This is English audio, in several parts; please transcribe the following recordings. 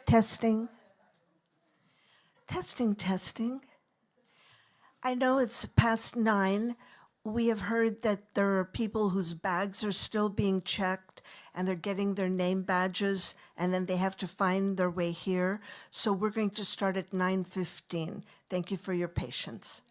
Testing, testing, testing. I know it's past 9. We have heard that there are people whose bags are still being checked and they're getting their name badges and then they have to find their way here. So we're going to start at 9:15. Thank you for your patience.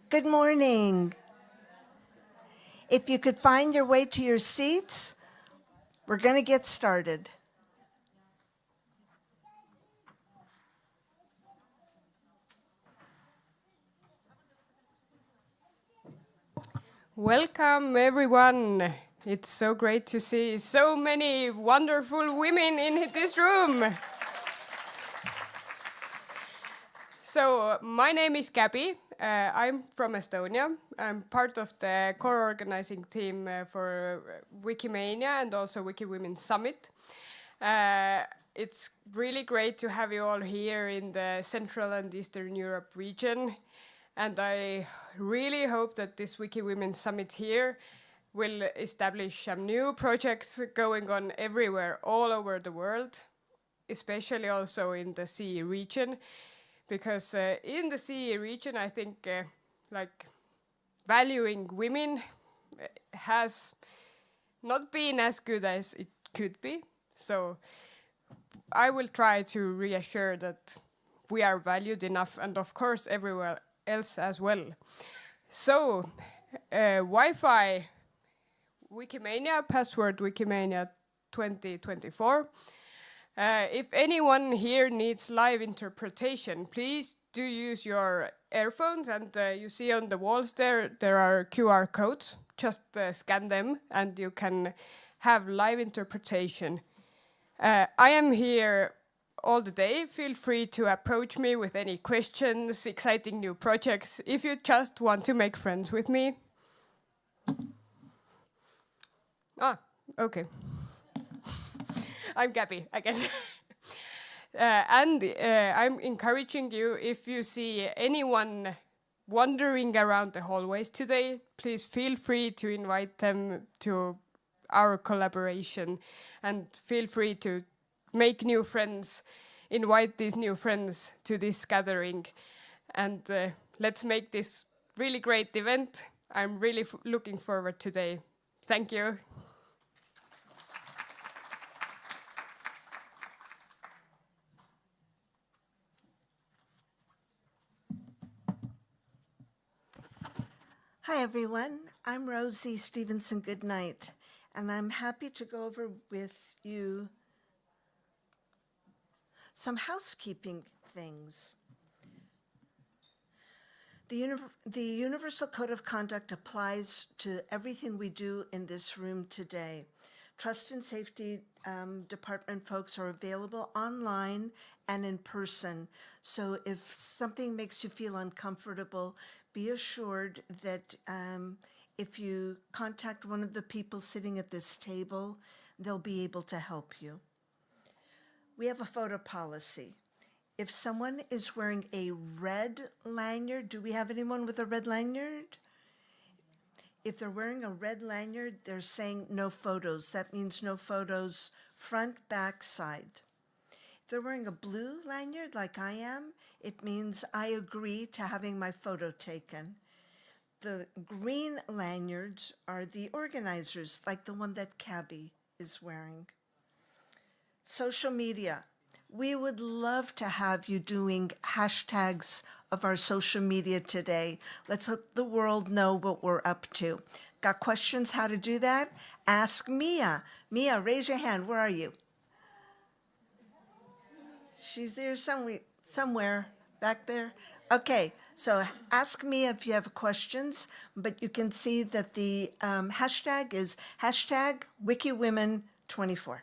Good morning. If you could find your way to your seats, we're going to get started. Welcome, everyone. It's so great to see so many wonderful women in this room. So, my name is Gabby. I'm from Estonia. I'm part of the core organizing team for Wikimania and also WikiWomen Summit. It's really great to have you all here in the Central and Eastern Europe region. And I really hope that this WikiWomen Summit here will establish some new projects going on everywhere, all over the world, especially also in the CE region. Because in the CE region, I think like valuing women has not been as good as it could be. So I will try to reassure that we are valued enough, and of course everywhere else as well. So Wi-Fi Wikimania, password Wikimania 2024. If anyone here needs live interpretation, please do use your earphones, and you see on the walls there are QR codes. Just scan them and you can have live interpretation. I am here all the day. Feel free to approach me with any questions, exciting new projects, if you just want to make friends with me. Okay. I'm Gabby again. And I'm encouraging you, if you see anyone wandering around the hallways today, please feel free to invite them to our collaboration, and feel free to make new friends, invite these new friends to this gathering, and let's make this really great event. I'm really looking forward today. Thank you. Hi, everyone. I'm Rosie Stevenson Goodnight, and I'm happy to go over with you some housekeeping things. The Universal Code of Conduct applies to everything we do in this room today. Trust and Safety Department folks are available online and in person. So if something makes you feel uncomfortable, be assured that if you contact one of the people sitting at this table, they'll be able to help you. We have a photo policy. If someone is wearing a red lanyard, do we have anyone with a red lanyard? If they're wearing a red lanyard, they're saying no photos. That means no photos front, back, side. If they're wearing a blue lanyard like I am, it means I agree to having my photo taken. The green lanyards are the organizers, like the one that Cabby is wearing. Social media. We would love to have you doing hashtags of our social media today. Let's let the world know what we're up to. Got questions how to do that? Ask Mia. Mia, raise your hand. Where are you? She's there somewhere back there. Okay, so ask Mia if you have questions, but you can see that the hashtag is hashtag WikiWomen24.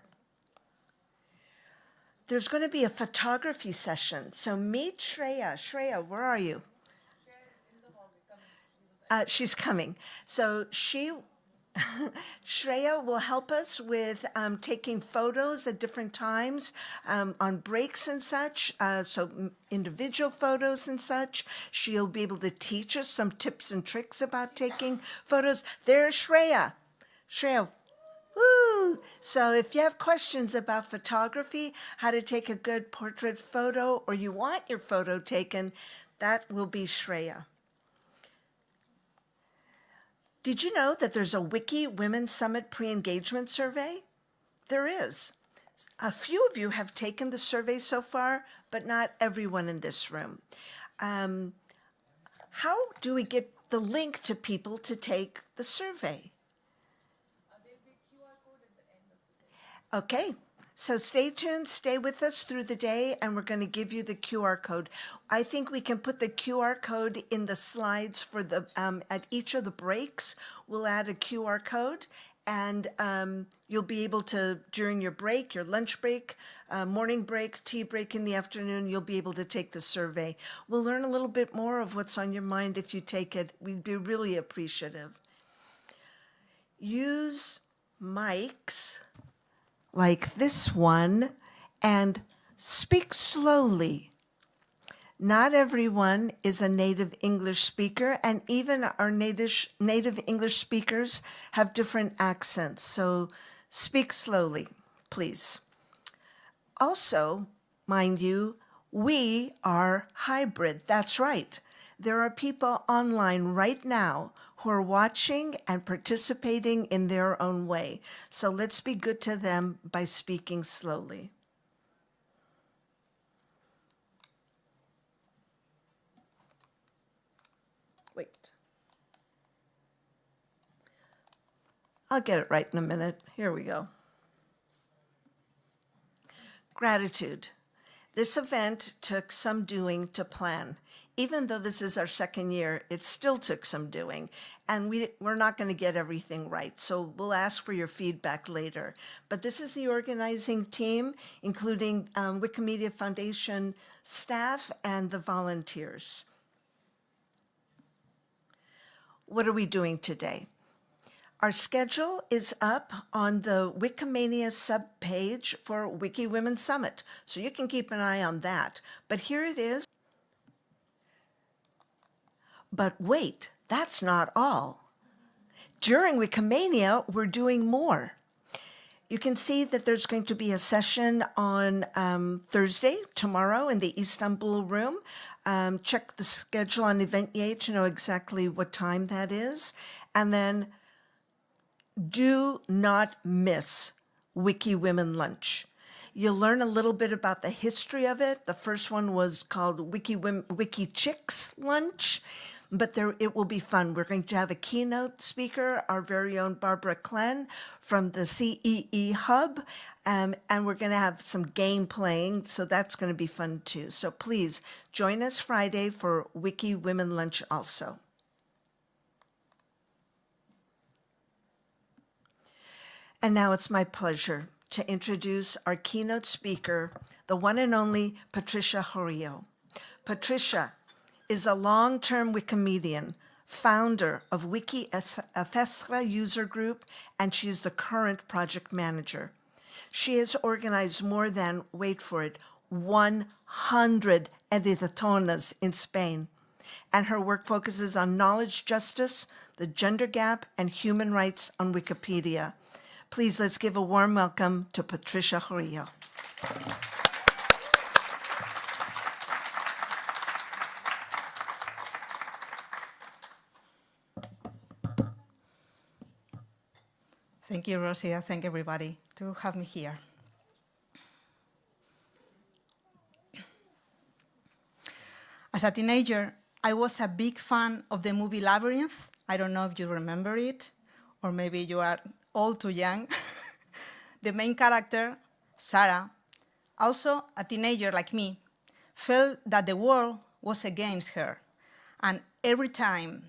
There's going to be a photography session, so meet Shreya. Shreya, where are you? She's coming. So Shreya will help us with taking photos at different times on breaks and such, so individual photos and such. She'll be able to teach us some tips and tricks about taking photos. There's Shreya. Shreya. Woo! So if you have questions about photography, how to take a good portrait photo, or you want your photo taken, that will be Shreya. Did you know that there's a WikiWomen Summit pre-engagement survey? There is. A few of you have taken the survey so far, but not everyone in this room. How do we get the link to people to take the survey? Okay, so stay tuned, stay with us through the day, and we're going to give you the QR code. I think we can put the QR code in the slides for the, at each of the breaks, we'll add a QR code, and you'll be able to, during your break, your lunch break, morning break, tea break in the afternoon, you'll be able to take the survey. We'll learn a little bit more of what's on your mind if you take it. We'd be really appreciative. Use mics like this one and speak slowly. Not everyone is a native English speaker, and even our native English speakers have different accents, so speak slowly, please. Also, mind you, we are hybrid. That's right. There are people online right now who are watching and participating in their own way. So let's be good to them by speaking slowly. Wait. I'll get it right in a minute. Here we go. Gratitude. This event took some doing to plan. Even though this is our second year, it still took some doing, and we're not going to get everything right, so we'll ask for your feedback later. But this is the organizing team, including Wikimedia Foundation staff and the volunteers. What are we doing today? Our schedule is up on the Wikimania subpage for WikiWomen Summit, so you can keep an eye on that. But here it is. But wait, that's not all. During Wikimania, we're doing more. You can see that there's going to be a session on Thursday, tomorrow, in the Istanbul room. Check the schedule on Eventya to know exactly what time that is. And then do not miss WikiWomen Lunch. You'll learn a little bit about the history of it. The first one was called WikiChicks Lunch, but it will be fun. We're going to have a keynote speaker, our very own Barbara Klenn from the CEE Hub, and we're going to have some game playing, so that's going to be fun too. So please join us Friday for WikiWomen Lunch also. And now it's my pleasure to introduce our keynote speaker, the one and only Patricia Horio. Patricia is a long-term Wikimedian, founder of WikiFesra user group, and she is the current project manager. She has organized more than, wait for it, 100 editatonas in Spain, and her work focuses on knowledge justice, the gender gap, and human rights on Wikipedia. Please, let's give a warm welcome to Patricia Horio. Thank you, Rosia. Thank everybody to have me here. As a teenager, I was a big fan of the movie Labyrinth. I don't know if you remember it, or maybe you are all too young. The main character, Sarah, also a teenager like me, felt that the world was against her. And every time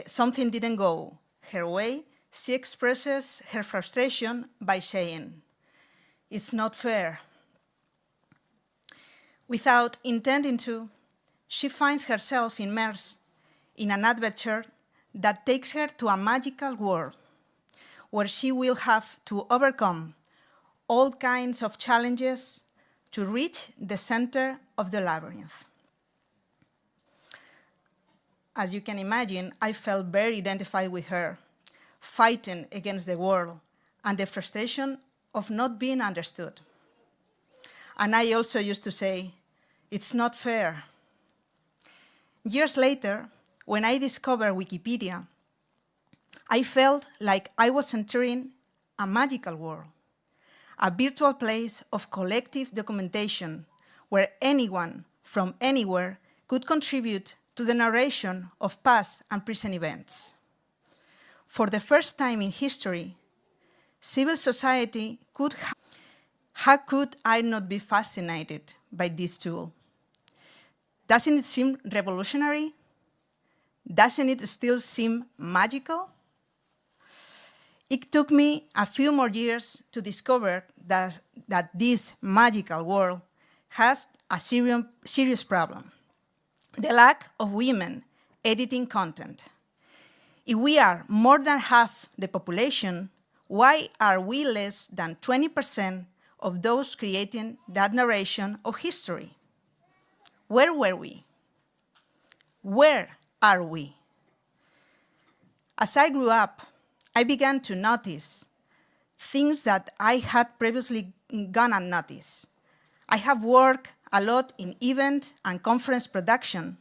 something didn't go her way, she expresses her frustration by saying, "It's not fair." Without intending to, she finds herself immersed in an adventure that takes her to a magical world where she will have to overcome all kinds of challenges to reach the center of the labyrinth. As you can imagine, I felt very identified with her, fighting against the world and the frustration of not being understood. And I also used to say, "It's not fair." Years later, when I discovered Wikipedia, I felt like I was entering a magical world. a virtual place of collective documentation where anyone from anywhere could contribute to the narration of past and present events. For the first time in history, civil society could how could I not be fascinated by this tool? Doesn't it seem revolutionary? Doesn't it still seem magical? It took me a few more years to discover that this magical world has a serious problem: the lack of women editing content. If we are more than half the population, why are we less than 20% of those creating that narration of history? Where were we? Where are we? As I grew up, I began to notice things that I had previously gone unnoticed. I have worked a lot in event and conference production,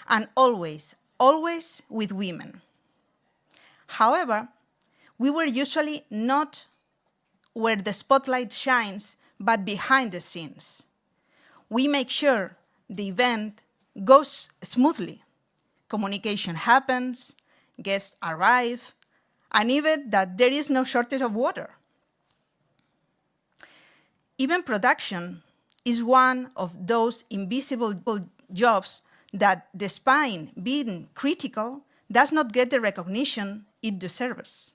and always with women. However, we were usually not where the spotlight shines, but behind the scenes. We make sure the event goes smoothly. Communication happens, guests arrive, and even that there is no shortage of water. Event production is one of those invisible jobs that, despite being critical, does not get the recognition it deserves.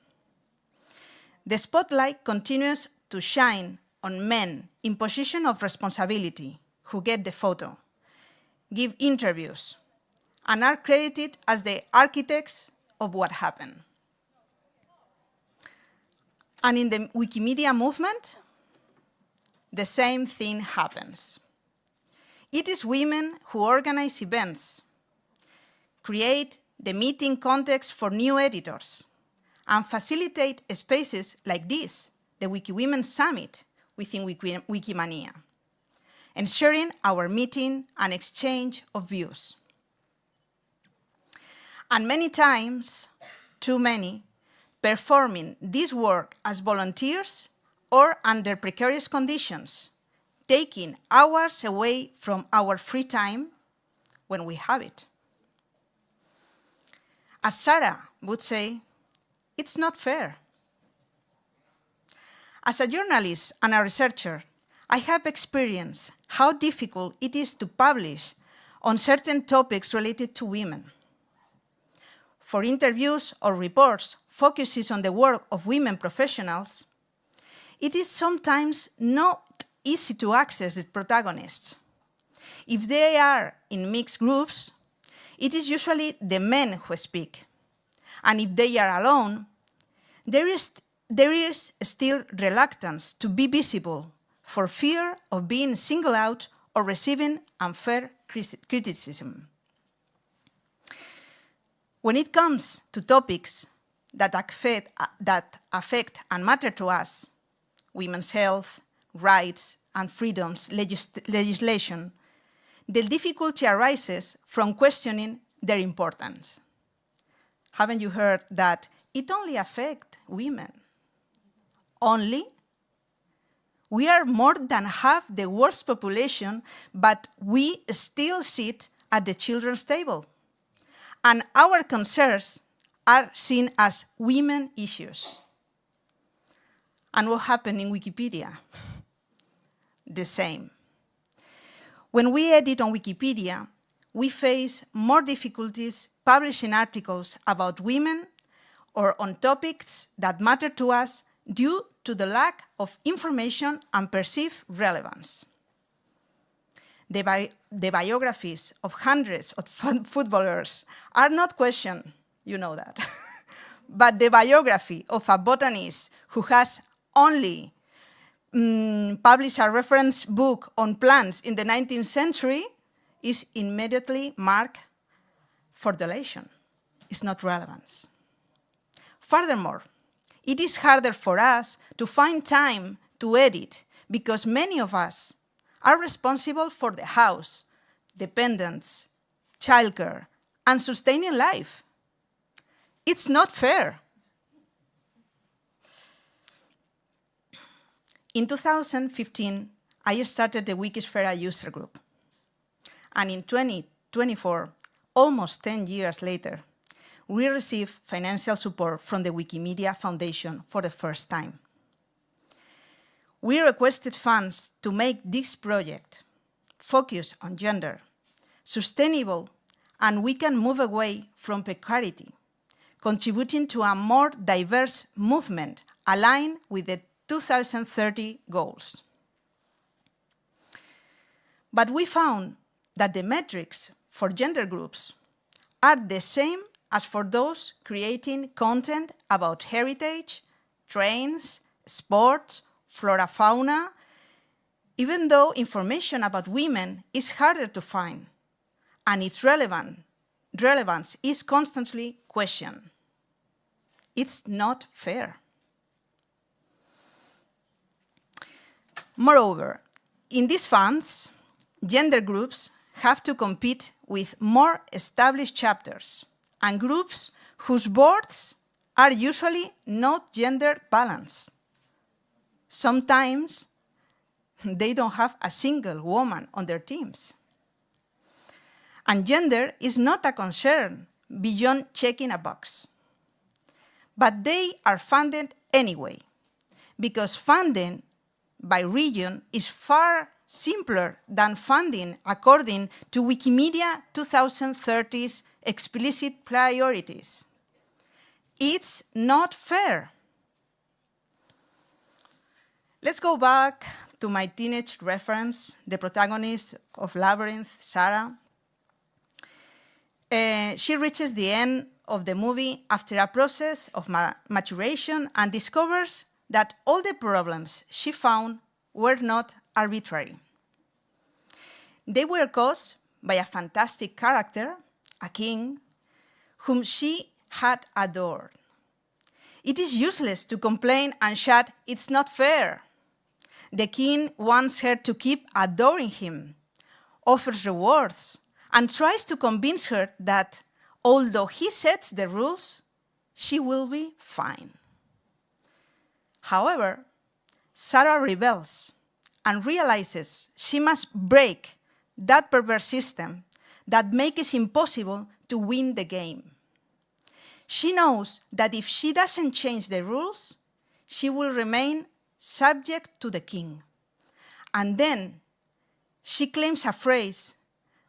The spotlight continues to shine on men in position of responsibility who get the photo, give interviews, and are credited as the architects of what happened. And in the Wikimedia movement, the same thing happens. It is women who organize events, create the meeting context for new editors, and facilitate spaces like this, the WikiWomen Summit within Wikimania, ensuring our meeting and exchange of views. And many times, too many, performing this work as volunteers or under precarious conditions, taking hours away from our free time when we have it. As Sarah would say, it's not fair. As a journalist and a researcher, I have experienced how difficult it is to publish on certain topics related to women. For interviews or reports focuses on the work of women professionals, it is sometimes not easy to access the protagonists. If they are in mixed groups, it is usually the men who speak. And if they are alone, there is still reluctance to be visible for fear of being singled out or receiving unfair criticism. When it comes to topics that affect and matter to us, women's health, rights, and freedoms legislation, the difficulty arises from questioning their importance. Haven't you heard that it only affects women? Only? We are more than half the world's population, but we still sit at the children's table. And our concerns are seen as women issues. And what happened in Wikipedia? The same. When we edit on Wikipedia, we face more difficulties publishing articles about women or on topics that matter to us due to the lack of information and perceived relevance. The biographies of hundreds of footballers are not questioned, you know that. But the biography of a botanist who has only published a reference book on plants in the 19th century is immediately marked for deletion. It's not relevance. Furthermore, it is harder for us to find time to edit because many of us are responsible for the house, dependents, childcare, and sustaining life. It's not fair. In 2015, I started the Wikisfera user group. And in 2024, almost 10 years later, we received financial support from the Wikimedia Foundation for the first time. We requested funds to make this project focus on gender, sustainable, and we can move away from precarity, contributing to a more diverse movement aligned with the 2030 goals. But we found that the metrics for gender groups are the same as for those creating content about heritage, trains, sports, flora, fauna, even though information about women is harder to find and its relevance is constantly questioned. It's not fair. Moreover, in these funds, gender groups have to compete with more established chapters and groups whose boards are usually not gender balanced. Sometimes they don't have a single woman on their teams. And gender is not a concern beyond checking a box. But they are funded anyway, because funding by region is far simpler than funding according to Wikimedia 2030's explicit priorities. It's not fair. Let's go back to my teenage reference, the protagonist of Labyrinth, Sarah. She reaches the end of the movie after a process of maturation and discovers that all the problems she found were not arbitrary. They were caused by a fantastic character, a king, whom she had adored. It is useless to complain and shout, "It's not fair." The king wants her to keep adoring him, offers rewards, and tries to convince her that although he sets the rules, she will be fine. However, Sarah rebels and realizes she must break that perverse system that makes it impossible to win the game. She knows that if she doesn't change the rules, she will remain subject to the king. And then she claims a phrase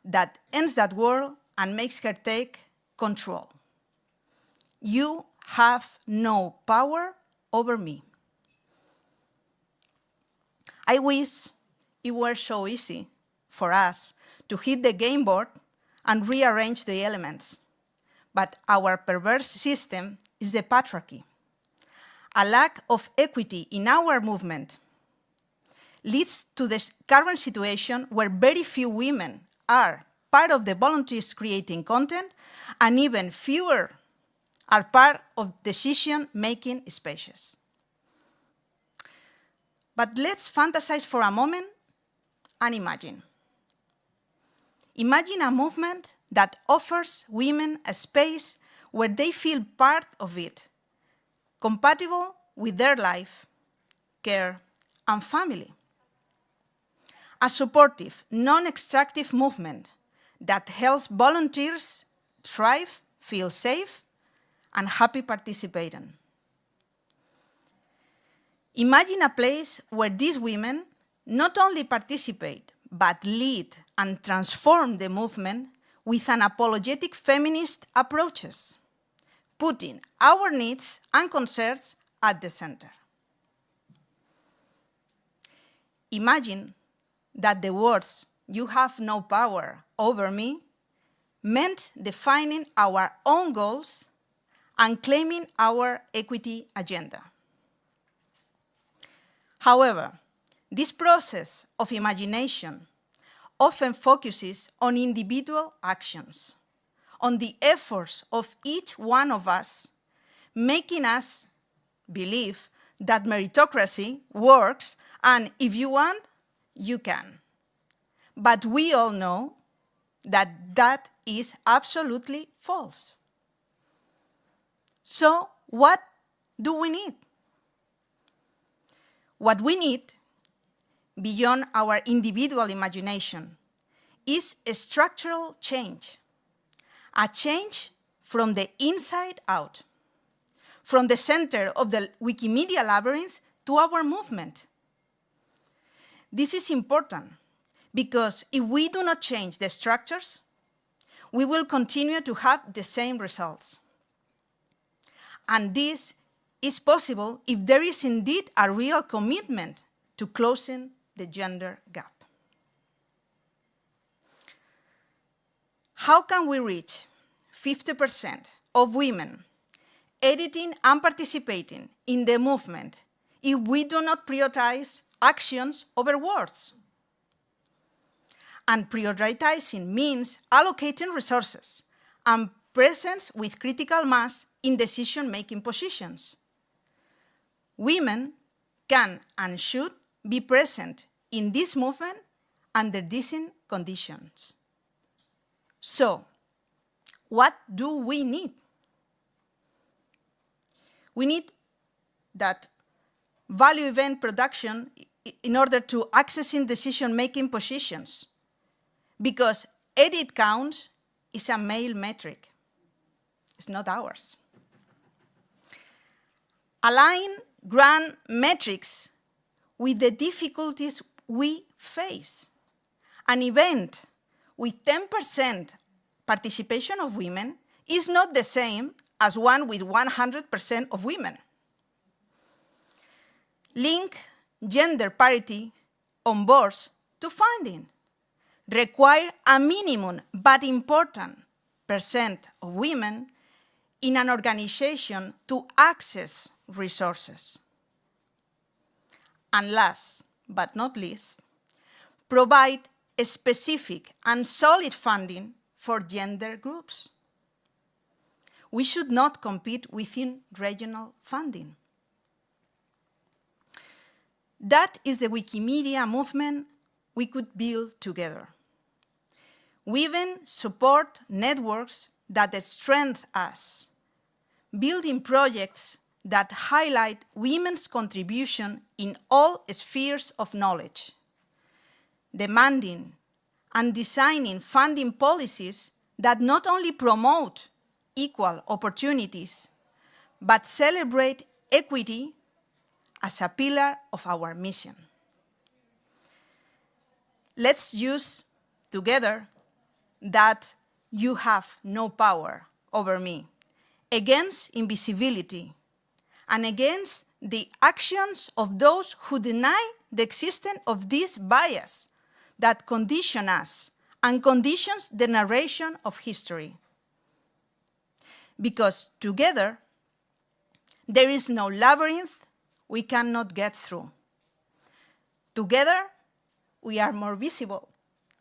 that ends that world and makes her take control. "You have no power over me." I wish it were so easy for us to hit the game board and rearrange the elements. But our perverse system is the patriarchy. A lack of equity in our movement leads to the current situation where very few women are part of the volunteers creating content, and even fewer are part of decision-making spaces. But let's fantasize for a moment and imagine. Imagine a movement that offers women a space where they feel part of it, compatible with their life, care, and family. A supportive, non-extractive movement that helps volunteers thrive, feel safe, and happy participating. Imagine a place where these women not only participate, but lead and transform the movement with unapologetic feminist approaches, putting our needs and concerns at the center. Imagine that the words, "You have no power over me," meant defining our own goals and claiming our equity agenda. However, this process of imagination often focuses on individual actions, on the efforts of each one of us, making us believe that meritocracy works and if you want, you can. But we all know that that is absolutely false. So what do we need? What we need, beyond our individual imagination, is a structural change, a change from the inside out, from the center of the Wikimedia labyrinth to our movement. This is important because if we do not change the structures, we will continue to have the same results. And this is possible if there is indeed a real commitment to closing the gender gap. How can we reach 50% of women editing and participating in the movement if we do not prioritize actions over words? And prioritizing means allocating resources and presence with critical mass in decision-making positions. Women can and should be present in this movement under decent conditions. So, what do we need? We need that value event production in order to accessing decision-making positions, because edit counts is a male metric. It's not ours. Align grand metrics with the difficulties we face. An event with 10% participation of women is not the same as one with 100% of women. Link gender parity on boards to funding. Require a minimum but important percent of women in an organization to access resources. And last but not least, provide a specific and solid funding for gender groups. We should not compete within regional funding. That is the Wikimedia movement we could build together. We even support networks that strengthen us, building projects that highlight women's contribution in all spheres of knowledge, demanding and designing funding policies that not only promote equal opportunities, but celebrate equity as a pillar of our mission. Let's use together that you have no power over me against invisibility and against the actions of those who deny the existence of this bias that condition us and conditions the narration of history. Because together, there is no labyrinth we cannot get through. Together, we are more visible.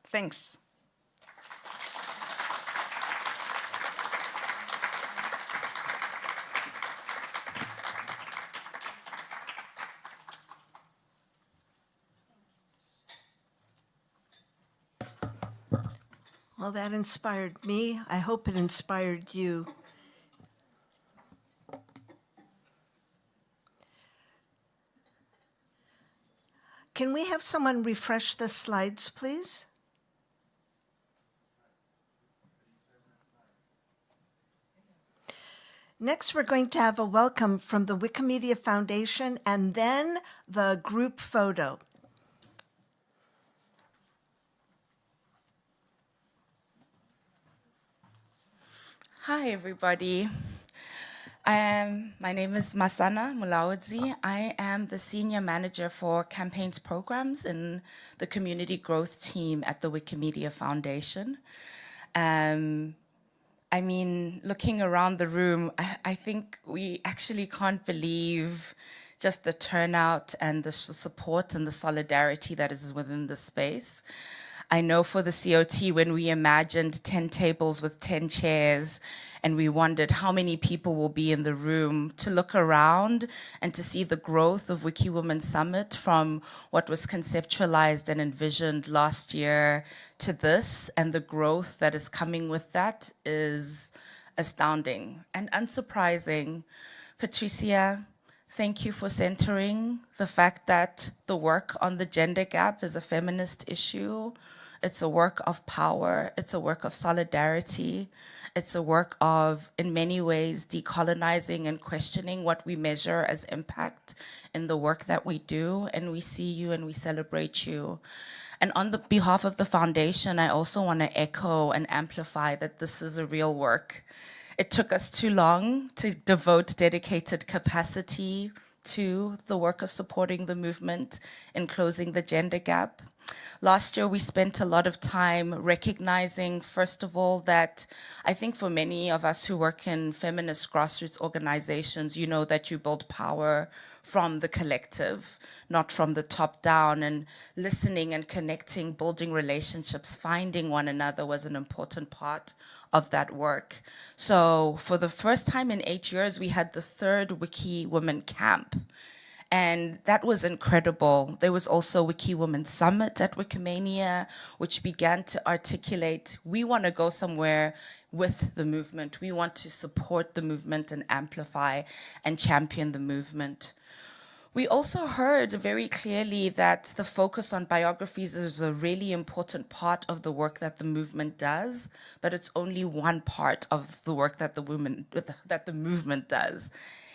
Thanks. Well, that inspired me. I hope it inspired you. Can we have someone refresh the slides, please? Next, we're going to have a welcome from the Wikimedia Foundation and then the group photo. Hi, everybody. My name is Masana Mulaudzi. I am the Senior Manager for Campaigns Programs in the Community Growth Team at the Wikimedia Foundation. I mean, looking around the room, I think we actually can't believe just the turnout and the support and the solidarity that is within the space. I know for the COT, when we imagined 10 tables with 10 chairs, and we wondered how many people will be in the room, to look around and to see the growth of WikiWomen Summit from what was conceptualized and envisioned last year to this, and the growth that is coming with that is astounding and unsurprising. Patricia, Thank you for centering the fact that the work on the gender gap is a feminist issue. It's a work of power. It's a work of solidarity. It's a work of, in many ways, decolonizing and questioning what we measure as impact in the work that we do. And we see you and we celebrate you. And on the behalf of the foundation, I also want to echo and amplify that this is a real work. It took us too long to devote dedicated capacity to the work of supporting the movement in closing the gender gap. Last year, we spent a lot of time recognizing, first of all, that I think for many of us who work in feminist grassroots organizations, you know that you build power from the collective, not from the top down, and listening and connecting, building relationships, finding one another was an important part of that work. So for the first time in 8 years, we had the third WikiWomen camp. And that was incredible. There was also WikiWomen Summit at Wikimania, which began to articulate, we want to go somewhere with the movement. We want to support the movement and amplify and champion the movement. We also heard very clearly that the focus on biographies is a really important part of the work that the movement does, but it's only one part of the work that the movement does.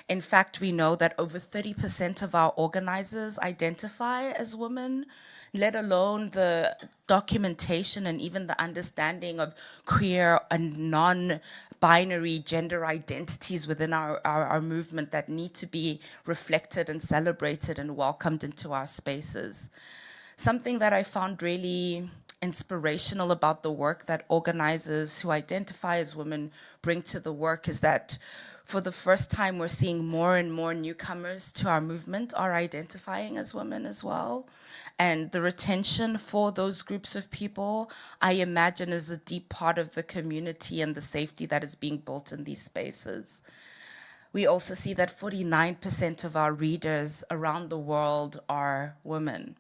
In fact, we know that over 30% of our organizers identify as women, let alone the documentation and even the understanding of queer and non-binary gender identities within our movement that need to be reflected and celebrated and welcomed into our spaces. Something that I found really inspirational about the work that organizers who identify as women bring to the work is that for the first time, we're seeing more and more newcomers to our movement are identifying as women as well. And the retention for those groups of people, I imagine, is a deep part of the community and the safety that is being built in these spaces. We also see that 49% of our readers around the world are women.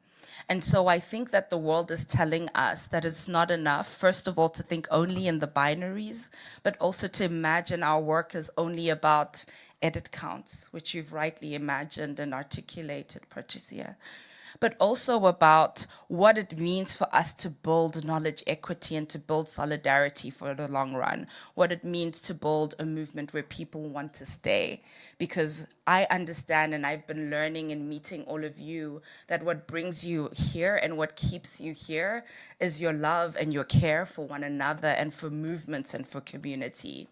And so I think that the world is telling us that it's not enough, first of all, to think only in the binaries, but also to imagine our work as only about edit counts, which you've rightly imagined and articulated, Patricia, but also about what it means for us to build knowledge equity and to build solidarity for the long run, what it means to build a movement where people want to stay. Because I understand, and I've been learning and meeting all of you, that what brings you here and what keeps you here is your love and your care for one another and for movements and for community.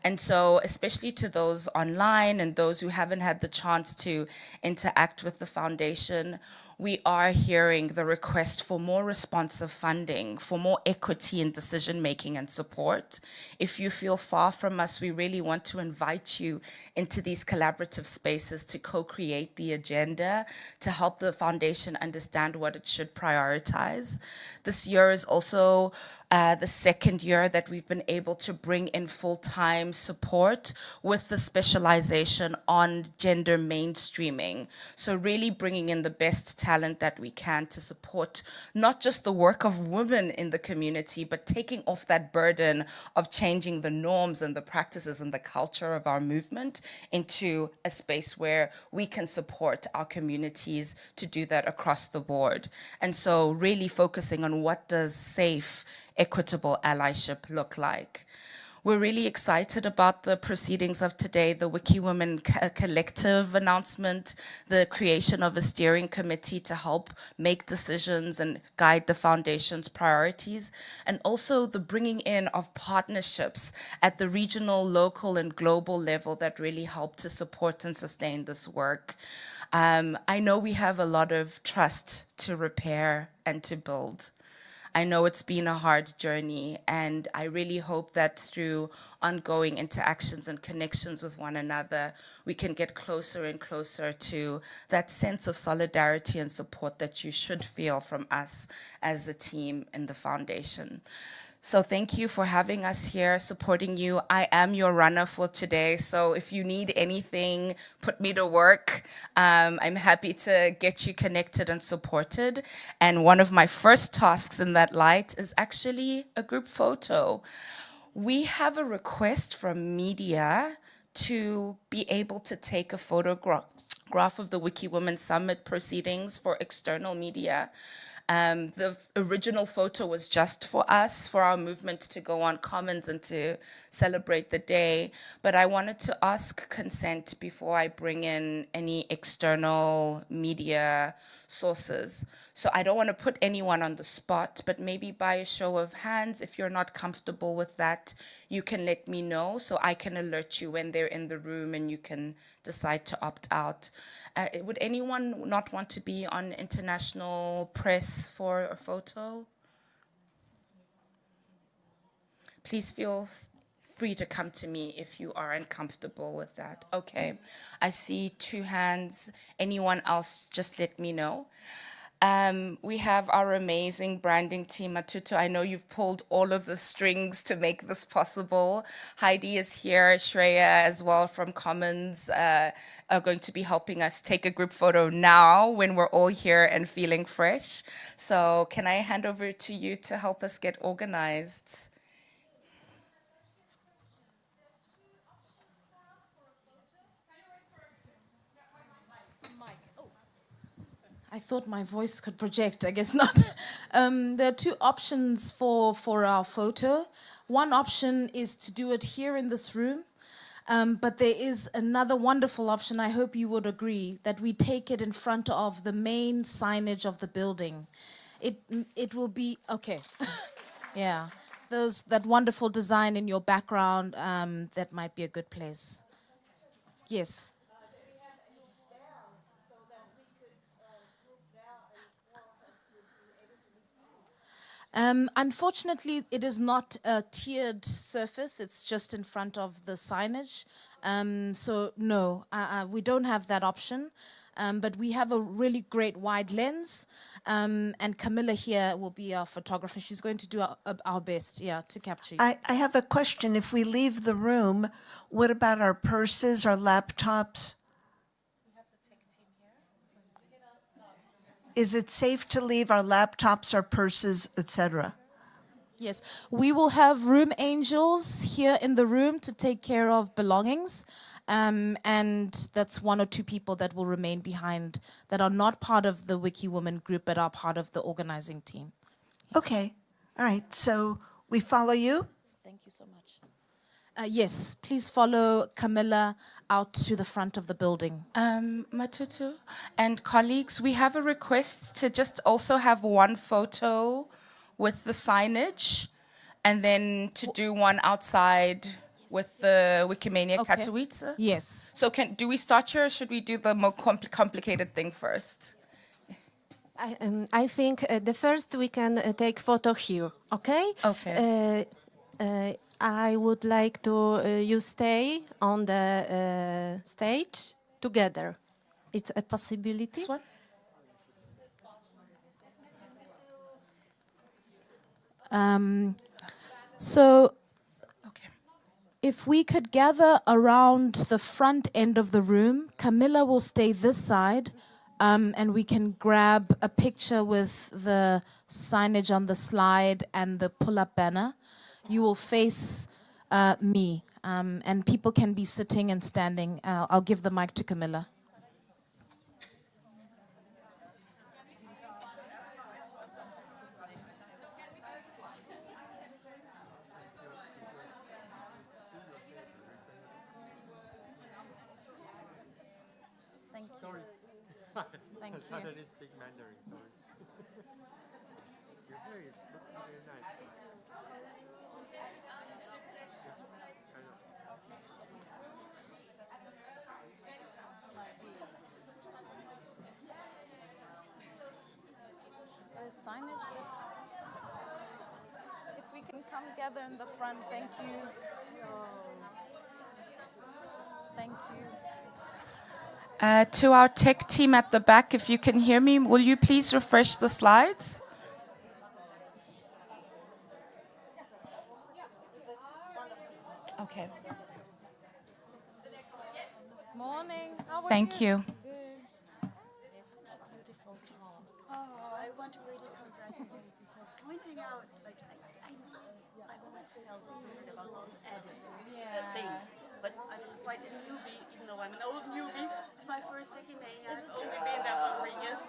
And so, especially to those online and those who haven't had the chance to interact with the foundation, we are hearing the request for more responsive funding, for more equity in decision-making and support. If you feel far from us, we really want to invite you into these collaborative spaces to co-create the agenda, to help the foundation understand what it should prioritize. This year is also the second year that we've been able to bring in full-time support with the specialization on gender mainstreaming. So really bringing in the best talent that we can to support not just the work of women in the community, but taking off that burden of changing the norms and the practices and the culture of our movement into a space where we can support our communities to do that across the board. And so really focusing on what does safe, equitable allyship look like. We're really excited about the proceedings of today, the WikiWomen Collective announcement, the creation of a steering committee to help make decisions and guide the foundation's priorities, and also the bringing in of partnerships at the regional, local, and global level that really help to support and sustain this work. I know we have a lot of trust to repair and to build. I know it's been a hard journey, and I really hope that through ongoing interactions and connections with one another, we can get closer and closer to that sense of solidarity and support that you should feel from us as a team in the foundation. So thank you for having us here, supporting you. I am your runner for today, so if you need anything, put me to work. I'm happy to get you connected and supported. And one of my first tasks in that light is actually a group photo. We have a request from media to be able to take a photograph graph of the WikiWomen Summit proceedings for external media. The original photo was just for us, for our movement to go on Commons and to celebrate the day. But I wanted to ask consent before I bring in any external media sources. So I don't want to put anyone on the spot, but maybe by a show of hands, if you're not comfortable with that, you can let me know so I can alert you when they're in the room and you can decide to opt out. Would anyone not want to be on international press for a photo? Please feel free to come to me if you are uncomfortable with that. Okay, I see 2 hands. Anyone else, just let me know. We have our amazing branding team, Matuto. I know you've pulled all of the strings to make this possible. Heidi is here, Shreya as well from Commons are going to be helping us take a group photo now when we're all here and feeling fresh. So can I hand over to you to help us get organized? I thought my voice could project, I guess not. There are 2 options for our photo. One option is to do it here in this room, but there is another wonderful option, I hope you would agree, that we take it in front of the main signage of the building. It will be, okay, yeah. That wonderful design in your background, that might be a good place. Yes. Unfortunately, it is not a tiered surface. It's just in front of the signage. So no, we don't have that option. But we have a really great wide lens. And Camilla here will be our photographer. She's going to do our best, to capture you. I have a question. If we leave the room, what about our purses, our laptops? Is it safe to leave our laptops, our purses, etc.? Yes, we will have room angels here in the room to take care of belongings. And that's 1 or 2 people that will remain behind that are not part of the WikiWomen group but are part of the organizing team. Okay. All right. So we follow you? Thank you so much. Yes, please follow Camilla out to the front of the building. Matutu and colleagues, we have a request to just also have 1 photo with the signage and then to do one outside with the Wikimania Katowice. Yes. So do we start here or should we do the more complicated thing first? I think the first we can take photo here, okay? Okay. I would like to you stay on the stage together. It's a possibility. This one? So Okay. if we could gather around the front end of the room, Camilla will stay this side, and we can grab a picture with the signage on the slide and the pull-up banner. You will face me, and people can be sitting and standing. I'll give the mic to Camilla. Sorry. Thank you. Suddenly speak Mandarin, sorry. Your hair is looking very nice. Is there signage that... If we can come gather in the front, thank you. Thank you. To our tech team at the back, if you can hear me, will you please refresh the slides? Okay. Morning. How are Thank you. I want to really congratulate you for pointing out, like, I always felt weird about those edit things. but I'm quite a newbie, even though I'm an old newbie. It's my first Wikimania. I've only been there for 3 years,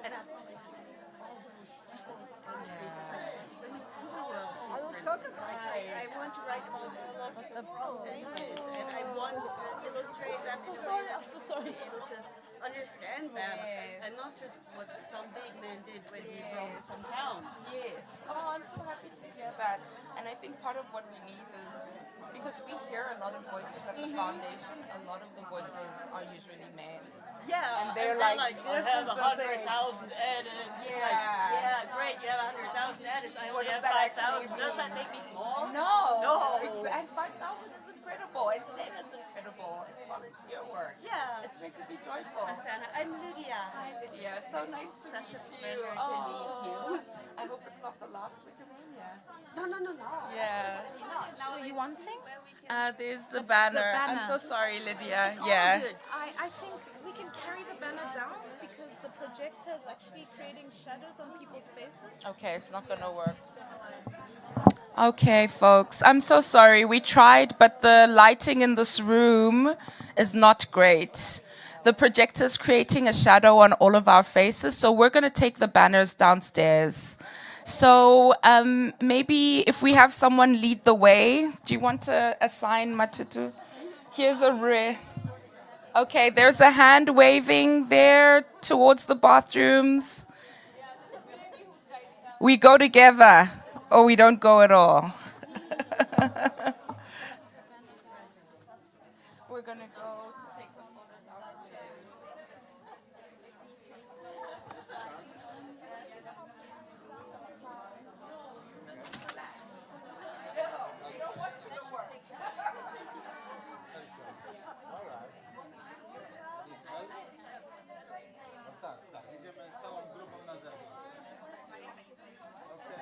and I've always loved all those sports countries. It's like, let me see the world different. I want to write about biological processes, and I want to illustrate them. I'm so sorry. Be able to understand them, and not just what some big man did when he broke some town. Yes. Oh, I'm so happy to hear that. And I think part of what we need is, because we hear a lot of voices at the foundation, a lot of the voices are usually men. Yeah, And they're like, this this is is the 100,000 edits. It's like, yeah, great, you have 100,000 edits. I What only does have that 5,000. actually Does that mean? make me small? No. No. And 5,000 is incredible. And 10 is incredible. It's volunteer work. Yeah. It's meant to be joyful. Asana, I'm Lydia. Hi, Lydia. So nice to Such a meet you. pleasure to meet you. I hope it's not the last Wikimania. No. Yes. What are you wanting? There's the banner. I'm so banner. sorry, Lydia. It's all Yeah. good. I think we can carry the banner down because the projector is actually creating shadows on people's faces. Okay, it's not gonna work. Okay, folks, I'm so sorry. We tried, but the lighting in this room is not great. The projector's creating a shadow on all of our faces, so we're gonna take the banners downstairs. So maybe if we have someone lead the way, do you want to assign Matutu? Here's a Okay, there's a hand waving there towards the bathrooms. We go together, or we don't go at all. We're gonna go to take the photo downstairs. Tak, idziemy całą grupą na zewnątrz. Okay.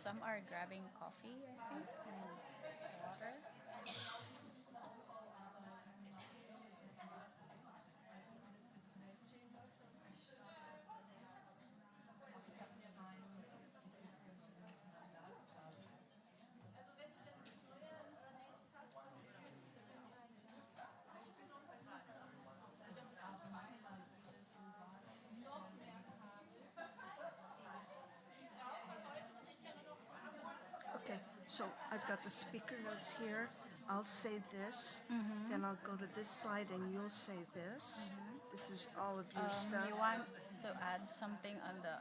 some are grabbing coffee, I think, and water. Okay, so I've got the speaker notes here. I'll say this, then I'll go to this slide and you'll say this. This is all of your stuff. You want to add something on the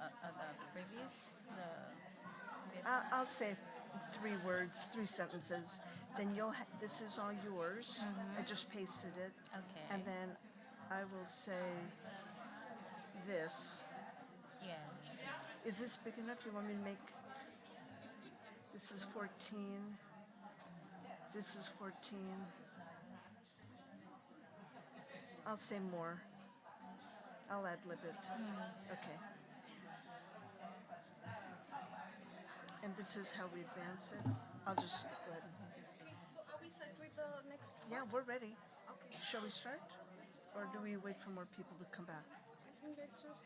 previous? I'll say 3 words, 3 sentences. Then this is all yours. I just pasted it. Okay. And then I will say this. Yeah. Is this big enough? You want me to make? This is 14. This is 14. I'll say more. I'll ad-lib it. Okay. And this is how we advance it. I'll just go ahead. So are we set with the next one? Yeah, we're ready. Okay. Shall we start? Or do we wait for more people to come back? I think let's just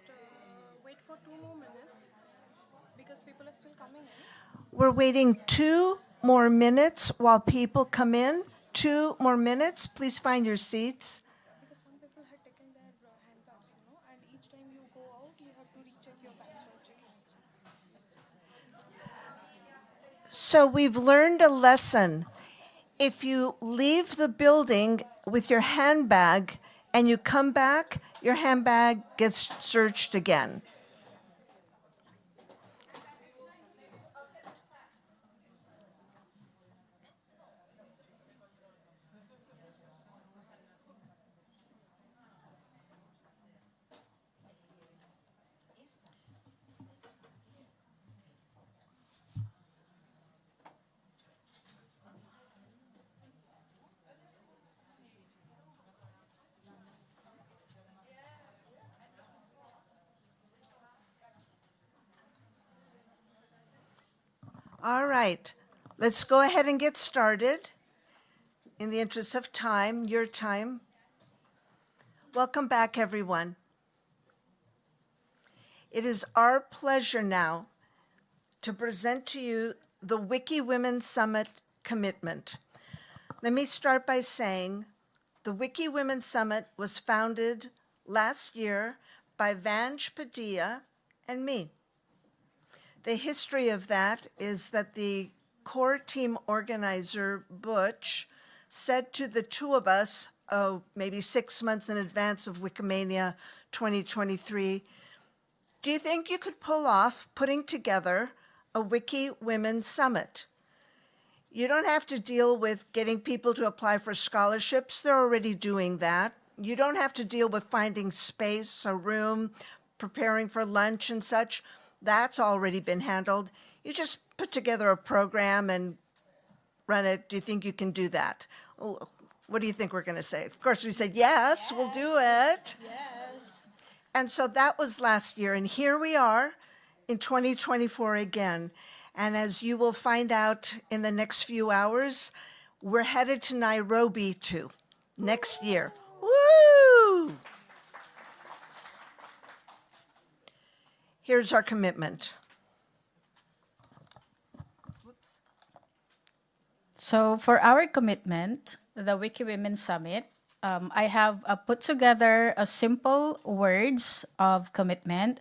wait for 2 more minutes because people are still coming in. We're waiting 2 more minutes while people come in. 2 more minutes. Please find your seats. Because some people had taken their handbags, and each time you go out, you have to recheck your bags or check hands. So we've learned a lesson. If you leave the building with your handbag and you come back, your handbag gets searched again. All right, let's go ahead and get started. In the interest of time, your time. Welcome back, everyone. It is our pleasure now to present to you the WikiWomen Summit commitment. Let me start by saying the WikiWomen Summit was founded last year by Vanj Padilla and me. The history of that is that the core team organizer, Butch, said to the 2 of us, maybe 6 months in advance of Wikimania 2023, do you think you could pull off putting together a WikiWomen Summit? You don't have to deal with getting people to apply for scholarships. They're already doing that. You don't have to deal with finding space, a room, preparing for lunch and such. That's already been handled. You just put together a program and run it. Do you think you can do that? Oh, what do you think we're going to say? Of course, we said, yes, we'll do it. Yes. And so that was last year. And here we are in 2024 again. And as you will find out in the next few hours, we're headed to Nairobi too, next year. Woo! Here's our commitment. So for our commitment, the WikiWomen Summit, I have put together a simple words of commitment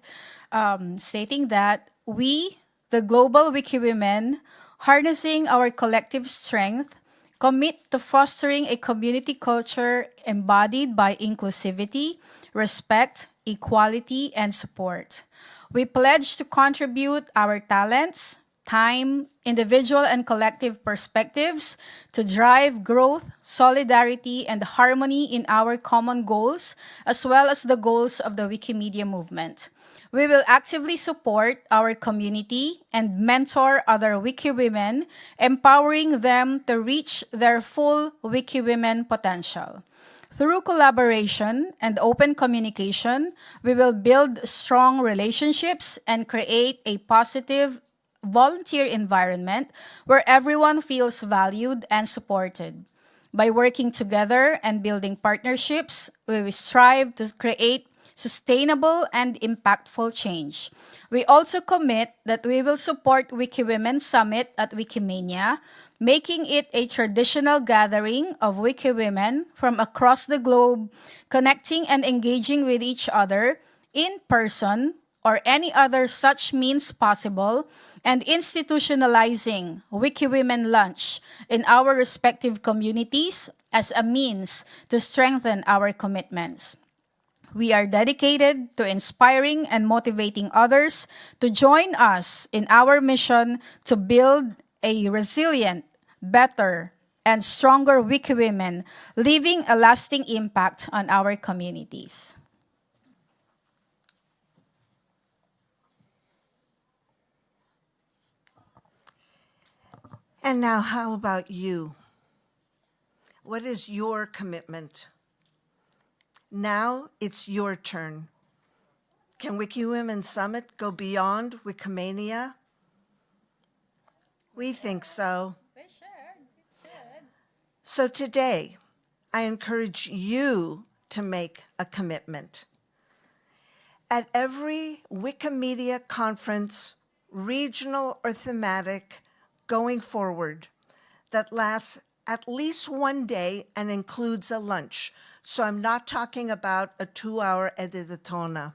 stating that we, the global WikiWomen, harnessing our collective strength, commit to fostering a community culture embodied by inclusivity, respect, equality, and support. We pledge to contribute our talents, time, individual and collective perspectives to drive growth, solidarity, and harmony in our common goals, as well as the goals of the Wikimedia movement. We will actively support our community and mentor other WikiWomen, empowering them to reach their full WikiWomen potential. Through collaboration and open communication, we will build strong relationships and create a positive volunteer environment where everyone feels valued and supported. By working together and building partnerships, we will strive to create sustainable and impactful change. We also commit that we will support WikiWomen Summit at Wikimania, making it a traditional gathering of Wikiwomen from across the globe, connecting and engaging with each other in person or any other such means possible, and institutionalizing WikiWomen Lunch in our respective communities as a means to strengthen our commitments. We are dedicated to inspiring and motivating others to join us in our mission to build a resilient, better, and stronger Wikiwomen, leaving a lasting impact on our communities. And now, how about you? What is your commitment? Now it's your turn. Can WikiWomen Summit go beyond Wikimania? We think so. So today, I encourage you to make a commitment. At every Wikimedia conference, regional or thematic, going forward, that lasts at least one day and includes a lunch. So I'm not talking about a 2-hour editatona.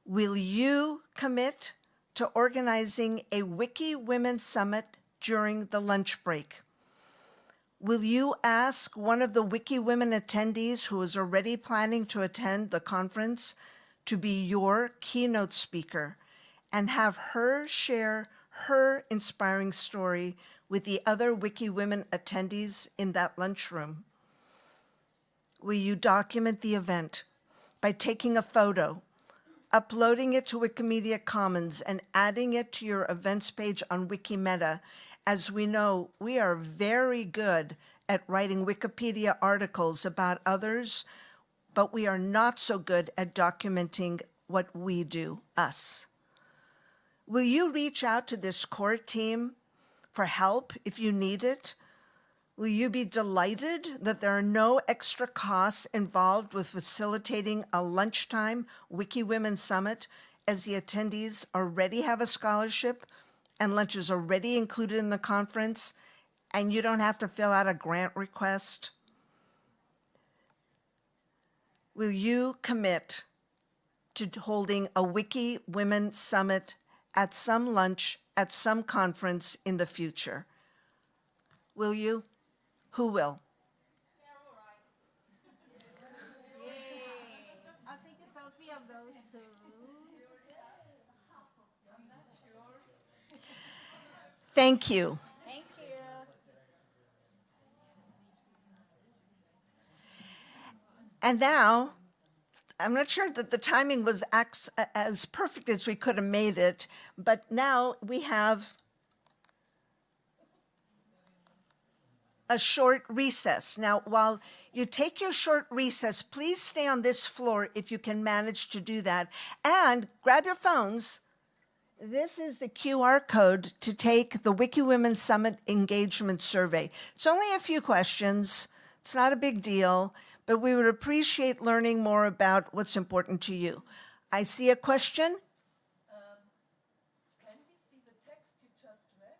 Will you commit to organizing a WikiWomen Summit during the lunch break? Will you ask one of the WikiWomen attendees who is already planning to attend the conference to be your keynote speaker and have her share her inspiring story with the other WikiWomen attendees in that lunchroom? Will you document the event by taking a photo, uploading it to Wikimedia Commons, and adding it to your events page on Wikimeta? As we know, we are very good at writing Wikipedia articles about others, but we are not so good at documenting what we do, us. Will you reach out to this core team for help if you need it? Will you be delighted that there are no extra costs involved with facilitating a lunchtime WikiWomen Summit, as the attendees already have a scholarship and lunch is already included in the conference, and you don't have to fill out a grant request? Will you commit to holding a WikiWomen Summit at some lunch, at some conference in the future? Will you? Who will? I'll take a selfie of those two. Thank you. Thank you. And now, I'm not sure that the timing was as perfect as we could have made it, but now we have a short recess. Now, while you take your short recess, please stay on this floor if you can manage to do that. And grab your phones. This is the QR code to take the WikiWomen Summit Engagement Survey. It's only a few questions. It's not a big deal, but we would appreciate learning more about what's important to you. I see a question. Can we see the text you just read?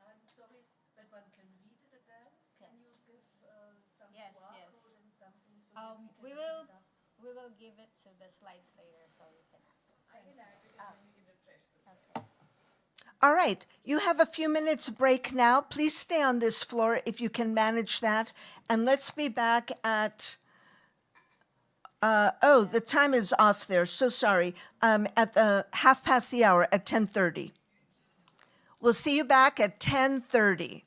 I'm sorry that one can read it again. Can you give some Yes, QR yes. code and something so that we can We read it up? will give it to the slides later so you can access. All right, you have a few minutes break now. Please stay on this floor if you can manage that. And let's be back at, oh, the time is off there, so sorry. At the 1/2 at 10:30. We'll see you back at 10:30.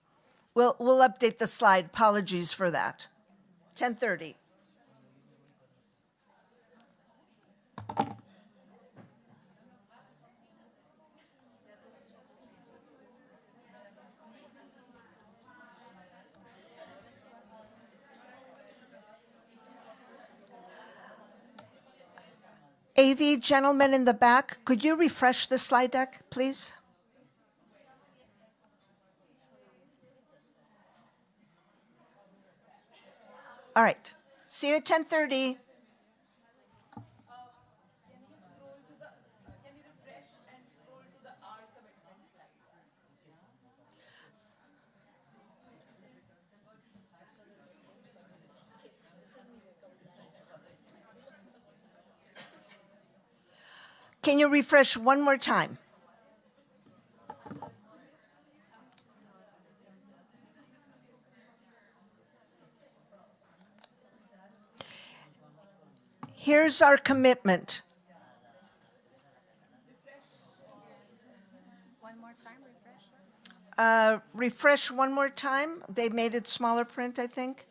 We'll update the slide, apologies for that. 10:30. AV gentleman in the back, could you refresh the slide deck, please? All right. See you at 10:30. Can you refresh one more time? Here's our commitment. One more time, refresh. Refresh one more time. They made it smaller print, I think.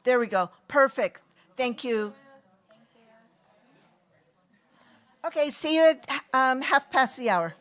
There we go. Perfect. Thank you. Okay, see you at 1:30.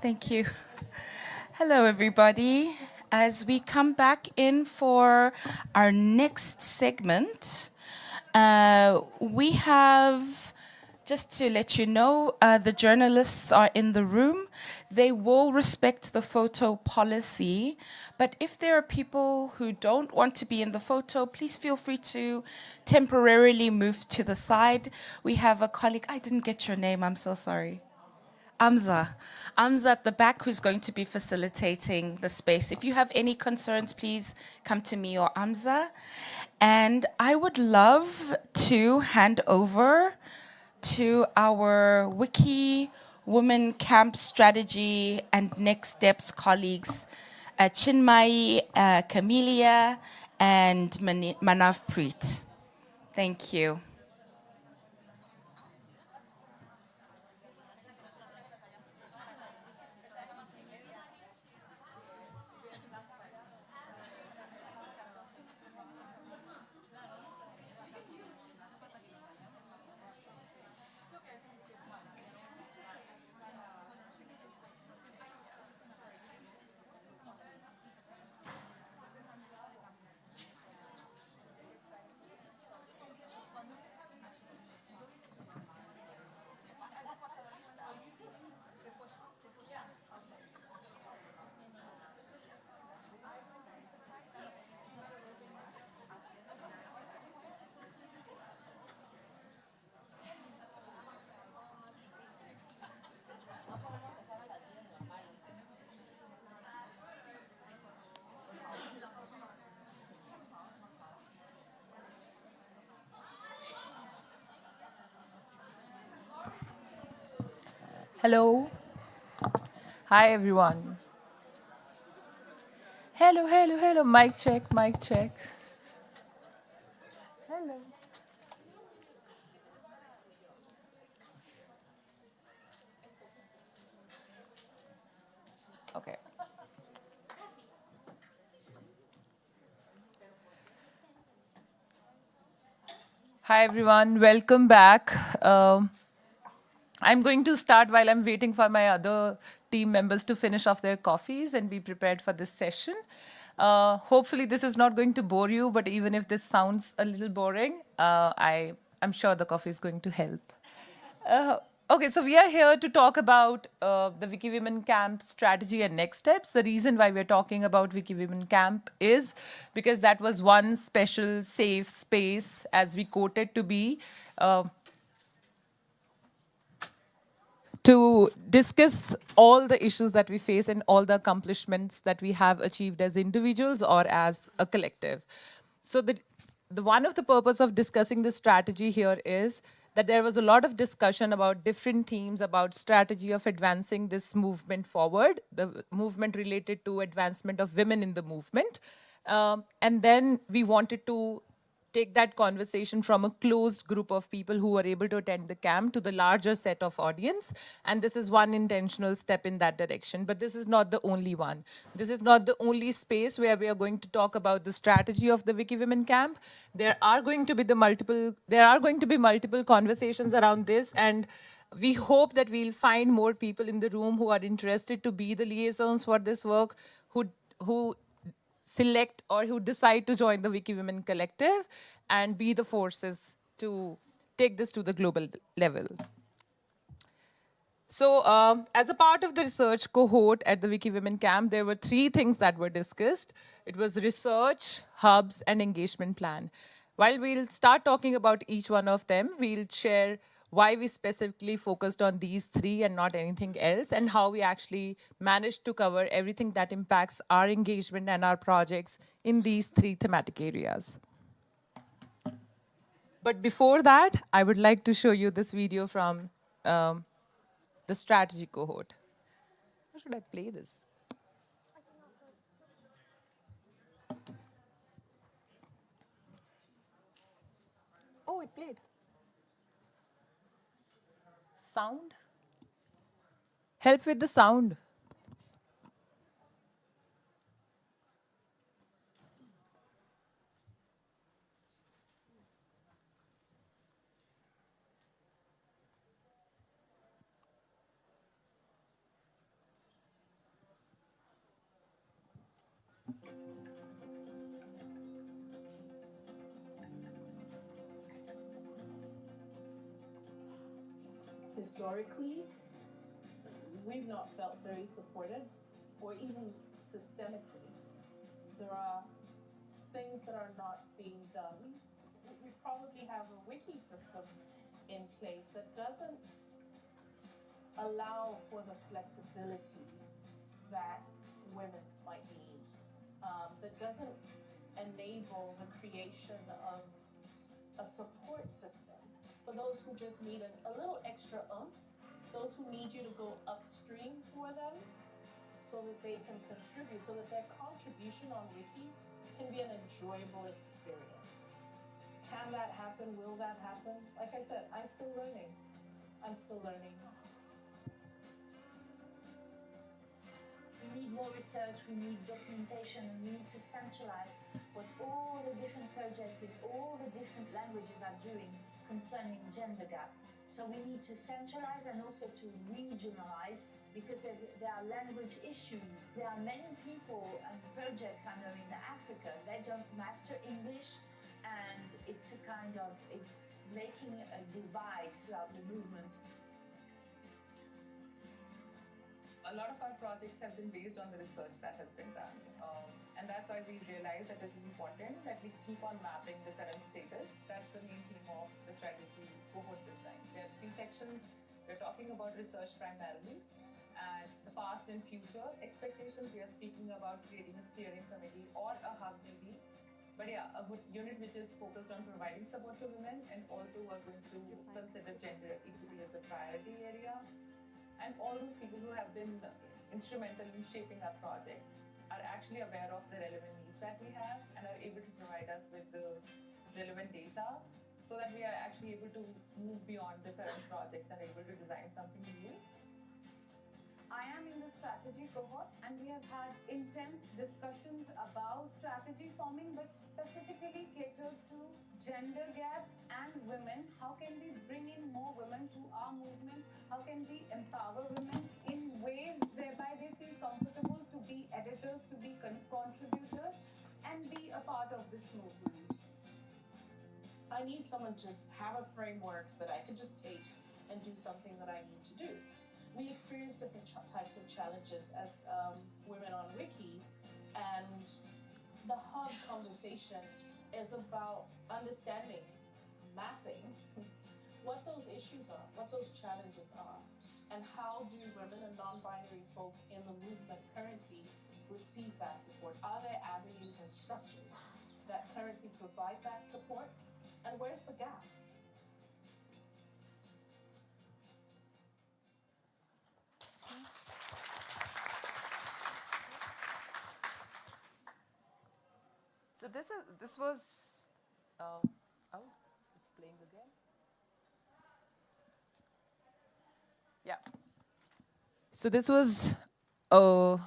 Thank you. Hello, everybody. As we come back in for our next segment, we have, just to let you know, the journalists are in the room. They will respect the photo policy, but if there are people who don't want to be in the photo, please feel free to temporarily move to the side. We have a colleague, I didn't get your name, I'm so sorry. Amza. Amza at the back, who's going to be facilitating the space. If you have any concerns, please come to me or Amza. And I would love to hand over to our WikiWomen Camp Strategy and Next Steps colleagues, Chinmay, Camelia, and Manav Preet. Thank you. Hello. Hi, everyone. Hello, hello, hello. Mic check, mic check. Hello. Okay. Hi, everyone. Welcome back. I'm going to start while I'm waiting for my other team members to finish off their coffees and be prepared for this session. Hopefully, this is not going to bore you, but even if this sounds a little boring, I'm sure the coffee is going to help. Okay, so we are here to talk about the WikiWomen Camp strategy and next steps. The reason why we're talking about WikiWomen Camp is because that was one special safe space, as we quoted to be, to discuss all the issues that we face and all the accomplishments that we have achieved as individuals or as a collective. So the one of the purpose of discussing the strategy here is that there was a lot of discussion about different themes about strategy of advancing this movement forward, the movement related to advancement of women in the movement. And then we wanted to take that conversation from a closed group of people who were able to attend the camp to the larger set of audience. And this is one intentional step in that direction. But this is not the only one. This is not the only space where we are going to talk about the strategy of the WikiWomen camp. There are going to be multiple conversations around this, and we hope that we'll find more people in the room who are interested to be the liaisons for this work, who select or who decide to join the WikiWomen Collective and be the forces to take this to the global level. So as a part of the research cohort at the WikiWomen Camp, there were 3 things that were discussed. It was research, hubs, and engagement plan. While we'll start talking about each one of them, we'll share why we specifically focused on these 3 and not anything else, and how we actually managed to cover everything that impacts our engagement and our projects in these 3 thematic areas. But before that, I would like to show you this video from the strategy cohort. How should I play this? Oh, it played. Sound? Help with the sound. historically, we've not felt very supported, or even systemically. There are things that are not being done. We probably have a wiki system in place that doesn't allow for the flexibilities that women might need, that doesn't enable the creation of a support system for those who just need a little extra oomph, those who need you to go upstream for them so that they can contribute, so that their contribution on Wiki can be an enjoyable experience. Can that happen? Will that happen? Like I said, I'm still learning. I'm still learning. We need more research, we need documentation, and we need to centralize what all the different projects in all the different languages are doing concerning gender gap. So we need to centralize and also to regionalize, because there are language issues. There are many people and projects I know in Africa, they don't master English, and it's making a divide throughout the movement. A lot of our projects have been based on the research that has been done. And that's why we realized that it is important that we keep on mapping the current status. That's the main theme of the strategy cohort this time. There are 3 sections. We're talking about research primarily, and the past and future expectations. We are speaking about creating a steering committee or a hub maybe. But yeah, a unit which is focused on providing support to women, and also we're going to consider gender equity as a priority area. And all those people who have been instrumental in shaping our projects are actually aware of the relevant needs that we have and are able to provide us with the relevant data, so that we are actually able to move beyond the current projects and able to design something new. I am in the strategy cohort, and we have had intense discussions about strategy forming, but specifically catered to gender gap and women. How can we bring in more women to our movement? How can we empower women in ways whereby they feel comfortable to be editors, to be contributors, and be a part of this movement? I need someone to have a framework that I could just take and do something that I need to do. We experience different types of challenges as women on Wiki, and the hub conversation is about understanding, mapping what those issues are, what those challenges are, and how do women and non-binary folk in the movement currently receive that support? Are there avenues and structures that currently provide that support? And where's the gap? So this was, it's playing again. Yeah. So this was a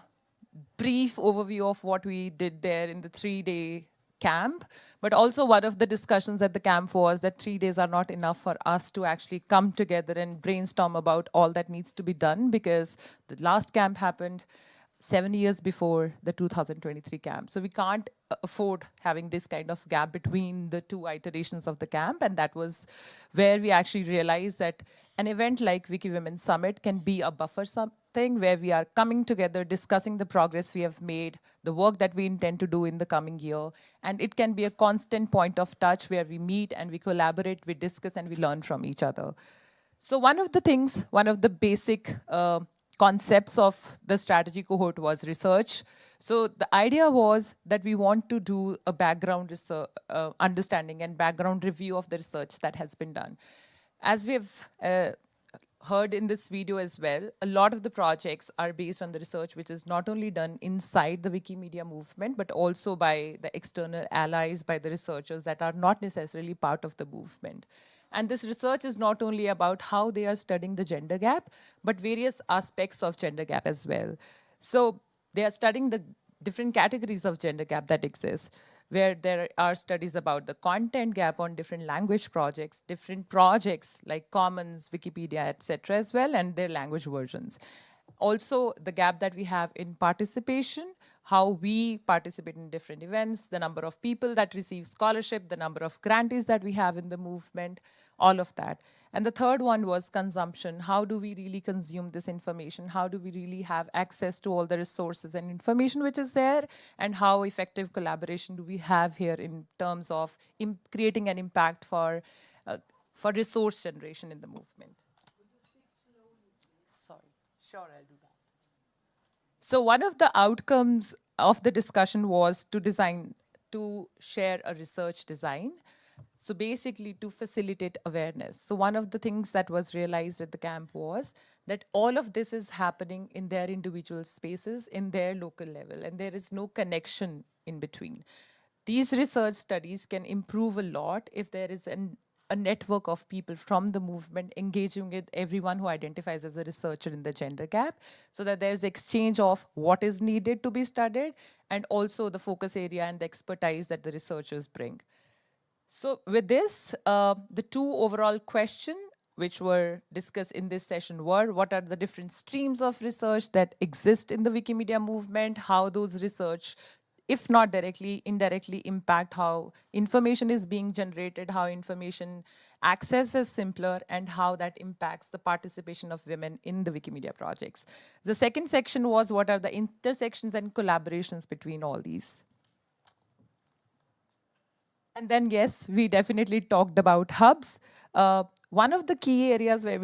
brief overview of what we did there in the 3-day camp, but also one of the discussions at the camp was that 3 days are not enough for us to actually come together and brainstorm about all that needs to be done, because the last camp happened 7 years before the 2023 camp. So we can't afford having this kind of gap between the 2 iterations of the camp, and that was where we actually realized that an event like WikiWomen Summit can be a buffer thing where we are coming together, discussing the progress we have made, the work that we intend to do in the coming year, and it can be a constant point of touch where we meet and we collaborate, we discuss, and we learn from each other. So one of the basic concepts of the strategy cohort was research. So the idea was that we want to do a background research, understanding and background review of the research that has been done. As we've heard in this video as well, a lot of the projects are based on the research which is not only done inside the Wikimedia movement, but also by the external allies, by the researchers that are not necessarily part of the movement. And this research is not only about how they are studying the gender gap, but various aspects of gender gap as well. So they are studying the different categories of gender gap that exist, where there are studies about the content gap on different language projects, different projects like Commons, Wikipedia, etc. as well, and their language versions. Also, the gap that we have in participation, how we participate in different events, the number of people that receive scholarship, the number of grantees that we have in the movement, all of that. And the third one was consumption. How do we really consume this information? How do we really have access to all the resources and information which is there? And how effective collaboration do we have here in terms of creating an impact for resource generation in the movement? Sorry, sure, I'll do that. So one of the outcomes of the discussion was to share a research design. So basically to facilitate awareness. So one of the things that was realized at the camp was that all of this is happening in their individual spaces, in their local level, and there is no connection in between. These research studies can improve a lot if there is a network of people from the movement engaging with everyone who identifies as a researcher in the gender gap, so that there's exchange of what is needed to be studied and also the focus area and the expertise that the researchers bring. So with this, the two overall questions which were discussed in this session were, what are the different streams of research that exist in the Wikimedia movement, how those research, if not directly, indirectly impact how information is being generated, how information access is simpler, and how that impacts the participation of women in the Wikimedia projects. The second section was, what are the intersections and collaborations between all these? And then, yes, we definitely talked about hubs. One of the key areas where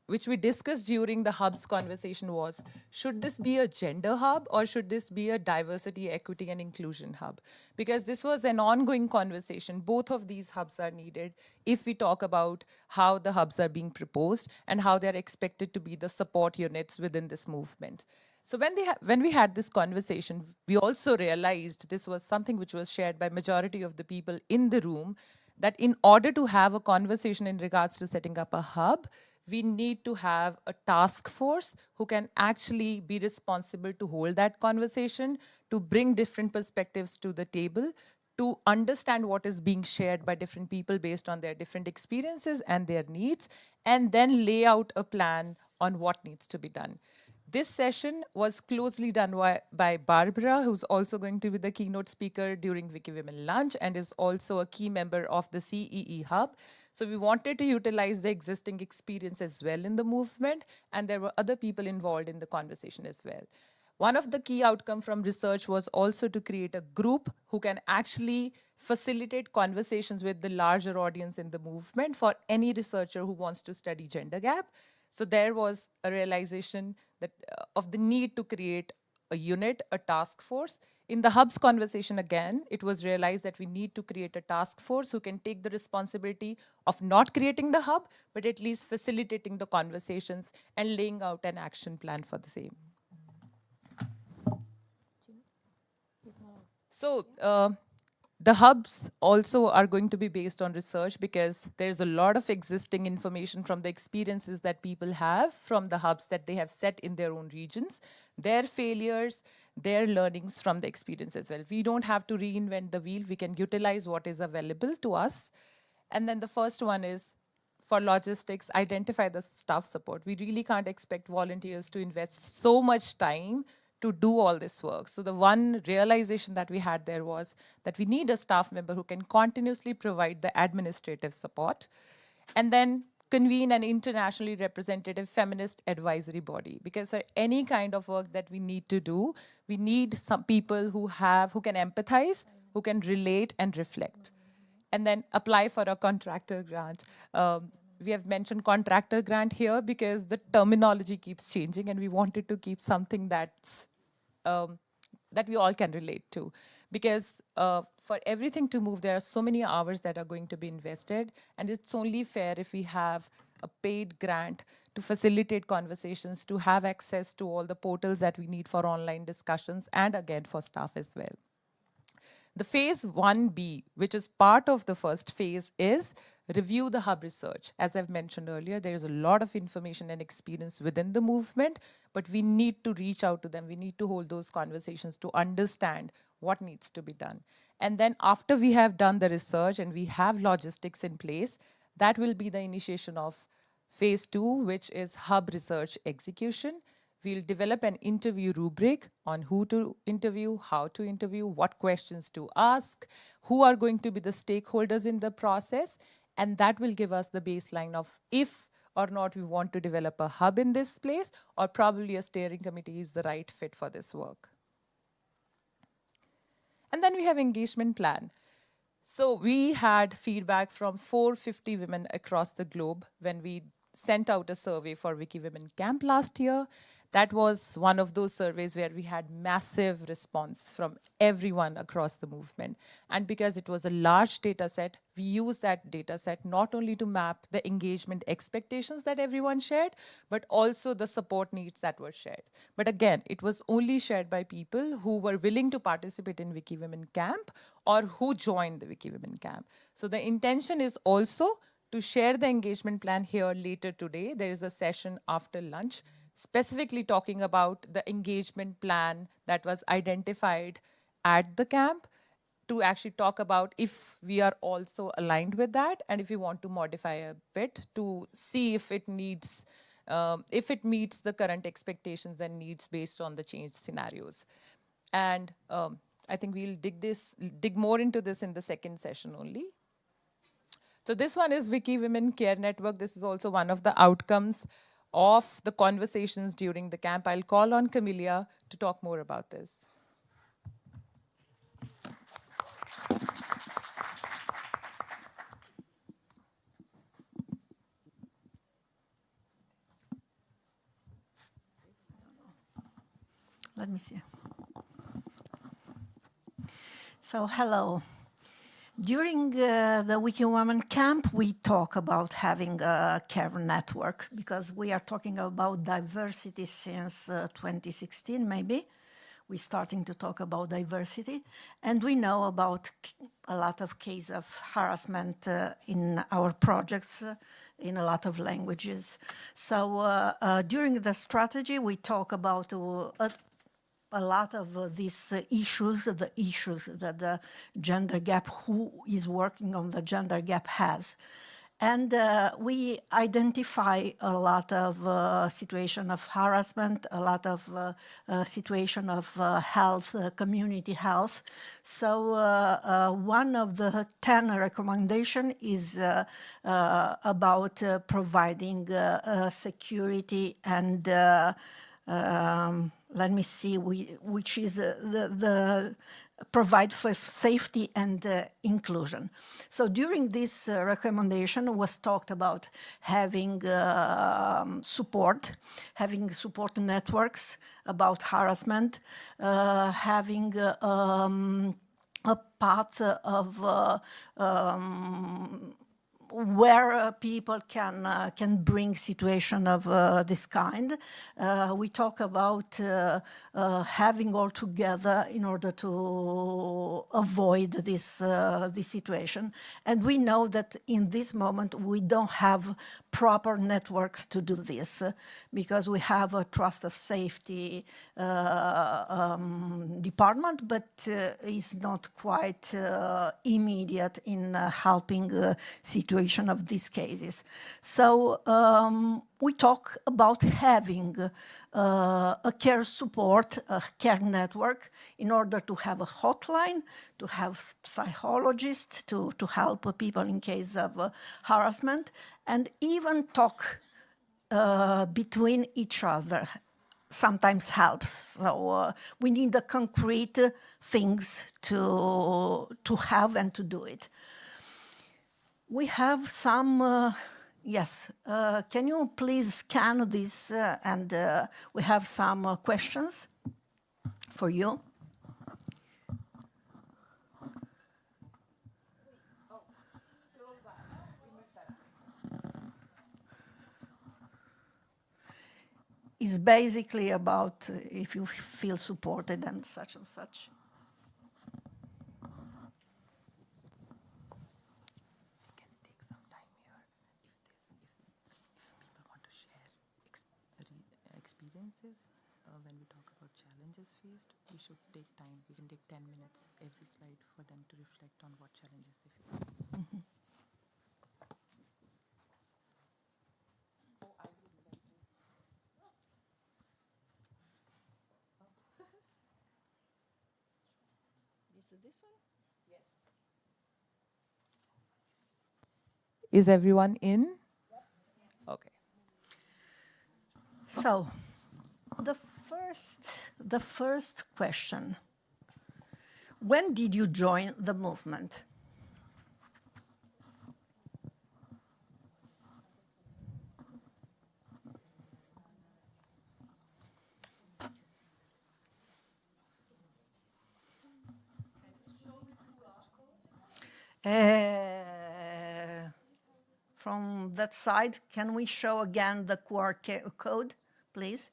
which we discussed during the hubs conversation was, should this be a gender hub or should this be a diversity, equity, and inclusion hub? Because this was an ongoing conversation. Both of these hubs are needed if we talk about how the hubs are being proposed and how they're expected to be the support units within this movement. So when we had this conversation, we also realized this was something which was shared by majority of the people in the room, that in order to have a conversation in regards to setting up a hub, we need to have a task force who can actually be responsible to hold that conversation, to bring different perspectives to the table, to understand what is being shared by different people based on their different experiences and their needs, and then lay out a plan on what needs to be done. This session was closely done by Barbara, who's also going to be the keynote speaker during WikiWomen Lunch and is also a key member of the CEE Hub. So we wanted to utilize the existing experience as well in the movement, and there were other people involved in the conversation as well. One of the key outcomes from research was also to create a group who can actually facilitate conversations with the larger audience in the movement for any researcher who wants to study gender gap. So there was a realization that of the need to create a unit, a task force. In the hubs conversation again, it was realized that we need to create a task force who can take the responsibility of not creating the hub, but at least facilitating the conversations and laying out an action plan for the same. So the hubs also are going to be based on research, because there's a lot of existing information from the experiences that people have from the hubs that they have set in their own regions, their failures, their learnings from the experience as well. We don't have to reinvent the wheel. We can utilize what is available to us. And then the first one is, for logistics, identify the staff support. We really can't expect volunteers to invest so much time to do all this work. So the one realization that we had there was that we need a staff member who can continuously provide the administrative support, and then convene an internationally representative feminist advisory body. Because for any kind of work that we need to do, we need some people who can empathize, who can relate and reflect. And then apply for a contractor grant. We have mentioned contractor grant here because the terminology keeps changing, and we wanted to keep something that's that we all can relate to. Because for everything to move, there are so many hours that are going to be invested, and it's only fair if we have a paid grant to facilitate conversations, to have access to all the portals that we need for online discussions, and again for staff as well. The phase 1B, which is part of the first phase, is review the hub research. As I've mentioned earlier, there is a lot of information and experience within the movement, but we need to reach out to them. We need to hold those conversations to understand what needs to be done. And then after we have done the research and we have logistics in place, that will be the initiation of phase 2, which is hub research execution. We'll develop an interview rubric on who to interview, how to interview, what questions to ask, who are going to be the stakeholders in the process, And that will give us the baseline of if or not we want to develop a hub in this place, or probably a steering committee is the right fit for this work. And then we have engagement plan. So we had feedback from 450 women across the globe when we sent out a survey for WikiWomen Camp last year. That was one of those surveys where we had massive response from everyone across the movement. And because it was a large data set, we used that data set not only to map the engagement expectations that everyone shared, but also the support needs that were shared. But again, it was only shared by people who were willing to participate in WikiWomen Camp or who joined the WikiWomen Camp. So the intention is also to share the engagement plan here later today. There is a session after lunch specifically talking about the engagement plan that was identified at the camp, to actually talk about if we are also aligned with that and if we want to modify a bit to see if it needs, if it meets the current expectations and needs based on the changed scenarios. And I think we'll dig more into this in the second session only. So this one is WikiWomen Care Network. This is also one of the outcomes of the conversations during the camp. I'll call on Camelia to talk more about this. Let me see. So, hello. During the WikiWomen camp, we talk about having a care network because we are talking about diversity since 2016, maybe. We're starting to talk about diversity, and we know about a lot of cases of harassment in our projects in a lot of languages. So during the strategy, we talk about a lot of these issues, the issues that the gender gap, who is working on the gender gap has. And we identify a lot of situation of harassment, a lot of situation of health, community health. So one of the 10 recommendations is about providing security and let me see, which is the provide for safety and inclusion. So during this recommendation was talked about having support networks about harassment, having a path of where people can bring situation of this kind. We talk about having all together in order to avoid this situation. And we know that in this moment we don't have proper networks to do this because we have a trust of safety department, but it's not quite immediate in helping situation of these cases. So we talk about having a care support, a care network, in order to have a hotline, to have psychologists to help people in case of harassment, and even talk between each other sometimes helps. So we need the concrete things to have and to do it. We have some, yes, can you please scan this and we have some questions for you. It's basically about if you feel supported and such and such. When we talk about challenges faced, we should take time. We can take 10 minutes every slide for them to reflect on what challenges they face. Mm-hmm. Is it this one? Yes. Is everyone in? Okay. So, the first question. When did you join the movement? From that side, can we show again the QR code, please?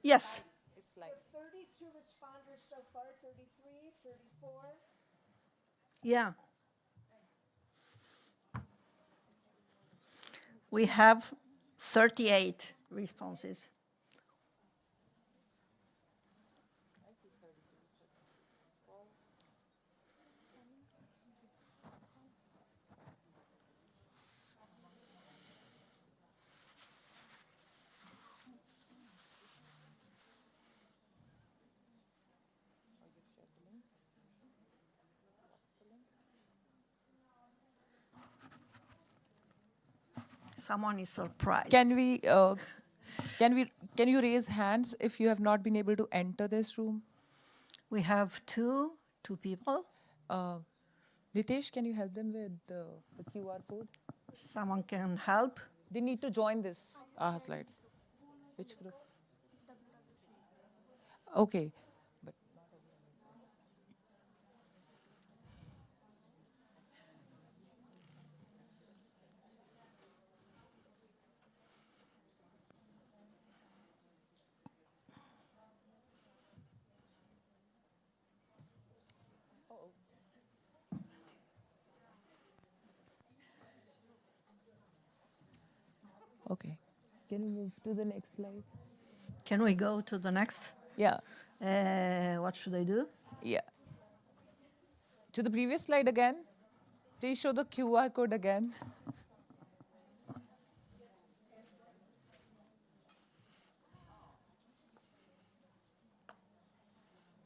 Yes. It's like 32 responders so far, 33, 34. Yeah. We have 38 responses. Someone is surprised. Can you raise hands if you have not been able to enter this room? We have two people. Nitesh, can you help them with the QR code? Someone can help. They need to join this slides. Which group? Okay. But okay. Can you move to the next slide? Can we go to the next? Yeah. What should I do? Yeah. To the previous slide again. Please show the QR code again.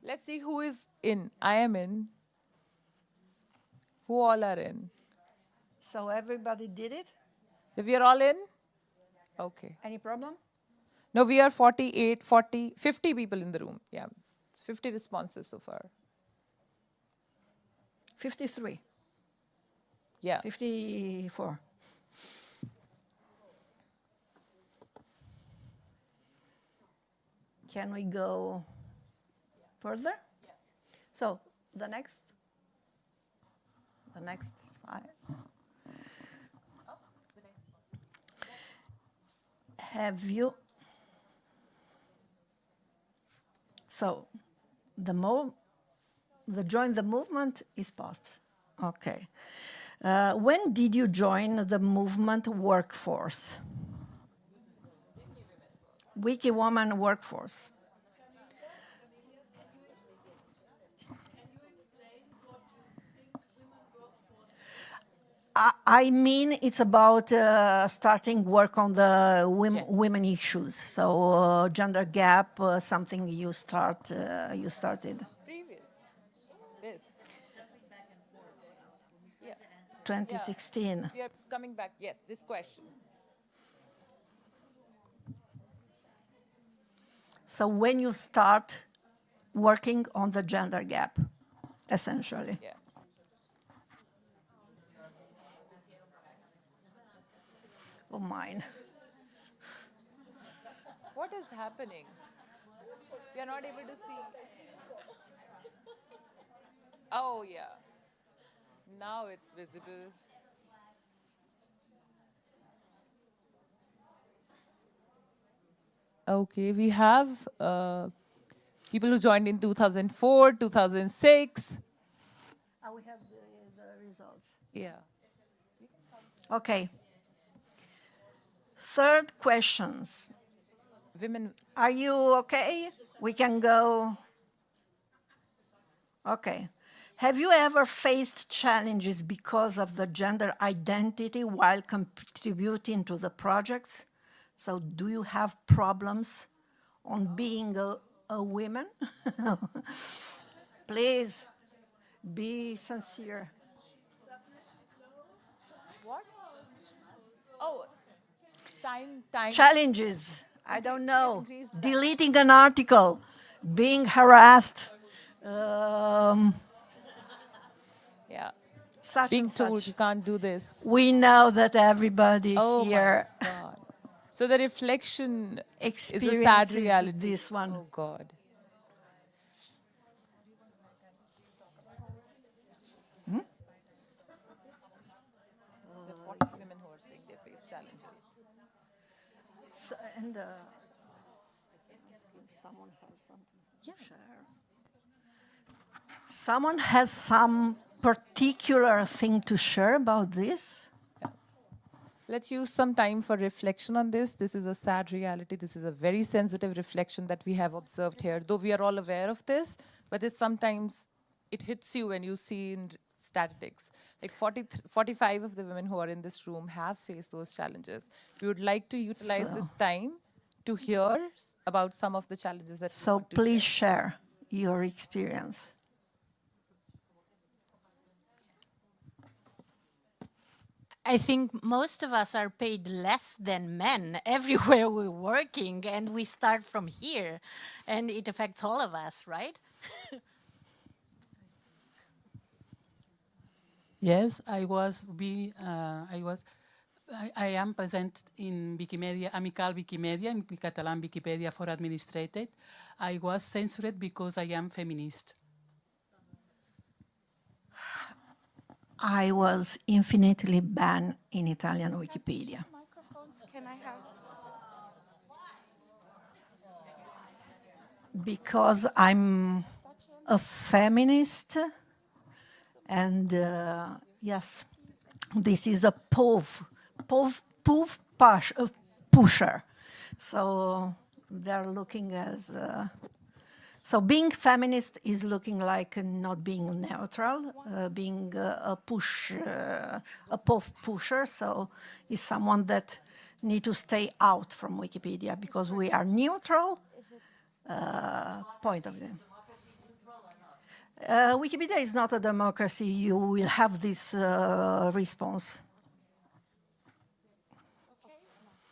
Let's see who is in. I am in. Who all are in? So everybody did it? We are all in? Okay. Any problem? No, we are 48, 40, 50 people in the room. Yeah. 50 responses so far. 53. Yeah. 54. Can we go further? Yeah. So the next slide. Have you? So the join the movement is passed. Okay. When did you join the movement workforce? WikiWomen workforce. I mean, it's about starting work on the women issues. So gender gap, something you started. Previous. This. Yeah. 2016. Yeah. We are coming back. Yes, this question. So when you start working on the gender gap, essentially. Yeah. Oh, mine. What is happening? We are not able to see. Oh, yeah. Now it's visible. Okay, we have people who joined in 2004, 2006. We have the results. Yeah. Okay. Third questions. Women. Are you okay? We can go. Okay. Have you ever faced challenges because of the gender identity while contributing to the projects? So do you have problems on being a woman? Please be sincere. What? Oh, time. Challenges, I don't know. challenges that- Deleting an article, being harassed. Yeah. Such Being and told such. you can't do this. We know that everybody Oh here my God. So the reflection is a sad experiences reality. this one. Oh God. The 40 women who are saying they face challenges. So, and someone has something to share. Someone has some particular thing to share about this? Let's use some time for reflection on this. This is a sad reality. This is a very sensitive reflection that we have observed here. Though we are all aware of this, but it's sometimes it hits you when you see in statistics. Like 45 of the women who are in this room have faced those challenges. We would like to utilize this time to hear about some of the challenges that we So want to please share your experience. I think most of us are paid less than men everywhere we're working, and we start from here, and it affects all of us, right? Yes, I am present in Wikimedia, Amical Wikimedia, in Catalan Wikipedia for Administrated. I was censored because I am feminist. I was infinitely banned in Italian Wikipedia. Can I have? Because I'm a feminist, and yes, this is a pusher. So they're looking as so being feminist is looking like not being neutral, being a pusher. So is someone that need to stay out from Wikipedia because we are neutral. Point of view. Wikipedia is not a democracy. You will have this response.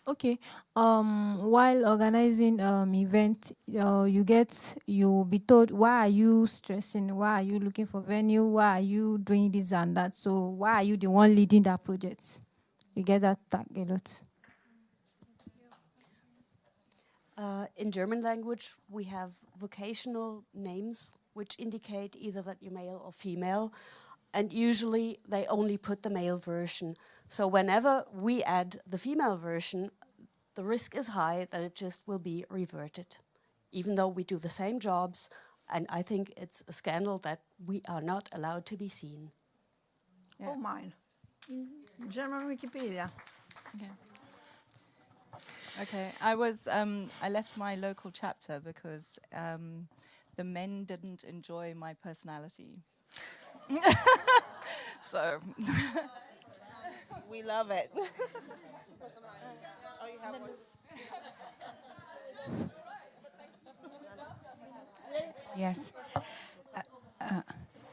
Okay. While organizing event, you'll be told, why are you stressing? Why are you looking for venue? Why are you doing this and that? So why are you the one leading that project? You get that tag a lot. In German language, we have vocational names which indicate either that you're male or female, and usually they only put the male version. So whenever we add the female version, the risk is high that it just will be reverted, even though we do the same jobs, and I think it's a scandal that we are not allowed to be seen. Yeah. Oh, mine. In German Wikipedia. Okay. Okay, I left my local chapter because the men didn't enjoy my personality. So we love it. Oh, you have one? Yes.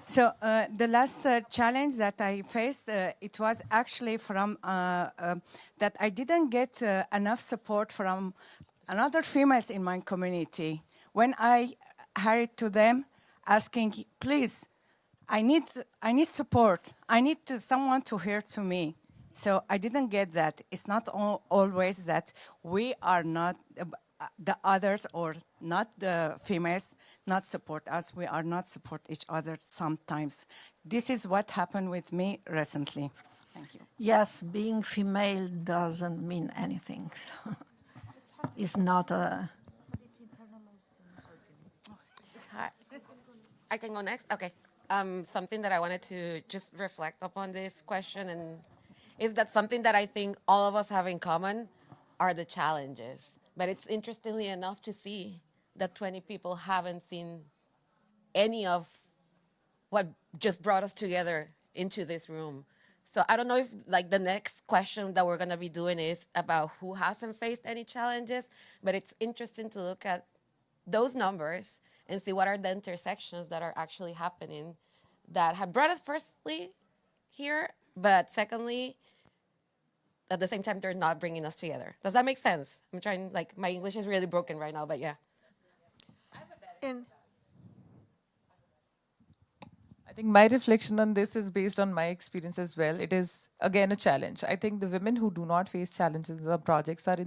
So the last challenge that I faced, it was actually from that I didn't get enough support from another females in my community. When I hurried to them asking, please, I need support. I need someone to hear to me. So I didn't get that. It's not always that we are not the others or not the females not support us. We are not support each other sometimes. This is what happened with me recently. Thank you. Yes, being female doesn't mean anything. So it's not a... Hi. I can go next? Okay. Something that I wanted to just reflect upon this question and is that something that I think all of us have in common are the challenges. But it's interestingly enough to see that 20 people haven't seen any of what just brought us together into this room. So I don't know if like the next question that we're gonna be doing is about who hasn't faced any challenges, but it's interesting to look at those numbers and see what are the intersections that are actually happening that have brought us firstly here, but secondly, at the same time, they're not bringing us together. Does that make sense? I'm trying, like, my English is really broken right now, but yeah. I think my reflection on this is based on my experience as well. It is, again, a challenge. I think the women who do not face challenges in the projects are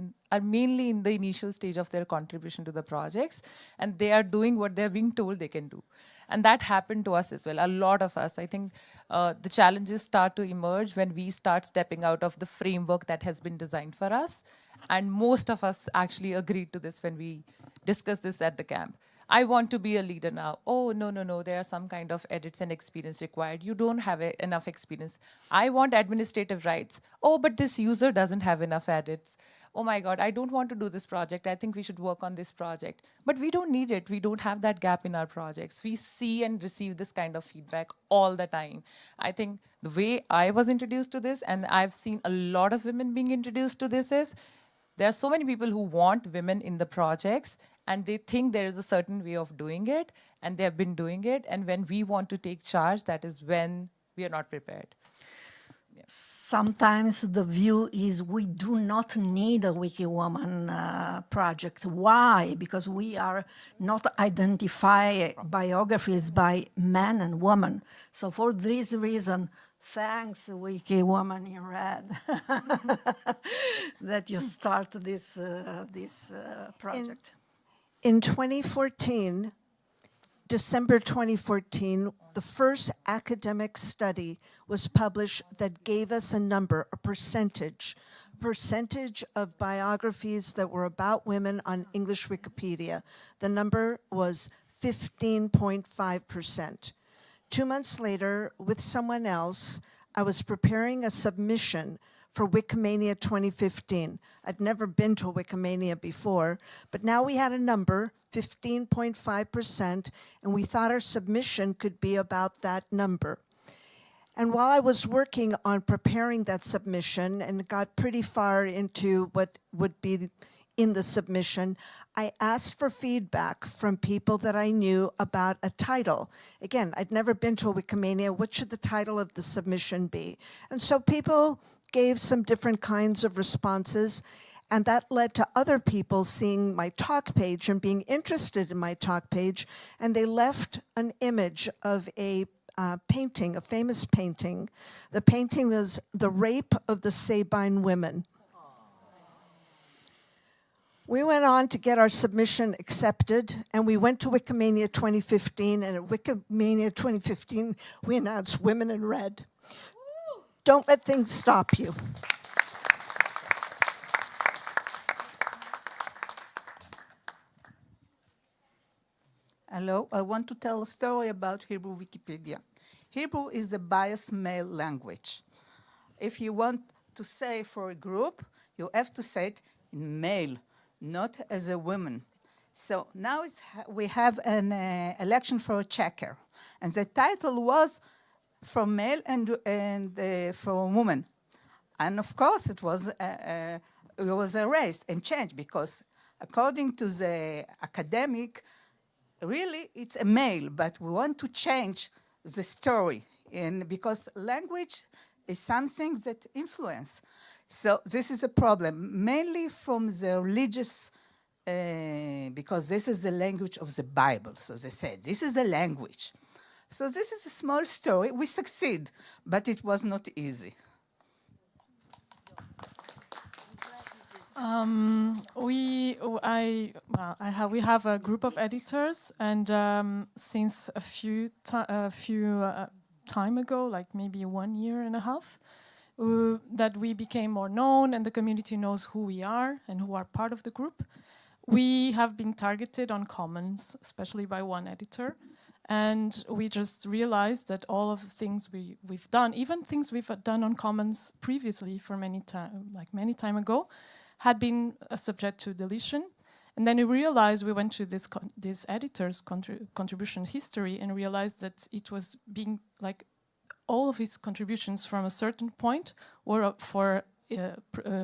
mainly in the initial stage of their contribution to the projects, and they are doing what they're being told they can do. And that happened to us as well, a lot of us. I think the challenges start to emerge when we start stepping out of the framework that has been designed for us. And most of us actually agreed to this when we discussed this at the camp. I want to be a leader now. Oh, no, no, no, there are some kind of edits and experience required. You don't have enough experience. I want administrative rights. Oh, but this user doesn't have enough edits. Oh my God, I don't want to do this project. I think we should work on this project. But we don't need it. We don't have that gap in our projects. We see and receive this kind of feedback all the time. I think the way I was introduced to this, and I've seen a lot of women being introduced to this, is there are so many people who want women in the projects, and they think there is a certain way of doing it, and they have been doing it. And when we want to take charge, that is when we are not prepared. Sometimes the view is we do not need a WikiWoman project. Why? Because we are not identifying biographies by men and women. So for this reason, thanks, WikiWoman in Red, that you start this project. In 2014, December 2014, the first academic study was published that gave us a number, a percentage of biographies that were about women on English Wikipedia. The number was 15.5%. 2 months later, with someone else, I was preparing a submission for Wikimania 2015. I'd never been to a Wikimania before, but now we had a number, 15.5%, and we thought our submission could be about that number. And while I was working on preparing that submission and got pretty far into what would be in the submission, I asked for feedback from people that I knew about a title. Again, I'd never been to a Wikimania. What should the title of the submission be? And so people gave some different kinds of responses, and that led to other people seeing my talk page and being interested in my talk page, and they left an image of a painting, a famous painting. The painting was The Rape of the Sabine Women. We went on to get our submission accepted, and we went to Wikimania 2015, and at Wikimania 2015, we announced Women in Red. Don't let things stop you. Hello, I want to tell a story about Hebrew Wikipedia. Hebrew is a biased male language. If you want to say for a group, you have to say it in male, not as a woman. So now we have an election for a checker, and the title was from male and from woman. And of course it was erased and changed because according to the academic, really it's a male, but we want to change the story because language is something that influence. So this is a problem, mainly from the religious, because this is the language of the Bible. So they said, this is the language. So this is a small story. We succeed, but it was not easy. We have a group of editors, and since a few time ago, like maybe 1.5 years, that we became more known, and the community knows who we are and who are part of the group. We have been targeted on comments, especially by one editor. And we just realized that all of the things we've done, even things we've done on Commons previously for many time ago, had been subject to deletion. And then we realized, we went to this editor's contribution history and realized that it was being like all of his contributions from a certain point were for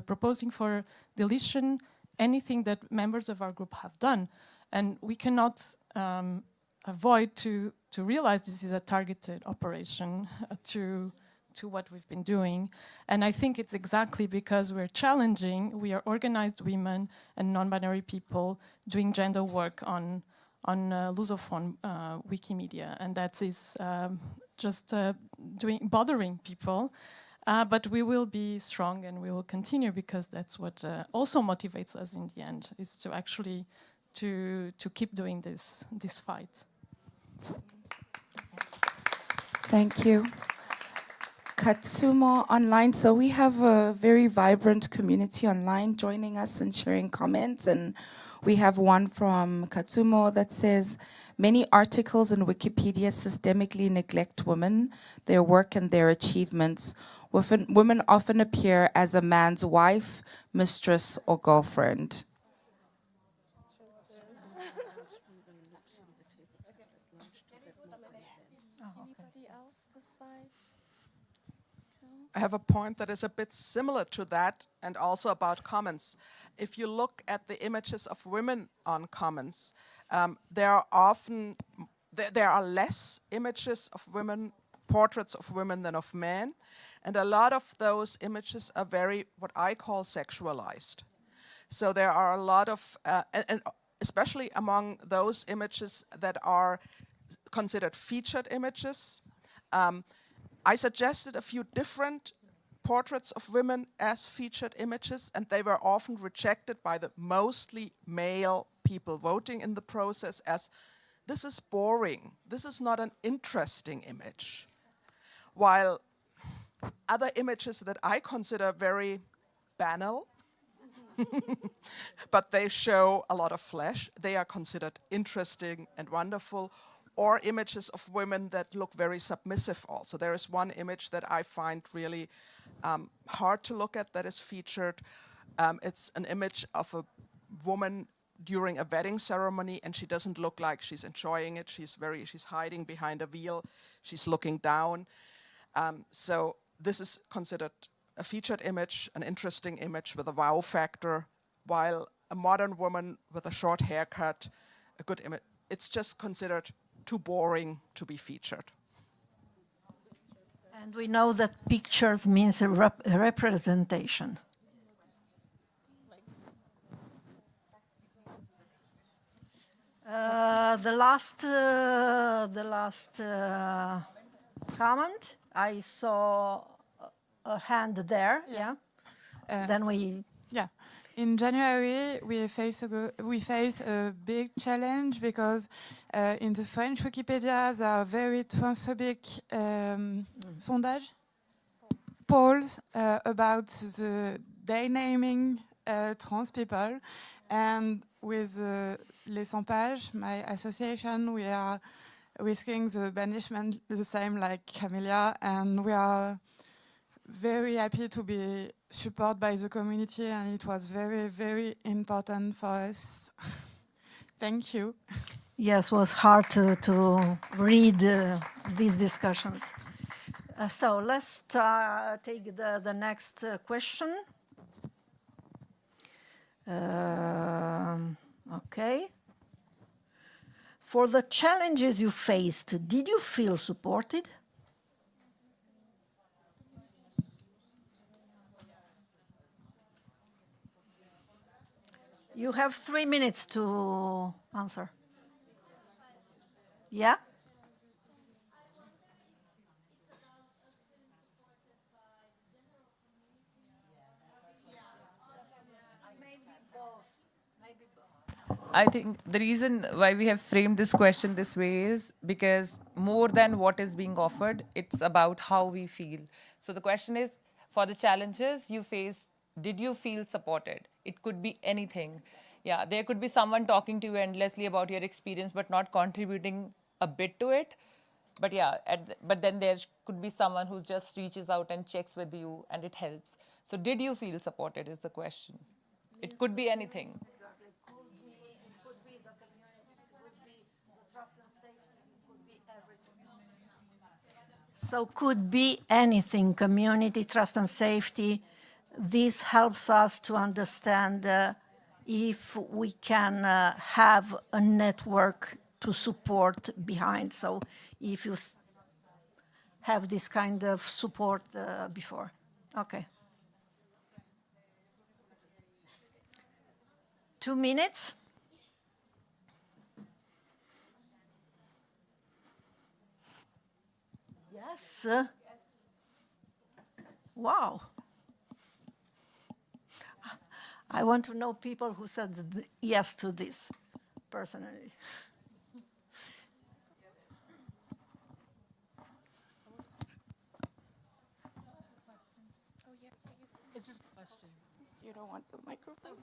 proposing for deletion anything that members of our group have done. And we cannot avoid to realize this is a targeted operation to what we've been doing. And I think it's exactly because we're challenging, we are organized women and non-binary people doing gender work on Lusophone Wikimedia, and that is just bothering people. But we will be strong and we will continue, because that's what also motivates us in the end, is to actually to keep doing this fight. Thank you. Katsumo online. So we have a very vibrant community online joining us and sharing comments. And we have one from Katsumo that says, many articles in Wikipedia systemically neglect women, their work and their achievements. Women often appear as a man's wife, mistress, or girlfriend. I have a point that is a bit similar to that, and also about comments. If you look at the images of women on comments, there are less images of women, portraits of women than of men, and a lot of those images are very, what I call, sexualized. So there are a lot of, and especially among those images that are considered featured images, I suggested a few different portraits of women as featured images, and they were often rejected by the mostly male people voting in the process as, this is boring, this is not an interesting image. While other images that I consider very banal, but they show a lot of flesh, they are considered interesting and wonderful, or images of women that look very submissive also. There is one image that I find really hard to look at that is featured. It's an image of a woman during a wedding ceremony, and she doesn't look like she's enjoying it. She's hiding behind a veil. She's looking down. So this is considered a featured image, an interesting image with a wow factor, while a modern woman with a short haircut, a good image, it's just considered too boring to be featured. And we know that pictures means a representation. The last comment, I saw a hand there. Yeah. Then we. Yeah. In January, we face a big challenge because in the French Wikipedia, there are very transphobic sondage polls about the day naming trans people. And with Les 100 Pages, my association, we are risking the banishment the same like Camellia, and we are very happy to be supported by the community, and it was very, very important for us. Thank you. Yes, it was hard to read these discussions. So let's take the next question. Okay. For the challenges you faced, did you feel supported? You have 3 minutes to answer. Yeah? I think the reason why we have framed this question this way is because more than what is being offered, it's about how we feel. So the question is, for the challenges you face, did you feel supported? It could be anything. Yeah, there could be someone talking to you endlessly about your experience but not contributing a bit to it. But yeah, but then there could be someone who just reaches out and checks with you and it helps. So did you feel supported is the question. It could be anything. So could be anything, community, trust and safety. This helps us to understand if we can have a network to support behind. So if you have this kind of support before. Okay. 2 minutes. Yes. Wow. I want to know people who said yes to this, personally. It's just a question. You don't want the microphone?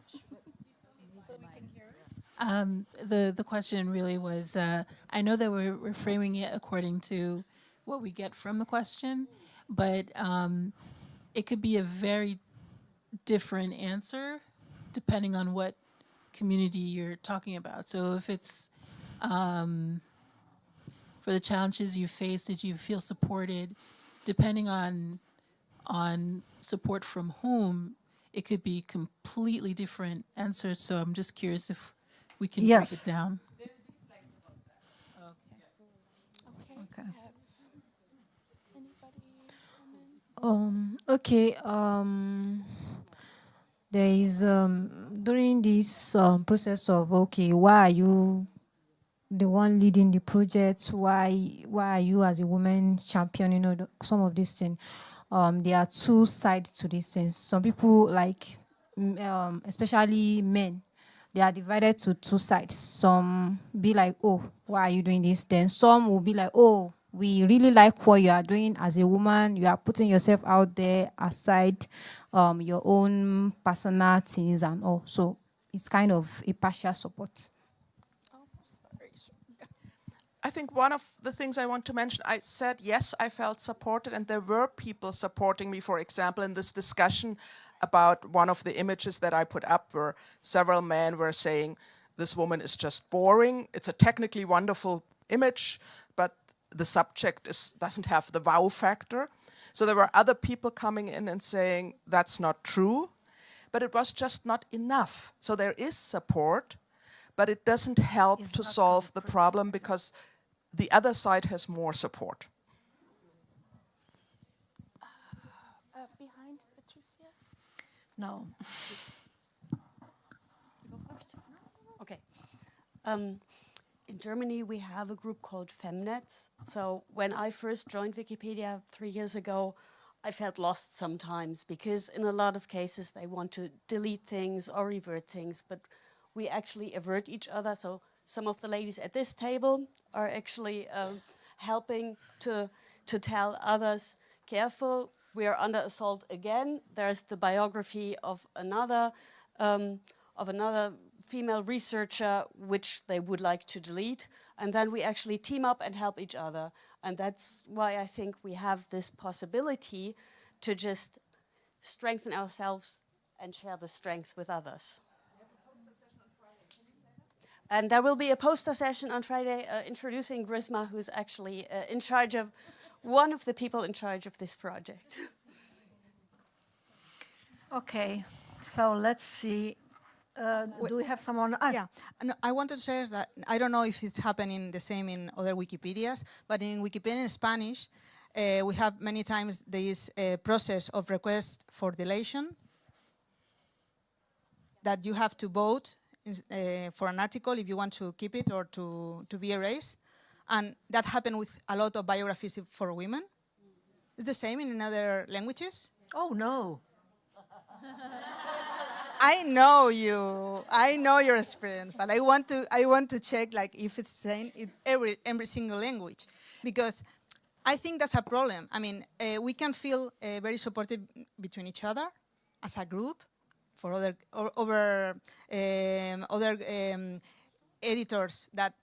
The question really was, I know that we're framing it according to what we get from the question, but it could be a very different answer depending on what community you're talking about. So if it's for the challenges you face, did you feel supported? Depending on support from whom, it could be completely different answers. So I'm just curious if we can break it down. Okay. Okay. There is during this process of why are you the one leading the project? Why are you as a woman champion? You know, some of these things. There are two sides to these things. Some people like, especially men, they are divided to two sides. Some be like, oh, why are you doing this? Then some will be like, oh, we really like what you are doing as a woman. You are putting yourself out there aside your own personal things and all. So it's kind of a partial support. I think one of the things I want to mention, I said, yes, I felt supported, and there were people supporting me. For example, in this discussion about one of the images that I put up, where several men were saying, this woman is just boring. It's a technically wonderful image, but the subject doesn't have the wow factor. So there were other people coming in and saying, that's not true, but it was just not enough. So there is support, but it doesn't help to solve the problem because the other side has more support. Behind Patricia? No. Okay. In Germany, we have a group called Femnets. So when I first joined Wikipedia 3 years ago, I felt lost sometimes because in a lot of cases they want to delete things or revert things, but we actually avert each other. So some of the ladies at this table are actually helping to tell others, careful, we are under assault again. There's the biography of another female researcher, which they would like to delete. And then we actually team up and help each other. And that's why I think we have this possibility to just strengthen ourselves and share the strength with others. And there will be a poster session on Friday introducing Grisma, who's actually in charge of, one of the people in charge of this project. Okay, so let's see. Do we have someone? Yeah, no, I want to share that I don't know if it's happening the same in other Wikipedias, but in Wikipedia in Spanish, we have many times this process of request for deletion that you have to vote for an article if you want to keep it or to be erased. And that happened with a lot of biographies for women. Is the same in other languages? Oh, no. I know you. I know your experience, but I want to check like if it's the same in every single language, because I think that's a problem. I mean, we can feel very supportive between each other as a group for other editors that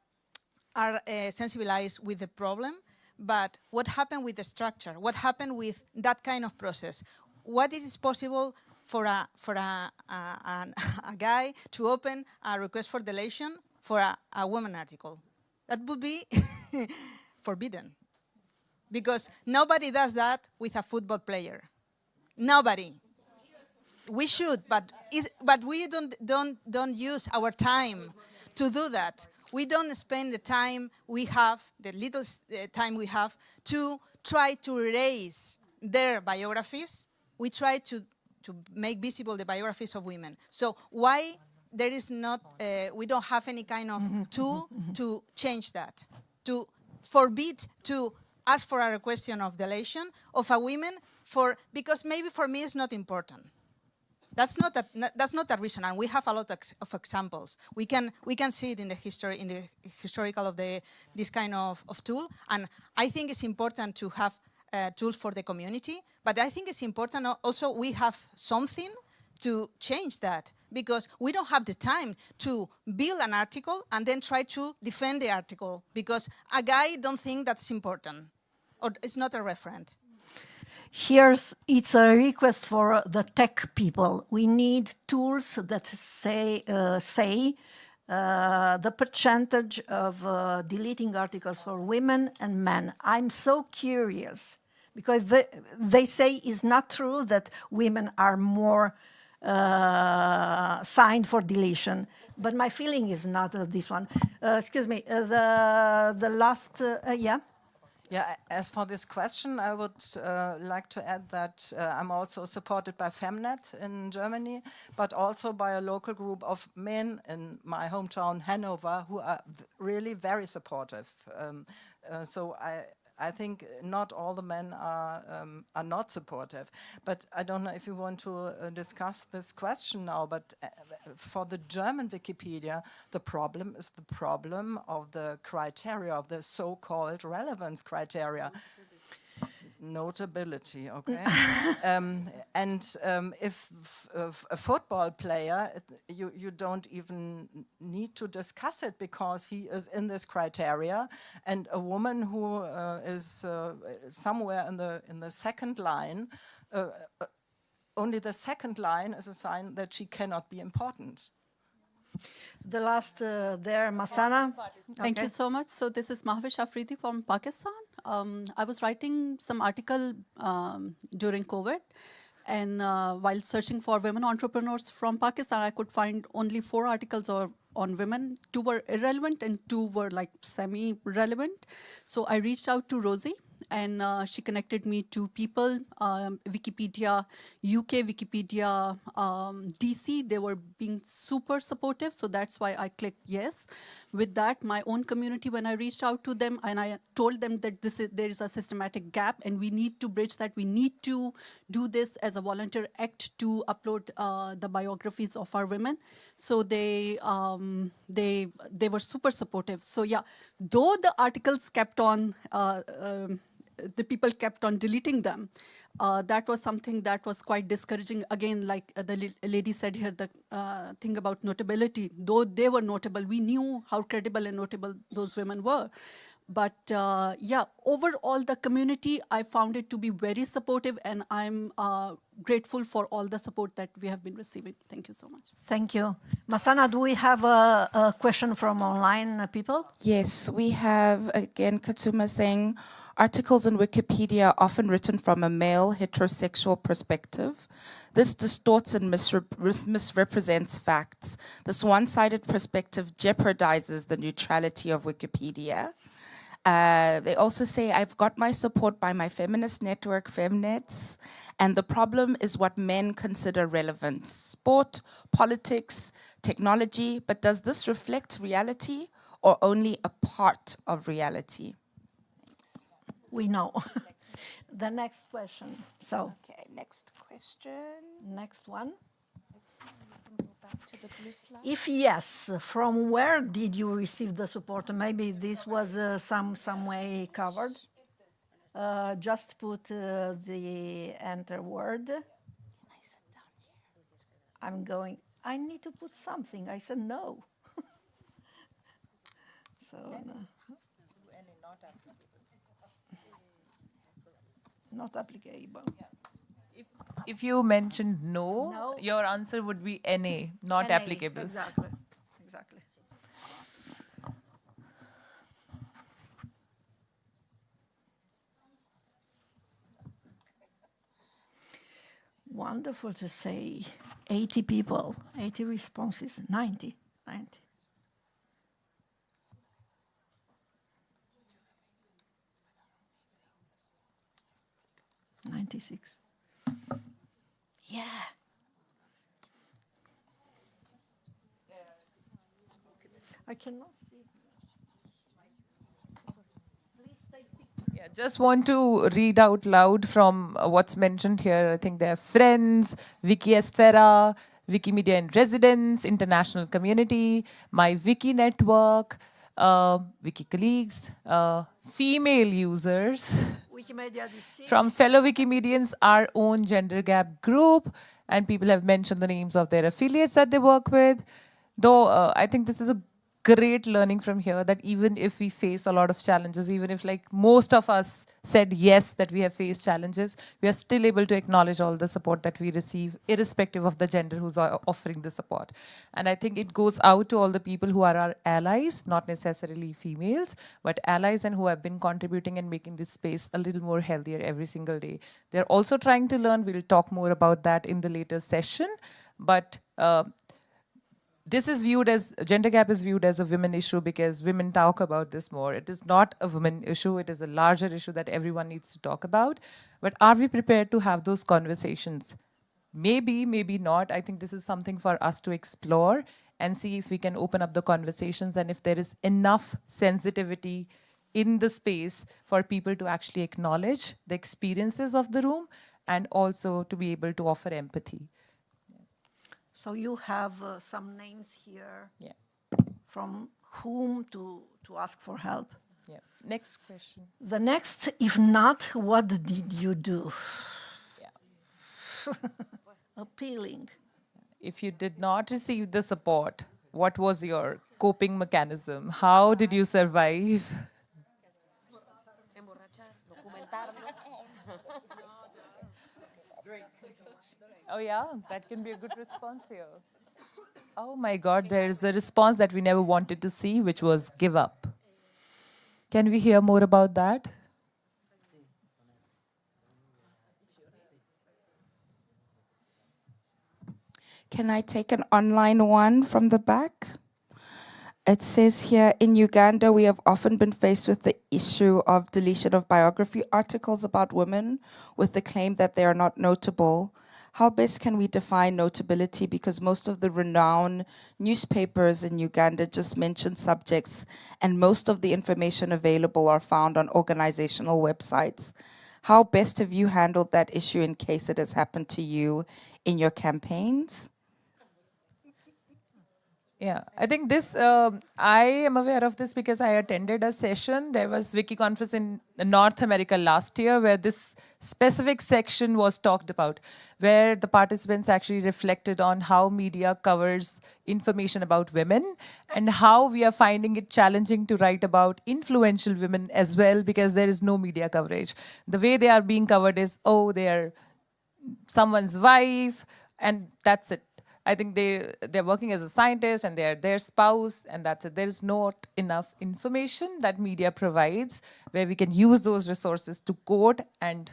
are sensibilized with the problem. But what happened with the structure? What happened with that kind of process? What is possible for a guy to open a request for deletion for a woman article? That would be forbidden. because nobody does that with a football player. Nobody. We should, but we don't use our time to do that. We don't spend the time we have, the little time we have, to try to erase their biographies. We try to make visible the biographies of women. So why there is not, we don't have any kind of tool to change that, to forbid to ask for a question of deletion of a woman because maybe for me it's not important. That's not a reason, and we have a lot of examples. We can see it in the history, in the historical of this kind of tool, and I think it's important to have tools for the community. But I think it's important also we have something to change that, because we don't have the time to build an article and then try to defend the article because a guy don't think that's important or it's not a referent. It's a request for the tech people. We need tools that say the percentage of deleting articles for women and men. I'm so curious because they say it's not true that women are more signed for deletion. But my feeling is not this one. Excuse me, the last, yeah? Yeah, as for this question, I would like to add that I'm also supported by Femnet in Germany, but also by a local group of men in my hometown, Handover, who are really very supportive. So I think not all the men are not supportive. But I don't know if you want to discuss this question now, but for the German Wikipedia, the problem is the problem of the criteria, of the so-called relevance criteria. Notability, okay. If a football player, you don't even need to discuss it because he is in this criteria, and a woman who is somewhere in the second line, only the second line is a sign that she cannot be important. The last there, Masana. Thank you so much. So this is Mahwish Afridi from Pakistan. I was writing some article during COVID, and while searching for women entrepreneurs from Pakistan, I could find only 4 articles on women. 2 were irrelevant and 2 were like semi-relevant. So I reached out to Rosie, and she connected me to people, Wikipedia UK, Wikipedia DC. They were being super supportive, so that's why I clicked yes. With that, my own community, when I reached out to them and I told them that there is a systematic gap and we need to bridge that, we need to do this as a volunteer act to upload the biographies of our women. So they were super supportive. So yeah, though the articles kept on the people kept on deleting them. That was something that was quite discouraging. Again, like the lady said here, the thing about notability, though they were notable, we knew how credible and notable those women were. But yeah, overall the community, I found it to be very supportive, and I'm grateful for all the support that we have been receiving. Thank you so much. Thank you. Masana, do we have a question from online people? Yes, we have, again, Katsuma saying, articles in Wikipedia are often written from a male heterosexual perspective. This distorts and misrepresents facts. This one-sided perspective jeopardizes the neutrality of Wikipedia. They also say, I've got my support by my feminist network, Femnets, and the problem is what men consider relevant. Sport, politics, technology, but does this reflect reality or only a part of reality? Thanks. We know. The next question. So. Okay, next question. Next one. To the blue slide. If yes, from where did you receive the support? Maybe this was some way covered. Just put the enter word. Can I sit down here? I'm going. I need to put something. I said no. So not applicable. If you mentioned no, your answer would be NA, not NA, applicable. Exactly. Wonderful to say 80 people, 80 responses, 90. 96. Yeah. I cannot see. Yeah, just want to read out loud from what's mentioned here. I think there are friends, Wikiesfera, Wikimedia in Residence, International Community, My Wiki Network, Wiki colleagues, female users, Wikimedia DC. from fellow Wikimedians, our own gender gap group, and people have mentioned the names of their affiliates that they work with. Though I think this is a great learning from here, that even if we face a lot of challenges, even if like most of us said yes that we have faced challenges, we are still able to acknowledge all the support that we receive, irrespective of the gender who's offering the support. And I think it goes out to all the people who are our allies, not necessarily females, but allies, and who have been contributing and making this space a little more healthier every single day. They're also trying to learn. We'll talk more about that in the later session. But this is viewed as, gender gap is viewed as a women issue because women talk about this more. It is not a women issue, it is a larger issue that everyone needs to talk about. But are we prepared to have those conversations? Maybe, maybe not. I think this is something for us to explore and see if we can open up the conversations, and if there is enough sensitivity in the space for people to actually acknowledge the experiences of the room and also to be able to offer empathy. So you have some names here. Yeah. From whom to ask for help. Yeah. Next question. The next, if not, what did you do? Yeah. Appealing. If you did not receive the support, what was your coping mechanism? How did you survive? Oh yeah, that can be a good response here. Oh my God, there's a response that we never wanted to see, which was give up. Can we hear more about that? Can I take an online one from the back? It says here, in Uganda, we have often been faced with the issue of deletion of biography articles about women with the claim that they are not notable. How best can we define notability? Because most of the renowned newspapers in Uganda just mention subjects, and most of the information available are found on organizational websites. How best have you handled that issue in case it has happened to you in your campaigns? Yeah, I think this, I am aware of this because I attended a session. There was Wiki Conference in North America last year where this specific section was talked about, where the participants actually reflected on how media covers information about women and how we are finding it challenging to write about influential women as well because there is no media coverage. The way they are being covered is, oh, they are someone's wife, and that's it. I think they're working as a scientist and they're their spouse, and that's it. There's not enough information that media provides where we can use those resources to quote and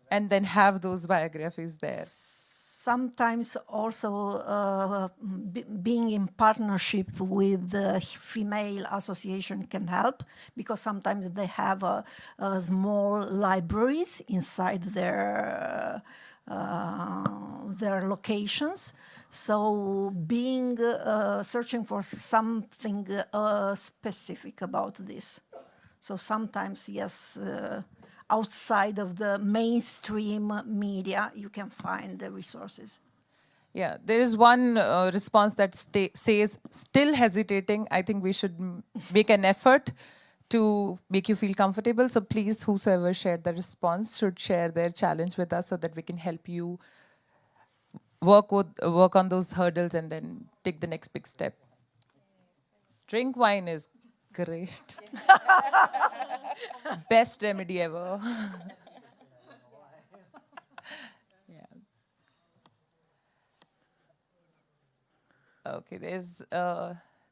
then have those biographies there. Sometimes also being in partnership with the female association can help, because sometimes they have small libraries inside their locations. So being searching for something specific about this. So sometimes, yes, outside of the mainstream media, you can find the resources. Yeah, there is one response that says, still hesitating. I think we should make an effort to make you feel comfortable. So please, whosoever shared the response should share their challenge with us so that we can help you work on those hurdles and then take the next big step. Drink wine is great. Best remedy ever. Yeah. Okay, there's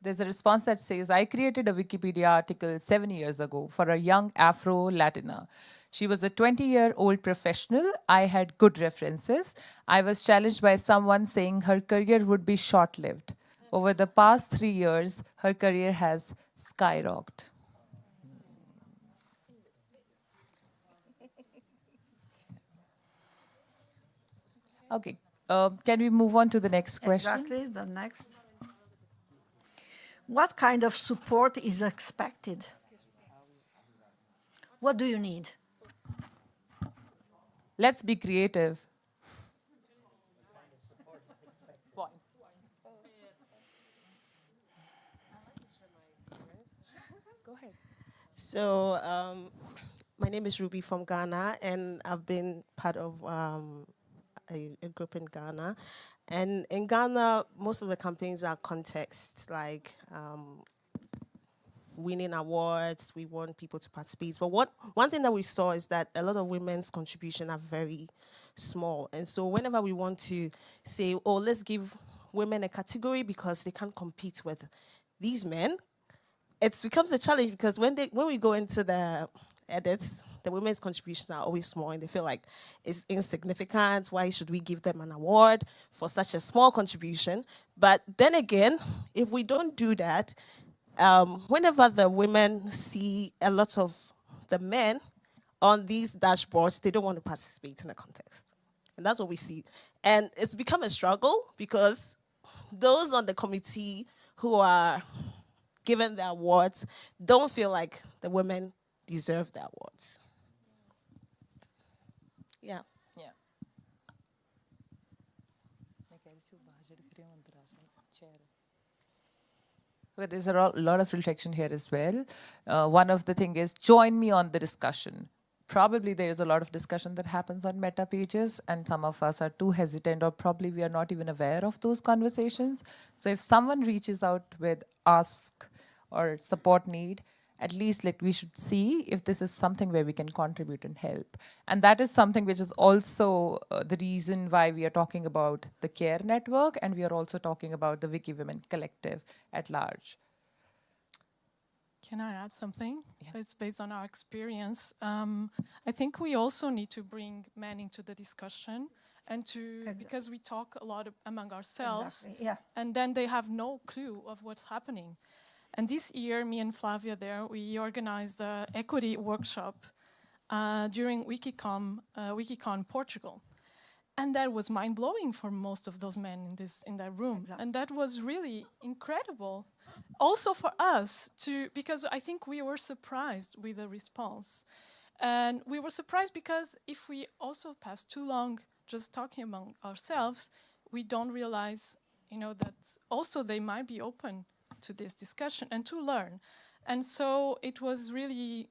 There's a response that says, I created a Wikipedia article 7 years ago for a young Afro-Latina. She was a 20-year-old professional. I had good references. I was challenged by someone saying her career would be short-lived. Over the past 3 years, her career has skyrocketed. Okay, can we move on to the next question? Exactly, the next. What kind of support is expected? What do you need? Let's be creative. Go ahead. So, my name is Ruby from Ghana, and I've been part of a group in Ghana. And in Ghana, most of the campaigns are context, like winning awards. We want people to participate. But one thing that we saw is that a lot of women's contribution are very small. And so whenever we want to say, oh, let's give women a category because they can't compete with these men, it becomes a challenge because when we go into the edits, the women's contributions are always small and they feel like it's insignificant. Why should we give them an award for such a small contribution? But then again, if we don't do that, whenever the women see a lot of the men on these dashboards, they don't want to participate in the contest. And that's what we see. And it's become a struggle because those on the committee who are given the awards don't feel like the women deserve the awards. Yeah. Yeah. Okay, there's a lot of reflection here as well. One of the things is join me on the discussion. Probably there is a lot of discussion that happens on meta pages and some of us are too hesitant or probably we are not even aware of those conversations. So if someone reaches out with ask or support need, at least we should see if this is something where we can contribute and help. And that is something which is also the reason why we are talking about the CARE network and we are also talking about the WikiWomen collective at large. Can I add something? Yeah. It's based on our experience. I think we also need to bring men into the discussion and because we talk a lot among ourselves, exactly, yeah. And then they have no clue of what's happening. And this year, me and Flavia we organized an equity workshop during Wikicon Portugal. And that was mind-blowing for most of those men in that room. Exactly. And that was really incredible. Also for us, because I think we were surprised with the response. And we were surprised because if we also pass too long just talking among ourselves, we don't realize, that also they might be open to this discussion and to learn. And so it was really,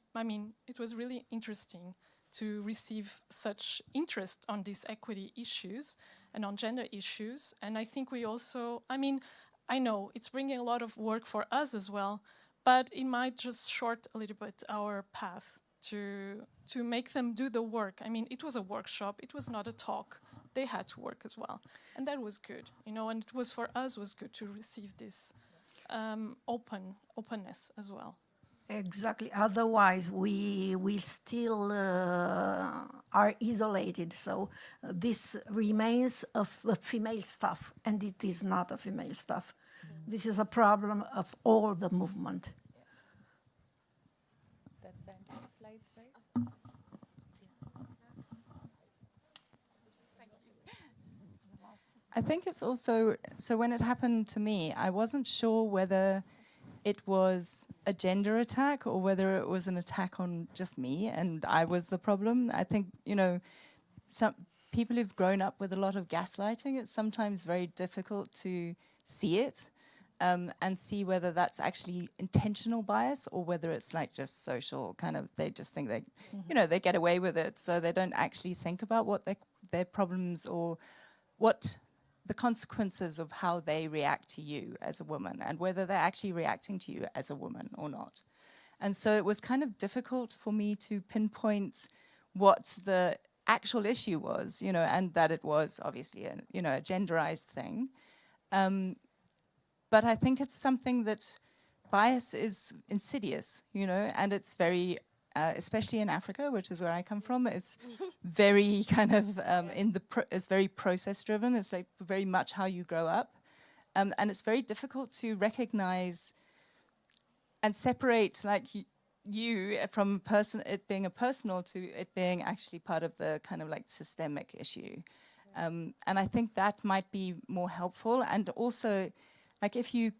it was really interesting to receive such interest on these equity issues and on gender issues. And I think we also, I know it's bringing a lot of work for us as well, but it might just short a little bit our path to make them do the work. It was a workshop, it was not a talk. They had to work as well. And that was good, and it was for us was good to receive this openness as well. Exactly. Otherwise, we will still are isolated. So this remains a female stuff, and it is not a female stuff. This is a problem of all the movement. That's the end of the slides, right? I think it's also, so when it happened to me, I wasn't sure whether it was a gender attack or whether it was an attack on just me and I was the problem. I think, some people who've grown up with a lot of gaslighting, it's sometimes very difficult to see it and see whether that's actually intentional bias or whether it's like just social kind of, they just think they, they get away with it. So they don't actually think about what their problems or what the consequences of how they react to you as a woman and whether they're actually reacting to you as a woman or not. And so it was kind of difficult for me to pinpoint what the actual issue was, and that it was obviously a genderized thing. but I think it's something that bias is insidious, you know, and it's very, especially in Africa, which is where I come from, it's very kind of it's very process driven. It's like very much how you grow up, and it's very difficult to recognize and separate like you from it being a personal to it being actually part of the kind of like systemic issue. And I think that might be more helpful. And also, like if you,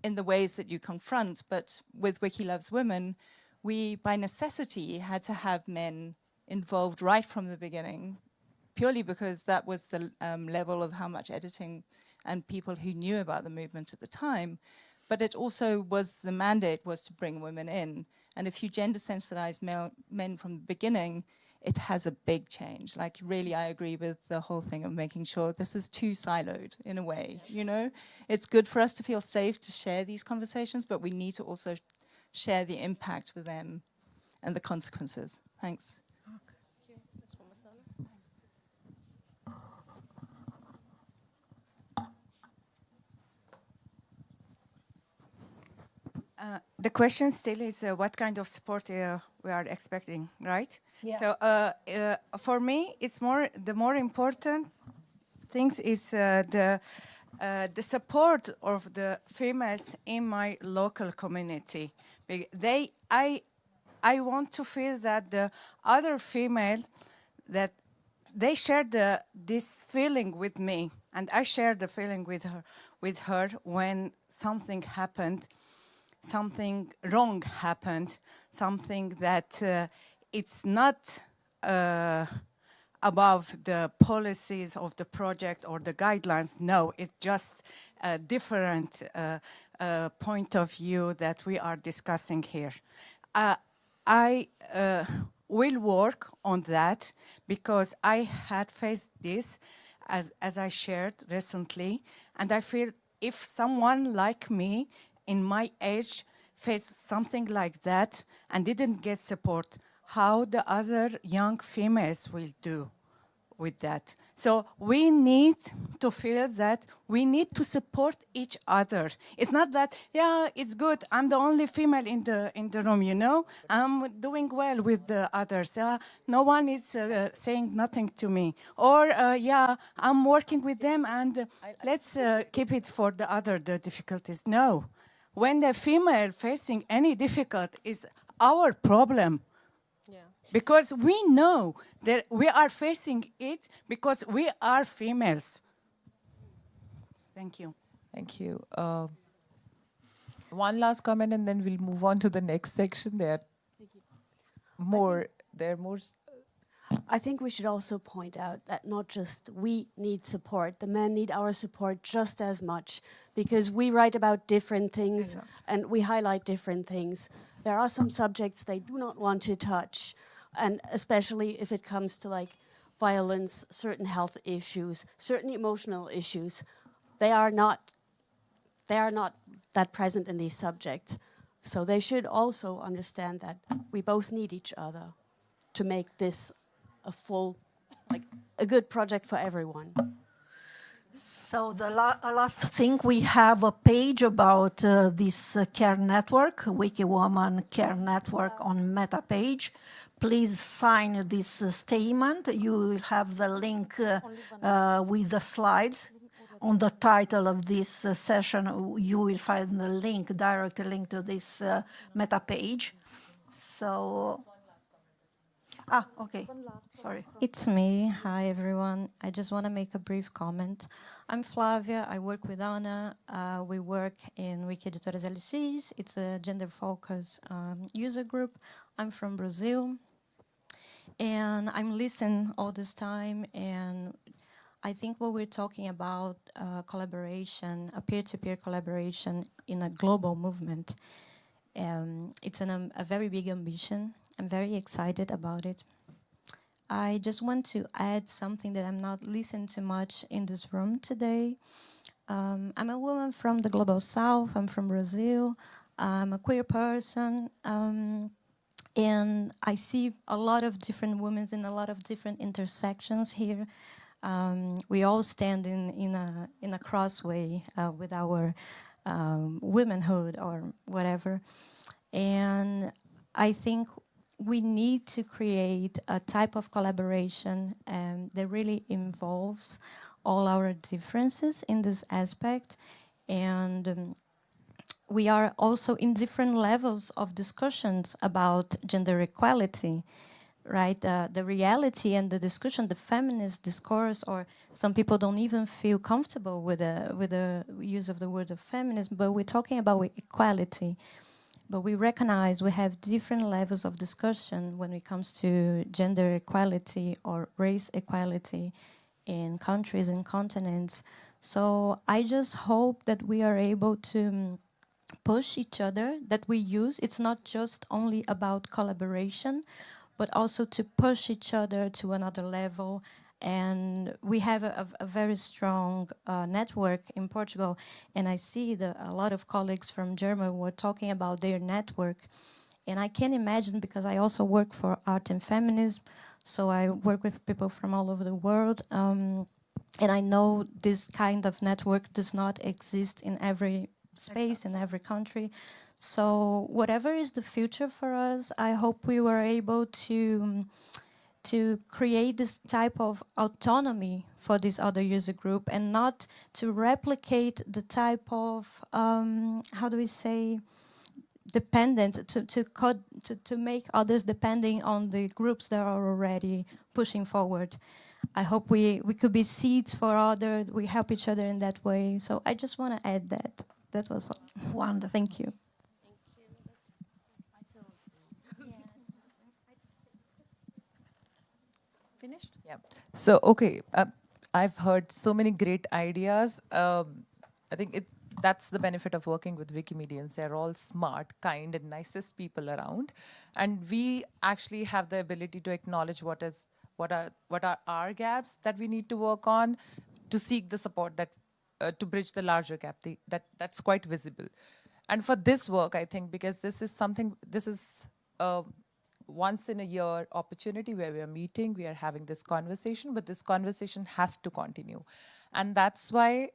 in the ways that you confront, but with Wiki Loves Women, we by necessity had to have men involved right from the beginning, purely because that was the level of how much editing and people who knew about the movement at the time. But it also was, the mandate was to bring women in. And if you gender sensitize men from the beginning, it has a big change. Like really, I agree with the whole thing of making sure this is too siloed in a way, you know? It's good for us to feel safe to share these conversations, but we need to also share the impact with them and the consequences. Thanks. The question still is what kind of support we are expecting, right? Yeah. So for me, it's the more important things is the support of the females in my local community. I want to feel that the other females that they share this feeling with me, and I share the feeling with her when something happened. Something wrong happened, something that it's not above the policies of the project or the guidelines. No, it's just a different point of view that we are discussing here. I will work on that because I had faced this as I shared recently, and I feel if someone like me in my age faced something like that and didn't get support, how the other young females will do with that. So we need to feel that we need to support each other. It's not that, yeah, it's good, I'm the only female in the room, you know? I'm doing well with the others. No one is saying nothing to me. Or, yeah, I'm working with them and let's keep it for the difficulties. No. When the female facing any difficulty is our problem. Yeah. Because we know that we are facing it because we are females. Thank you. Thank you. One last comment and then we'll move on to the next section. There are more. I think we should also point out that not just we need support, the men need our support just as much, because we write about different things and we highlight different things. There are some subjects they do not want to touch, and especially if it comes to like violence, certain health issues, certain emotional issues, they are not that present in these subjects. So they should also understand that we both need each other to make this a good project for everyone. So the last thing, we have a page about this care network, WikiWomen Care Network on Meta page. Please sign this statement. You will have the link with the slides. On the title of this session, you will find the link, direct link to this Meta page. So. Okay. Sorry. It's me. Hi, everyone. I just want to make a brief comment. I'm Flavia. I work with Anna. We work in Wiki Editoras LCs. It's a gender-focused user group. I'm from Brazil. And I'm listening all this time. And I think what we're talking about, collaboration, a peer-to-peer collaboration in a global movement, it's a very big ambition. I'm very excited about it. I just want to add something that I'm not listening to much in this room today. I'm a woman from the Global South. I'm from Brazil. I'm a queer person. And I see a lot of different women in a lot of different intersections here. we all stand in a crossway with our womanhood or whatever. And I think we need to create a type of collaboration that really involves all our differences in this aspect. And we are also in different levels of discussions about gender equality, right? The reality and the discussion, the feminist discourse, or some people don't even feel comfortable with the use of the word of feminism, but we're talking about equality. But we recognize we have different levels of discussion when it comes to gender equality or race equality in countries and continents. So I just hope that we are able to push each other, that we use. It's not just only about collaboration, but also to push each other to another level. And we have a very strong network in Portugal. And I see that a lot of colleagues from Germany were talking about their network. And I can imagine, because I also work for art and feminism, so I work with people from all over the world. And I know this kind of network does not exist in every space, in every country. So whatever is the future for us, I hope we were able to create this type of autonomy for this other user group, and not to replicate the type of, how do we say, dependent, to make others depending on the groups that are already pushing forward. I hope we could be seeds for others, we help each other in that way. So I just want to add that. That was all. Wonderful. Thank you. Finished? Yeah. So, okay, I've heard so many great ideas. I think that's the benefit of working with Wikimedians. They're all smart, kind, and nicest people around. And we actually have the ability to acknowledge what are our gaps that we need to work on, to seek the support that to bridge the larger gap. That's quite visible. And for this work, I think, because this is once in a year opportunity where we are meeting, we are having this conversation, but this conversation has to continue. And that's why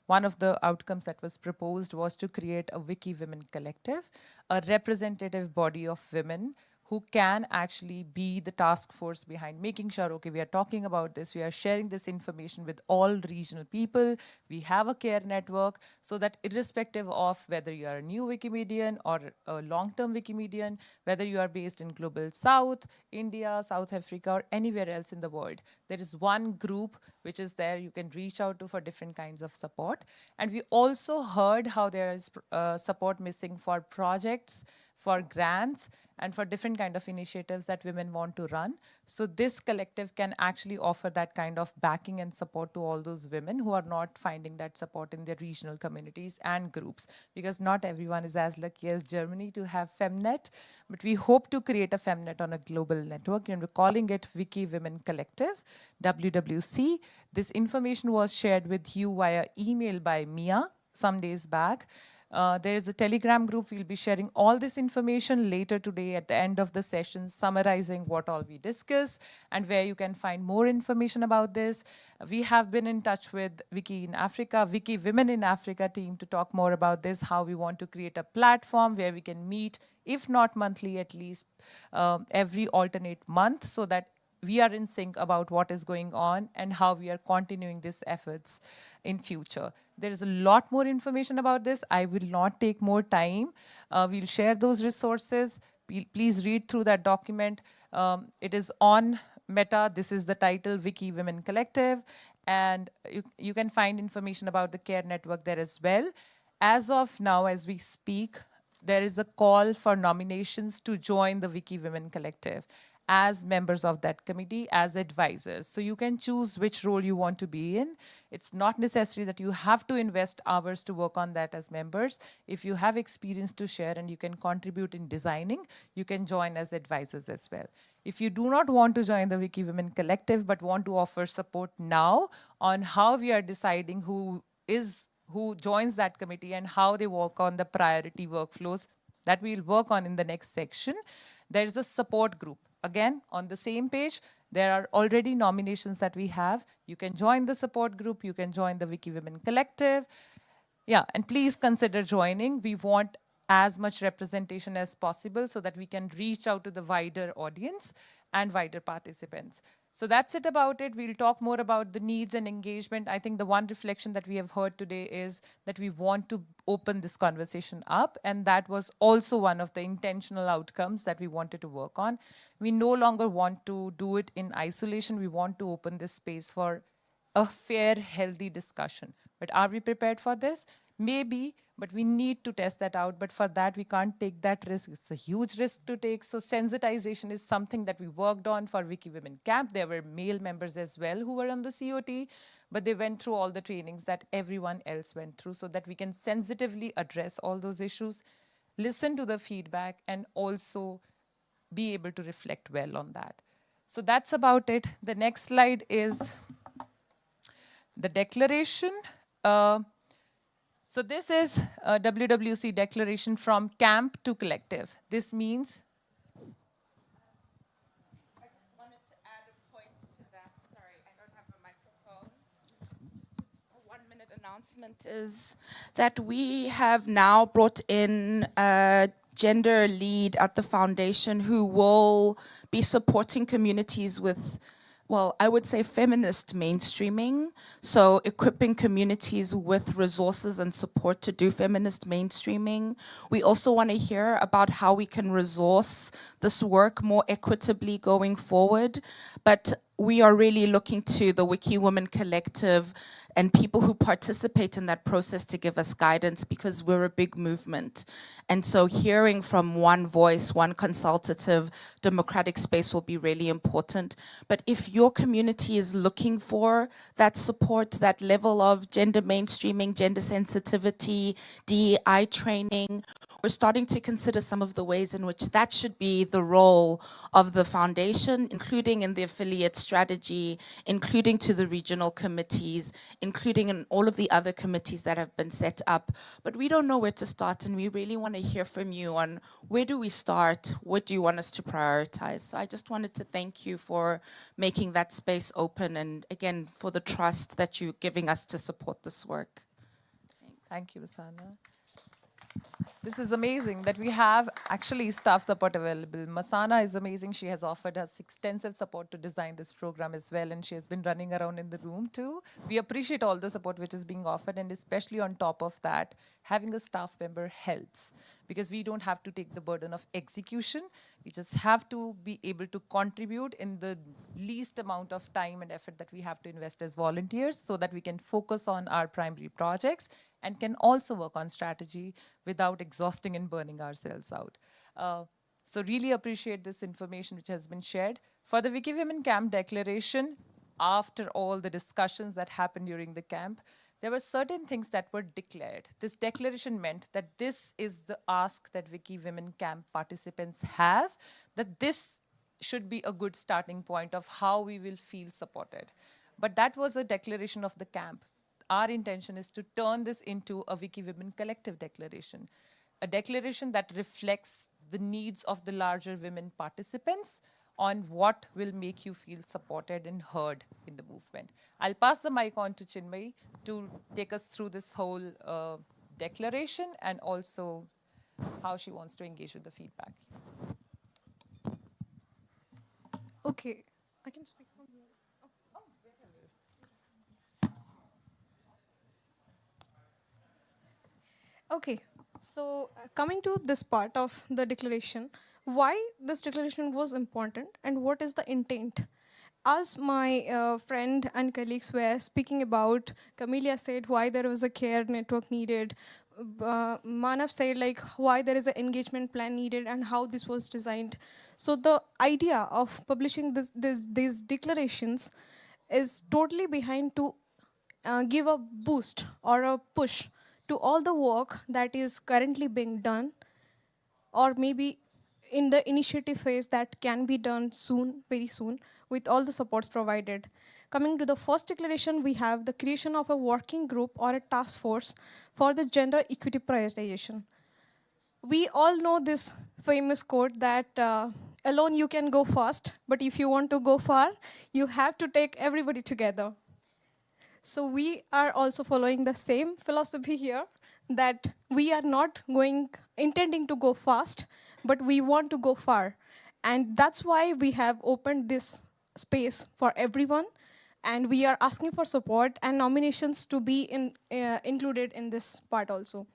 one of the outcomes that was proposed was to create a WikiWomen collective, a representative body of women who can actually be the task force behind making sure, okay, we are talking about this, we are sharing this information with all regional people, we have a care network, so that irrespective of whether you are a new Wikimedian or a long-term Wikimedian, whether you are based in Global South, India, South Africa, or anywhere else in the world, there is one group which is there you can reach out to for different kinds of support. And we also heard how there is support missing for projects, for grants, and for different kind of initiatives that women want to run. So this collective can actually offer that kind of backing and support to all those women who are not finding that support in their regional communities and groups, because not everyone is as lucky as Germany to have Femnet, but we hope to create a Femnet on a global network, and we're calling it WikiWomen Collective, WWC. This information was shared with you via email by Mia some days back. There is a Telegram group. We'll be sharing all this information later today at the end of the session, summarizing what all we discuss and where you can find more information about this. We have been in touch with Wiki in Africa, WikiWomen in Africa team to talk more about this, how we want to create a platform where we can meet, if not monthly, at least every alternate month, so that we are in sync about what is going on and how we are continuing these efforts in future. There is a lot more information about this. I will not take more time. We'll share those resources. Please read through that document. It is on Meta. This is the title, WikiWomen Collective. And you can find information about the care network there as well. As of now, as we speak, there is a call for nominations to join the WikiWomen Collective as members of that committee, as advisors. So you can choose which role you want to be in. It's not necessary that you have to invest hours to work on that as members. If you have experience to share and you can contribute in designing, you can join as advisors as well. If you do not want to join the WikiWomen Collective, but want to offer support now on how we are deciding who joins that committee and how they work on the priority workflows that we'll work on in the next section, there's a support group. Again, on the same page, There are already nominations that we have. You can join the support group. You can join the WikiWomen Collective. Yeah, and please consider joining. We want as much representation as possible so that we can reach out to the wider audience and wider participants. So that's it about it. We'll talk more about the needs and engagement. I think the one reflection that we have heard today is that we want to open this conversation up, and that was also one of the intentional outcomes that we wanted to work on. We no longer want to do it in isolation. We want to open this space for a fair, healthy discussion. But are we prepared for this? Maybe, but we need to test that out. But for that, we can't take that risk. It's a huge risk to take. So sensitization is something that we worked on for WikiWomen Camp. There were male members as well who were on the COT, but they went through all the trainings that everyone else went through so that we can sensitively address all those issues, listen to the feedback, and also be able to reflect well on that. So that's about it. The next slide is the declaration. So this is a WWC declaration from camp to collective. This means... I just wanted to add a point to that. Sorry, I don't have a microphone. Just a 1-minute announcement is that we have now brought in a gender lead at the foundation who will be supporting communities with, well, I would say feminist mainstreaming, so equipping communities with resources and support to do feminist mainstreaming. We also want to hear about how we can resource this work more equitably going forward, but we are really looking to the WikiWomen Collective and people who participate in that process to give us guidance because we're a big movement. And so hearing from one voice, one consultative, democratic space will be really important. But if your community is looking for that support, that level of gender mainstreaming, gender sensitivity, DEI training, we're starting to consider some of the ways in which that should be the role of the foundation, including in the affiliate strategy, including to the regional committees, including in all of the other committees that have been set up. But we don't know where to start, and we really want to hear from you on where do we start, what do you want us to prioritize. So I just wanted to thank you for making that space open, and again, for the trust that you're giving us to support this work. Thanks. Thank you, Masana. This is amazing that we have actually staff support available. Masana is amazing. She has offered us extensive support to design this program as well, and she has been running around in the room too. We appreciate all the support which is being offered, and especially on top of that, having a staff member helps because we don't have to take the burden of execution. We just have to be able to contribute in the least amount of time and effort that we have to invest as volunteers so that we can focus on our primary projects and can also work on strategy without exhausting and burning ourselves out. So really appreciate this information which has been shared. For the WikiWomen Camp Declaration, after all the discussions that happened during the camp, there were certain things that were declared. This declaration meant that this is the ask that WikiWomen Camp participants have, that this should be a good starting point of how we will feel supported. But that was a declaration of the camp. Our intention is to turn this into a WikiWomen Collective declaration, a declaration that reflects the needs of the larger women participants on what will make you feel supported and heard in the movement. I'll pass the mic on to Chinmay to take us through this whole declaration and also how she wants to engage with the feedback. Okay, I can speak from here. Okay, so coming to this part of the declaration, why this declaration was important and what is the intent? As my friend and colleagues were speaking about, Camelia said why there was a care network needed. Manav said like why there is an engagement plan needed and how this was designed. So the idea of publishing these declarations is totally behind to give a boost or a push to all the work that is currently being done, or maybe in the initiative phase that can be done soon, very soon, with all the supports provided. Coming to the first declaration, we have the creation of a working group or a task force for the gender equity prioritization. We all know this famous quote that alone you can go fast, but if you want to go far, you have to take everybody together. So we are also following the same philosophy here, that we are not intending to go fast, but we want to go far. And that's why we have opened this space for everyone, and we are asking for support and nominations to be included in this part also.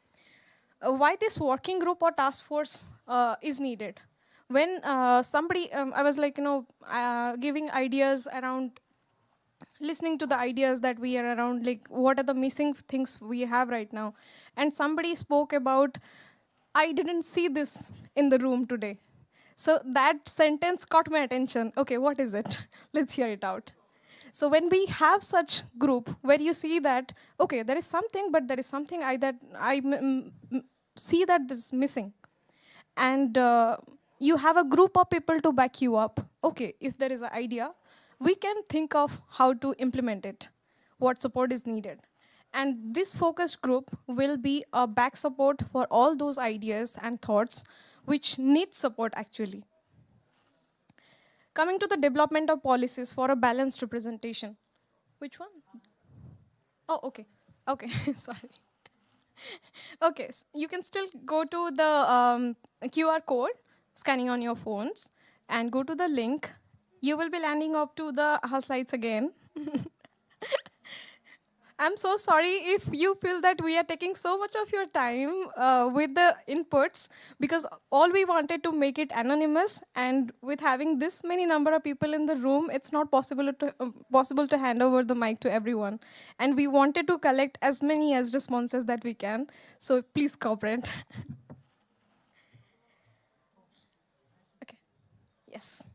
Why this working group or task force is needed? When somebody, I was like, giving ideas around, listening to the ideas that we are around, like what are the missing things we have right now. And somebody spoke about, I didn't see this in the room today. So that sentence caught my attention. Okay, what is it? Let's hear it out. So when we have such group where you see that, okay, there is something, but there is something I see that is missing. And you have a group of people to back you up. Okay, if there is an idea, we can think of how to implement it, what support is needed. And this focused group will be a back support for all those ideas and thoughts which need support actually. Coming to the development of policies for a balanced representation. Which one? Oh, okay. Okay, sorry. Okay, you can still go to the QR code, scanning on your phones, and go to the link. You will be landing up to the slides again. I'm so sorry if you feel that we are taking so much of your time with the inputs, because all we wanted to make it anonymous, and with having this many number of people in the room, it's not possible to hand over the mic to everyone. And we wanted to collect as many as responses that we can, so please cooperate. Okay, yes.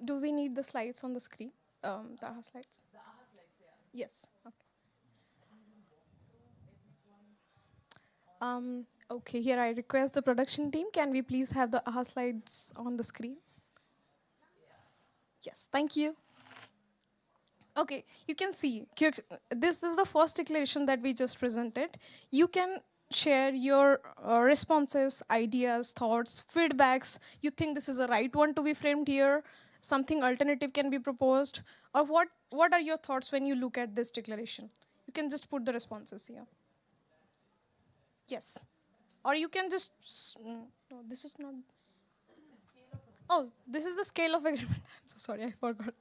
Do we need the slides on the screen? The AHA slides? The AHA slides, yeah. Yes. Okay. Okay, here I request the production team. Can we please have the AHA slides on the screen? Yes, thank you. Okay, you can see, this is the first declaration that we just presented. You can share your responses, ideas, thoughts, feedbacks. You think this is the right one to be framed here? Something alternative can be proposed? Or what are your thoughts when you look at this declaration? You can just put the responses here. Yes. Or you can just, no, this is not. Oh, this is the scale of agreement. I'm so sorry, I forgot.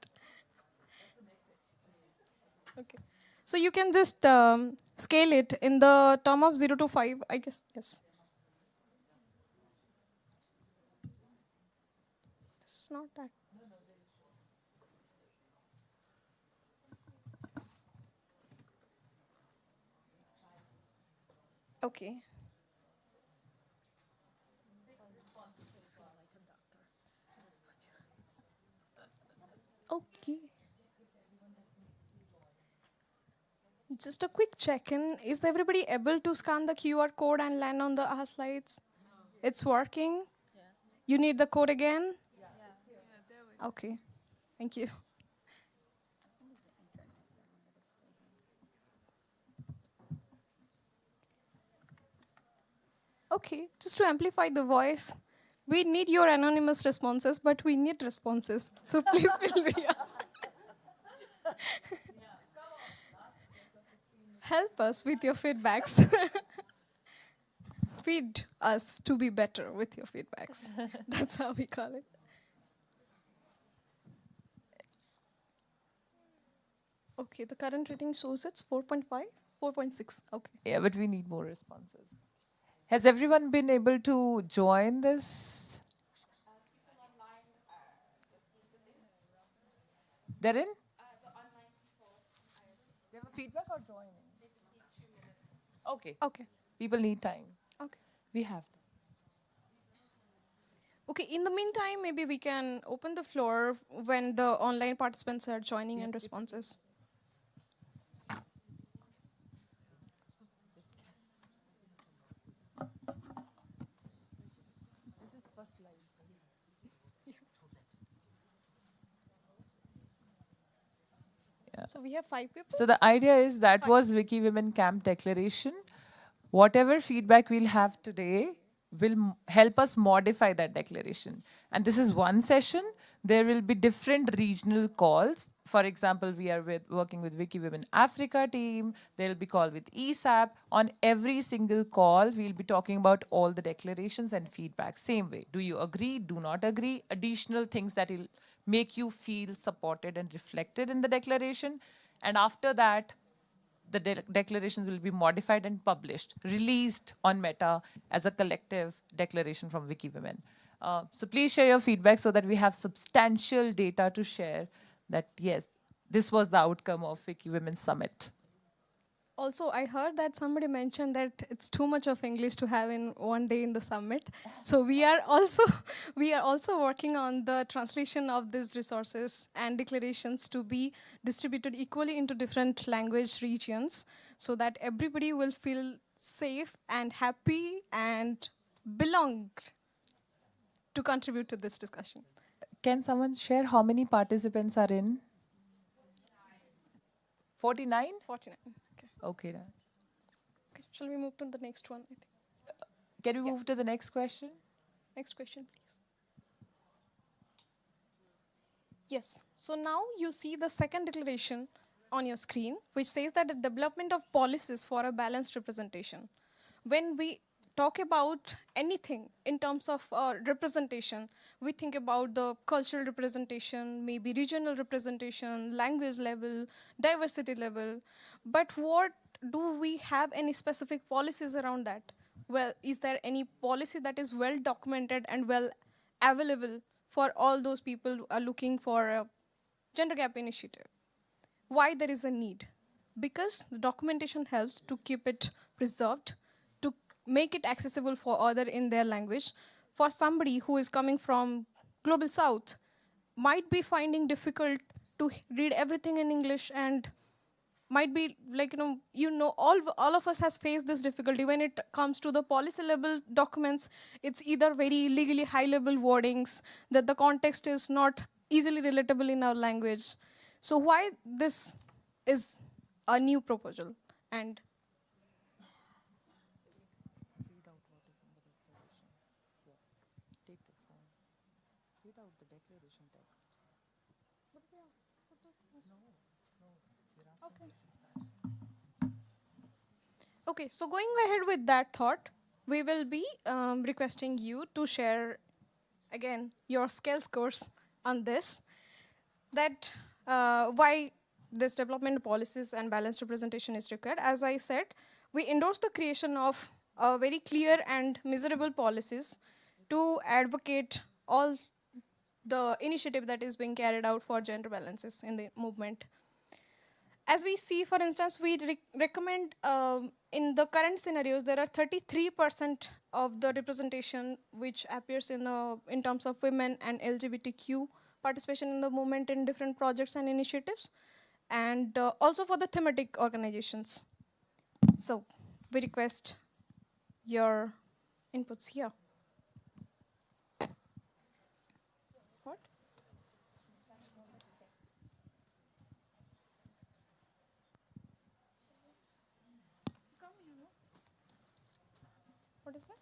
Okay. So you can just scale it in the term of 0 to 5, I guess, yes. This is not that. Okay. Okay. Just a quick check-in. Is everybody able to scan the QR code and land on the AHA slides? It's working? Yeah. You need the code again? Yeah. Okay. Thank you. Okay, just to amplify the voice, we need your anonymous responses, but we need responses. So please feel free. Help us with your feedbacks. Feed us to be better with your feedbacks. That's how we call it. Okay, the current rating shows it's 4.5, 4.6. Okay. Yeah, but we need more responses. Has everyone been able to join this? They're in? They have a feedback or joining? Okay. Okay. People need time. Okay. We have. Okay, in the meantime, maybe we can open the floor when the online participants are joining and responses. Yeah. So we have 5 people. So the idea is that was WikiWomen Camp Declaration. Whatever feedback we'll have today, will help us modify that declaration. And this is one session. There will be different regional calls. For example, we are working with WikiWomen Africa team. There will be call with ESAP. On every single call, we'll be talking about all the declarations and feedback. Same way. Do you agree? Do not agree? Additional things that will make you feel supported and reflected in the declaration. And after that, the declarations will be modified and published, released on Meta as a collective declaration from WikiWomen. So please share your feedback so that we have substantial data to share that, yes, this was the outcome of WikiWomen Summit. Also, I heard that somebody mentioned that it's too much of English to have in one day in the summit. So we are also working on the translation of these resources and declarations to be distributed equally into different language regions so that everybody will feel safe and happy and belong to contribute to this discussion. Can someone share how many participants are in? 49? 49. Okay. Okay, shall we move to the next one? I think. Can we move to the next question? Next question, please. Yes, so now you see the second declaration on your screen, which says that the development of policies for a balanced representation. When we talk about anything in terms of representation, we think about the cultural representation, maybe regional representation, language level, diversity level. But what do we have any specific policies around that? Well, is there any policy that is well documented and well available for all those people who are looking for a gender gap initiative? Why there is a need? Because the documentation helps to keep it preserved, to make it accessible for other in their language. For somebody who is coming from Global South, might be finding difficult to read everything in English and might be like, all of us has faced this difficulty when it comes to the policy level documents. It's either very legally high level wordings that the context is not easily relatable in our language. So why this is a new proposal? And okay, so going ahead with that thought, we will be requesting you to share, again, your skills course on this, that why this development policies and balanced representation is required. As I said, we endorse the creation of very clear and measurable policies to advocate all the initiative that is being carried out for gender balances in the movement. As we see, for instance, we recommend in the current scenarios, there are 33% of the representation which appears in terms of women and LGBTQ participation in the movement in different projects and initiatives, and also for the thematic organizations. So we request your inputs here. What? What is that?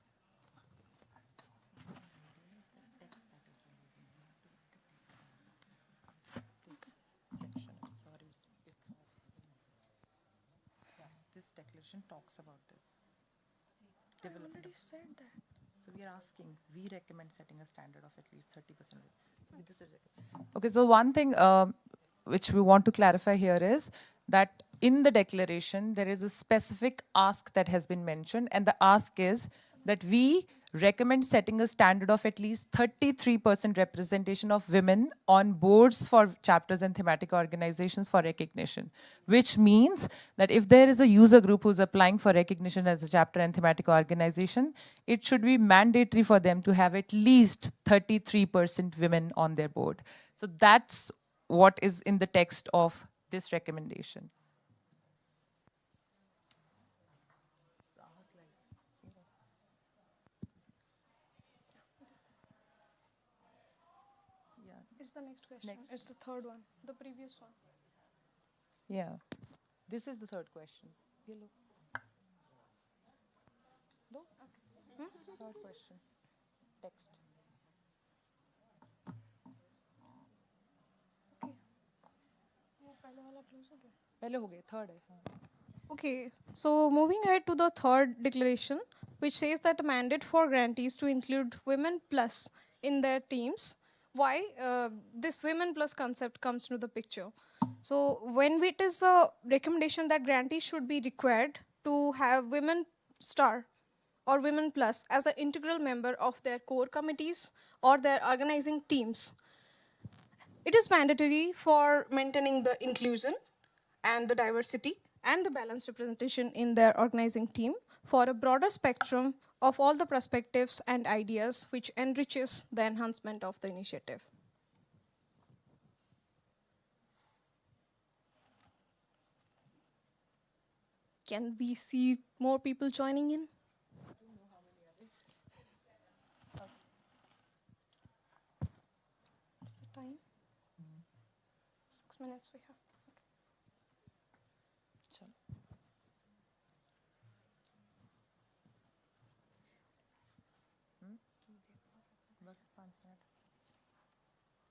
This declaration talks about this. I already said that. So we are asking, we recommend setting a standard of at least 30%. Okay, so one thing which we want to clarify here is that in the declaration, there is a specific ask that has been mentioned, and the ask is that we recommend setting a standard of at least 33% representation of women on boards for chapters and thematic organizations for recognition, which means that if there is a user group who's applying for recognition as a chapter and thematic organization, it should be mandatory for them to have at least 33% women on their board. So that's what is in the text of this recommendation. It's the next question. It's the third one, the previous one. Yeah, this is the third question. Yellow. No? Okay. Third question. Text. पहले हो गए, third है. Okay, so moving ahead to the third declaration, which says that a mandate for grantees to include women plus in their teams. Why this women plus concept comes into the picture. So when it is a recommendation that grantees should be required to have women star or women plus as an integral member of their core committees or their organizing teams. It is mandatory for maintaining the inclusion and the diversity and the balanced representation in their organizing team for a broader spectrum of all the perspectives and ideas which enriches the enhancement of the initiative. Can we see more people joining in? What's the time? 6 minutes we have.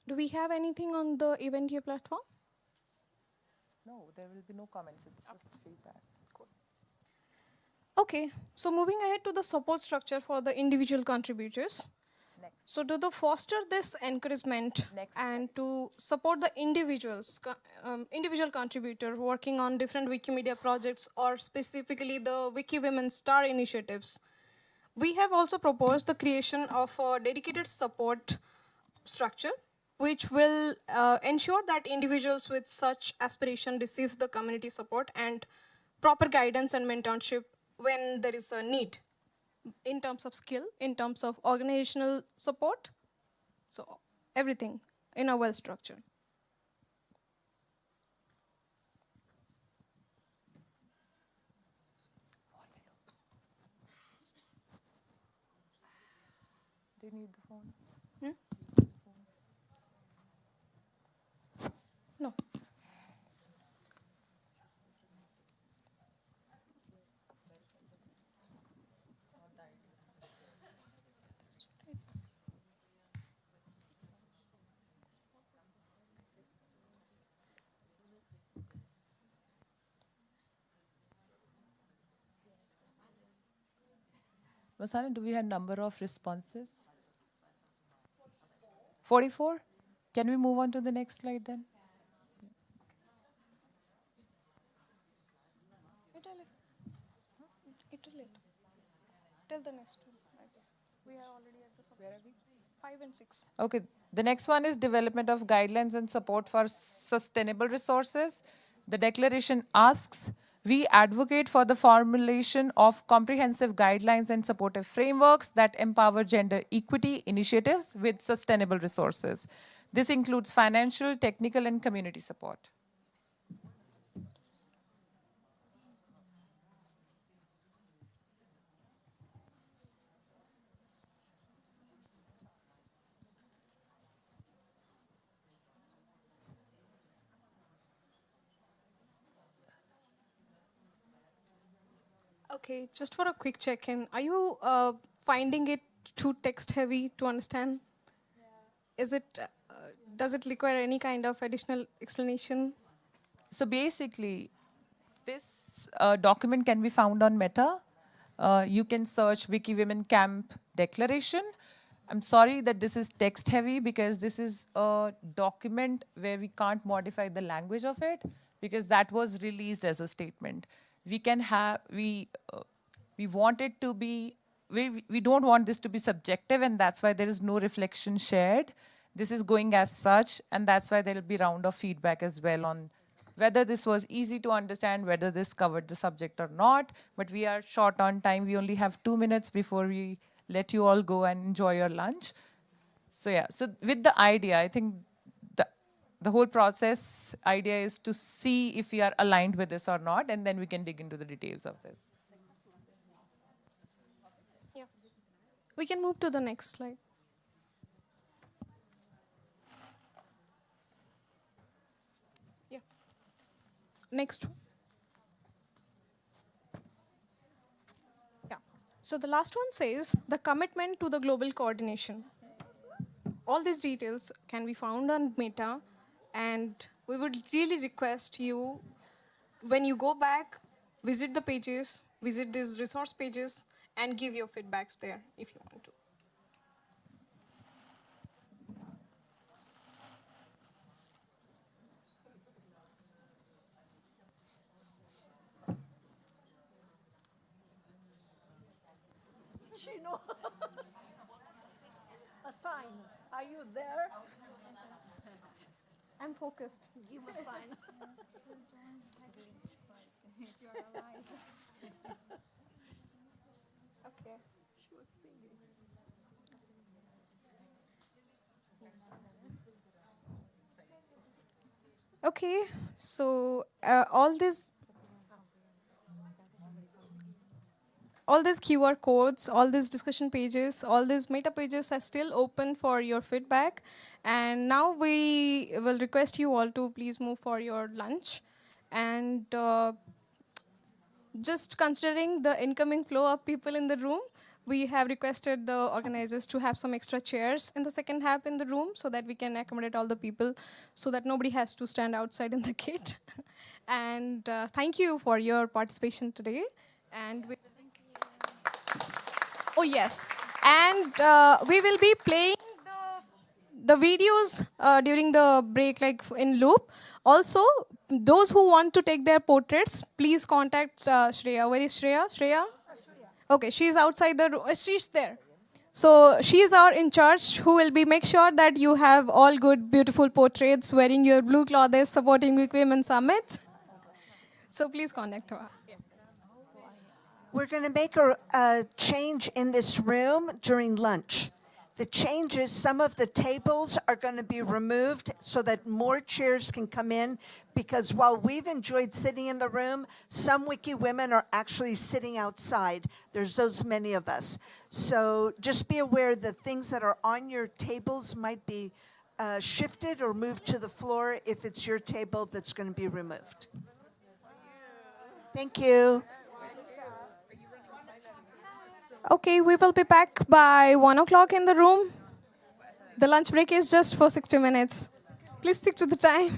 Do we have anything on the Eventia platform? No, there will be no comments. It's just feedback. Cool. Okay, so moving ahead to the support structure for the individual contributors. Next. So to foster this encouragement and to support the individual contributor working on different Wikimedia projects or specifically the WikiWomen Star initiatives, we have also proposed the creation of a dedicated support structure which will ensure that individuals with such aspiration receive the community support and proper guidance and mentorship when there is a need in terms of skill, in terms of organizational support, so everything in a well structure. Do you need the phone? No. Masana, do we have number of responses? 44? Can we move on to the next slide then? Till the next one. We are already at the Where are we? 5 and 6. Okay, the next one is development of guidelines and support for sustainable resources. The declaration asks, we advocate for the formulation of comprehensive guidelines and supportive frameworks that empower gender equity initiatives with sustainable resources. This includes financial, technical, and community support. Okay, just for a quick check-in, are you finding it too text-heavy to understand? Is it? Does it require any kind of additional explanation? So basically, this document can be found on Meta. You can search WikiWomen Camp Declaration. I'm sorry that this is text heavy because this is a document where we can't modify the language of it because that was released as a statement. We can have, we want it to be, we don't want this to be subjective, and that's why there is no reflection shared. This is going as such, and that's why there will be round of feedback as well on whether this was easy to understand, whether this covered the subject or not. But we are short on time. We only have 2 minutes before we let you all go and enjoy your lunch. So yeah, so with the idea, I think the whole process idea is to see if we are aligned with this or not, and then we can dig into the details of this. Yeah. We can move to the next slide. Yeah. Next one. Yeah. So the last one says the commitment to the global coordination. All these details can be found on Meta, and we would really request you, when you go back, visit the pages, visit these resource pages, and give your feedbacks there if you want to. Chino, a sign. Are you there? I'm focused. Give a sign. Okay. Okay, so all these QR codes, all these discussion pages, all these meta pages are still open for your feedback. And now we will request you all to please move for your lunch. And just considering the incoming flow of people in the room, we have requested the organizers to have some extra chairs in the second half in the room so that we can accommodate all the people so that nobody has to stand outside in the gate. And thank you for your participation today. And oh yes, and we will be playing the videos during the break, like in loop. Also, those who want to take their portraits, please contact Shreya. Where is Shreya? Shreya? Okay, she's outside the room. She's there. So she's our in charge who will be make sure that you have all good, beautiful portraits wearing your blue clothes supporting WikiWomen Summit. So please contact her. We're going to make a change in this room during lunch. The change is some of the tables are going to be removed so that more chairs can come in, because while we've enjoyed sitting in the room, some Wiki women are actually sitting outside. There's those many of us. So just be aware that things that are on your tables might be shifted or moved to the floor if it's your table that's going to be removed. Thank you. Okay, we will be back by 1 o'clock in the room. The lunch break is just for 60 minutes. Please stick to the time.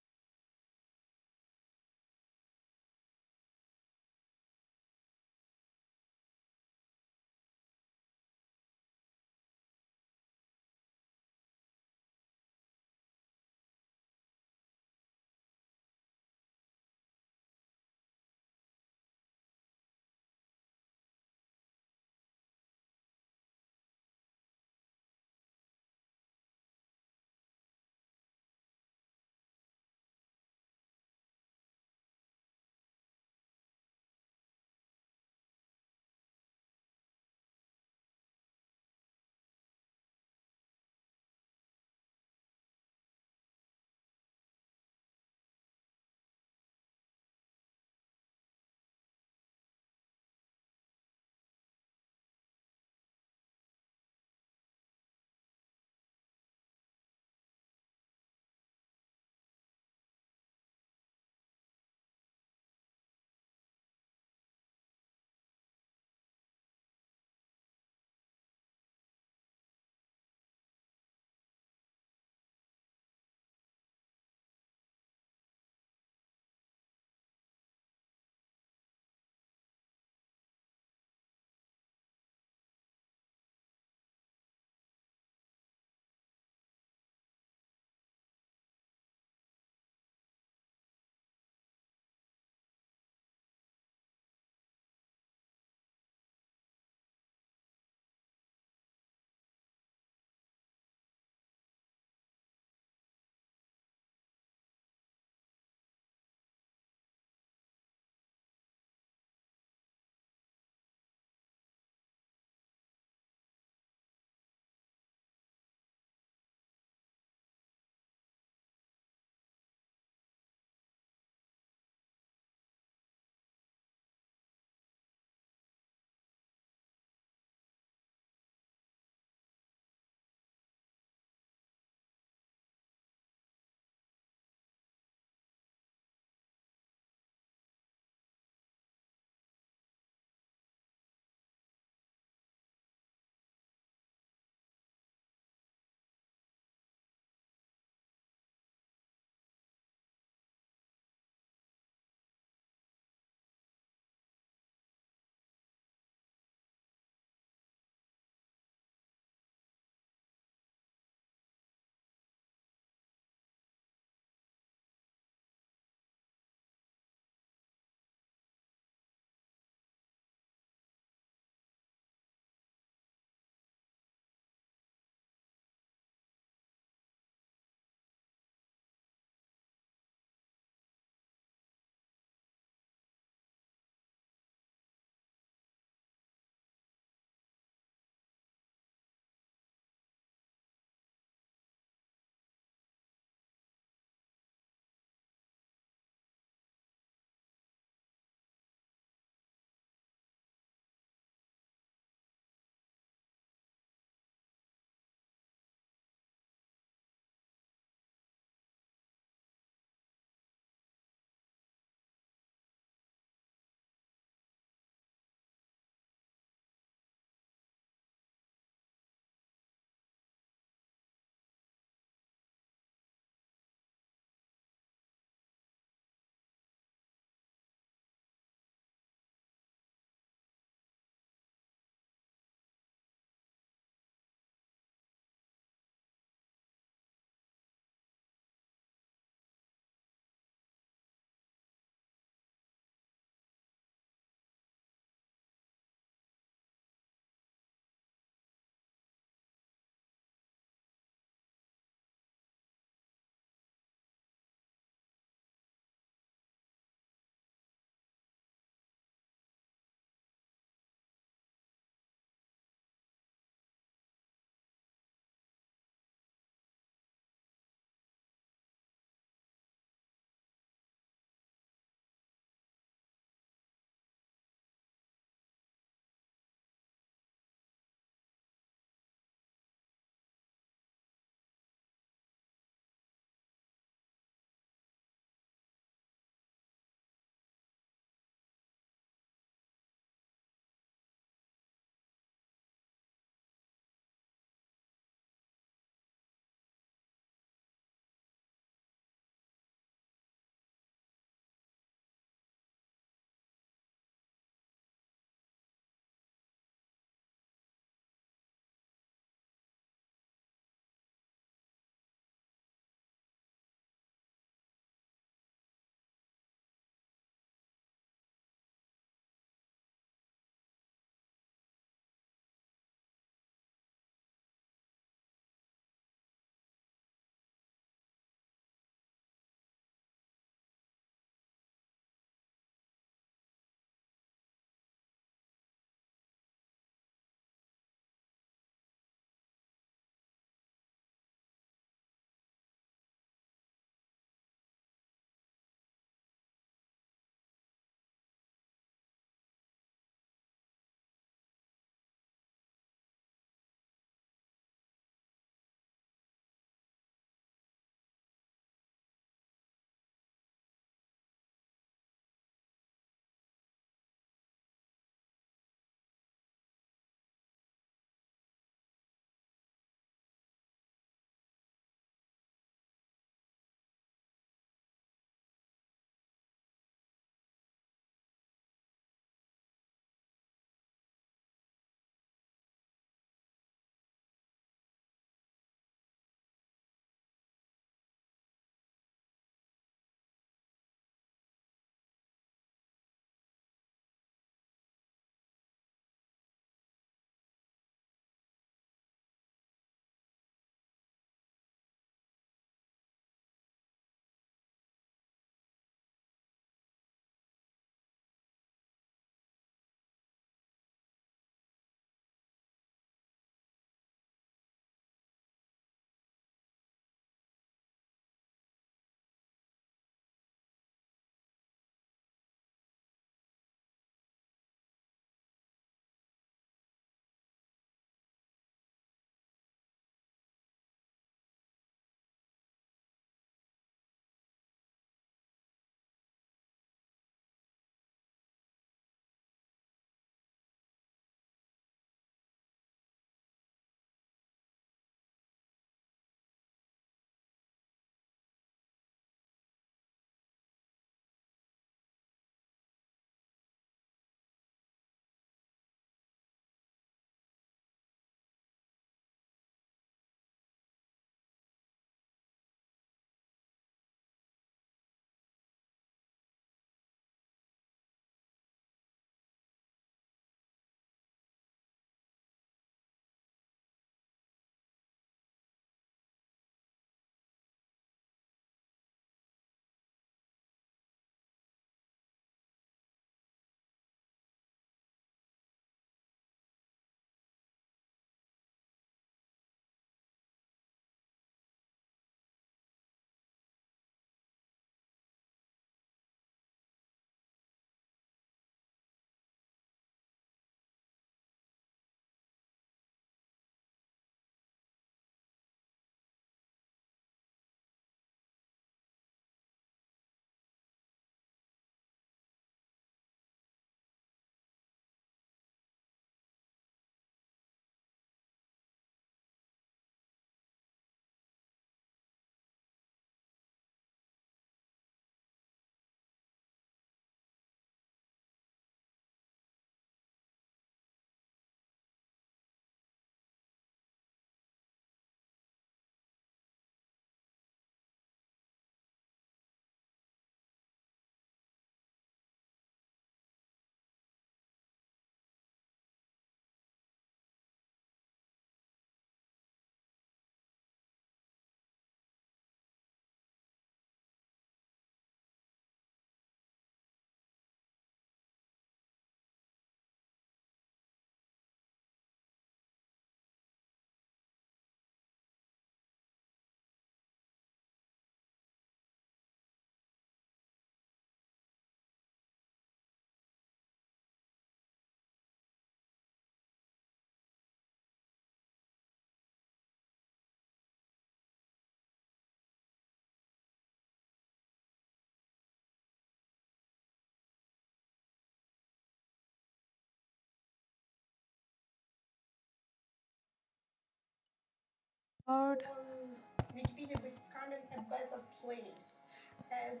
Wikipedia becoming a better place. And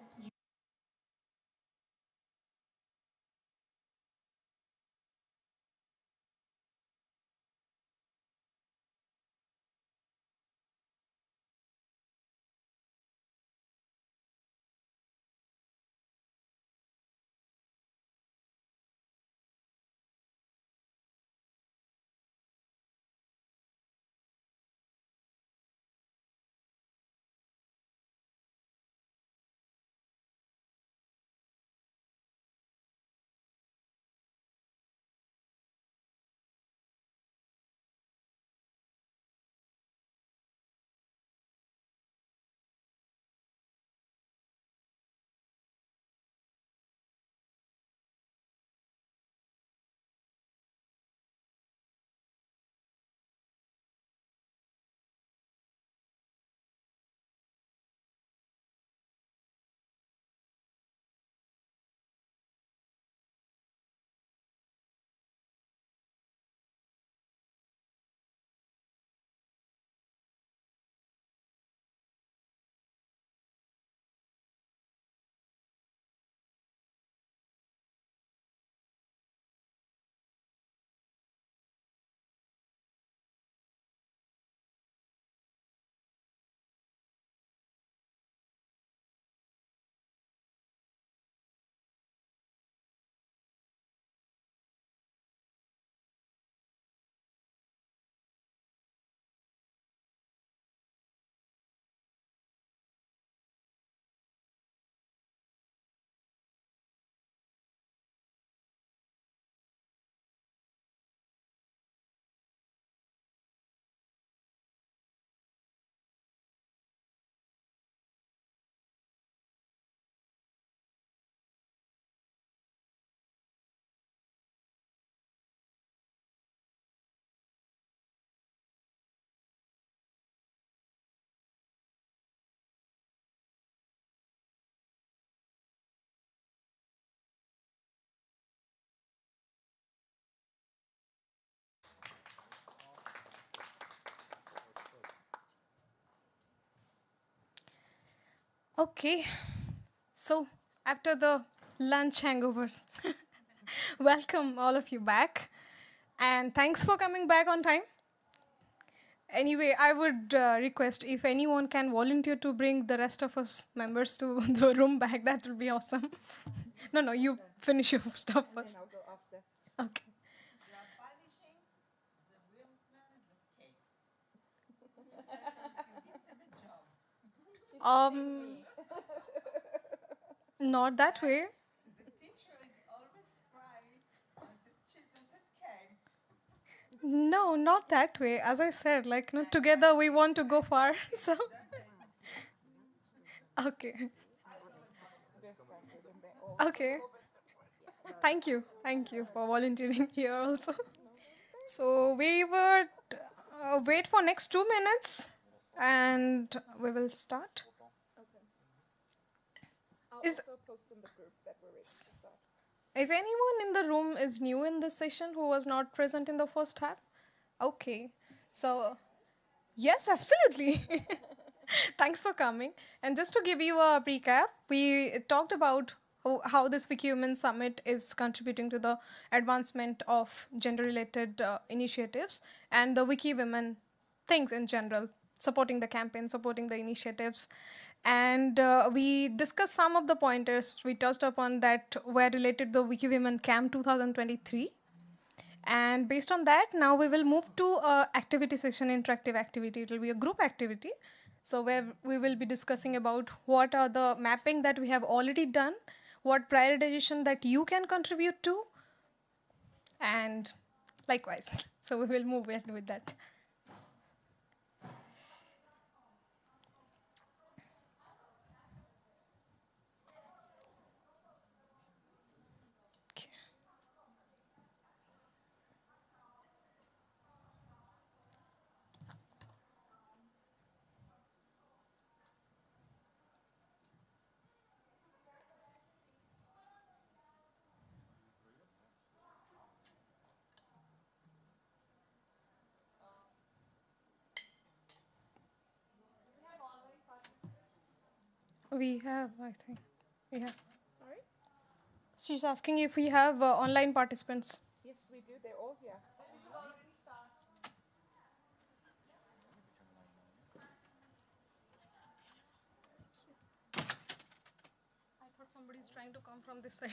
Okay, so after the lunch hangover, welcome all of you back. And thanks for coming back on time. Anyway, I would request if anyone can volunteer to bring the rest of us members to the room back, that would be awesome. No, you finish your stuff first. I'll go after. Okay. Um, Not that way. No, not that way. As I said, like, no, together we want to go far. So, okay. Okay. Thank you. Thank you for volunteering here also. So we would wait for next 2 minutes and we will start. Is is anyone in the room is new in this session who was not present in the first half? Okay. So, yes, absolutely. Thanks for coming. And just to give you a recap, we talked about how this WikiWomen Summit is contributing to the advancement of gender-related initiatives and the WikiWomen things in general, supporting the campaign, supporting the initiatives. And we discussed some of the pointers we touched upon that were related to the WikiWomen Camp 2023. And based on that, now we will move to activity session, interactive activity. It will be a group activity. So where we will be discussing about what are the mapping that we have already done, what prioritization that you can contribute to, and likewise. So we will move ahead with that. We have, I think. We have. Sorry? She's asking if we have online participants. Yes, we do. They're all here. I thought somebody's trying to come from this side.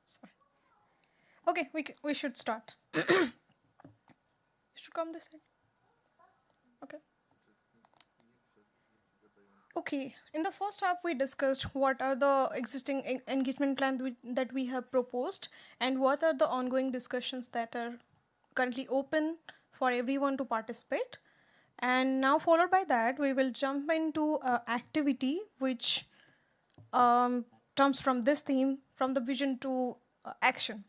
Sorry. Okay, we should start. You should come this side. Okay. Okay, in the first half, we discussed what are the existing engagement plans that we have proposed and what are the ongoing discussions that are currently open for everyone to participate. And now, followed by that, we will jump into activity which comes from this theme, from the vision to action.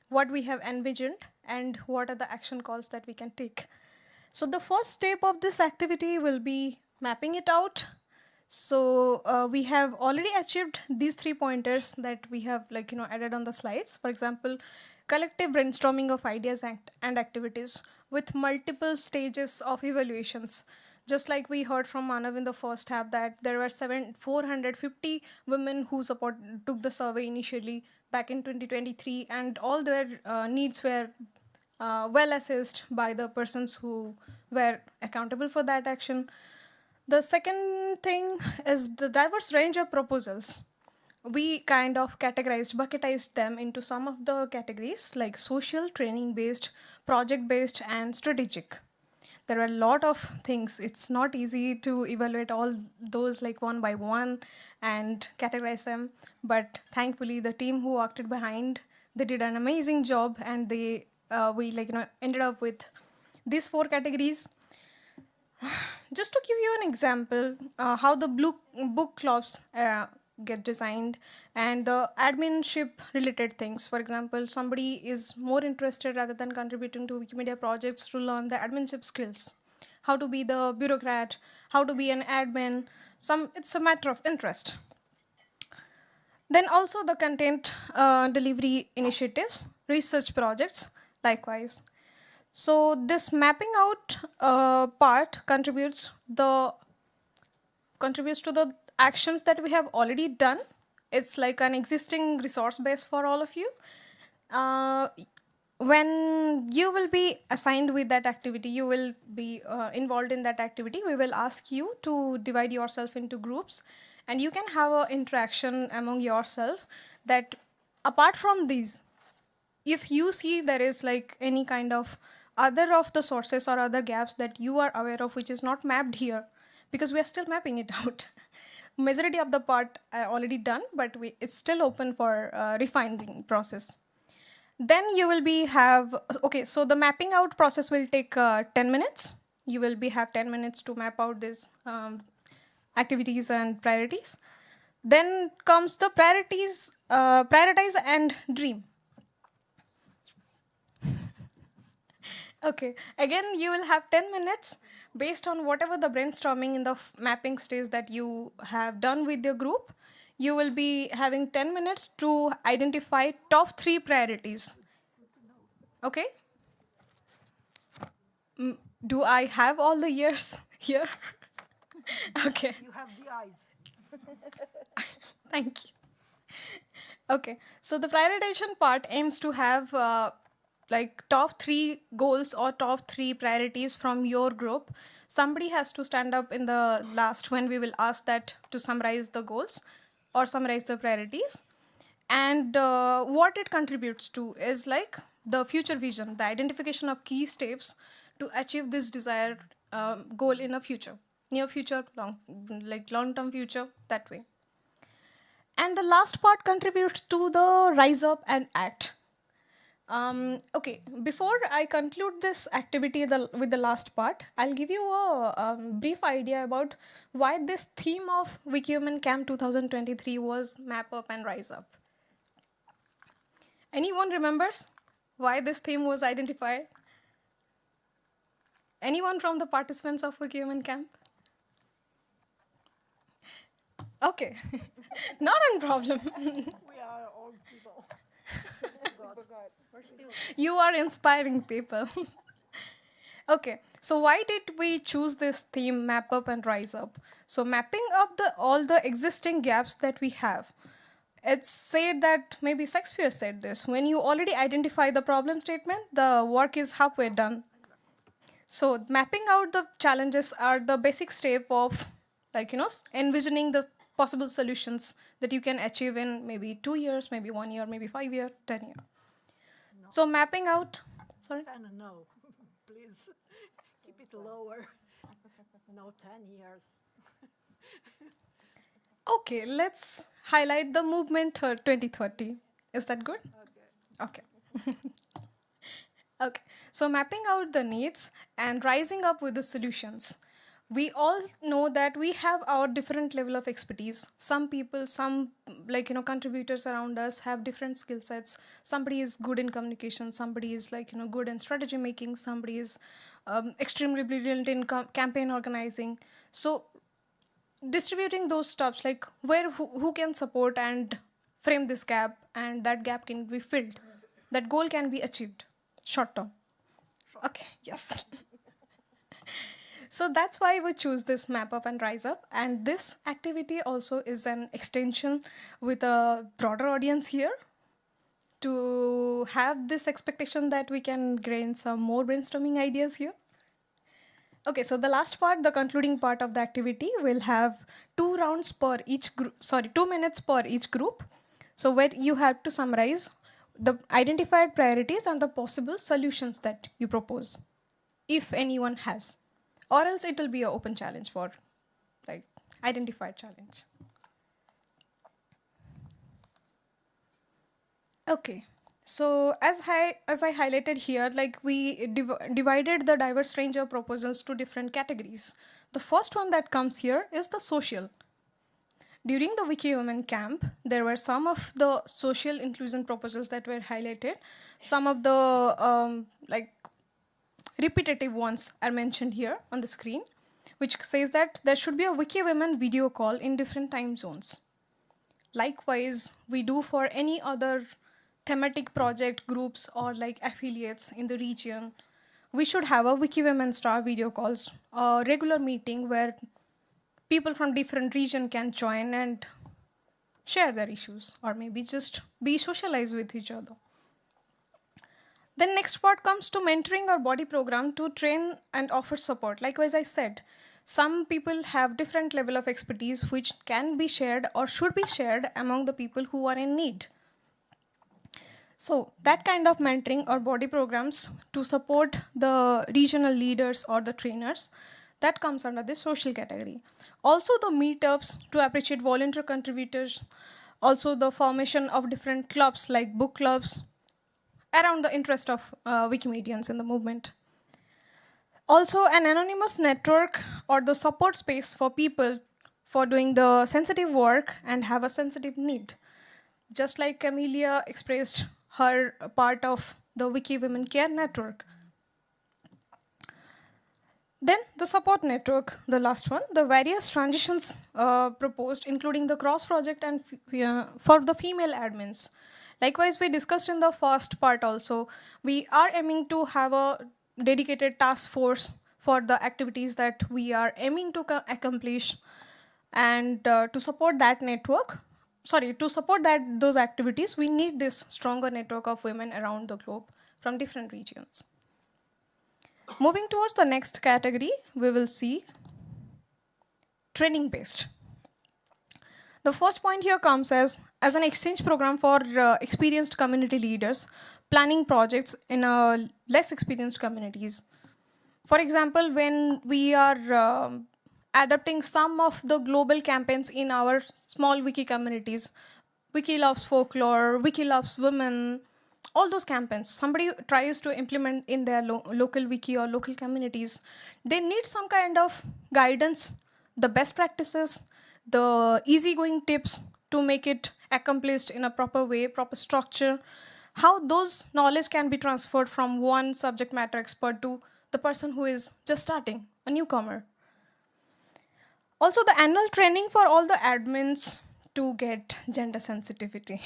What we have envisioned and what are the action calls that we can take. So the first step of this activity will be mapping it out. So we have already achieved these 3 pointers that we have added on the slides. For example, collective brainstorming of ideas and activities with multiple stages of evaluations. Just like we heard from Manav in the first half that there were 450 women who took the survey initially back in 2023, and all their needs were well assessed by the persons who were accountable for that action. The second thing is the diverse range of proposals. We kind of bucketized them into some of the categories like social, training-based, project-based, and strategic. There are a lot of things. It's not easy to evaluate all those one by one and categorize them. But thankfully, the team who walked it behind, they did an amazing job, and we ended up with these 4 categories. Just to give you an example, how the book clubs get designed and the adminship related things. For example, somebody is more interested rather than contributing to Wikimedia projects to learn the adminship skills, how to be the bureaucrat, how to be an admin. It's a matter of interest. Then also the content delivery initiatives, research projects, likewise. So this mapping out part contributes to the actions that we have already done. It's like an existing resource base for all of you. When you will be assigned with that activity, you will be involved in that activity, we will ask you to divide yourself into groups, and you can have an interaction among yourself that apart from these, if you see there is any kind of other of the sources or other gaps that you are aware of which is not mapped here, because we are still mapping it out. Majority of the part are already done, but it's still open for refining process. Then you will so the mapping out process will take 10 minutes. You will have 10 minutes to map out these activities and priorities. Then comes the prioritize and dream. Okay, again, you will have 10 minutes based on whatever the brainstorming in the mapping stage that you have done with your group. You will be having 10 minutes to identify top 3 priorities. Okay? Do I have all the ears here? Okay. You have the eyes. Thank you. Okay, so the prioritization part aims to have top 3 goals or top 3 priorities from your group. Somebody has to stand up in the last when we will ask that to summarize the goals or summarize the priorities. And what it contributes to is the future vision, the identification of key steps to achieve this desired goal in a future, near future, long-term future, that way. And the last part contributes to the rise up and act. Okay, before I conclude this activity with the last part, I'll give you a brief idea about why this theme of WikiWomen Camp 2023 was Map Up and Rise Up. Anyone remembers why this theme was identified? Anyone from the participants of WikiWomen Camp? Okay, not a problem. We are old people. You are inspiring people. Okay, so why did we choose this theme, map up and rise up? So mapping up all the existing gaps that we have. It's said that, maybe Shakespeare said this, when you already identify the problem statement, the work is halfway done. So mapping out the challenges are the basic step of, like, envisioning the possible solutions that you can achieve in maybe 2 years, maybe 1 year, maybe 5 years, 10 years. No. So mapping out, sorry? No, please keep it lower. No, 10 years. Okay, let's highlight the movement 2030. Is that good? Okay. Okay, so mapping out the needs and rising up with the solutions. We all know that we have our different level of expertise. Some people, some contributors around us have different skill sets. Somebody is good in communication, somebody is good in strategy making, somebody is extremely brilliant in campaign organizing. So distributing those stuffs, like who can support and frame this gap, and that gap can be filled. That goal can be achieved short term. Okay, yes. So that's why we choose this map up and rise up. And this activity also is an extension with a broader audience here to have this expectation that we can gain some more brainstorming ideas here. Okay, so the last part, the concluding part of the activity, will have 2 rounds per each group, 2 minutes per each group. So where you have to summarize the identified priorities and the possible solutions that you propose, if anyone has. Or else it will be an open challenge for identified challenge. Okay. So as I highlighted here, we divided the diverse range of proposals to different categories. The first one that comes here is the social. During the WikiWomen camp, there were some of the social inclusion proposals that were highlighted. Some of the repetitive ones are mentioned here on the screen, which says that there should be a WikiWomen video call in different time zones. Likewise, we do for any other thematic project groups or affiliates in the region. We should have a WikiWomen Star video calls, a regular meeting where people from different region can join and share their issues, or maybe just be socialized with each other. Then next part comes to mentoring or body program to train and offer support. Likewise, I said, some people have different level of expertise which can be shared or should be shared among the people who are in need. So that kind of mentoring or body programs to support the regional leaders or the trainers, that comes under the social category. Also the meetups to appreciate volunteer contributors, also the formation of different clubs like book clubs around the interest of Wikimedians in the movement. Also an anonymous network or the support space for people for doing the sensitive work and have a sensitive need. Just like Amelia expressed her part of the WikiWomen Care Network. Then the support network, the last one, the various transitions proposed, including the cross-project and for the female admins. Likewise, we discussed in the first part also, we are aiming to have a dedicated task force for the activities that we are aiming to accomplish, and to support that network, to support those activities, we need this stronger network of women around the globe from different regions. Moving towards the next category, we will see training-based. The first point here comes as an exchange program for experienced community leaders planning projects in less experienced communities. For example, when we are adapting some of the global campaigns in our small wiki communities, Wiki Loves Folklore, Wiki Loves Women, all those campaigns, somebody tries to implement in their local wiki or local communities, they need some kind of guidance, the best practices, the easygoing tips to make it accomplished in a proper way, proper structure, how those knowledge can be transferred from one subject matter expert to the person who is just starting, a newcomer. Also, the annual training for all the admins to get gender sensitivity.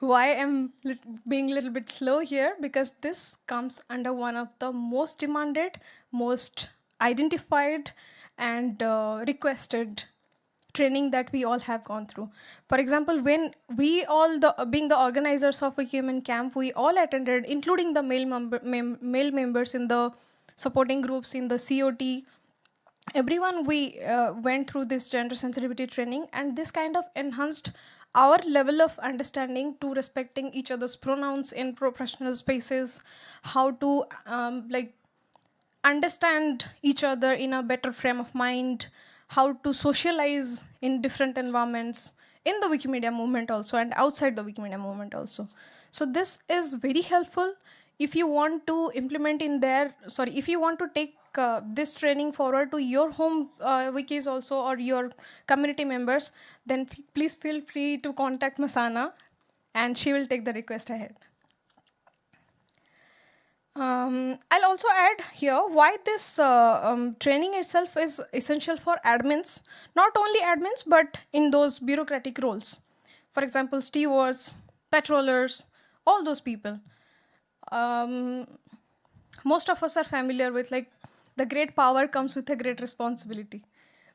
Why I'm being a little bit slow here, because this comes under one of the most demanded, most identified, and requested training that we all have gone through. For example, when we all, being the organizers of WikiWomen Camp, we all attended, including the male members in the supporting groups in the COT. Everyone, we went through this gender sensitivity training, and this kind of enhanced our level of understanding to respecting each other's pronouns in professional spaces, how to understand each other in a better frame of mind, how to socialize in different environments in the Wikimedia movement also and outside the Wikimedia movement also. So this is very helpful. If you want to implement if you want to take this training forward to your home wikis also, or your community members, then please feel free to contact Masana and she will take the request ahead. I'll also add here why this training itself is essential for admins, not only admins, but in those bureaucratic roles. For example, stewards, patrollers, all those people. Most of us are familiar with the great power comes with a great responsibility.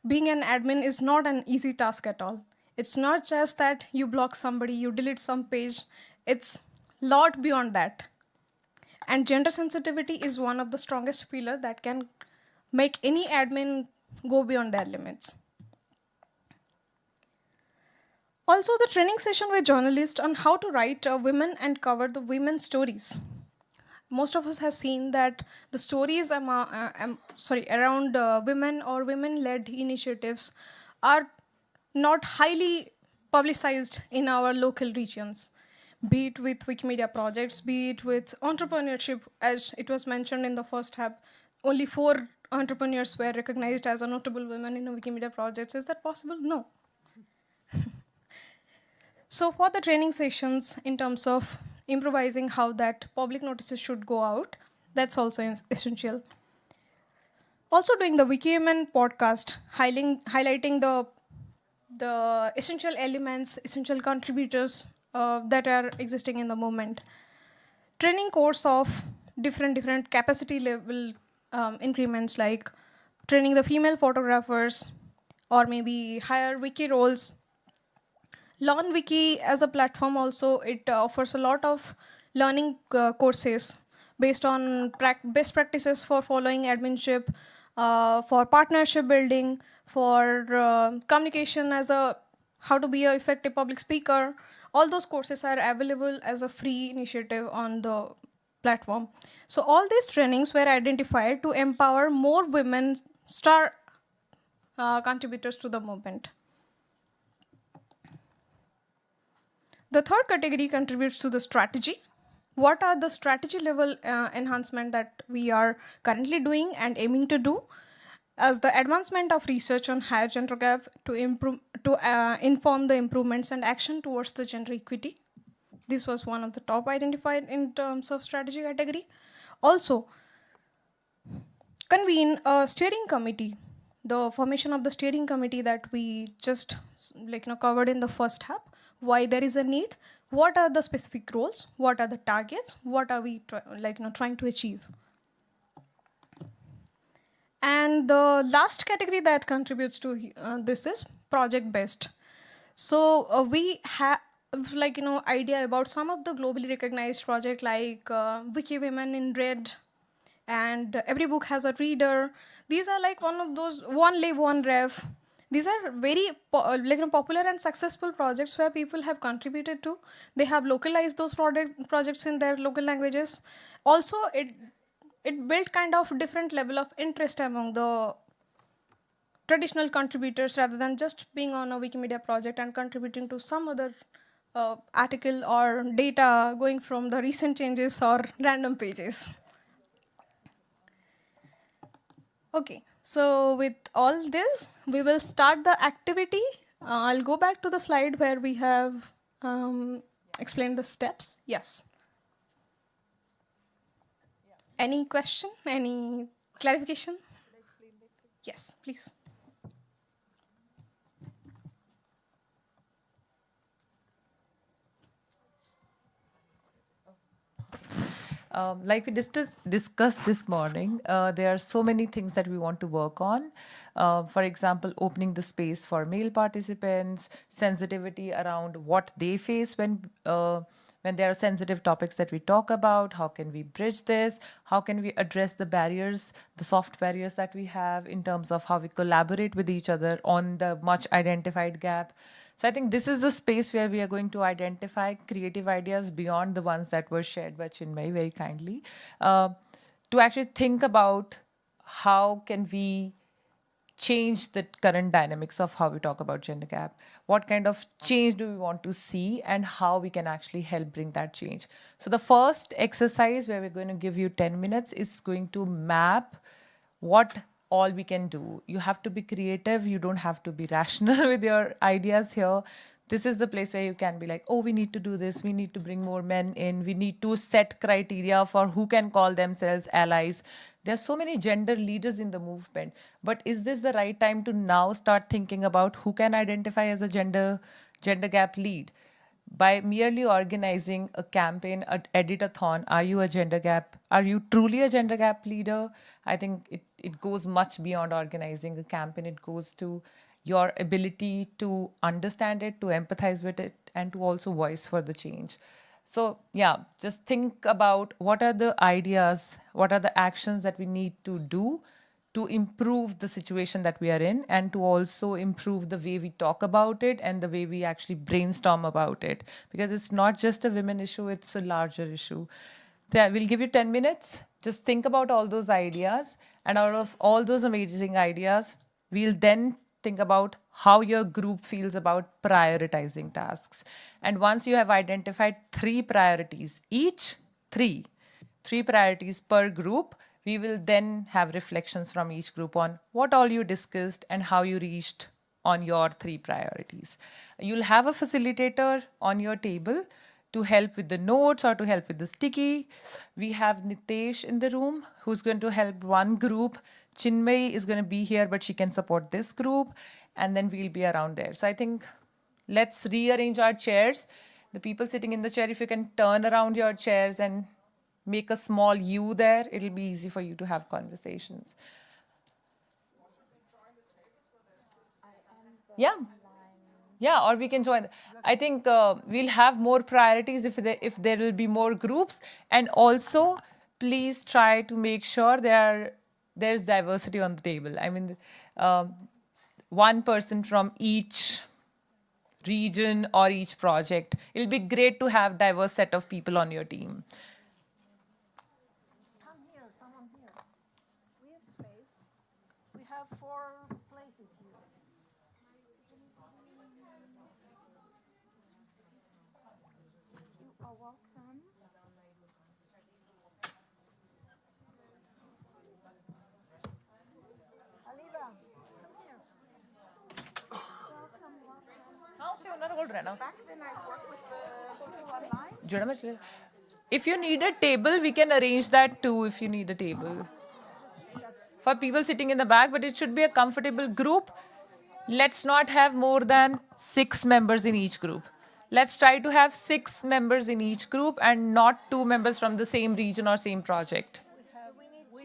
Being an admin is not an easy task at all. It's not just that you block somebody, you delete some page. It's a lot beyond that. And gender sensitivity is one of the strongest pillars that can make any admin go beyond their limits. Also, the training session with journalists on how to write women and cover the women's stories. Most of us have seen that the stories around women or women-led initiatives are not highly publicized in our local regions, be it with Wikimedia projects, be it with entrepreneurship. As it was mentioned in the first half, only 4 entrepreneurs were recognized as a notable women in Wikimedia projects. Is that possible? No. So for the training sessions in terms of improvising how that public notices should go out, that's also essential. Also doing the WikiWomen podcast, highlighting the essential elements, essential contributors that are existing in the moment. Training course of different capacity level increments, like training the female photographers or maybe higher wiki roles. Learn Wiki as a platform also, it offers a lot of learning courses based on best practices for following adminship, for partnership building, for communication as how to be an effective public speaker. All those courses are available as a free initiative on the platform. So all these trainings were identified to empower more women star contributors to the movement. The third category contributes to the strategy. What are the strategy level enhancement that we are currently doing and aiming to do as the advancement of research on higher gender gap to inform the improvements and action towards the gender equity? This was one of the top identified in terms of strategy category. Also, convene a steering committee. The formation of the steering committee that we just covered in the first half. Why there is a need, what are the specific roles, what are the targets, what are we trying to achieve. And the last category that contributes to this is project based. So we have idea about some of the globally recognized projects like WikiWomen in Red and Every Book Has a Reader. These are like one of those one live, one rev. These are very popular and successful projects where people have contributed to. They have localized those projects in their local languages. Also, it built kind of different level of interest among the traditional contributors rather than just being on a Wikimedia project and contributing to some other article or data going from the recent changes or random pages. Okay. So with all this, we will start the activity. I'll go back to the slide where we have explained the steps. Yes. Any question? Any clarification? Yes, please. Like we discussed this morning, there are so many things that we want to work on. For example, opening the space for male participants, sensitivity around what they face when there are sensitive topics that we talk about. How can we bridge this? How can we address the barriers, the soft barriers that we have in terms of how we collaborate with each other on the much identified gap? So I think this is the space where we are going to identify creative ideas beyond the ones that were shared by Chinmay very kindly, to actually think about how can we change the current dynamics of how we talk about gender gap. What kind of change do we want to see and how we can actually help bring that change. So the first exercise where we're going to give you 10 minutes is going to map what all we can do. You have to be creative. You don't have to be rational with your ideas here. This is the place where you can be like, oh, we need to do this. We need to bring more men in. We need to set criteria for who can call themselves allies. There's so many gender leaders in the movement. But is this the right time to now start thinking about who can identify as a gender gap lead? By merely organizing a campaign, an edit-a-thon, are you truly a gender gap leader? I think it goes much beyond organizing a campaign. It goes to your ability to understand it, to empathize with it, and to also voice for the change. So yeah, just think about what are the ideas, what are the actions that we need to do to improve the situation that we are in, and to also improve the way we talk about it and the way we actually brainstorm about it. Because it's not just a women issue, it's a larger issue. So yeah, we'll give you 10 minutes. Just think about all those ideas. And out of all those amazing ideas, we'll then think about how your group feels about prioritizing tasks. And once you have identified 3 priorities, each 3 priorities per group, we will then have reflections from each group on what all you discussed and how you reached on your 3 priorities. You'll have a facilitator on your table to help with the notes or to help with the sticky. We have Nitesh in the room who's going to help one group. Chinmay is going to be here, but she can support this group. And then we'll be around there. So I think let's rearrange our chairs. The people sitting in the chair, if you can turn around your chairs and make a small U there, it'll be easy for you to have conversations. Yeah, or we can join. I think we'll have more priorities if there will be more groups. And also, please try to make sure there's diversity on the table. I mean, one person from each region or each project. It'll be great to have diverse set of people on your team. Come here. We have space. We have 4 places here. You are welcome. Aliva, come here. Back then I worked with the online. If you need a table, we can arrange that too if you need a table. For people sitting in the back, but it should be a comfortable group. Let's not have more than 6 members in each group. Let's try to have 6 members in each group and not 2 members from the same region or same project. We need 2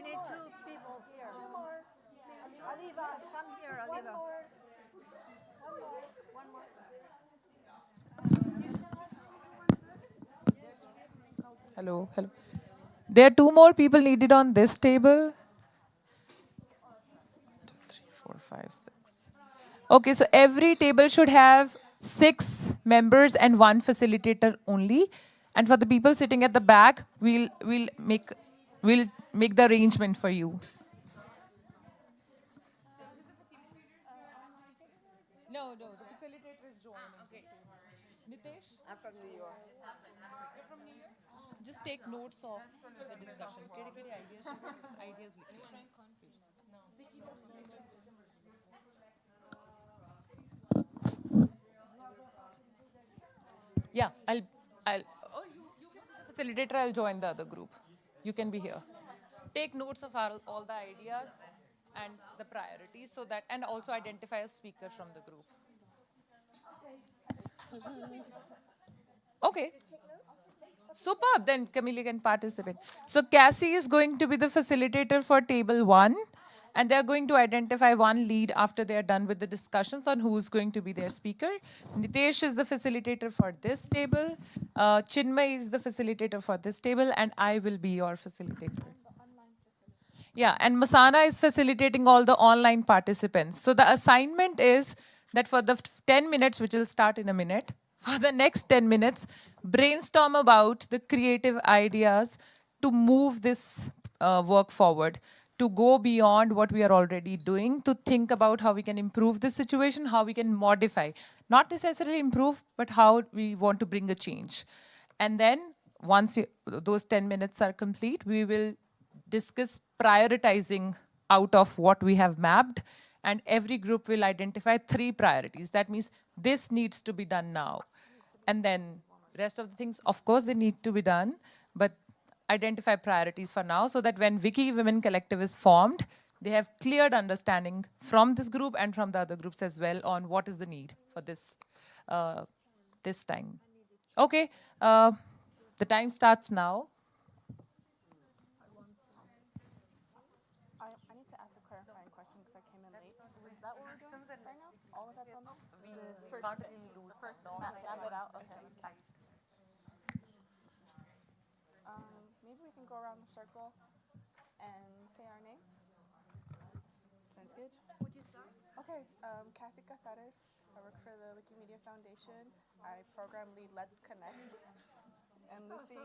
people here. 2 more. Aliva, come here, Aliva. One more. Hello. There are 2 more people needed on this table. 2, 3, 4, 5, 6. Okay, so every table should have 6 members and 1 facilitator only. And for the people sitting at the back, we'll make the arrangement for you. No, the facilitator is joining. Okay. Nitesh? I'm from New York. You're from New York? Just take notes of the discussion. Ideas. Yeah, I'll. Oh, you can be the facilitator. I'll join the other group. You can be here. Take notes of all the ideas and the priorities, so that, and also identify a speaker from the group. Okay. Superb. Then Camille can participate. So Cassie is going to be the facilitator for table 1. And they're going to identify one lead after they're done with the discussions on who's going to be their speaker. Nitesh is the facilitator for this table. Chinmay is the facilitator for this table. And I will be your facilitator. Yeah, and Masana is facilitating all the online participants. So the assignment is that for the 10 minutes, which will start in a minute, for the next 10 minutes, brainstorm about the creative ideas to move this work forward, to go beyond what we are already doing, to think about how we can improve the situation, how we can modify. Not necessarily improve, but how we want to bring a change. And then once those 10 minutes are complete, we will discuss prioritizing out of what we have mapped, and every group will identify 3 priorities. That means this needs to be done now. And then rest of the things, of course, they need to be done, but identify priorities for now so that when WikiWomen Collective is formed, they have clear understanding from this group and from the other groups as well on what is the need for this, this time. Okay, the time starts now. I need to ask a clarifying question because I came in late. Is that what we're doing right now? All of that's on there? The first bit. The first map it out? Okay. Maybe we can go around the circle and say our names. Sounds good. Would you start? Okay. Cassie Casares. I work for the Wikimedia Foundation. I program lead Let's Connect. And Lucy.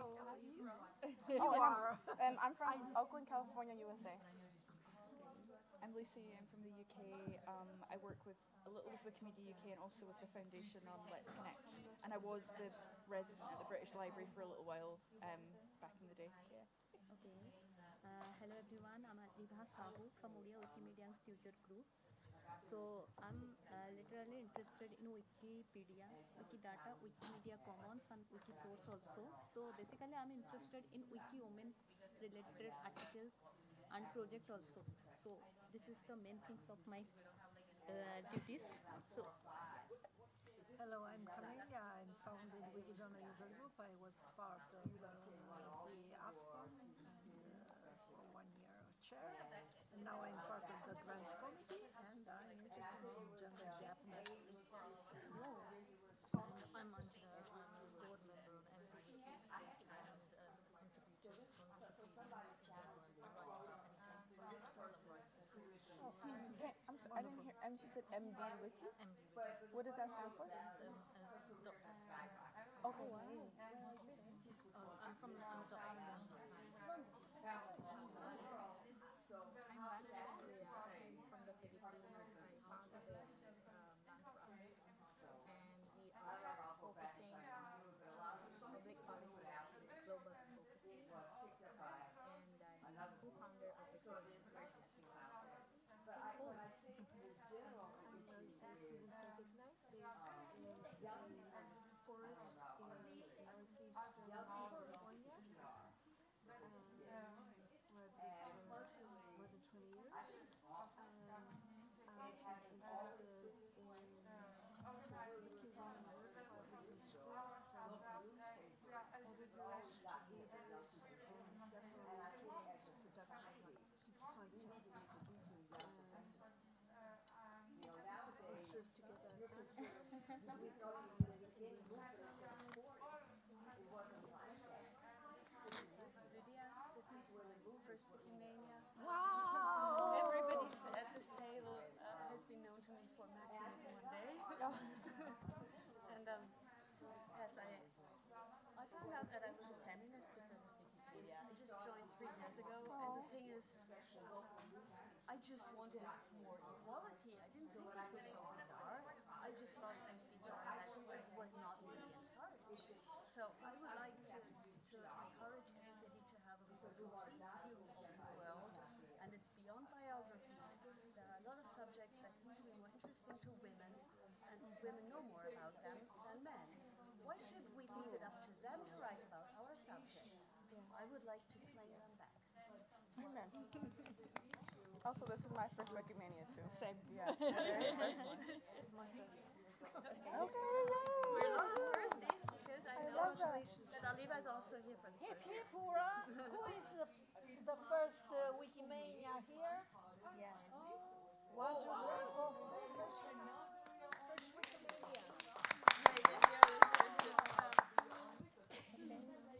And I'm from Oakland, California, USA. I'm Lucy. I'm from the UK. I work with a little with Wikimedia UK and also with the foundation on Let's Connect. And I was the resident at the British Library for a little while back in the day. Yeah. Okay. Hello everyone. I'm Adibha Sahu from Odia Wikimedia Institute Group. So I'm literally interested in Wikipedia, Wikidata, Wikimedia Commons and Wikisource also. So basically I'm interested in WikiWomen's related articles and project also. So this is the main things of my duties. So hello, I'm Camille. I'm founded Wikidata user group. I was part of the AFCON for 1 year chair, and now I'm part of the grants committee, and I'm interested in gender gap mostly. I'm on the board member of MD and I'm sorry, I didn't hear. She said MD Wiki? What does that stand for? Okay. I'm from the Wow! Everybody at this table has been known to me for maximum 1 day. And yes, I found out that I was a feminist because of Wikipedia. I just joined 3 years ago, and the thing is, I just wanted more equality. I didn't think this was so bizarre. I just thought it was bizarre that it was not really encouraged. So I would like to encourage everybody to have a critique view of the world, and it's beyond biographies. There are a lot of subjects that seem to be more interesting to women, and women know more about them than men. Why should we leave it up to them to write about our subjects? I would like to claim them back. Amen. Also, this is my first Wikimania too. Same. Yeah. Very first one. It's my first. Okay. We're not the first days because I know that a Levi's also here for the Hip first hip hurrah! Who is the first Wikimania here? Yes. One, two, three, four. First Wikimania.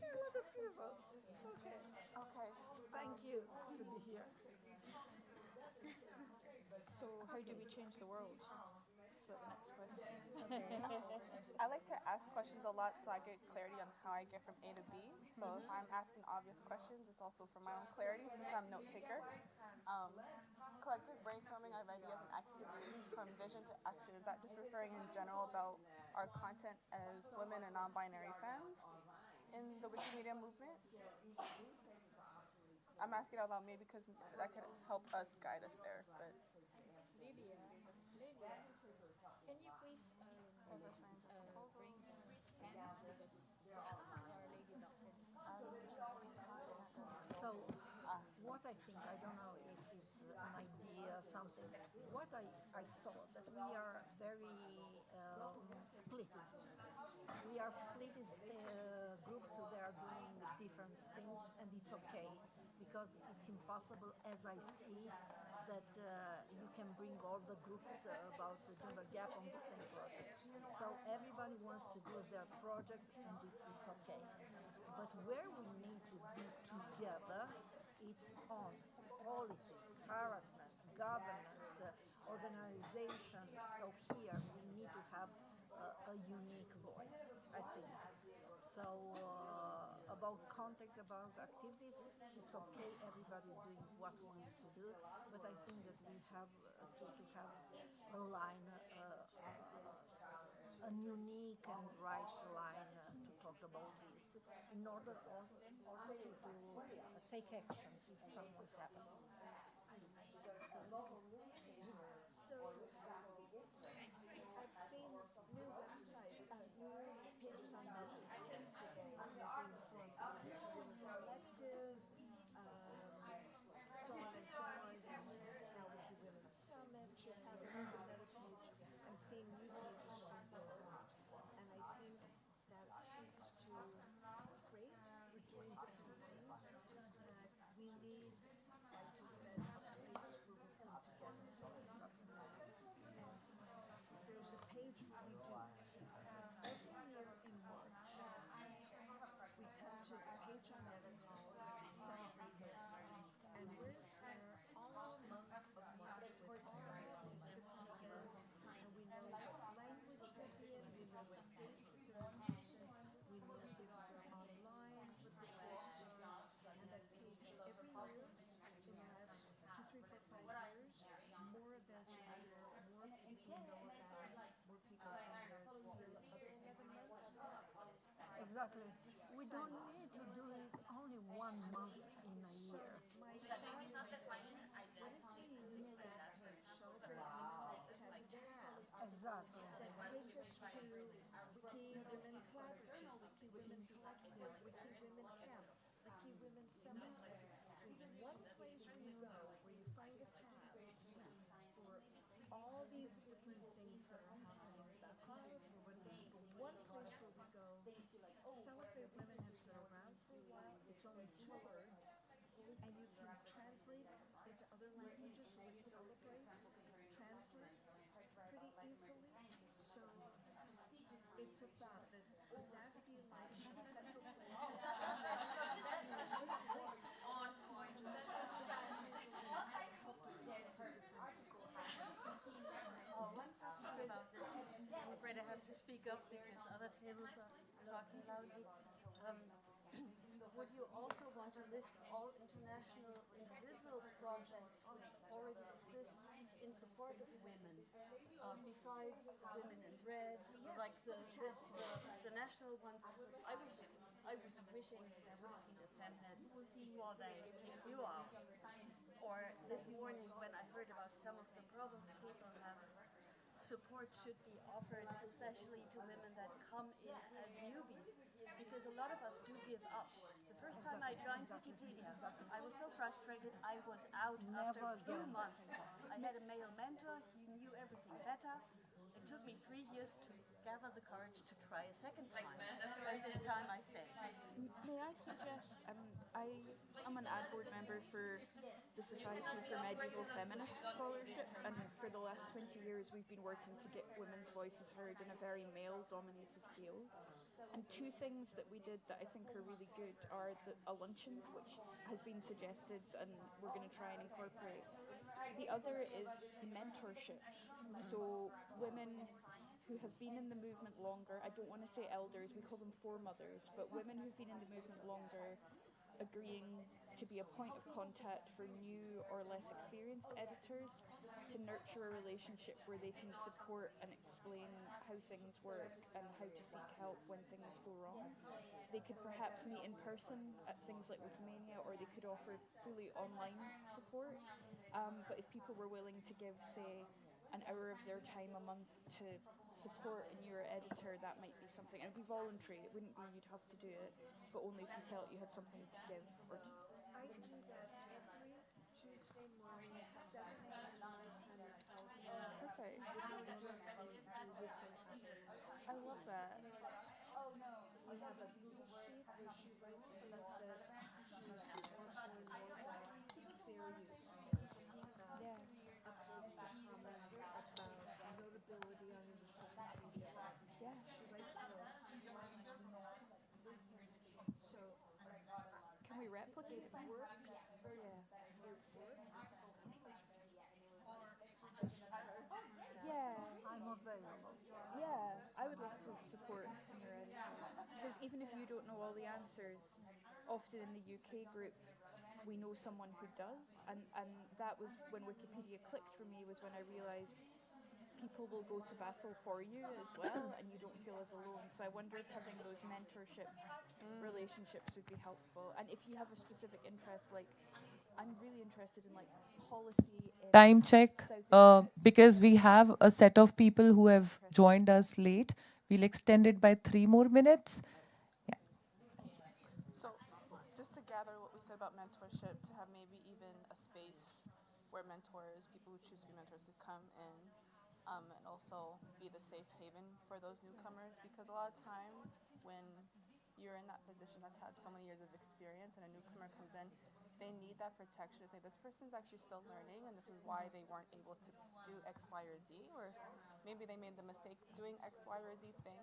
A lot of people. Okay. Okay. Thank you to be here. So how do we change the world? So the next question. I like to ask questions a lot so I get clarity on how I get from A to B. So if I'm asking obvious questions, it's also for my own clarity since I'm a note taker. Collective brainstorming of ideas and activities from vision to action. Is that just referring in general about our content as women and non-binary femmes in the Wikimedia movement? I'm asking out loud maybe because that could help us guide us there. But Lydia, can you please bring Hannah because our lady doctor. So, what I think, I don't know if it's an idea, something, what I saw that we are very split. We are split groups, they are doing different things, and it's okay, because it's impossible, as I see, that you can bring all the groups about the gender gap on the same project. So everybody wants to do their projects, and it's okay. But where we need to be together, it's on policies, harassment, governance, organization. So here we need to have a unique voice, I think. So about contact, about activities, it's okay, everybody's doing what wants to do, but I think that we have to have a line, a unique and right line to talk about this, in order also to take action if something happens. So, I've seen new website, new pages on Nairobi today. Collective, so on and so on. There's now WikiWomen Summit. You have another page. I'm seeing new pages on Nairobi, and I think that speaks to great. We're doing different things. We need, like you said, a place where we come together and talk about it. And there's a page we do every year in March. We come to page on Edical, celebrate, and we're there all month of March with all these different events, and we know what language will be in, we know what dates they're using, we know if they're online, what the kids are, and that page every year, in the last 2, 3, 4, 5 years, more events are here, more people know about it, more people come here to feel other events. Exactly. We don't need to do it only 1 month in a year. My thought is, what if we use that page, Celebrate Women, to have tabs Exactly. that take us to WikiWomen Collaborative, WikiWomen Collective, WikiWomen Camp, WikiWomen Summit. With one place where you go, where you find the tabs for all these different things that are happening back home, one place where we go. Celebrate Women has been around for a while. It's only 2 words, and you can translate into other languages with Celebrate. Translates pretty easily. So it's a thought that would that be like a central place? On point. I'm afraid I have to speak up because other tables are talking loudly. Would you also want to list all international individual projects which already exist in support of women, besides Women in Red, like the national ones? I was wishing there would have been a Femnets before they kicked you out. Or this morning when I heard about some of the problems people have, support should be offered, especially to women that come in as newbies, because a lot of us do give up. The first time I joined Wikipedia, I was so frustrated, I was out after a few months. I had a male mentor, he knew everything better. It took me 3 years to gather the courage to try a second time. And this time I stayed. May I suggest, I'm an ad board member for the Society for Medieval Feminist Scholarship, and for the last 20 years we've been working to get women's voices heard in a very male-dominated field. And two things that we did that I think are really good are a luncheon, which has been suggested and we're going to try and incorporate. The other is mentorship. So women who have been in the movement longer, I don't want to say elders, we call them foremothers, but women who've been in the movement longer agreeing to be a point of contact for new or less experienced editors to nurture a relationship where they can support and explain how things work and how to seek help when things go wrong. They could perhaps meet in person at things like Wikimania, or they could offer fully online support. But if people were willing to give, say, an hour of their time a month to support a newer editor, that might be something. And it'd be voluntary, it wouldn't be you'd have to do it, but only if you felt you had something to give. Or to I do that every Tuesday morning, 7 a.m. my time at 12 noon. Perfect. I love that. We have a Google sheet where she writes things that she wants to learn more about fair use. Uploads to comments about notability on Wikipedia. She writes notes. So can we replicate it? It works. Yeah. I'm available. Yeah, I would love to support your editors. Because even if you don't know all the answers, often in the UK group, we know someone who does. And that was when Wikipedia clicked for me, was when I realised people will go to battle for you as well, and you don't feel as alone. So I wonder if having those mentorship relationships would be helpful. And if you have a specific interest, like I'm really interested in like policy in Time check, South Asia. because we have a set of people who have joined us late. We'll extend it by 3 more minutes. So, just to gather what we said about mentorship, to have maybe even a space where mentors, people who choose to be mentors, to come in and also be the safe haven for those newcomers, because a lot of time when you're in that position that's had so many years of experience and a newcomer comes in, they need that protection to say this person's actually still learning and this is why they weren't able to do X, Y, or Z, or maybe they made the mistake doing X, Y, or Z thing,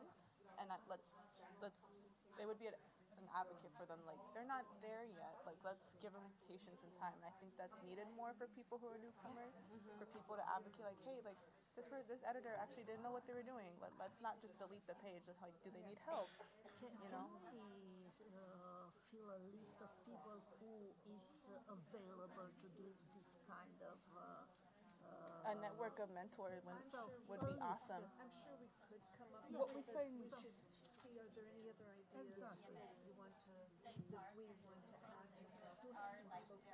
and they would be an advocate for them, like they're not there yet, like let's give them patience and time. And I think that's needed more for people who are newcomers, for people to advocate like, hey, like this editor actually didn't know what they were doing. Let's not just delete the page. Like, do they need help? You know. Can we fill a list of people who is available to do this kind of a network of mentors would be awesome. I'm sure we could come up What with we it. found- We should see, are there any other ideas that we want to add to that? Who hasn't spoken?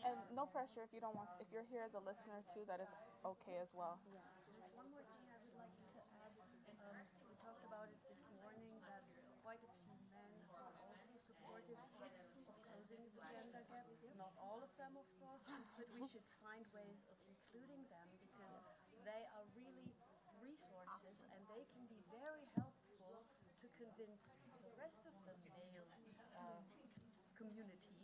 And no pressure if you don't want. If you're here as a listener too, that is okay as well. There's one more thing I would like to add. We talked about it this morning that quite a few men are also supportive of closing the gender gap. Not all of them, of course, but we should find ways of including them because they are really resources and they can be very helpful to convince the rest of the male community,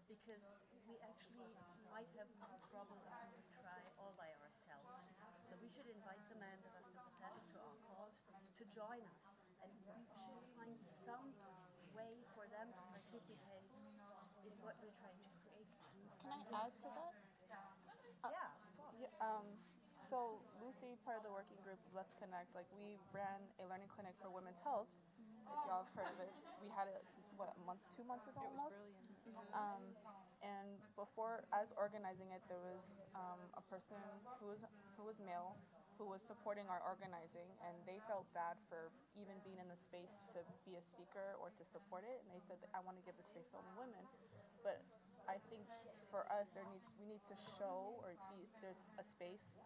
because we actually might have more trouble if we would try all by ourselves. So we should invite the men that are sympathetic to our cause to join us, and we should find some way for them to participate in what we're trying to create. Can I add to that? Yeah, of course. Yeah, so Lucy, part of the working group Let's Connect, like we ran a learning clinic for women's health. If y'all have heard of it, we had it a month, 2 months ago almost. And before, as organizing it, there was a person who was male who was supporting our organizing, and they felt bad for even being in the space to be a speaker or to support it. And they said, I want to give the space to only women. But I think for us, we need to show there's a space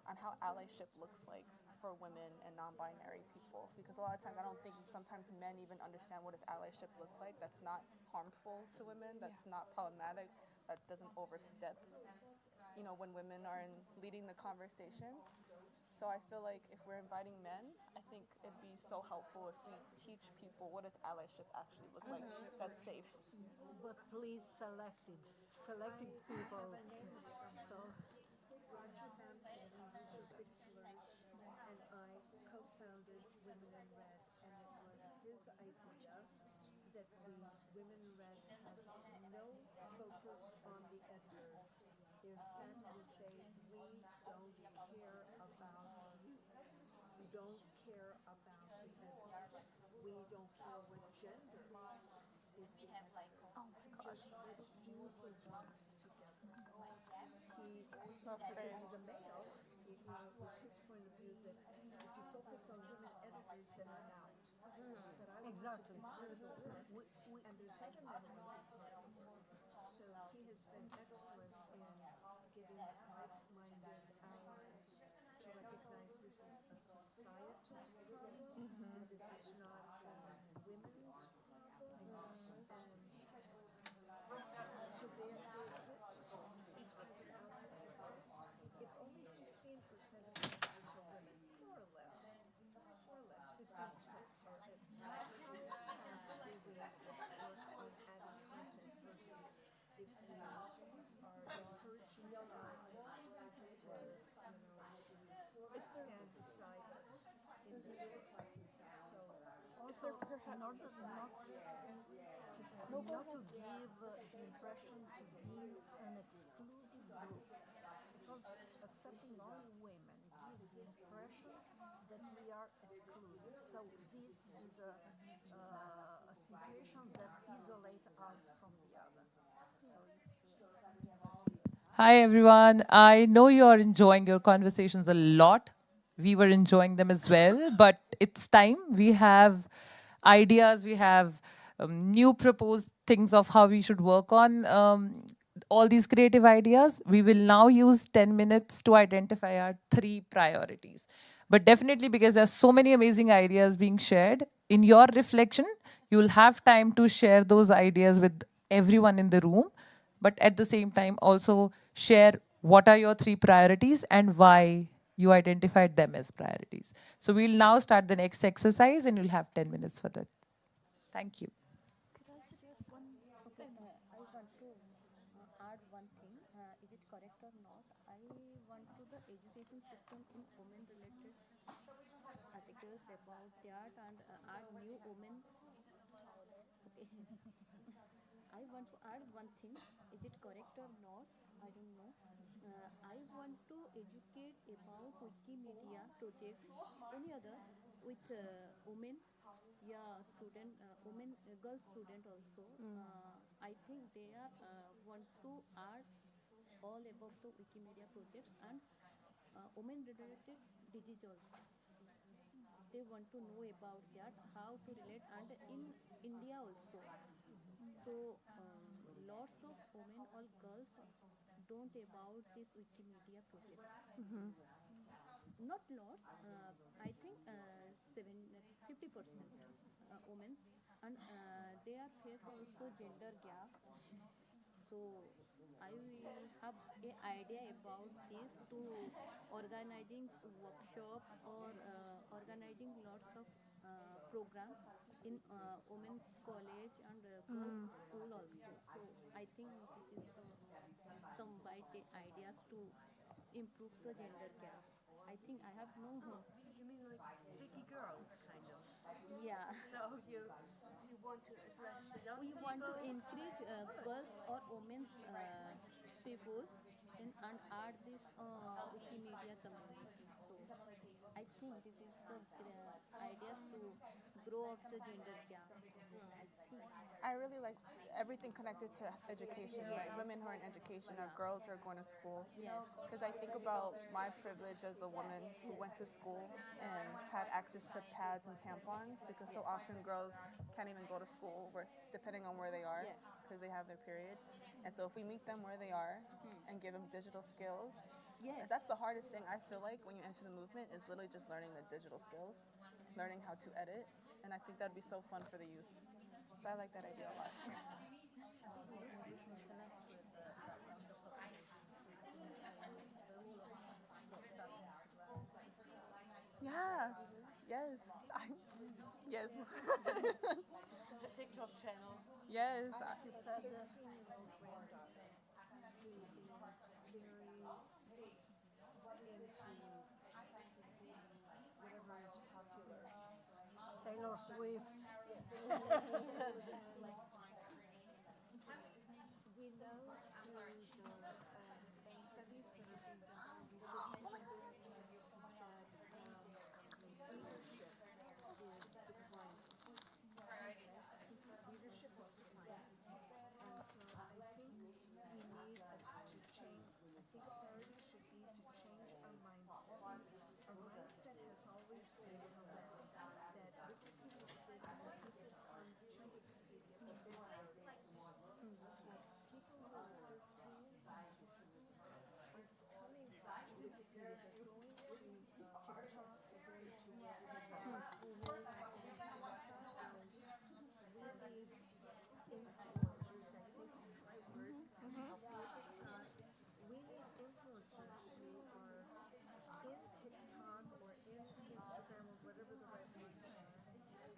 on how allyship looks like for women and non-binary people, because a lot of times I don't think sometimes men even understand what does allyship look like. That's not harmful to women, that's not problematic, that doesn't overstep, when women are leading the conversations. So I feel like if we're inviting men, I think it'd be so helpful if we teach people what does allyship actually look like that's safe. But please selected people. So Roger Hampton, user Pictures, and I co-founded Women in Red, and it was his idea that reads Women in Red has no focus on the editors. In fact, we say we don't care about you. We don't care about the editors. We don't care what gender is the editor. Just let's do the work together. Because he's a male, it was his point of view that if you focus on women editors, then I'm out. But I want to be part of the work, and there's other men who want to be part of the work. So he has been excellent in getting like-minded allies to recognize this is a societal problem. This is not a women's problem. And so they exist. These kinds of allies exist. If only 15% of the editors are women, more or less, 15% are at capacity with work on adding content versus if we are encouraging allies to stand beside us in this work. So also, in order not to give the impression to being an exclusive group, because accepting only women gives the impression that we are exclusive. So this is a situation that isolates us from the other. So Hi, everyone. I know you're enjoying your conversations a lot. We were enjoying them as well, but it's time. We have ideas, we have new proposed things of how we should work on all these creative ideas. We will now use 10 minutes to identify our 3 priorities. But definitely, because there's so many amazing ideas being shared, in your reflection, you'll have time to share those ideas with everyone in the room. But at the same time, also share what are your 3 priorities and why you identified them as priorities. So we'll now start the next exercise and you'll have 10 minutes for that. Thank you. Could I suggest one? Okay, I want to add one thing. Is it correct or not? I want to the education system in women-related articles about that and add new women. Okay. I want to add one thing. Is it correct or not? I don't know. I want to educate about Wikimedia projects, any other with women's, yeah, student, women, girl student also. I think they are want to add all about the Wikimedia projects and women-related disease also. They want to know about that, how to relate, and in India also. So lots of women or girls don't about this Wikimedia projects. Not lots. I think 50% women, and they are face also gender gap. So I have an idea about this to organizing workshop or organizing lots of program in women's college and girls school also. So I think this is some ideas to improve the gender gap. I think I have no. You mean like Vicky Girls, kind of? Yeah. So you want to address the young We people? want to encourage girls or women's people and add this Wikimedia community. So I think this is the ideas to grow up the gender gap. I think. I really like everything connected to education, right? Women who are in education or girls who are going to school. Yes. Because I think about my privilege as a woman who went to school and had access to pads and tampons, because so often girls can't even go to school depending on where they are because they have their period. And so if we meet them where they are and give them digital skills, that's the hardest thing I feel like when you enter the movement is literally just learning the digital skills, learning how to edit. And I think that'd be so fun for the youth. So I like that idea a lot. Yes. Yes. The TikTok channel. Yes. You said 13-year-old granddaughter who is very into whatever is popular. Taylor Swift. Yes. We know through the studies that are being done by researchers that leadership is declining. Leadership is declining. And so I think we need to change, I think a priority should be to change our mindset. Our mindset has always been to that Wikipedia exists and that people come to Wikipedia to learn. People who are 13 are coming to Wikipedia, they're going to TikTok, they're going to wherever it's at. What I think about is we need influencers, I think is the right word. Help me if it's not. We need influencers who are in TikTok or in Instagram or whatever the right ones are.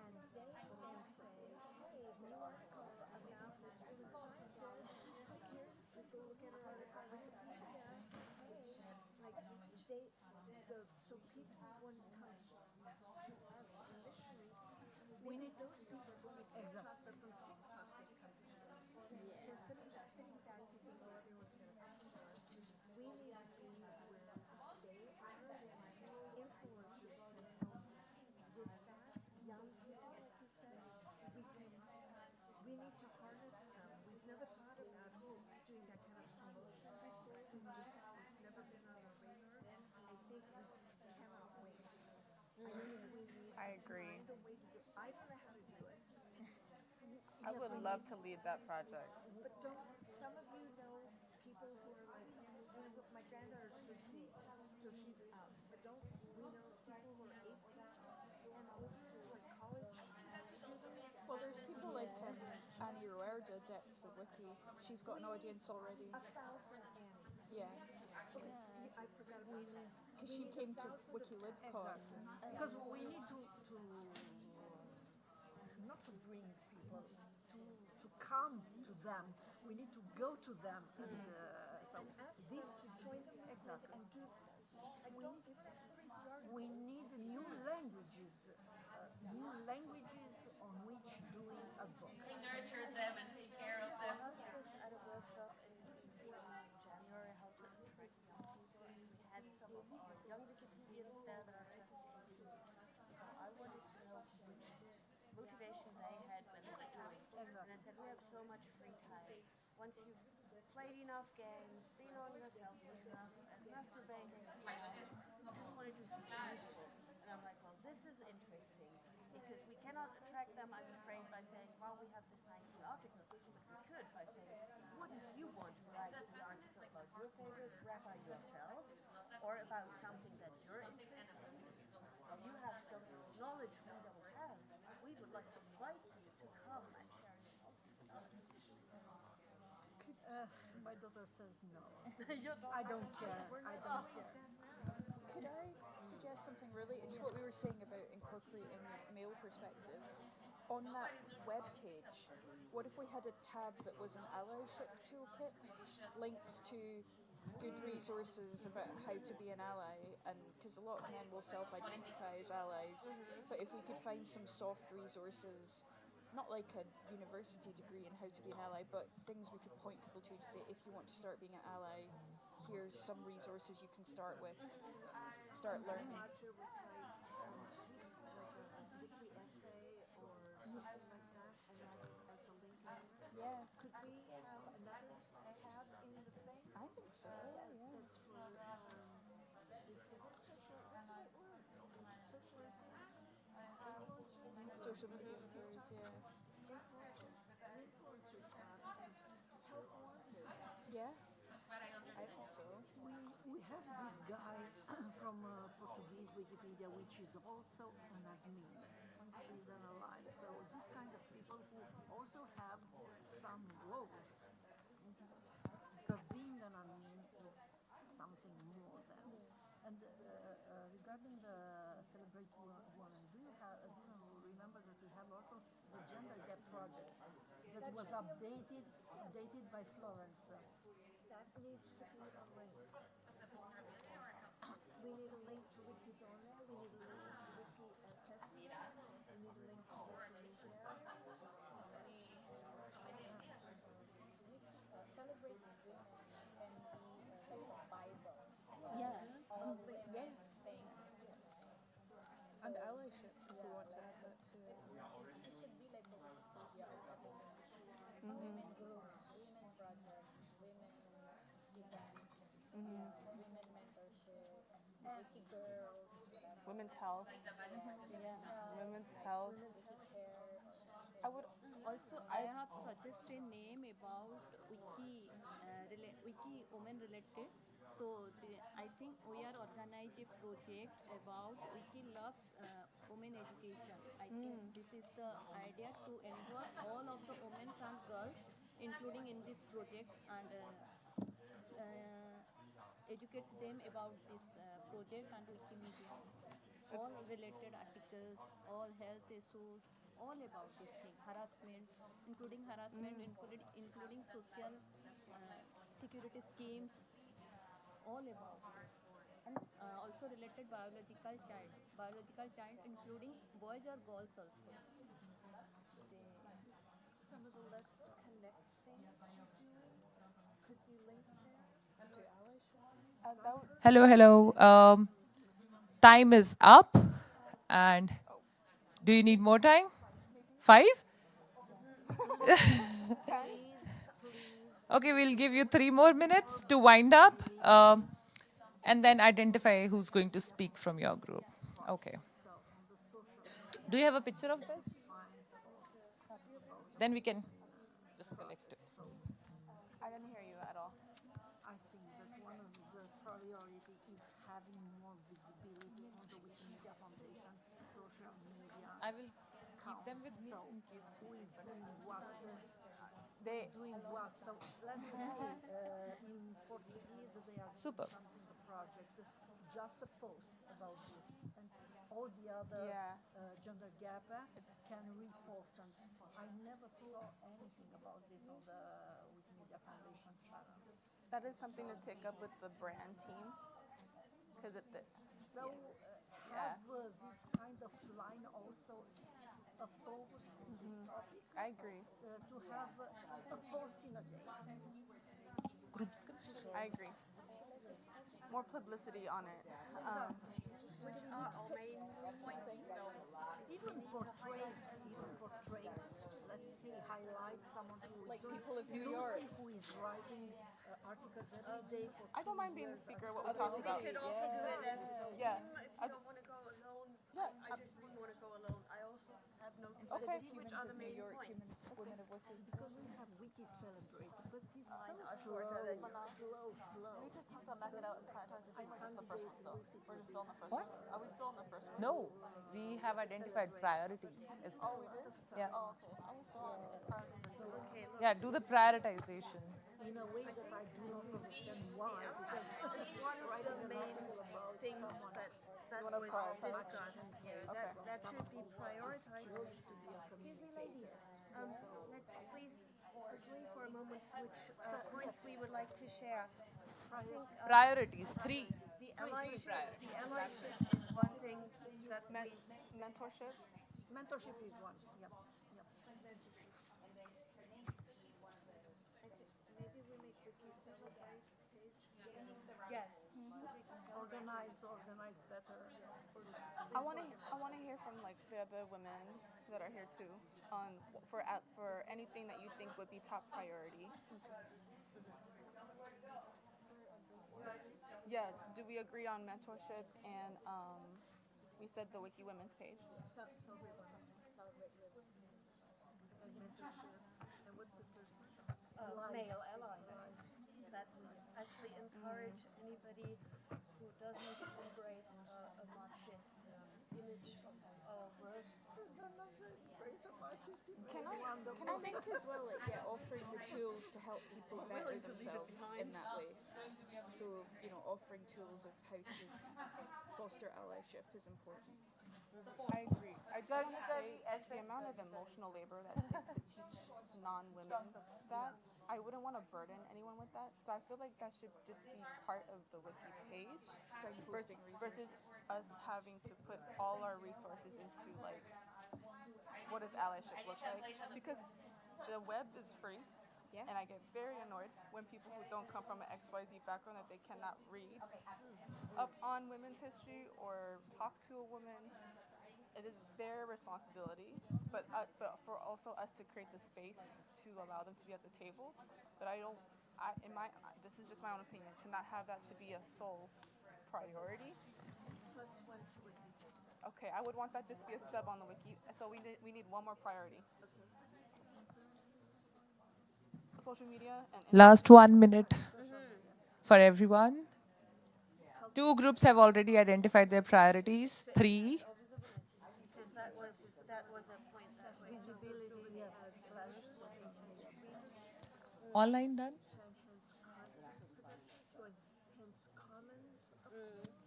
And they can say, hey, new article about this woman scientist. Click here to go look at her article on Wikipedia. Hey, like so people, when it comes to us initially, we need those people from TikTok, but from TikTok they come to us. So instead of just sitting back thinking, oh, everyone's going to come to us, we need to be where they are, and influencers can help with that. Young people, like you said, we need to harness them. We've never thought about doing that kind of promotion before. It's never been on our radar. I think we cannot wait. I think we need I to agree. find a way to do it. I don't know how to do it. I would love to lead that project. But don't some of you know people who are like, my granddaughter's 13, so she's out. But don't we know people who are 18 and older, like college students? Well, there's people like Annie Roerda, Depths of Wiki. She's got an audience already. 1,000 Annies. Yeah. Okay, I forgot about that. Because she came to WikiLibCon. Because we need to not to bring people, to come to them. We need to go to them. And, so this join them exactly. and do this. Like, We need new languages on which doing a book. Nurture them and take care of them. I was at a workshop in January, how to attract young people, and we had some of our young Wikipedians there that are just 18. So I wanted to know which motivation they had when they were doing it. And I said, we have so much free time. Once you've played enough games, been on your cell phone enough, and masturbating, you just want to do something useful. And I'm like, well, this is interesting, because we cannot attract them, I'm afraid, by saying, well, we have this nice new article, but we could by saying, wouldn't you want to write an article about your favorite rapper yourself, or about something that you're interested in? You have some knowledge we don't have. We would like to invite you to come and share your knowledge with us. My daughter says no. Your daughter- I don't care. I don't care. Could I suggest something related to what we were saying about incorporating male perspectives? On that web page, what if we had a tab that was an allyship toolkit, links to good resources about how to be an ally, and because a lot of men will self-identify as allies, but if we could find some soft resources, not like a university degree in how to be an ally, but things we could point people to say, if you want to start being an ally, here's some resources you can start with, start learning. Roger would write some, like a wiki essay or something like that, and add it as a link in there. Yeah. Could we have another tab in the thing? I think so, yeah. That's for, is the social, what's that word? Social influencer? Social influencers, yeah. Influencer tab and help wanted. Yeah, I think so. We have this guy from Portuguese Wikipedia, which is also an admin. She's an ally. So this kind of people who also have some roles. Because being an admin is something more than. And regarding the Celebrate Women project that was updated by Florence. That needs to be a link. We need a link to Wikidona, we need a link to Wiki we need a link to Wikimedia. Celebrate women can be like a Bible. Yeah. All Yeah. things. And allyship, if we want to add that to it. It should be like a Wikipedia of women. Women groups, women projects, women events, women mentorship, wiki girls, whatever. Women's health. Yeah. Women's health. Wiki care. I would Also, I have suggested name about wiki women related. So I think we are organize a project about wiki loves women education. I think this is the idea to involve all of the women and girls, including in this project, and educate them about this project and Wikimedia. All related articles, all health issues, all about this thing. Harassment, including social security schemes, all about it. And also related biological child, including boys or girls also. Some of the Let's Connect things you're doing could be linked there. To Hello, hello. Time is up. And do you need more time? 5? Okay, we'll give you 3 more minutes to wind up. And then identify who's going to speak from your group. Okay. Do you have a picture of this? Then we can just collect it. I didn't hear you at all. I think that one of the priority is having more visibility on the Wikimedia Foundation social media. I will keep them with me in case who is doing what? Doing what? So let me see. In Portuguese, they are Super. doing something, a project, just a post about this, and all the other gender gap can repost. And I never saw anything about this on the Wikimedia Foundation channels. That is something to take up with the brand team. Because have this kind of line also a focus in this topic. I agree. To have a post in a day. I agree. More publicity on it. Which are our main points, even portraits, let's see, highlight someone who like is people of New Lucy, York. who is writing articles every day for I don't mind being the speaker, what we talked about. We could also do it as a team if you don't want to go alone. I just wouldn't want to go alone. I also have noticed which are the main points. Women of Wiki. Because we have Wiki Celebrate, but it's so slow. We just have to map it out and prioritize the team, or just the first one still? We're just still on the first What? one. Are we still on the first one? No, we have identified priorities. Oh, we did? Yeah. Oh, okay. I was still on prioritize. Yeah, do the prioritization. In a way that I do not understand why, because It's one of the main things that was discussed here, that should be prioritized. Excuse me, ladies, let's please agree for a moment which points we would like to share. I think Priorities, 3. the allyship is one thing that mentorship. Mentorship is one. Yep. Maybe we make Wiki Celebrate page. Yes. Organize better. I want to hear from like the other women that are here too on for anything that you think would be top priority. Yeah, do we agree on mentorship and we said the WikiWomen's page? And mentorship. And what's the third one? Male allies. That actually encourage anybody who doesn't embrace a machist image of work. Can I think as well, like, offering the tools to help people better themselves in that way. So, offering tools of how to foster allyship is important. I agree. I do want to say the amount of emotional labor that it takes to teach non-women that, I wouldn't want to burden anyone with that. So I feel like that should just be part of the wiki page versus us having to put all our resources into like, what does allyship look like? Because the web is free. Yeah. And I get very annoyed when people who don't come from an XYZ background that they cannot read up on women's history or talk to a woman. It is their responsibility, but for also us to create the space to allow them to be at the table. But this is just my own opinion, to not have that to be a sole priority. Plus one to what you just said. Okay, I would want that just to be a sub on the wiki. So we need one more priority. Social media and Last 1 minute for everyone. 2 groups have already identified their priorities. 3. Because that was a point that Visibility, yes. Online done? Hence commons.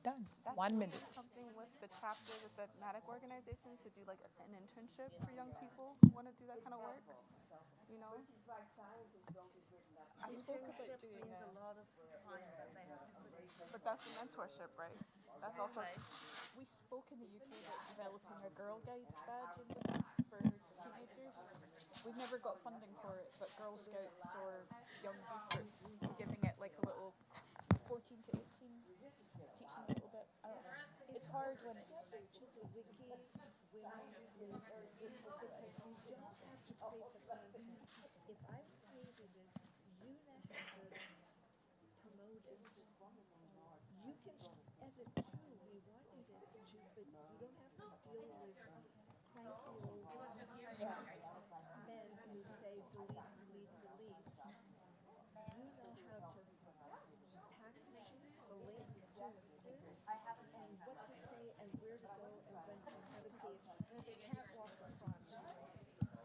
Done. 1 minute. Something with the chapters of the thematic organizations to do like an internship for young people who want to do that kind of work. You know? We spoke about doing means a lot of time that they have to put into. But that's the mentorship, right? That's also. We spoke in the UK about developing a Girl Guides badge for teenagers. We've never got funding for it, but Girl Scouts or young youth groups giving it like a little 14 to 18, teaching a little bit. I don't know. It's hard when it's To the wiki, women, it's like you don't have to create the content. If I've created it, you now have to promote it. You can edit too, we wanted it to, but you don't have to deal with cranky old men who say delete, delete, delete. You know how to package the link to this and what to say and where to go and when and how to say it. You can't walk across your way.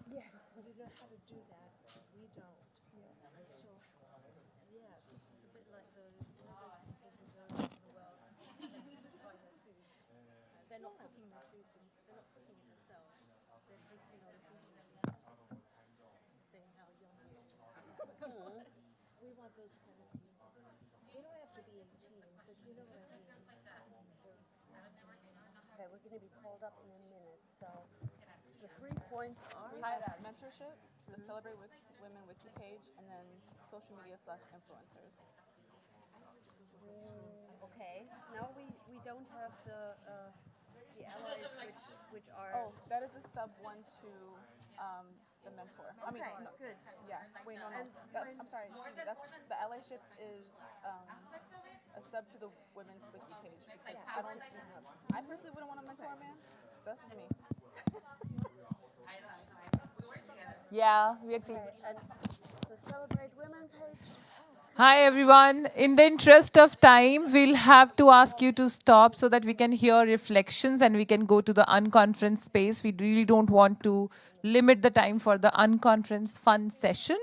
Yeah. You know how to do that. We don't. So, yes. It's a bit like those people go in the world and find their food. They're not cooking their food, they're not cooking it themselves. They're posting other people saying how yummy it is. We want those kind of people. You don't have to be 18, but you know what I mean. Okay, we're going to be called up in a minute, so the 3 points are Mentorship, the Celebrate with Women wiki page, and then social media / influencers. Okay, now we don't have the allies which are. Oh, that is a sub 1 to the mentor. I mean, Okay, no, good. Yeah, wait, no. I'm sorry. Excuse me, that's the allyship is a sub to the women's wiki page because I personally wouldn't want to mentor a man. That's just me. Yeah, we are Okay, and the Celebrate Women page. Hi everyone. In the interest of time, we'll have to ask you to stop so that we can hear reflections and we can go to the unconference space. We really don't want to limit the time for the unconference fun session.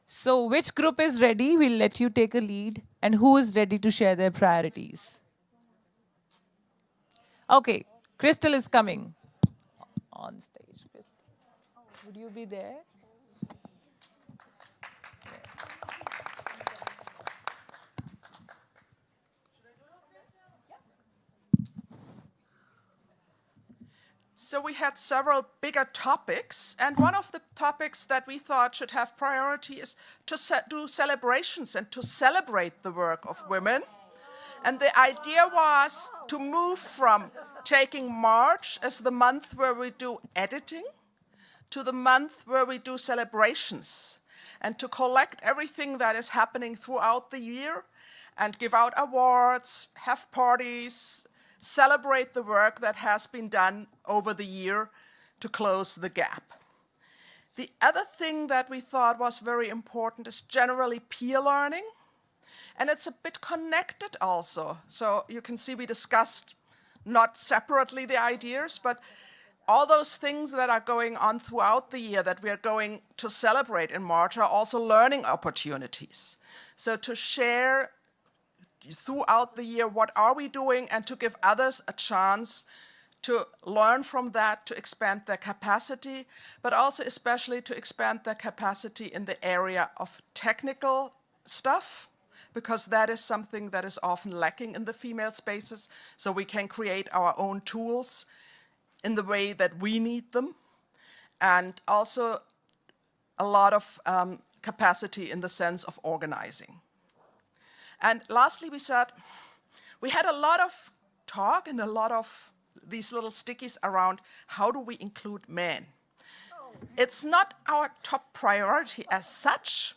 So which group is ready? We'll let you take a lead. And who is ready to share their priorities? Okay, Crystal is coming on stage. Crystal, would you be there? So we had several bigger topics, and one of the topics that we thought should have priority is to do celebrations and to celebrate the work of women. And the idea was to move from taking March as the month where we do editing to the month where we do celebrations, and to collect everything that is happening throughout the year and give out awards, have parties, celebrate the work that has been done over the year to close the gap. The other thing that we thought was very important is generally peer learning, and it's a bit connected also. So you can see we discussed not separately the ideas, but all those things that are going on throughout the year that we are going to celebrate in March are also learning opportunities. So to share throughout the year what are we doing and to give others a chance to learn from that, to expand their capacity, but also especially to expand their capacity in the area of technical stuff, because that is something that is often lacking in the female spaces. So we can create our own tools in the way that we need them, and also a lot of capacity in the sense of organizing. And lastly, we said, we had a lot of talk and a lot of these little stickies around how do we include men. It's not our top priority as such,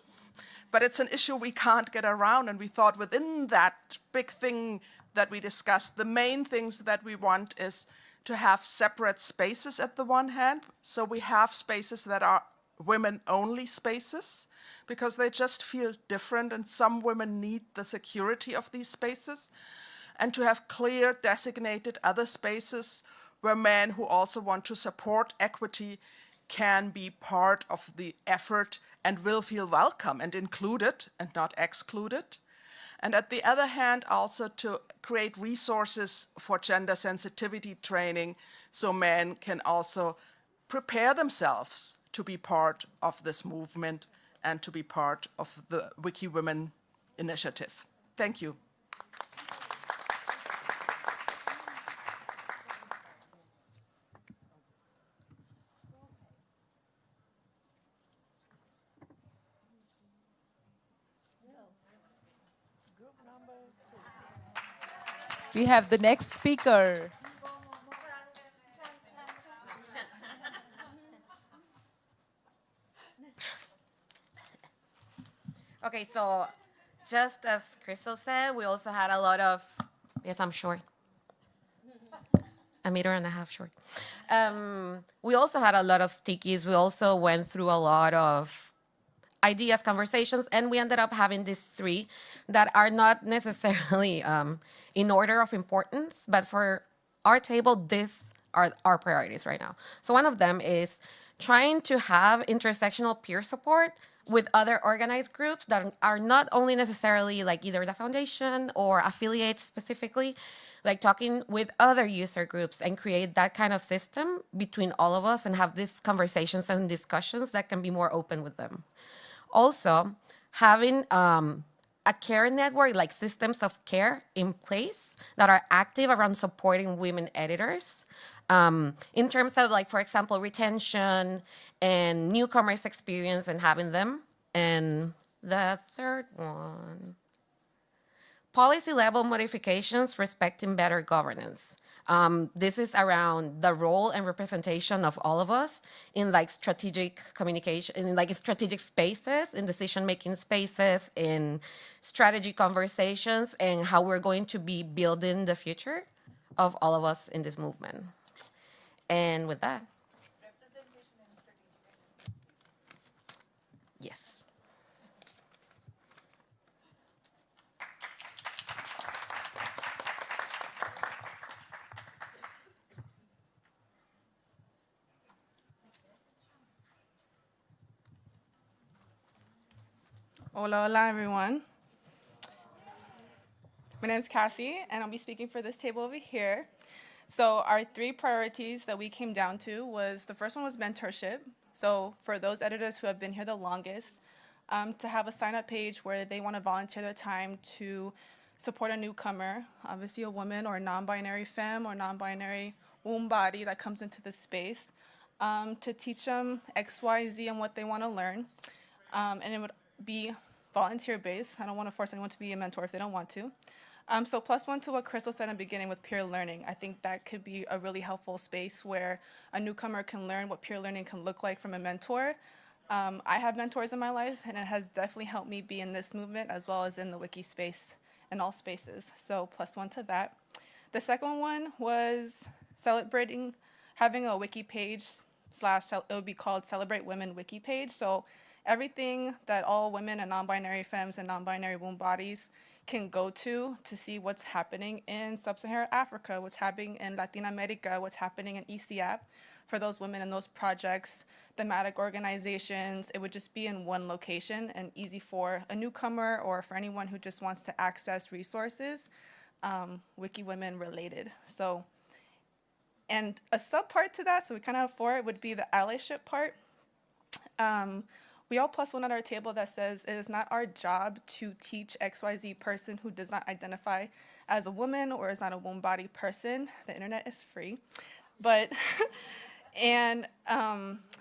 but it's an issue we can't get around, and we thought within that big thing that we discussed, the main things that we want is to have separate spaces at the one hand. So we have spaces that are women-only spaces, because they just feel different, and some women need the security of these spaces, and to have clear designated other spaces where men who also want to support equity can be part of the effort and will feel welcome and included and not excluded. And at the other hand, also to create resources for gender sensitivity training so men can also prepare themselves to be part of this movement and to be part of the WikiWomen initiative. Thank you. We have the next speaker. Okay, so just as Crystal said, we also had a lot of, yes, I'm short. 1.5 meters short. We also had a lot of stickies. We also went through a lot of ideas, conversations, and we ended up having these 3 that are not necessarily in order of importance, but for our table, these are our priorities right now. So one of them is trying to have intersectional peer support with other organized groups that are not only necessarily like either the foundation or affiliates specifically, like talking with other user groups and create that kind of system between all of us and have these conversations and discussions that can be more open with them. Also, having a care network, like systems of care in place that are active around supporting women editors in terms of, like, for example, retention and newcomers experience and having them. And the third one, policy level modifications respecting better governance. This is around the role and representation of all of us in like strategic communication, in like strategic spaces, in decision-making spaces, in strategy conversations, and how we're going to be building the future of all of us in this movement. And with that, yes. Hola, hola, everyone. My name is Cassie, and I'll be speaking for this table over here. So our 3 priorities that we came down to was, the first one was mentorship. So for those editors who have been here the longest, to have a sign-up page where they want to volunteer their time to support a newcomer, obviously a woman or a non-binary femme or non-binary womb body that comes into this space, to teach them X, Y, Z and what they want to learn. And it would be volunteer-based. I don't want to force anyone to be a mentor if they don't want to. So +1 to what Crystal said in the beginning with peer learning. I think that could be a really helpful space where a newcomer can learn what peer learning can look like from a mentor. I have mentors in my life, and it has definitely helped me be in this movement as well as in the wiki space and all spaces. So +1 to that. The second one was celebrating, having a wiki page / it would be called Celebrate Women Wiki page. So everything that all women and non-binary femmes and non-binary womb bodies can go to see what's happening in Sub-Saharan Africa, what's happening in Latin America, what's happening in ECAP for those women in those projects, thematic organizations. It would just be in one location and easy for a newcomer or for anyone who just wants to access resources, WikiWomen related. So And a subpart to that, so we kind of have 4, would be the allyship part. We all plus 1 at our table that says it is not our job to teach XYZ person who does not identify as a woman or is not a womb body person. The internet is free. But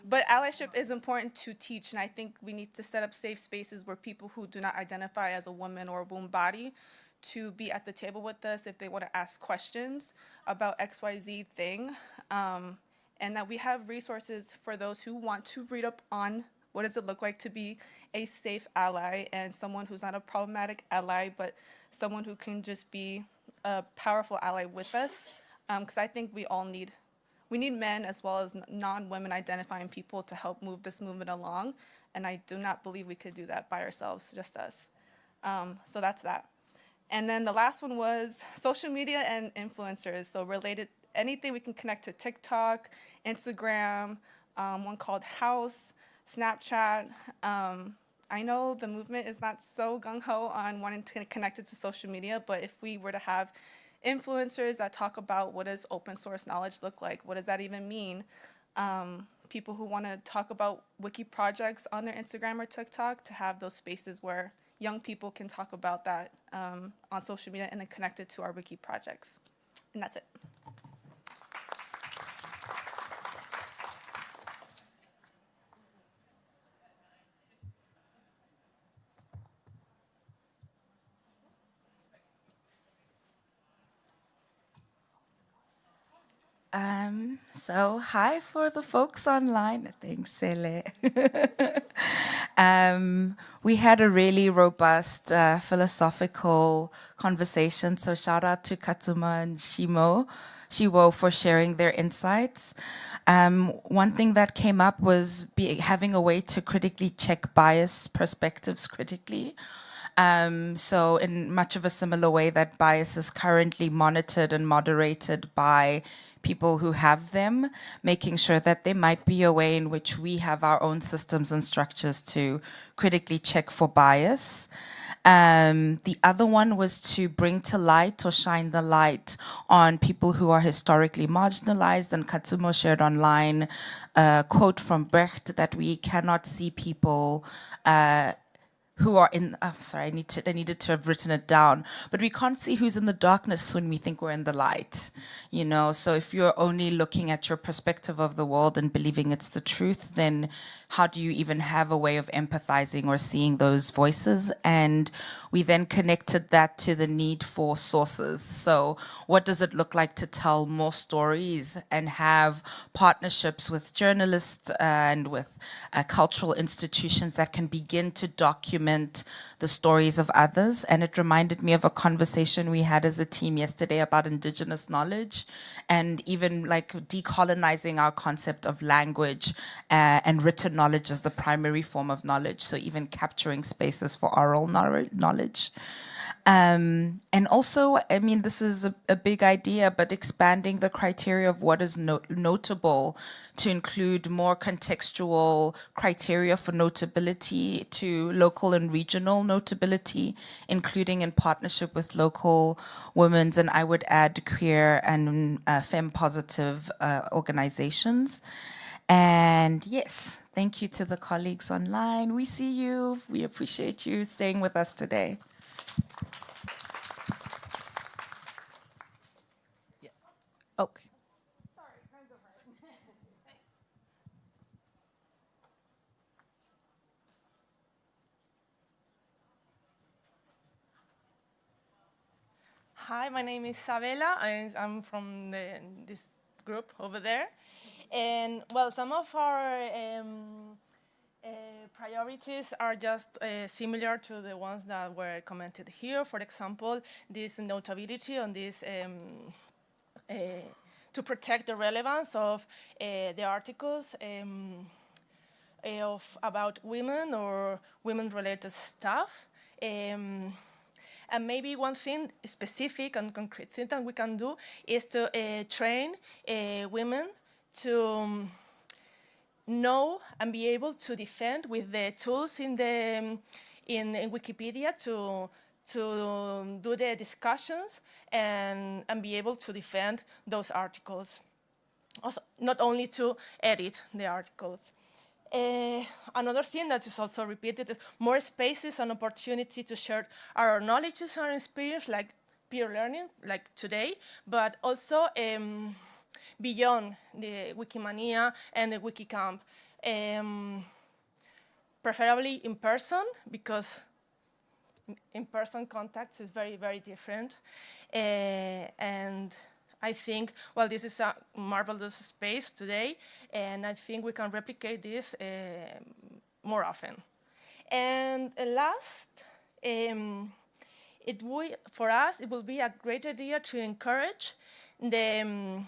but allyship is important to teach, and I think we need to set up safe spaces where people who do not identify as a woman or a womb body to be at the table with us if they want to ask questions about XYZ thing, and that we have resources for those who want to read up on what does it look like to be a safe ally and someone who's not a problematic ally, but someone who can just be a powerful ally with us, because I think we need men as well as non-women identifying people to help move this movement along, and I do not believe we could do that by ourselves, just us. So that's that. And then the last one was social media and influencers. So related, anything we can connect to TikTok, Instagram, one called House, Snapchat. I know the movement is not so gung-ho on wanting to connect it to social media, but if we were to have influencers that talk about what does open source knowledge look like, what does that even mean, people who want to talk about wiki projects on their Instagram or TikTok, to have those spaces where young people can talk about that on social media and then connect it to our wiki projects. And that's it. So hi for the folks online. Thanks, Sele. We had a really robust philosophical conversation. So shout out to Katsuma and Shiwo for sharing their insights. One thing that came up was having a way to critically check bias perspectives critically. So in much of a similar way that bias is currently monitored and moderated by people who have them, making sure that there might be a way in which we have our own systems and structures to critically check for bias. The other one was to bring to light or shine the light on people who are historically marginalized, and Katsumo shared online a quote from Brecht that we cannot see people who are in, sorry, I needed to have written it down, but we can't see who's in the darkness when we think we're in the light, you know? So if you're only looking at your perspective of the world and believing it's the truth, then how do you even have a way of empathizing or seeing those voices? And we then connected that to the need for sources. So what does it look like to tell more stories and have partnerships with journalists and with cultural institutions that can begin to document the stories of others? And it reminded me of a conversation we had as a team yesterday about indigenous knowledge and even like decolonizing our concept of language and written knowledge as the primary form of knowledge. So even capturing spaces for oral knowledge. And also, I mean, this is a big idea, but expanding the criteria of what is notable to include more contextual criteria for notability to local and regional notability, including in partnership with local women's, and I would add queer and femme-positive organizations. And yes, thank you to the colleagues online. We see you. We appreciate you staying with us today. Okay. Hi, my name is Isabella. I'm from this group over there. And well, some of our priorities are just similar to the ones that were commented here. For example, this notability on this to protect the relevance of the articles about women or women-related stuff. And maybe one thing specific and concrete thing that we can do is to train women to know and be able to defend with the tools in Wikipedia to do the discussions and be able to defend those articles. also not only to edit the articles. Another thing that is also repeated is more spaces and opportunity to share our knowledge and experience, like peer learning, like today, but also beyond the Wikimania and the Wikicamp. Preferably in person, because in-person contacts is very, very different. And I think, well, this is a marvelous space today, and I think we can replicate this more often. And last, for us, it will be a great idea to encourage the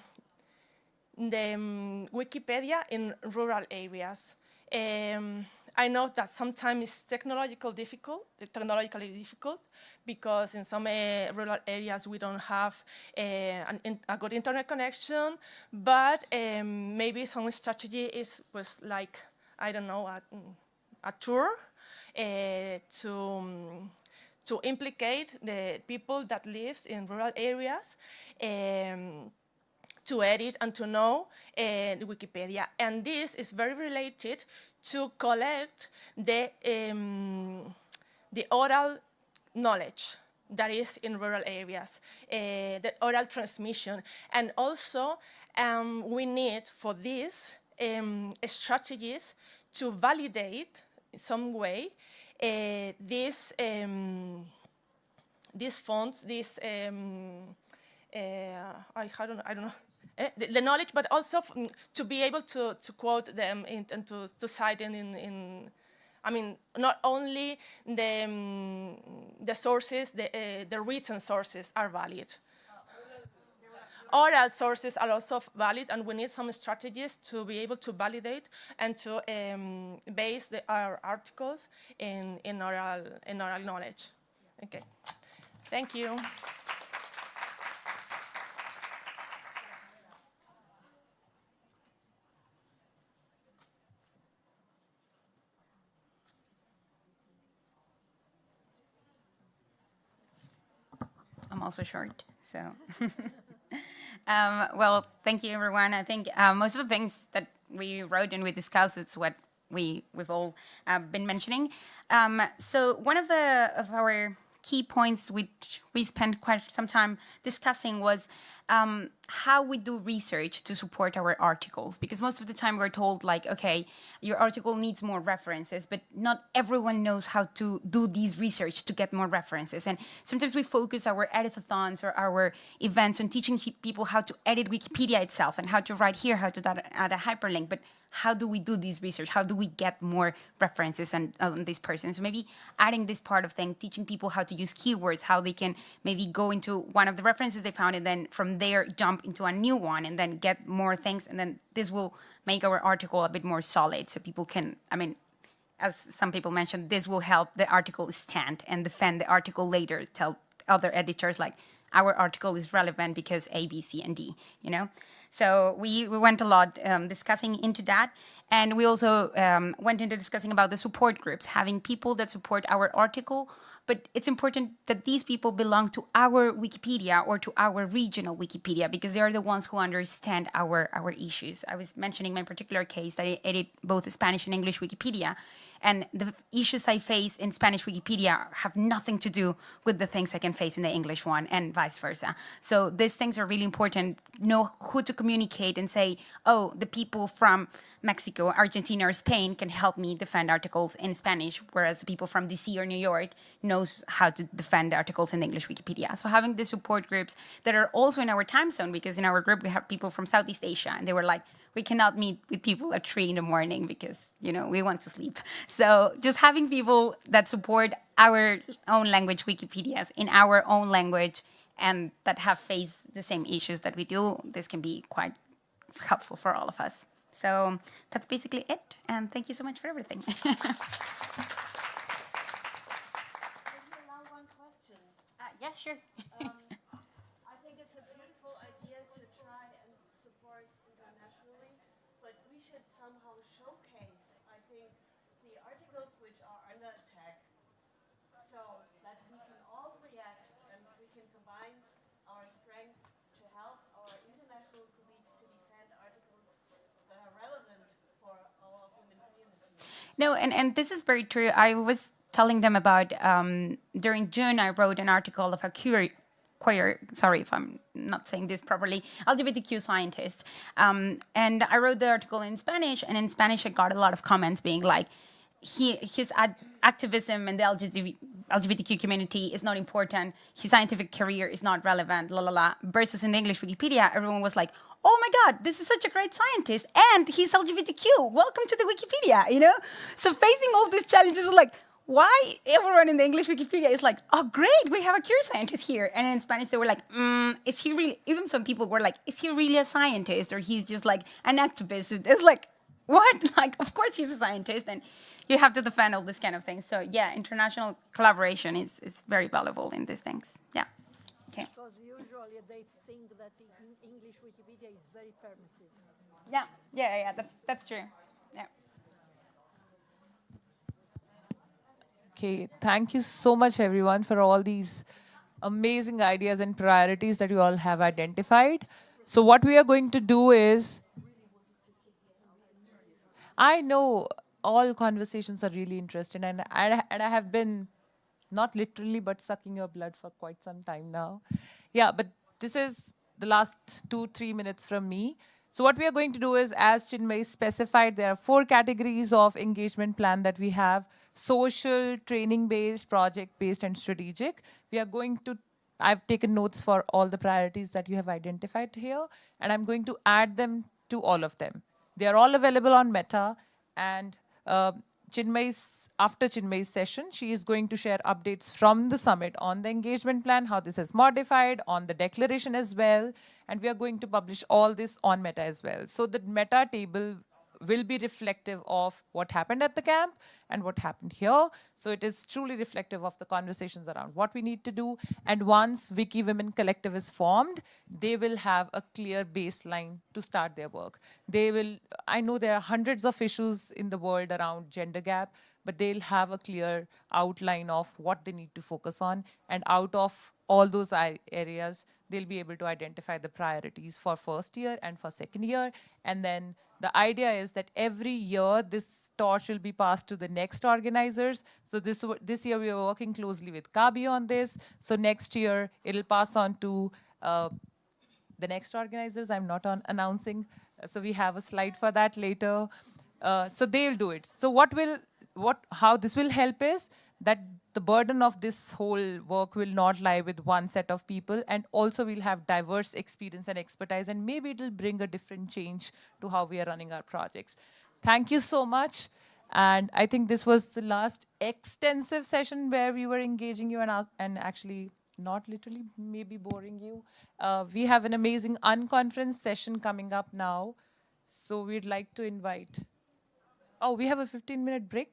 Wikipedia in rural areas. I know that sometimes it's technologically difficult because in some rural areas we don't have a good internet connection, but maybe some strategy was like, I don't know, a tour to implicate the people that lives in rural areas to edit and to know the Wikipedia. And this is very related to collect the oral knowledge that is in rural areas, the oral transmission. And also, we need for this strategies to validate in some way these fonts, I don't know, the knowledge, but also to be able to quote them and to cite them in I mean, not only the sources, the written sources are valid. Oral sources are also valid, and we need some strategies to be able to validate and to base our articles in oral knowledge. Okay, thank you. I'm also short, so. Well, thank you, everyone. I think most of the things that we wrote and we discussed, it's what we've all been mentioning. So one of our key points which we spent quite some time discussing was how we do research to support our articles. Because most of the time we're told, like, okay, your article needs more references, but not everyone knows how to do these research to get more references. And sometimes we focus our editathons or our events on teaching people how to edit Wikipedia itself and how to write here, how to add a hyperlink. But how do we do this research? How do we get more references on this person? So maybe adding this part of thing, teaching people how to use keywords, how they can maybe go into one of the references they found and then from there jump into a new one and then get more things. And then this will make our article a bit more solid so people can, I mean, as some people mentioned, this will help the article stand and defend the article later, tell other editors like, our article is relevant because A, B, C, and D, you know? So we went a lot discussing into that. And we also went into discussing about the support groups, having people that support our article. But it's important that these people belong to our Wikipedia or to our regional Wikipedia because they are the ones who understand our issues. I was mentioning my particular case that I edit both Spanish and English Wikipedia. And the issues I face in Spanish Wikipedia have nothing to do with the things I can face in the English one and vice versa. So these things are really important. Know who to communicate and say, oh, the people from Mexico, Argentina, or Spain can help me defend articles in Spanish, whereas the people from DC or New York knows how to defend articles in the English Wikipedia. So having the support groups that are also in our time zone, because in our group we have people from Southeast Asia, and they were like, we cannot meet with people at 3 a.m. because, you know, we want to sleep. So just having people that support our own language Wikipedias in our own language and that have faced the same issues that we do, this can be quite helpful for all of us. So that's basically it. And thank you so much for everything. Yeah, sure. I think it's a beautiful idea to try and support internationally, but we should somehow showcase, I think, the articles which are under attack so that we can all react and we can combine our strength to help our international colleagues to defend articles No, and this is very true. I was telling them about during June, I wrote an article of a queer, sorry if I'm not saying this properly, LGBTQ scientist. And I wrote the article in Spanish, and in Spanish I got a lot of comments being like, his activism in the LGBTQ community is not important, his scientific career is not relevant, la la la. Versus in the English Wikipedia, everyone was like, oh my God, this is such a great scientist, and he's LGBTQ, welcome to the Wikipedia, you know? So facing all these challenges was like, why everyone in the English Wikipedia is like, oh great, we have a queer scientist here. And in Spanish they were like, is he really, even some people were like, is he really a scientist, or he's just like an activist? It's like, what? Like, of course he's a scientist, and you have to defend all this kind of things. So yeah, international collaboration is very valuable in these things. Yeah. Okay. Because usually they think that the English Wikipedia is very permissive. Yeah, that's true. Yeah. Okay, thank you so much everyone for all these amazing ideas and priorities that you all have identified. So what we are going to do is, I know all conversations are really interesting, and I have been not literally but sucking your blood for quite some time now. Yeah, but this is the last 2-3 minutes from me. So what we are going to do is, as Chinmay specified, there are 4 categories of engagement plan that we have: social, training-based, project-based, and strategic. We are going to, I've taken notes for all the priorities that you have identified here, and I'm going to add them to all of them. They are all available on Meta, and after Chinmay's session, she is going to share updates from the summit on the engagement plan, how this is modified, on the declaration as well, and we are going to publish all this on Meta as well. So the Meta table will be reflective of what happened at the camp and what happened here. So it is truly reflective of the conversations around what we need to do. And once WikiWomen Collective is formed, they will have a clear baseline to start their work. They will, I know there are hundreds of issues in the world around gender gap, but they'll have a clear outline of what they need to focus on. And out of all those areas, they'll be able to identify the priorities for first year and for second year. And then the idea is that every year, this torch will be passed to the next organizers. So this year, we are working closely with Kabi on this. So next year, it'll pass on to the next organizers. I'm not announcing. So we have a slide for that later. So they'll do it. So how this will help is that the burden of this whole work will not lie with one set of people, and also we'll have diverse experience and expertise, and maybe it'll bring a different change to how we are running our projects. Thank you so much. And I think this was the last extensive session where we were engaging you and actually not literally maybe boring you. We have an amazing unconference session coming up now. So we'd like to invite. Oh, we have a 15-minute break?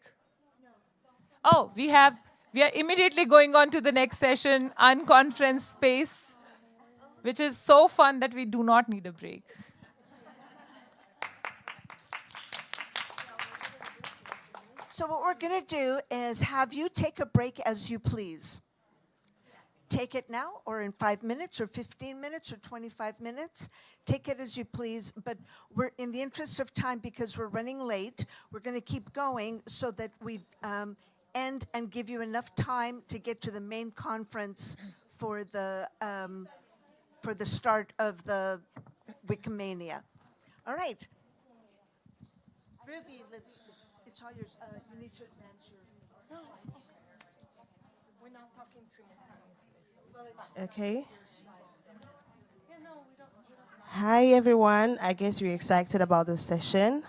Oh, we are immediately going on to the next session, unconference space, which is so fun that we do not need a break. So what we're going to do is have you take a break as you please. Take it now, or in 5 minutes, or 15 minutes, or 25 minutes. Take it as you please. But we're in the interest of time, because we're running late, we're going to keep going so that we end and give you enough time to get to the main conference for the start of the Wikimania. All right. Ruby, it's all yours. You need to advance your... No. We're not talking simultaneously. Okay. Hi everyone. I guess we're excited about this session.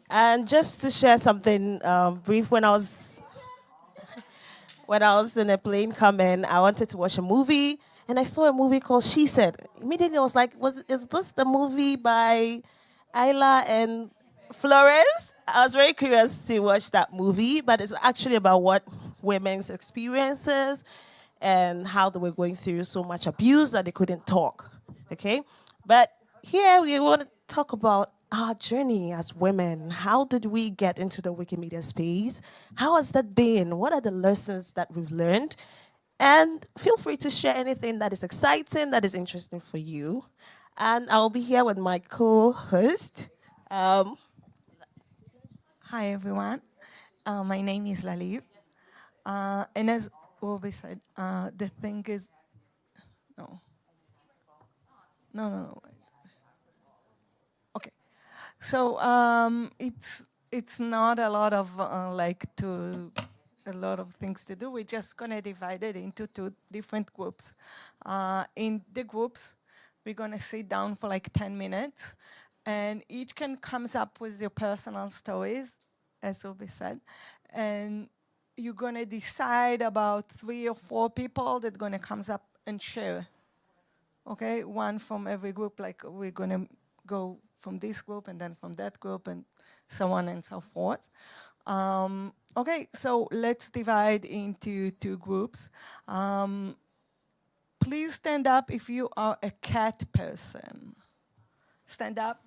And just to share something brief, when I was in a plane coming, I wanted to watch a movie, and I saw a movie called She Said. Immediately I was like, is this the movie by Ayla and Flores? I was very curious to watch that movie, but it's actually about what women's experiences and how they were going through so much abuse that they couldn't talk, okay? But here we want to talk about our journey as women. How did we get into the Wikimedia space? How has that been? What are the lessons that we've learned? And feel free to share anything that is exciting, that is interesting for you. And I'll be here with my co-host. Hi, everyone. My name is Lalib. And as Voore said, the thing is, no. No. Okay. So it's not a lot of a lot of things to do. We're just gonna divide it into two different groups. In the groups, we're gonna sit down for like 10 minutes, and each can comes up with your personal stories, as Voore said, and you're gonna decide about 3 or 4 people that gonna comes up and share. Okay, one from every group, like we're gonna go from this group and then from that group and so on and so forth. Okay, so let's divide into 2 groups. Please stand up if you are a cat person. Stand up.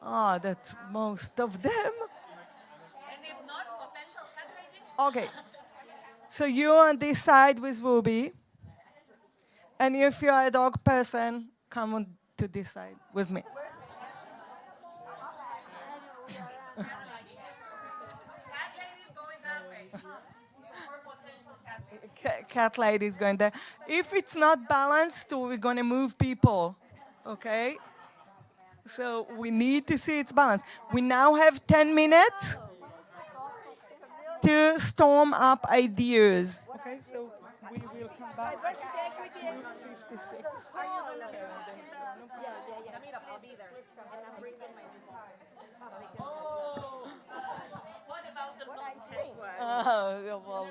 Oh, that's most of them. And if not, potential cat ladies? Okay, so you're on this side with Ruby. And if you're a dog person, come on to this side with me. Cat ladies going that way. Or potential cat ladies. Cat lady is going there. If it's not balanced, we're going to move people, okay? So we need to see it's balanced. We now have 10 minutes to storm up ideas. Okay, so we will come back to 56. I'll be there. And I'm bringing my people. What about the long one? Oh, well,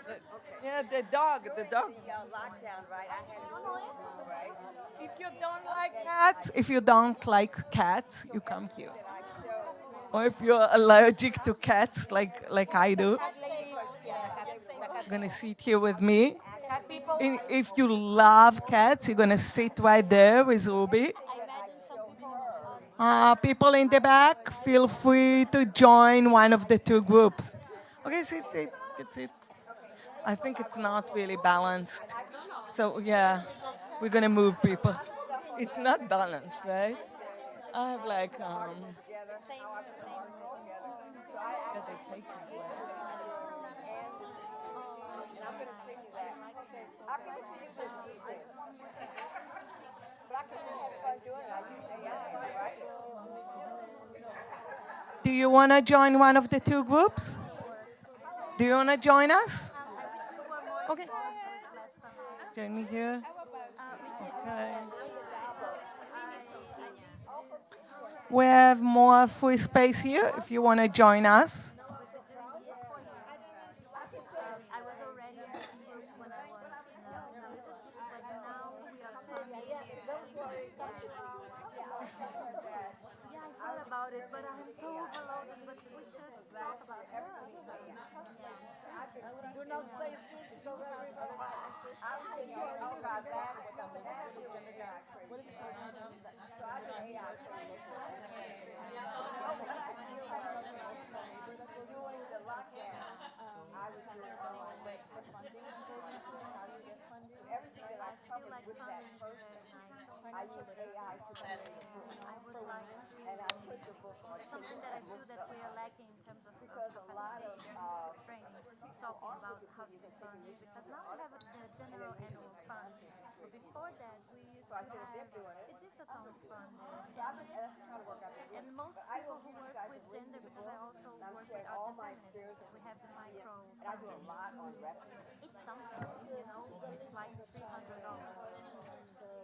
yeah, the dog. Lockdown, right? I had right? If you don't like cats, you come here. Or if you're allergic to cats, like I do, you're gonna sit here with me. Cat people? If you love cats, you're gonna sit right there with Ruby. People in the back, feel free to join one of the 2 groups. Okay, sit. I think it's not really balanced. So yeah, we're gonna move people. It's not balanced, right? I have like yeah, they take it away. Do you want to join one of the 2 groups? Do you want to join us? Okay. Join me here. Okay. We have more free space here if you want to join us. I was already in the group when I was in the leadership, but now we are funding. Yeah, I thought about it, but I'm so overloaded. But we should talk about it. Do not say this because something that I feel that we are lacking in terms of capacitation training, talking about how to be funded, because now we have the general annual fund. But before that, we used to have Editathons fund. And most people who work with gender, because I also work with arts and feminism, we have the micro funding. It's something, it's like $300.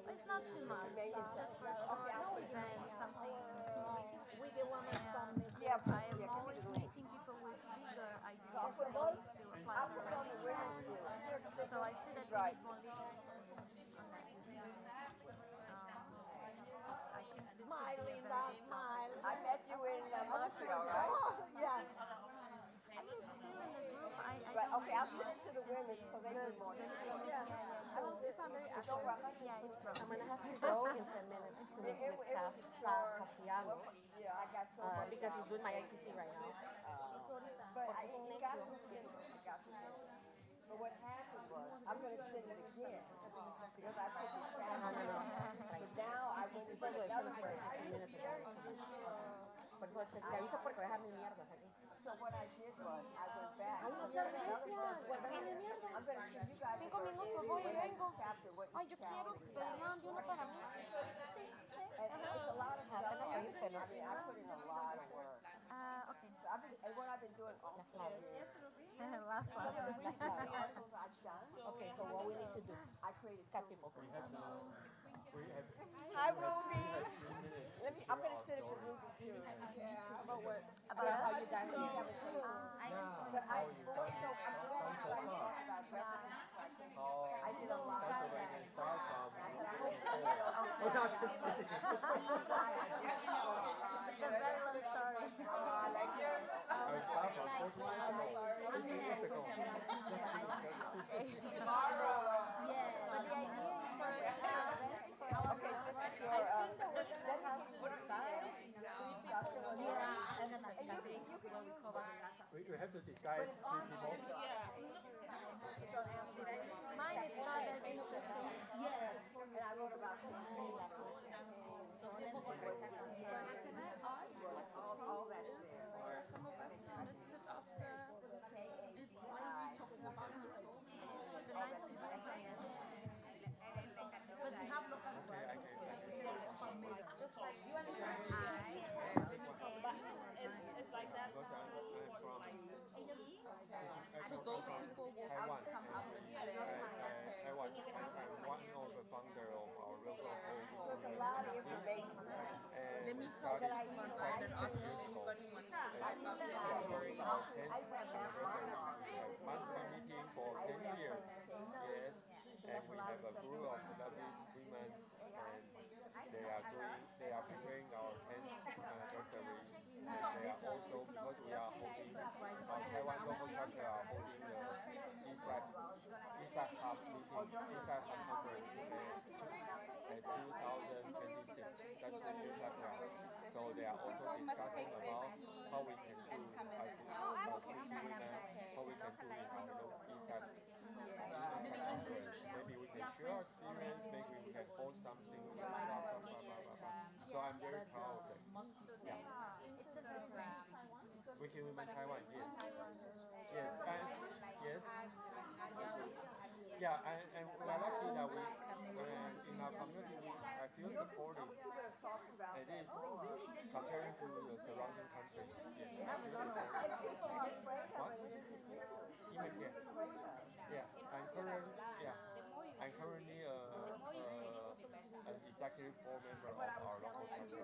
It's not too much. It's just for a short event, something small. WikiWomen Summit. I am always meeting people with bigger ideas to apply for it. So I feel that we need more literacy on that. I think this could be a very good topic. I met you in Montreal, right? Yeah. I'm still in the group. I Okay, I'll send it to the women because they need more. It's on there. Yeah, it's wrong. I'm going to have to go in 10 minutes to meet with Castiano because he's doing my ITC right now. But what happened was, I'm going to send it again because I took the challenge. No. But now I went to it's going to take like 15 minutes again. But se especializa porque voy a dejar mis mierdas aquí. So what I did was I went back. Ay, no seas necia, guardando mis mierdas. 5 minutos voy y vengo. Ay, yo quiero pedirle uno para mí. Sí, sí. There's a lot of stuff. Apenas pedírselo. I mean, I put in a lot of work. Okay. So and what I've been doing also is Last some of the articles I've done. Okay, so what we need to do? I created Cut people. Hi, Ruby. I'm going to sit at the Ruby too. About what? About how you got here. But I did a lot of that. It's a very long story. I like yours. But the idea is for us to have an event for us. I think that we're going to have to decide 3 people here and then I think where we cover the last. We have to decide 3 people. Mine is not that interesting. Yes. And I wrote about Can I ask all that shit. Some of us missed it after when we talking about this whole It's nice to hear from you. But we have local brands. Just like you understand. It's like that. So those people will come up and say, I was one of the founder of our local A lot of information. let me talk and then ask if anybody wants to talk about their story. monthly meeting for 10 years. Yes, and we have a group of lovely women, and they are preparing our 10th anniversary. They are also, because we are holding our Taiwan local chapter are holding the Eastside Hub meeting, Eastside Hub conference in 2026. That's the new chapter. So they are also discussing about how we can do as how we can do in our local Eastside. Maybe we can share our experience, maybe we can host something. So I'm very proud of that. Yeah. Wikiwomen Taiwan, yes. Yes, and yes. Yeah, and we are lucky that we, in our community, I feel supported. It is comparing to the surrounding countries. Yes. What? Even yes. Yeah, I'm currently an executive board member of our local chapter.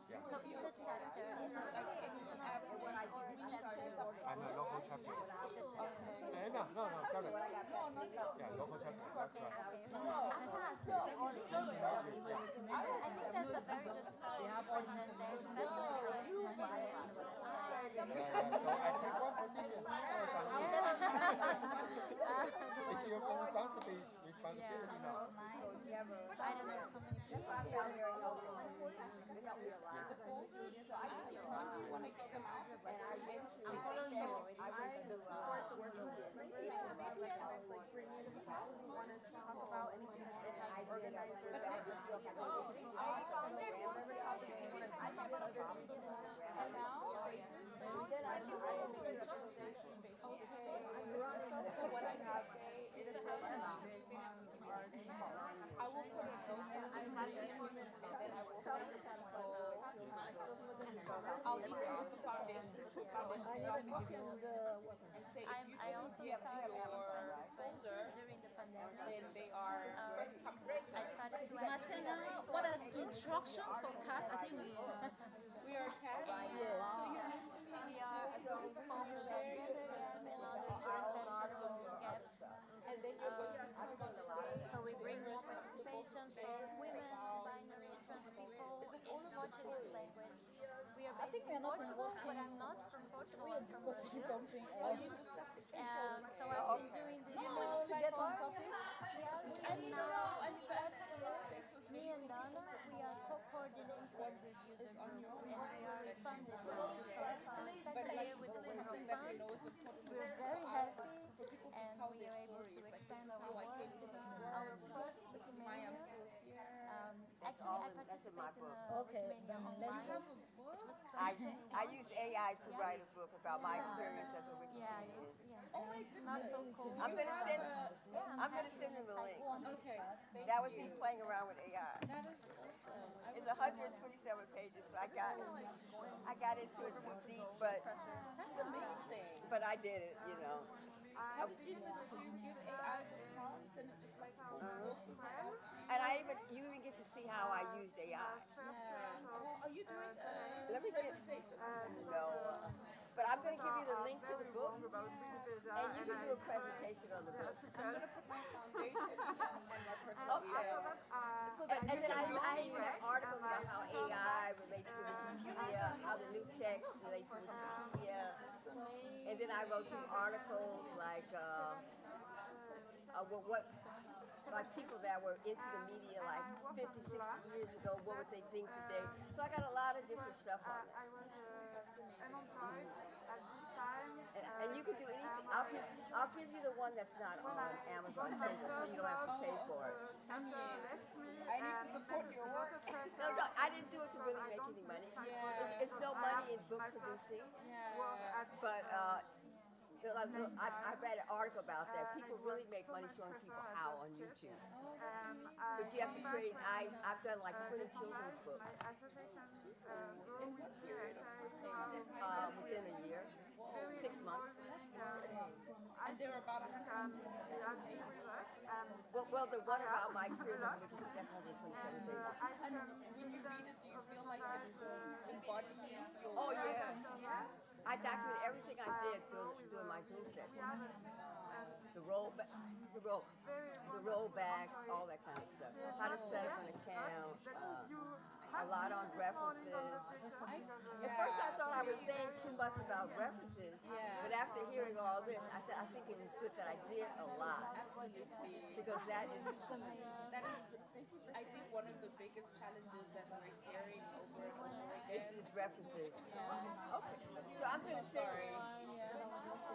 Yeah. So it's a chapter. I'm a local chapter. No, sorry. Yeah, local chapter, that's right. I think that's a very good story to present there, especially because you So I take one position. It's your responsibility now. I don't know so many people. The folders, when do you want to get them out? I'm following you. I support the work you did. Yeah, maybe as like bring in the past want to talk about anything that they have organized. But I founded once they were 60 and now it's just okay. So what I can say is I will put a note and I have the agreement and then I will send people. I'll leave it with the foundation. The foundation and say if you didn't get to your folder, during the pandemic, then they are first come first. I started to Marcela, what are the instructions for cats? I think we are cats. Yes. So you need to be. We are a group focused on gender gap and also intersectional gaps. And then you're going to talk about the day. So we bring more participation for women, binary, and trans people in Portuguese language. We are based in Portugal, but I'm not from Portugal. I'm from Brazil. Something So I've been doing this. You need to get on topic. And now, me and Donna, we are co-coordinating this user group, and we are funded now. So it's our second year with the Keynote Fund. We're very happy, and we are able to expand our work. This is our first Wikimania. Actually, I participated in a Wikimania online. It was I used AI to write a book about my experience as a Wikipedian. Not so cool. I'm gonna send them the link. Okay. That was me playing around with AI. It's 127 pages, so I got into it too deep, but That's amazing. but I did it, you know. She said that you give AI the prompt and it just like sources out. And you even get to see how I used AI. Oh, are you doing a Let me presentation? No. But I'm going to give you the link to the book, and you can do a presentation on the book. I'm gonna put my foundation and my personal Okay. so that And then I even have articles about how AI relates to Wikipedia, how the new text relates to Wikipedia. And then I wrote some articles like like people that were into the media like 50, 60 years ago, what would they think today? So I got a lot of different stuff on it. And you can do anything. I'll give you the one that's not on Amazon Kindle, so you don't have to pay for it. I need to support your work. No, I didn't do it to really make any money. It's no money in book producing. But I read an article about that. People really make money showing people how on YouTube. But you have to create, I've done like 20 children's books. In what period of time? Within a year, 6 months. And there are about 100 Well, the one about my experience on Wikipedia, that's 127 pages. And when you read it, do you feel like it embodies your Oh yeah. I document everything I did during my Zoom session. The rollbacks, all that kind of stuff. How to set up an account. A lot on references. At first I thought I was saying too much about references, but after hearing all this, I said I think it was good that I did a lot. Absolutely. Because that is, I think, one of the biggest challenges that we're hearing over and over again. is references. Okay. So I'm going to say. I'm also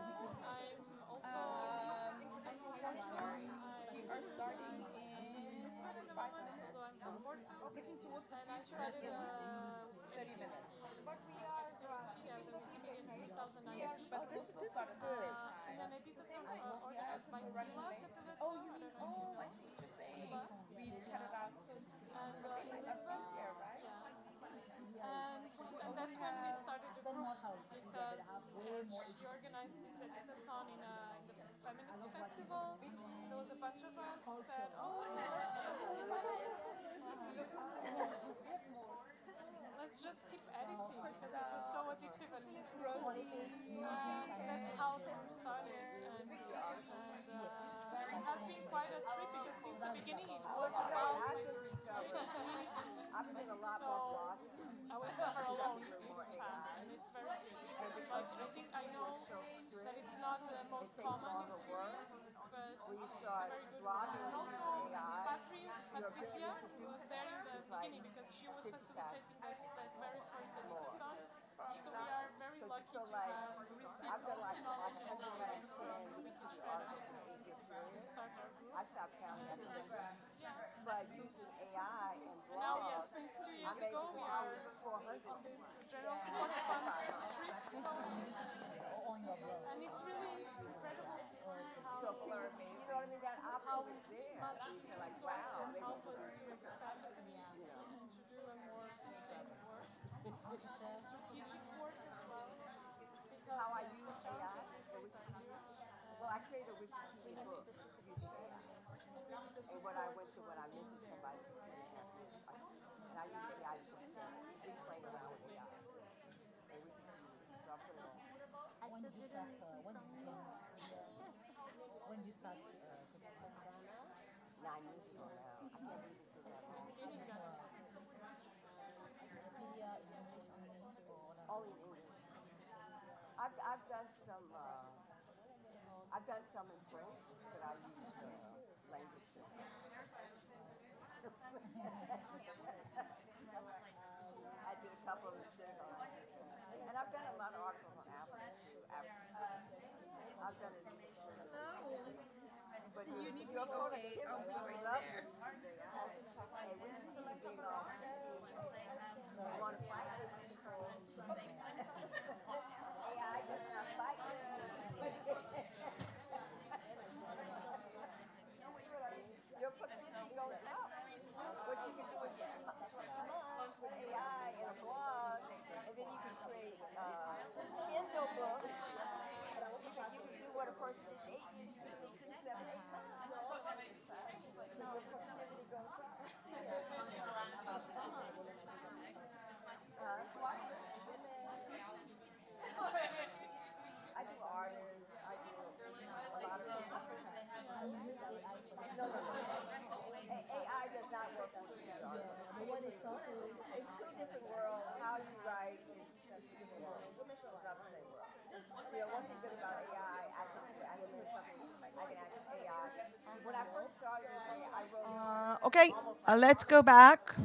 We are starting in 5 minutes. Looking towards the future in 30 minutes. But we are in 2019. Yes, but we'll still start at the same time. And then I did the same Organized by running late. Oh, you mean, I see what you're saying. We cut it out. And They might have been here, right? And that's when we started the group because she organized this editathon in the feminist festival. There was a bunch of us who said, let's just keep editing because it was so addictive and that's how things started. And it has been quite a trip because since the beginning it was about I've been a lot so I was never alone in this path, and it's very good. Like, I know that it's not the most common experience, but it's a very good one. And also, Patricia was there in the beginning because she was facilitating that very first editathon. So we are very lucky to have received all this knowledge and to start our group. I stopped counting. But using AI and blogs. Now, yes, since 2 years ago, we are on this general support fund trip going. And it's really incredible to see how people are amazing. You know what I mean? That option is there. much these resources help us to expand the community and to do a more sustained work, strategic work as well. How I use AI for Wikipedia? Well, I created a Wikipedia book using AI. And what I went through when I mentored somebody. And I used AI to be playing around with AI. And we so I put it on. When did you start? When did you start? 9 years ago now. I can't believe it's been that long. Wikipedia in English only or Only in English. I've done some. I've done some in French, but I use language. I did a couple of them. And I've done a lot of articles on Africa too. I've done it. But You need me, okay, I'll be right there. I'll just say, when you see you being all, you want to fight with AI does not work with VR. It's two different worlds. How you write is two different worlds. Information is not the same world. One thing good about AI, I can do something, I can ask AI. When I first started using it, I wrote Okay, let's go back.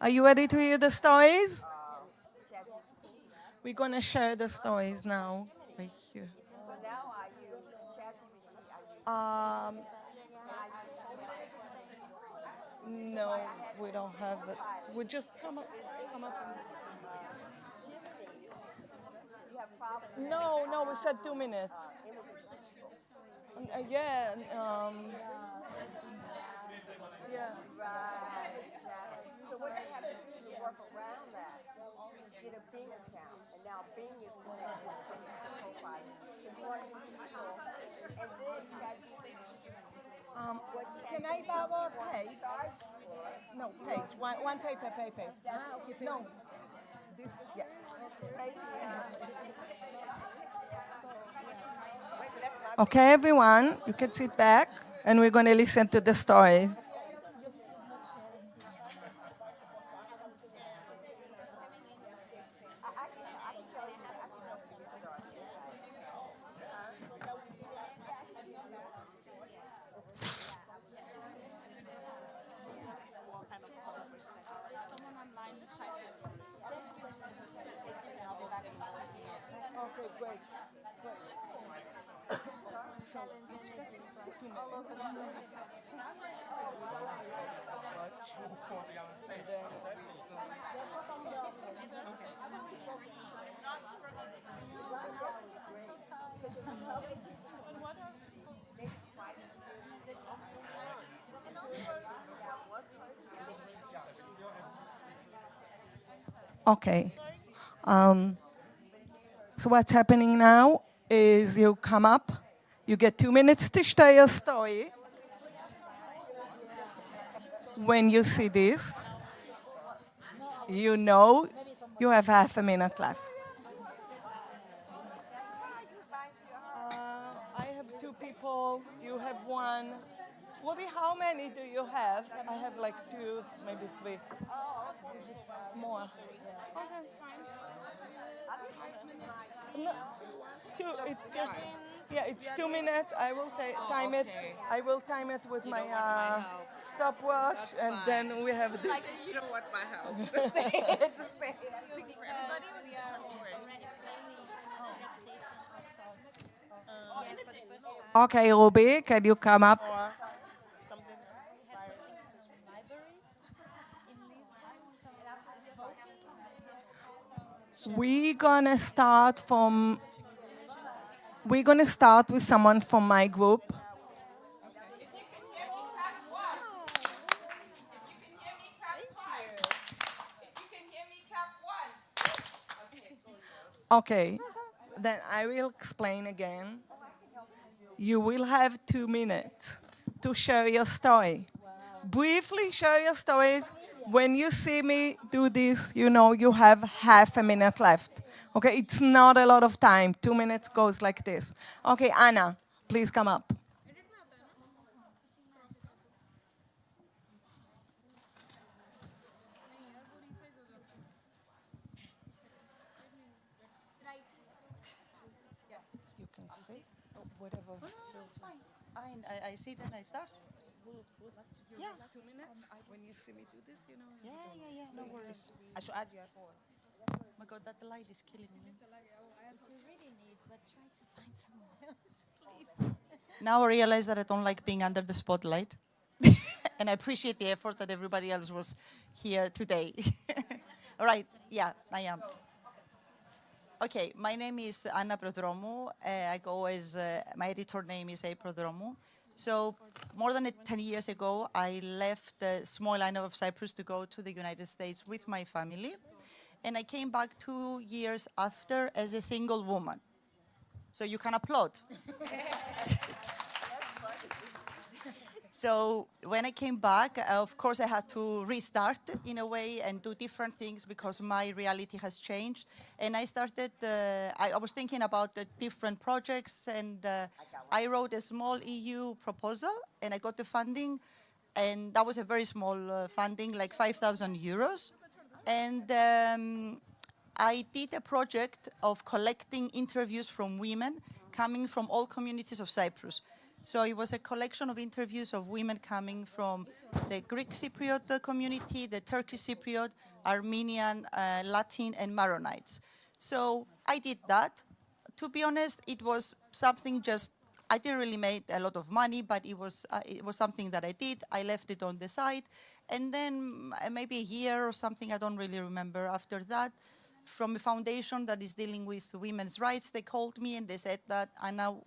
Are you ready to hear the stories? We're going to share the stories now. Right here. So now I use ChatGPT. No, we don't have it. We just come up and... No, we said 2 minutes. Yeah. Yeah. So what they have to do to work around that is get a Bing account. And now Bing is connected to profile. So you want to use people, and then ChatGPT. Can I borrow a page? No, page. One paper. No. This, yeah. Okay, everyone, you can sit back, and we're going to listen to the stories. Okay, great. Okay. So what's happening now is you come up, you get 2 minutes to share your story. When you see this, you know you have half a minute left. I have 2 people, you have 1. Wobby, how many do you have? I have like 2, maybe 3. More. Okay. No, 2. It's just, yeah, it's 2 minutes. I will time it. I will time it with my stopwatch, and then we have this. You don't want my help. Just say it. Just say it. Speaking for everybody, or is it just for Okay, Ruby, can you come up? We're gonna start with someone from my group. Okay, then I will explain again. You will have 2 minutes to share your story. Briefly share your stories. When you see me do this, you know you have half a minute left. Okay, it's not a lot of time. 2 minutes goes like this. Okay, Anna, please come up. You can say whatever. It's fine. I see then I start. Yeah. 2 minutes. When you see me do this, you know. Yeah. No worries. I should add you at 4. Oh my God, that light is killing me. If you really need, but try to find someone else, please. Now I realize that I don't like being under the spotlight. And I appreciate the effort that everybody else was here today. All right, yeah, I am. Okay, my name is Anna Prodromou. I go as, my editor name is A. Prodromou. So more than 10 years ago, I left the small island of Cyprus to go to the United States with my family. And I came back 2 years after as a single woman. So you can applaud. So when I came back, of course, I had to restart in a way and do different things because my reality has changed. And I started, I was thinking about the different projects, and I wrote a small EU proposal, and I got the funding. And that was a very small funding, like 5,000 euros. And I did a project of collecting interviews from women coming from all communities of Cyprus. So it was a collection of interviews of women coming from the Greek Cypriot community, the Turkish Cypriot, Armenian, Latin, and Maronites. So I did that. To be honest, it was something just, I didn't really make a lot of money, but it was something that I did. I left it on the side. And then maybe a year or something, I don't really remember after that, from a foundation that is dealing with women's rights, they called me and they said that I now,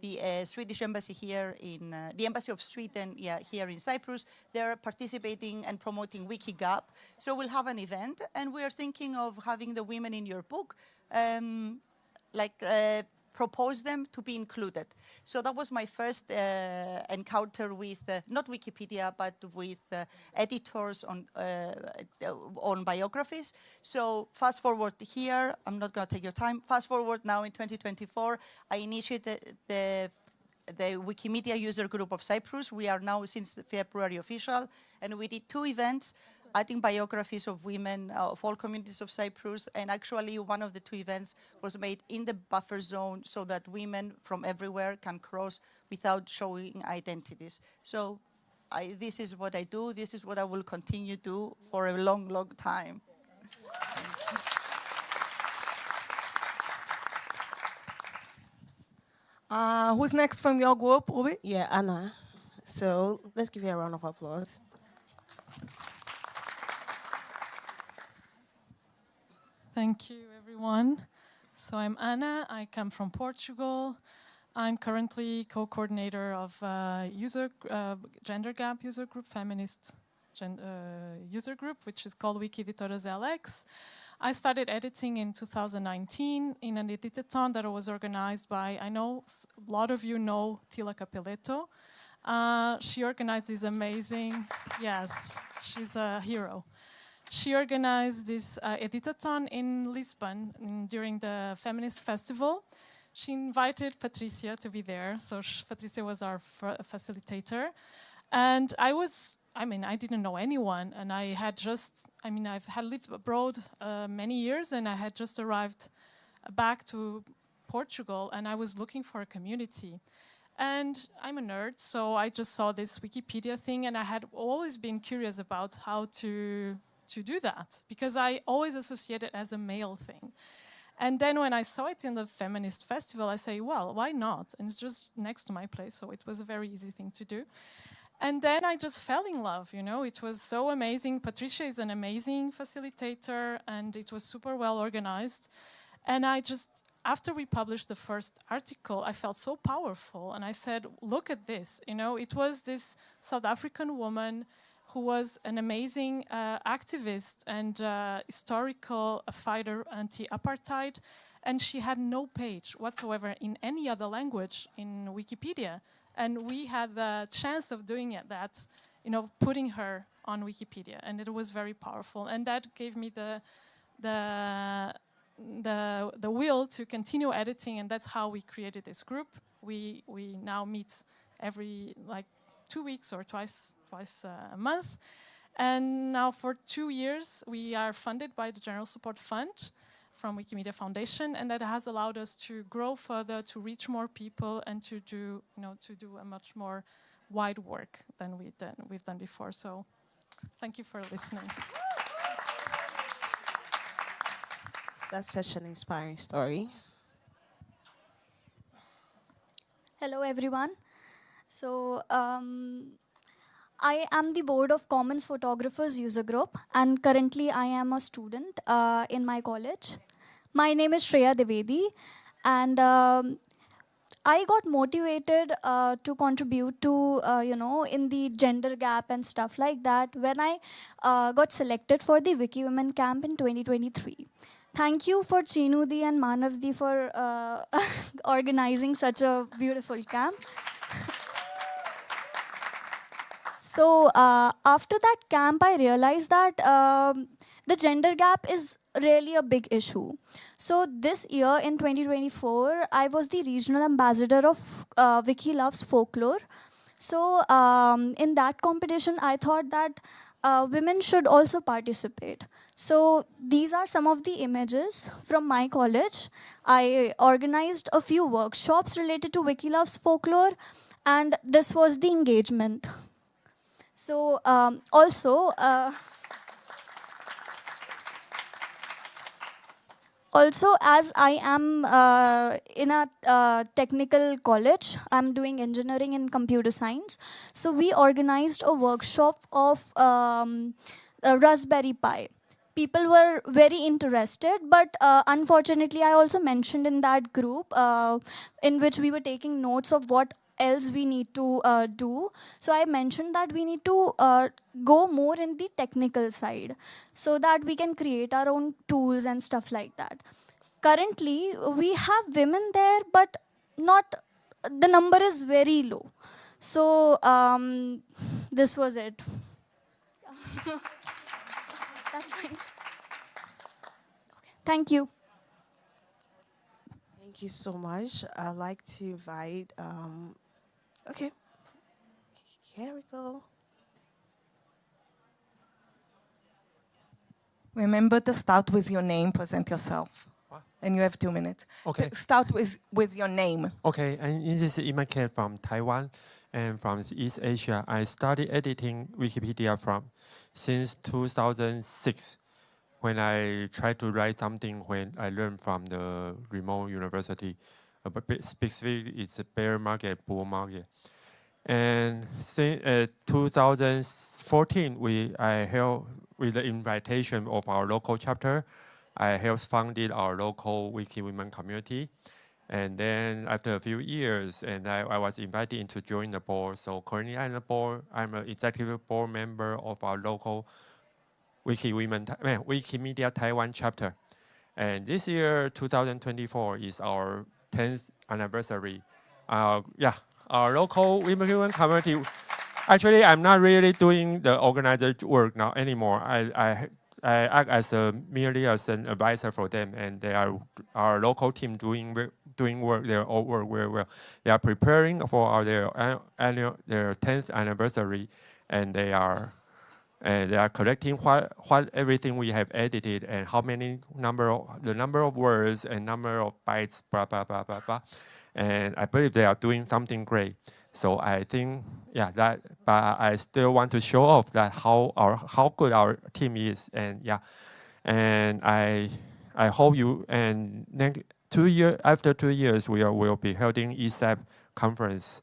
the Swedish embassy here in, the embassy of Sweden here in Cyprus, they're participating and promoting WikiGap. So we'll have an event, and we're thinking of having the women in your book, propose them to be included. So that was my first encounter with, not Wikipedia, but with editors on biographies. So fast forward here, I'm not gonna take your time, fast forward now in 2024, I initiated the Wikimedia user group of Cyprus. We are now since February official, and we did 2 events. I think biographies of women of all communities of Cyprus, and actually one of the 2 events was made in the buffer zone so that women from everywhere can cross without showing identities. So this is what I do, this is what I will continue to do for a long, long time. Who's next from your group, Ruby? Yeah, Anna. So let's give you a round of applause. Thank you, everyone. So I'm Anna. I come from Portugal. I'm currently co-coordinator of gender gap user group, feminist user group, which is called Wiki Editoras LX. I started editing in 2019 in an editathon that was organized by, I know a lot of you know Tila Capelletto. She organized this amazing, yes, she's a hero. She organized this editathon in Lisbon during the Feminist Festival. She invited Patricia to be there, so Patricia was our facilitator. And I didn't know anyone, and I've had lived abroad many years, and I had just arrived back to Portugal, and I was looking for a community. And I'm a nerd, so I just saw this Wikipedia thing, and I had always been curious about how to do that, because I always associate it as a male thing. And then when I saw it in the Feminist Festival, I say, well, why not? And it's just next to my place, so it was a very easy thing to do. And then I just fell in love, you know, it was so amazing. Patricia is an amazing facilitator, and it was super well organized. And after we published the first article, I felt so powerful. And I said, look at this, you know, it was this South African woman who was an amazing activist and historical fighter anti-apartheid. And she had no page whatsoever in any other language in Wikipedia. And we had the chance of doing that, you know, putting her on Wikipedia. And it was very powerful. And that gave me the will to continue editing. And that's how we created this group. We now meet every 2 weeks or twice a month. And now for 2 years, we are funded by the General Support Fund from Wikimedia Foundation, and that has allowed us to grow further, to reach more people, and to do a much more wide work than we've done before. So thank you for listening. That's such an inspiring story. Hello, everyone. So I am the Board of Commons Photographers User Group, and currently I am a student in my college. My name is Shreya Devedi, and I got motivated to contribute to, in the gender gap and stuff like that when I got selected for the WikiWomen camp in 2023. Thank you for Chinudi and Manavdi for organizing such a beautiful camp. So after that camp, I realized that the gender gap is really a big issue. So this year in 2024, I was the regional ambassador of Wiki Loves Folklore. So in that competition, I thought that women should also participate. So these are some of the images from my college. I organized a few workshops related to Wiki Loves Folklore, and this was the engagement. So also, as I am in a technical college, I'm doing engineering and computer science. So we organized a workshop of a Raspberry Pi. People were very interested, but unfortunately, I also mentioned in that group in which we were taking notes of what else we need to do. So I mentioned that we need to go more in the technical side so that we can create our own tools and stuff like that. Currently, we have women there, but not, the number is very low. So this was it. That's fine. Okay. Thank you. Thank you so much. I'd like to invite, okay, here we go. Remember to start with your name, present yourself. What? And you have 2 minutes. Okay. Start with your name. Okay, and this is Iman from Taiwan and from East Asia. I started editing Wikipedia since 2006 when I tried to write something when I learned from the remote university. But specifically, it's a bear market, bull market. And since 2014, I held, with the invitation of our local chapter, I helped founded our local WikiWomen community. And then after a few years, and I was invited to join the board. So currently I'm the board, I'm an executive board member of our local Wikimedia Taiwan chapter. And this year, 2024, is our 10th anniversary. Our local WikiWomen community. Actually, I'm not really doing the organizer work now anymore. I act as merely as an advisor for them, and they are our local team doing work. Their own work very well. They are preparing for their 10th anniversary, and they are collecting what everything we have edited and how many the number of words and number of bytes, blah blah blah blah blah. And I believe they are doing something great. So I think, but I still want to show off that how good our team is, and I hope you, and after 2 years we will be holding ESAP conference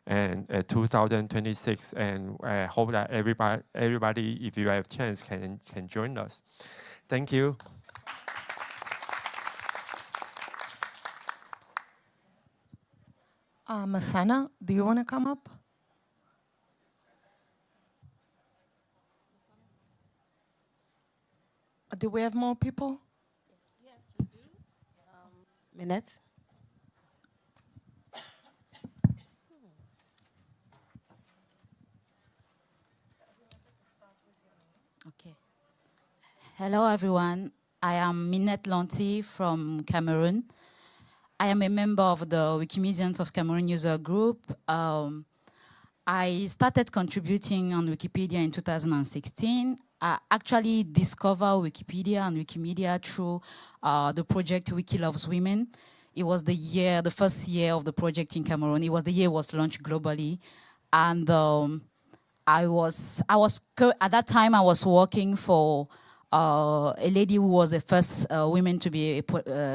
and 2026, and I hope that everybody, if you have chance, can join us. Thank you. Masana, do you want to come up? Do we have more people? Yes, we do. Minute. Okay. Hello, everyone. I am Minette Lanty from Cameroon. I am a member of the Wikimedians of Cameroon user group. I started contributing on Wikipedia in 2016. I actually discovered Wikipedia and Wikimedia through the project Wiki Loves Women. It was the first year of the project in Cameroon. It was the year it was launched globally. And at that time I was working for a lady who was the first woman to be a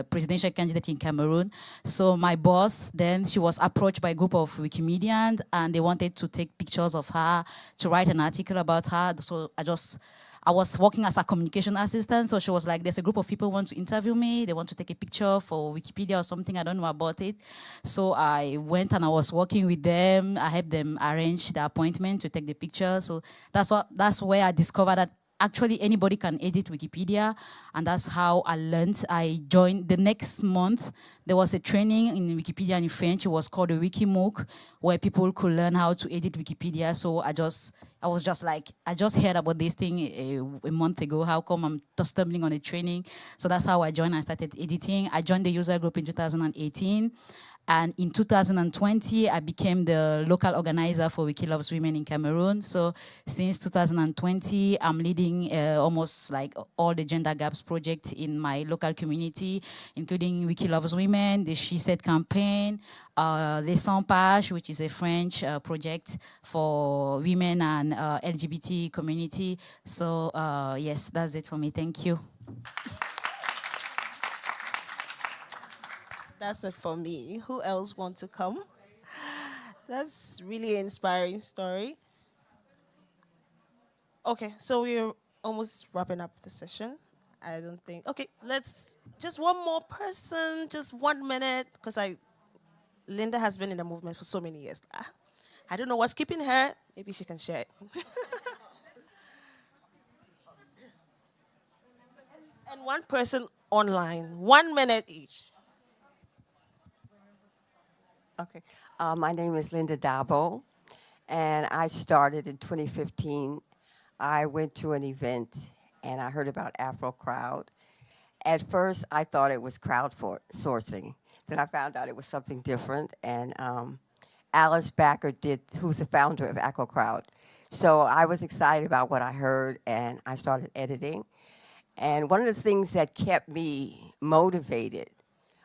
presidential candidate in Cameroon. So my boss, then she was approached by a group of Wikimedians, and they wanted to take pictures of her, to write an article about her. So I was working as a communication assistant. So she was like, there's a group of people who want to interview me. They want to take a picture for Wikipedia or something. I don't know about it. So I went and I was working with them. I helped them arrange the appointment to take the picture. So that's where I discovered that actually anybody can edit Wikipedia, and that's how I learned. I joined the next month. There was a training in Wikipedia in French. It was called a WikiMook, where people could learn how to edit Wikipedia. So I was just like, I just heard about this thing a month ago. How come I'm just stumbling on a training? So that's how I joined. I started editing. I joined the user group in 2018. And in 2020, I became the local organizer for Wiki Loves Women in Cameroon. So since 2020, I'm leading almost like all the gender gaps projects in my local community, including Wiki Loves Women, the She Said campaign, Les 100 Pages, which is a French project for women and LGBT community. So yes, that's it for me. Thank you. That's it for me. Who else wants to come? That's really an inspiring story. Okay, so we're almost wrapping up the session. I don't think. Okay, let's just one more person, just 1 minute, because Linda has been in the movement for so many years. I don't know what's keeping her. Maybe she can share it. And one person online, 1 minute each. Okay, my name is Linda Dabo, and I started in 2015. I went to an event, and I heard about Afro Crowd. At first, I thought it was crowdsourcing. Then I found out it was something different, and Alice Backer who's the founder of Afro Crowd. So I was excited about what I heard, and I started editing. And one of the things that kept me motivated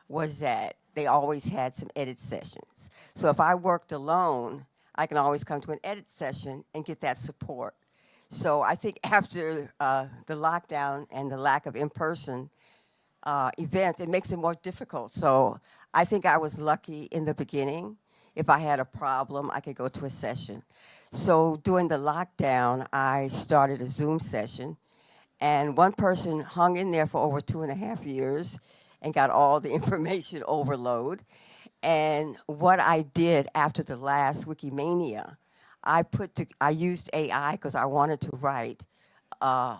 was that they always had some edit sessions. So if I worked alone, I can always come to an edit session and get that support. So I think after the lockdown and the lack of in-person events, it makes it more difficult. So I think I was lucky in the beginning. If I had a problem, I could go to a session. So during the lockdown, I started a Zoom session, and one person hung in there for over 2.5 years and got all the information overload. And what I did after the last Wikimania, I used AI because I wanted to write a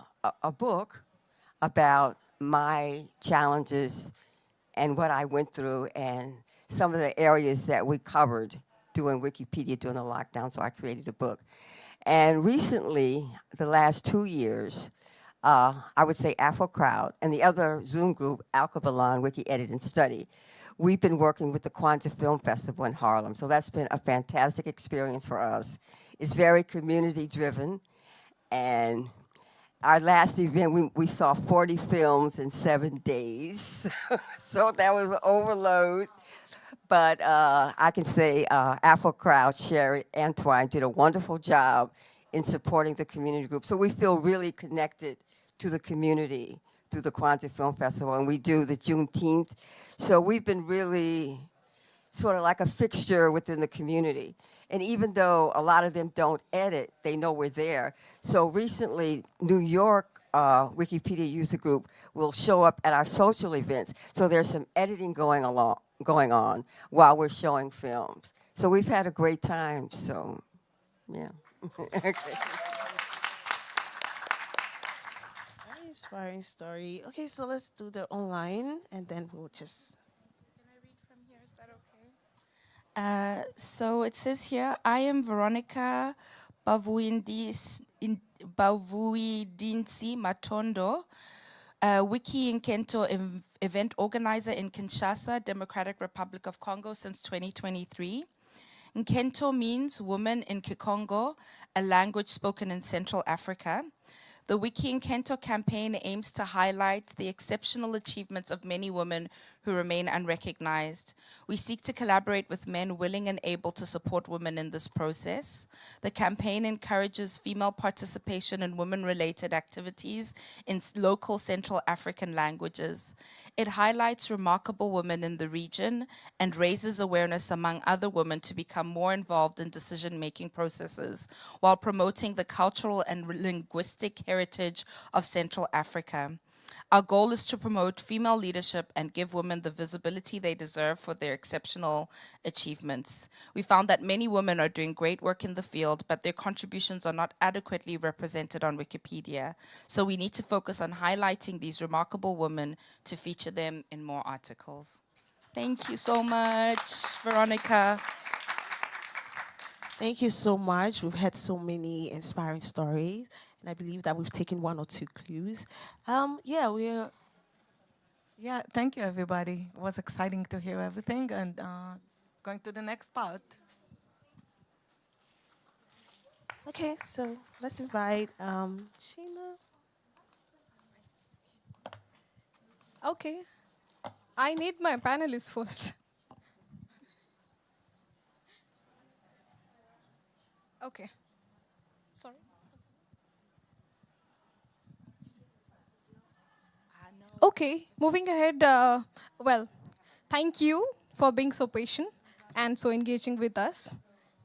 book about my challenges and what I went through and some of the areas that we covered doing Wikipedia during the lockdown, so I created a book. And recently, the last 2 years, I would say Afro Crowd and the other Zoom group, Alkebalon, Wiki Edit and Study, we've been working with the Kwanzaa Film Festival in Harlem. So that's been a fantastic experience for us. It's very community driven. And our last event, we saw 40 films in 7 days. So that was an overload. But I can say Afro Crowd, Sherry, Antoine did a wonderful job in supporting the community group. So we feel really connected to the community through the Kwanzaa Film Festival, and we do the Juneteenth. So we've been really sort of like a fixture within the community. And even though a lot of them don't edit, they know we're there. So recently, New York Wikipedia user group will show up at our social events. So there's some editing going on while we're showing films. So we've had a great time, so yeah. Okay. Very inspiring story. Okay, so let's do the online, and then we'll just. Can I read from here? Is that okay? So it says here, I am Veronica Bavuidinsi Matondo, Wiki Nkento event organizer in Kinshasa, Democratic Republic of Congo since 2023. Nkento means woman in Kikongo, a language spoken in Central Africa. The Wiki Nkento campaign aims to highlight the exceptional achievements of many women who remain unrecognized. We seek to collaborate with men willing and able to support women in this process. The campaign encourages female participation in women-related activities in local Central African languages. It highlights remarkable women in the region and raises awareness among other women to become more involved in decision-making processes while promoting the cultural and linguistic heritage of Central Africa. Our goal is to promote female leadership and give women the visibility they deserve for their exceptional achievements. We found that many women are doing great work in the field, but their contributions are not adequately represented on Wikipedia. So we need to focus on highlighting these remarkable women to feature them in more articles. Thank you so much, Veronica. Thank you so much. We've had so many inspiring stories, and I believe that we've taken one or two clues. Yeah, thank you, everybody. It was exciting to hear everything, and going to the next part. Okay, so let's invite Sheena. Okay. I need my panelists first. Okay. Sorry. Okay, moving ahead. Well, thank you for being so patient and so engaging with us.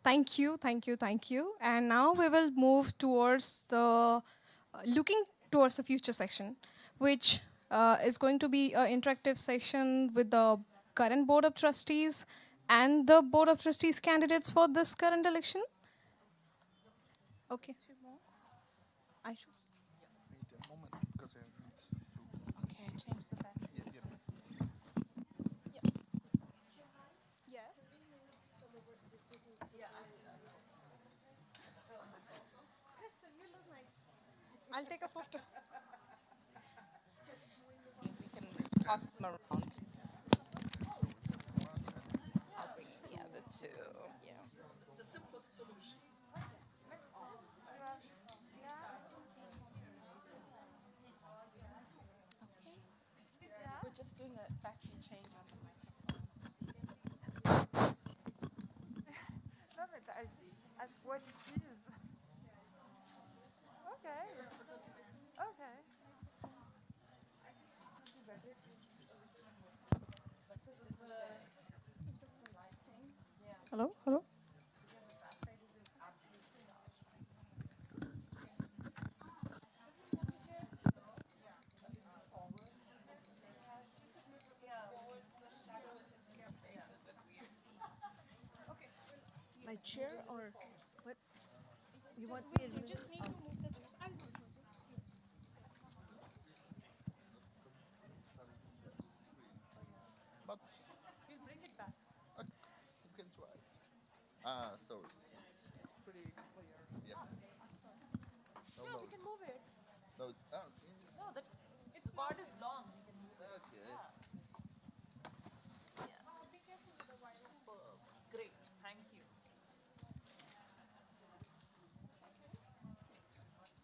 Thank you, thank you, thank you. And now we will move towards the looking towards the future section, which is going to be an interactive session with the current board of trustees and the board of trustees candidates for this current election. Okay. I should. Okay, change the back. Yes. Kristen, you look nice. I'll take a photo. We can toss them around. I'll bring the other two. Yeah. The simplest solution. Yes. We're just doing a factory change on the microphones. No, but I what it is. Okay. Okay. Hello, hello. My chair or what? You want me to You just need to move the chairs. I'll do it. But We'll bring it back. you can try it. Sorry. It's pretty clear. Yeah. No, No, we can move it. No, it's No, its board is long. We can move it. okay. Be careful with the wire. Great, thank you.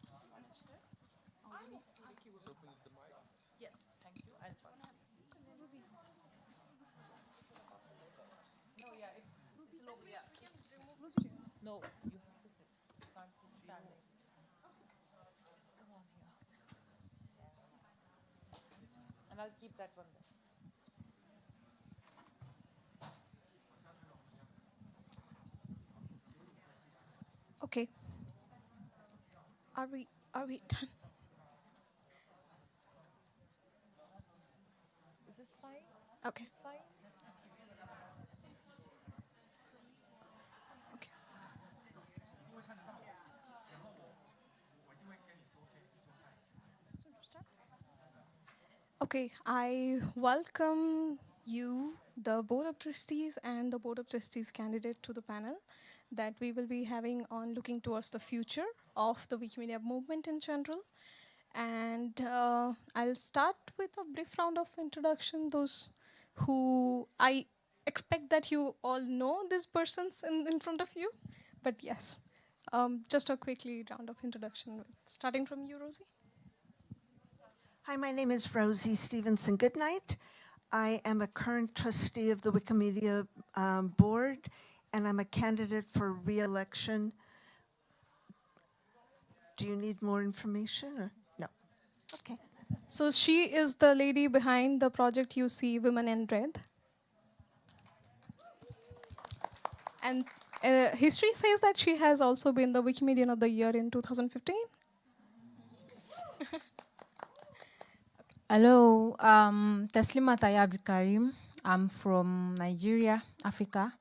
So open the mic. Yes, thank you. I'll try. No, yeah, it's low, yeah. No, you have to sit. Can't keep standing. Come on here. And I'll keep that one there. Okay. Are we done? Is this fine? Okay. It's fine? Okay. Okay, I welcome you, the Board of Trustees and the Board of Trustees candidate to the panel that we will be having on looking towards the future of the Wikimedia movement in general. And I'll start with a brief round of introduction, those who I expect that you all know these persons in front of you. But yes, just a quickly round of introduction, starting from you, Rosie. Hi, my name is Rosie Stevenson Goodnight. I am a current trustee of the Wikimedia board, and I'm a candidate for re-election. Do you need more information or no? Okay. So she is the lady behind the project you see, Women in Red. And history says that she has also been the Wikimedian of the Year in 2015. Yes. Okay. Hello, Teslima Tayyab Karim. I'm from Nigeria, Africa.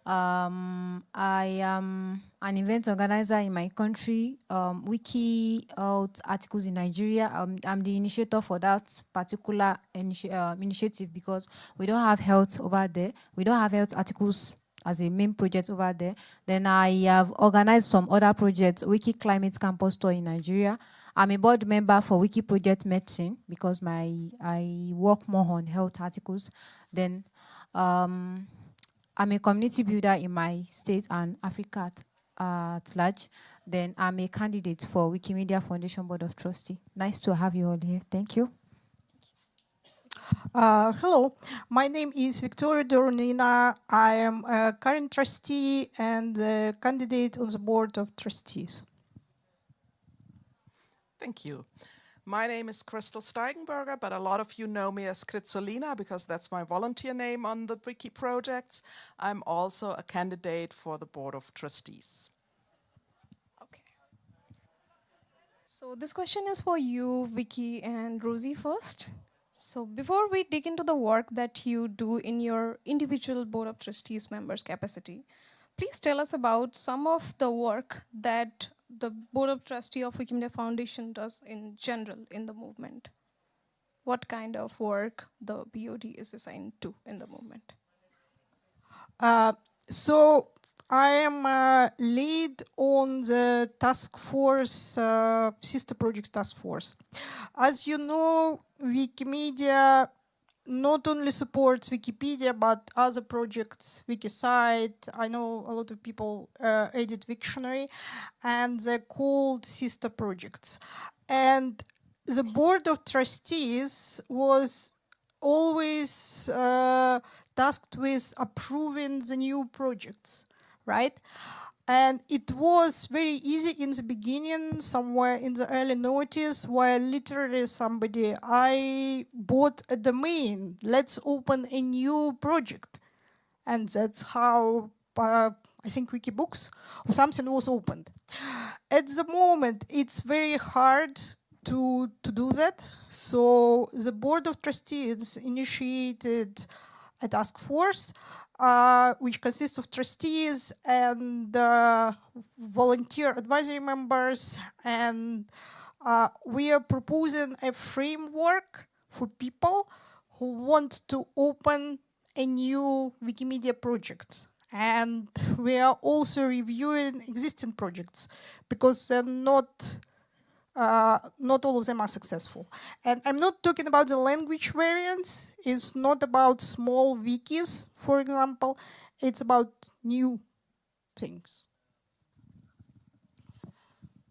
I am an event organizer in my country, Wiki Articles in Nigeria. I'm the initiator for that particular initiative because we don't have health over there. We don't have health articles as a main project over there. Then I have organized some other projects, Wiki Climate Campus Tour in Nigeria. I'm a board member for Wiki Project Medicine because I work more on health articles. Then I'm a community builder in my state and Africa at large. Then I'm a candidate for Wikimedia Foundation Board of Trustee. Nice to have you all here. Thank you. Hello, my name is Victoria Doronina. I am a current trustee and a candidate on the board of trustees. Thank you. My name is Crystal Steigenberger, but a lot of you know me as Kritzolina because that's my volunteer name on the Wiki projects. I'm also a candidate for the Board of Trustees. So this question is for you, Vicky and Rosie first. So before we dig into the work that you do in your individual Board of Trustees members capacity, please tell us about some of the work that the Board of Trustee of Wikimedia Foundation does in general in the movement. What kind of work the BOD is assigned to in the movement? So I am a lead on the task force, sister projects task force. As you know, Wikimedia not only supports Wikipedia, but other projects, WikiSite. I know a lot of people edit Wiktionary, and they're called sister projects. And the board of trustees was always tasked with approving the new projects, right? And it was very easy in the beginning, somewhere in the early noughties, where literally somebody, I bought a domain, let's open a new project. And that's how, I think Wikibooks or something was opened. At the moment, it's very hard to do that. So the board of trustees initiated a task force which consists of trustees and volunteer advisory members, and we are proposing a framework for people who want to open a new Wikimedia project. And we are also reviewing existing projects because they're not all of them are successful. And I'm not talking about the language variants. It's not about small wikis, for example. It's about new things.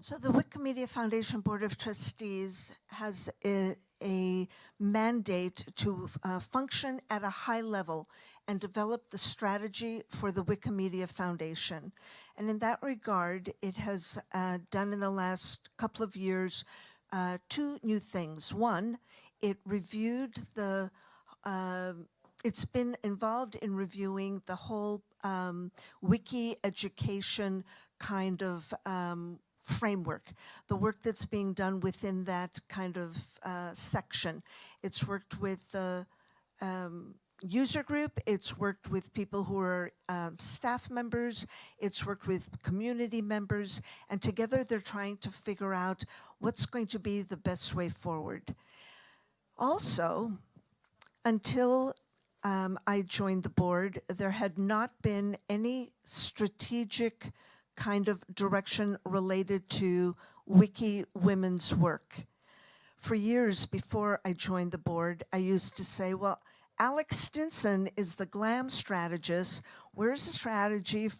So the Wikimedia Foundation Board of Trustees has a mandate to function at a high level and develop the strategy for the Wikimedia Foundation. And in that regard, it has done in the last couple of years two new things. One, it reviewed the, it's been involved in reviewing the whole wiki education kind of framework, the work that's being done within that kind of section. It's worked with the user group, it's worked with people who are staff members, it's worked with community members, and together they're trying to figure out what's going to be the best way forward. Also, until I joined the board, there had not been any strategic kind of direction related to WikiWomen's work. For years before I joined the board, I used to say, well, Alex Stinson is the glam strategist. Where's the strategy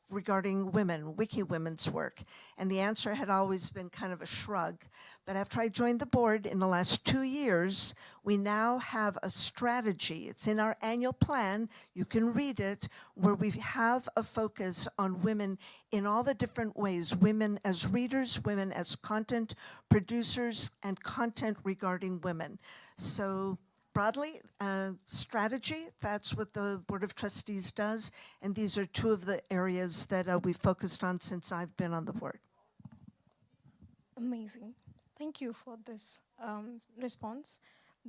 regarding women, WikiWomen's work? And the answer had always been kind of a shrug. But after I joined the board in the last 2 years, we now have a strategy. It's in our annual plan. You can read it, where we have a focus on women in all the different ways, women as readers, women as content producers, and content regarding women. So broadly, strategy, that's what the Board of Trustees does, and these are two of the areas that we've focused on since I've been on the board. Amazing. Thank you for this response.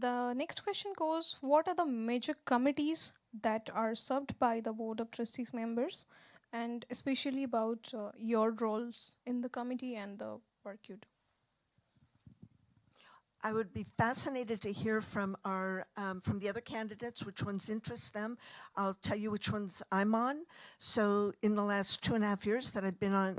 The next question goes, what are the major committees that are served by the Board of Trustees members, and especially about your roles in the committee and the work you do? I would be fascinated to hear from from the other candidates, which ones interest them. I'll tell you which ones I'm on. So in the last 2.5 years that I've been on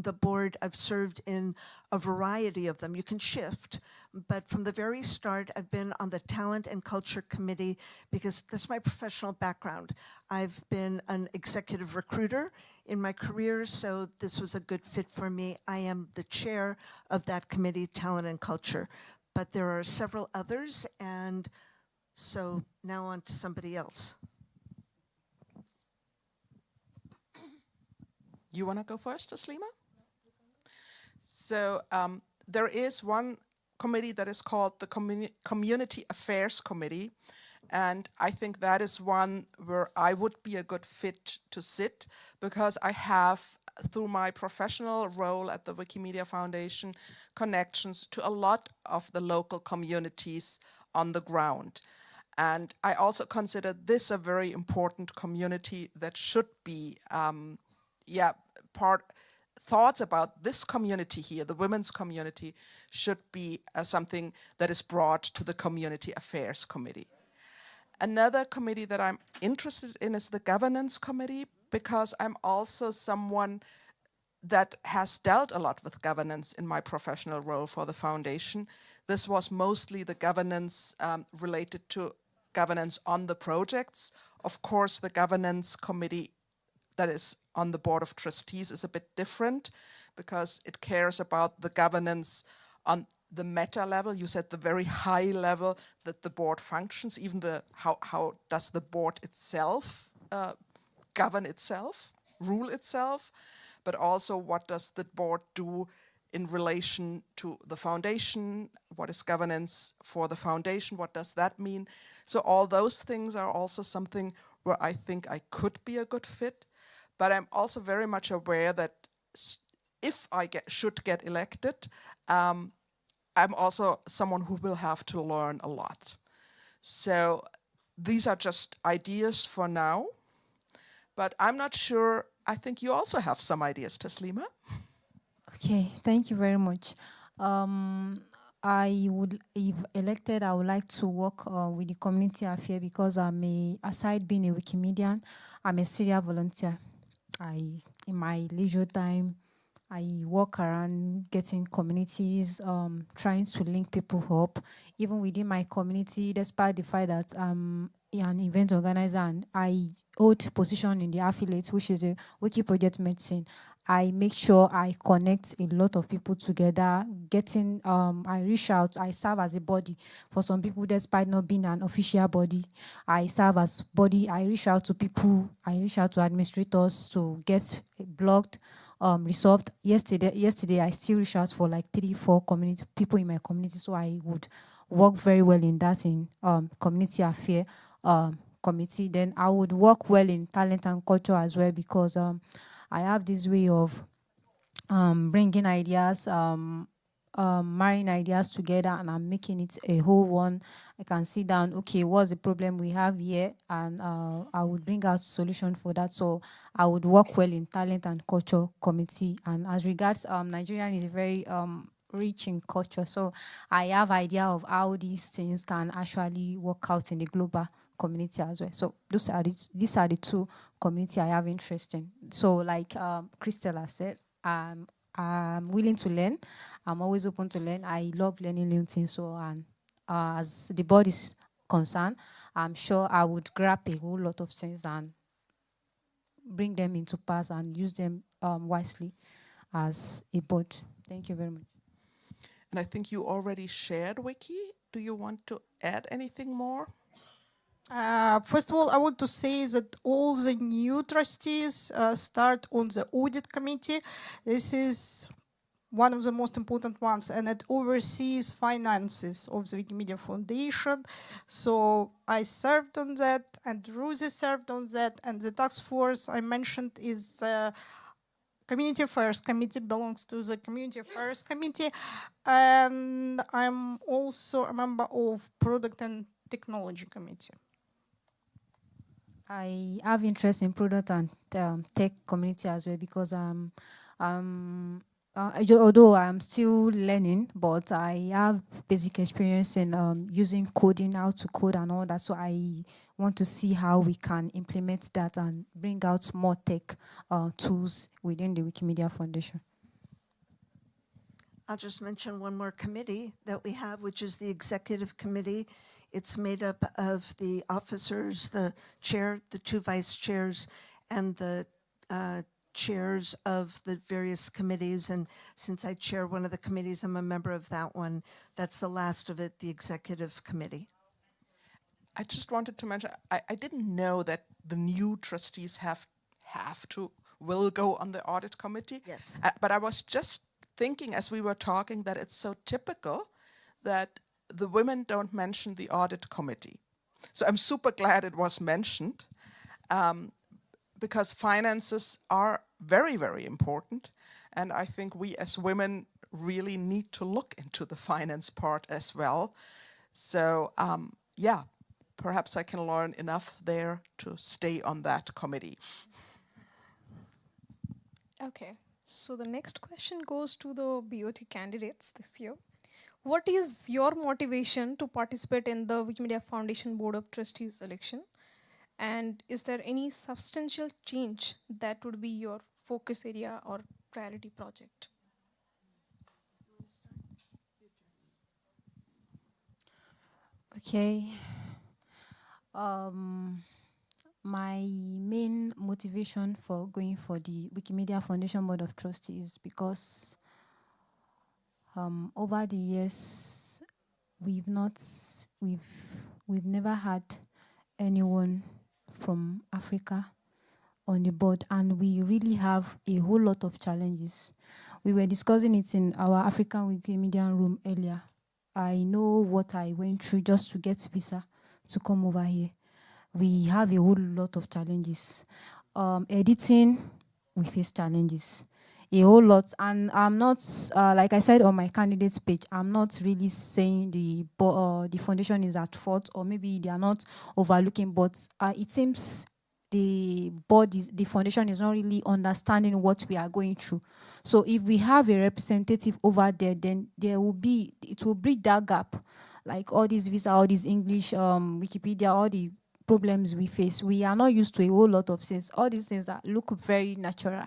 the board, I've served in a variety of them. You can shift, but from the very start, I've been on the Talent and Culture Committee because that's my professional background. I've been an executive recruiter in my career, so this was a good fit for me. I am the chair of that committee, Talent and Culture, but there are several others, and so now on to somebody else. You want to go first, Taslima? So there is one committee that is called the Community Affairs Committee, and I think that is one where I would be a good fit to sit, because I have, through my professional role at the Wikimedia Foundation, connections to a lot of the local communities on the ground. And I also consider this a very important community that should be thoughts about this community here, the women's community, should be something that is brought to the Community Affairs Committee. Another committee that I'm interested in is the Governance Committee, because I'm also someone that has dealt a lot with governance in my professional role for the foundation. This was mostly the governance related to governance on the projects. Of course, the Governance Committee that is on the Board of Trustees is a bit different, because it cares about the governance on the meta level. You said the very high level that the board functions, even the how does the board itself govern itself, rule itself, but also what does the board do in relation to the foundation, what is governance for the foundation, what does that mean? So all those things are also something where I think I could be a good fit. But I'm also very much aware that if I should get elected, I'm also someone who will have to learn a lot. So these are just ideas for now, but I'm not sure. I think you also have some ideas, Taslima. Okay, thank you very much. If elected, I would like to work with the community affair, because aside being a Wikimedian, I'm a serial volunteer. In my leisure time, I walk around getting communities, trying to link people up. Even within my community, despite the fact that I'm an event organizer and I hold position in the affiliate, which is a Wiki Project Medicine, I make sure I connect a lot of people together, I reach out, I serve as a body for some people despite not being an official body. I serve as body, I reach out to people, I reach out to administrators to get blocked, resolved. Yesterday I still reach out for like 3-4 people in my community, so I would work very well in that community affair committee. Then I would work well in talent and culture as well, because I have this way of bringing ideas, marrying ideas together, and I'm making it a whole one. I can sit down, okay, what's the problem we have here? And I would bring out solution for that. So I would work well in talent and culture committee. And as regards Nigerian is very rich in culture, so I have idea of how these things can actually work out in the global community as well. So these are the two community I have interest in. So like Crystal has said, I'm willing to learn. I'm always open to learn. I love learning new things. So and as the board is concerned, I'm sure I would grab a whole lot of things and bring them into pass and use them wisely as a board. Thank you very much. And I think you already shared Wiki. Do you want to add anything more? First of all, I want to say that all the new trustees start on the audit committee. This is one of the most important ones, and it oversees finances of the Wikimedia Foundation. So I served on that, and Rosie served on that, and the task force I mentioned is Community Affairs Committee belongs to the Community Affairs Committee, and I'm also a member of Product and Technology Committee. I have interest in product and tech community as well because although I'm still learning, but I have basic experience in using coding, how to code and all that. So I want to see how we can implement that and bring out more tech tools within the Wikimedia Foundation. I'll just mention one more committee that we have, which is the Executive Committee. It's made up of the officers, the chair, the two vice chairs, and the chairs of the various committees. And since I chair one of the committees, I'm a member of that one. That's the last of it, the Executive Committee. I just wanted to mention, I didn't know that the new trustees will go on the audit committee. Yes. But I was just thinking as we were talking that it's so typical that the women don't mention the audit committee. So I'm super glad it was mentioned because finances are very, very important. And I think we as women really need to look into the finance part as well. So yeah, perhaps I can learn enough there to stay on that committee. Okay, so the next question goes to the BOT candidates this year. What is your motivation to participate in the Wikimedia Foundation Board of Trustees election? And is there any substantial change that would be your focus area or priority project? Okay. My main motivation for going for the Wikimedia Foundation Board of Trustees because over the years we've never had anyone from Africa on the board, and we really have a whole lot of challenges. We were discussing it in our African Wikimedia room earlier. I know what I went through just to get visa to come over here. We have a whole lot of challenges. Editing, we face challenges. A whole lot. And I'm not, like I said on my candidates page, I'm not really saying the foundation is at fault or maybe they are not overlooking, but it seems the foundation is not really understanding what we are going through. So if we have a representative over there, then it will bridge that gap. Like all these visa, all these English, Wikipedia, all the problems we face. We are not used to a whole lot of things. All these things that look very natural.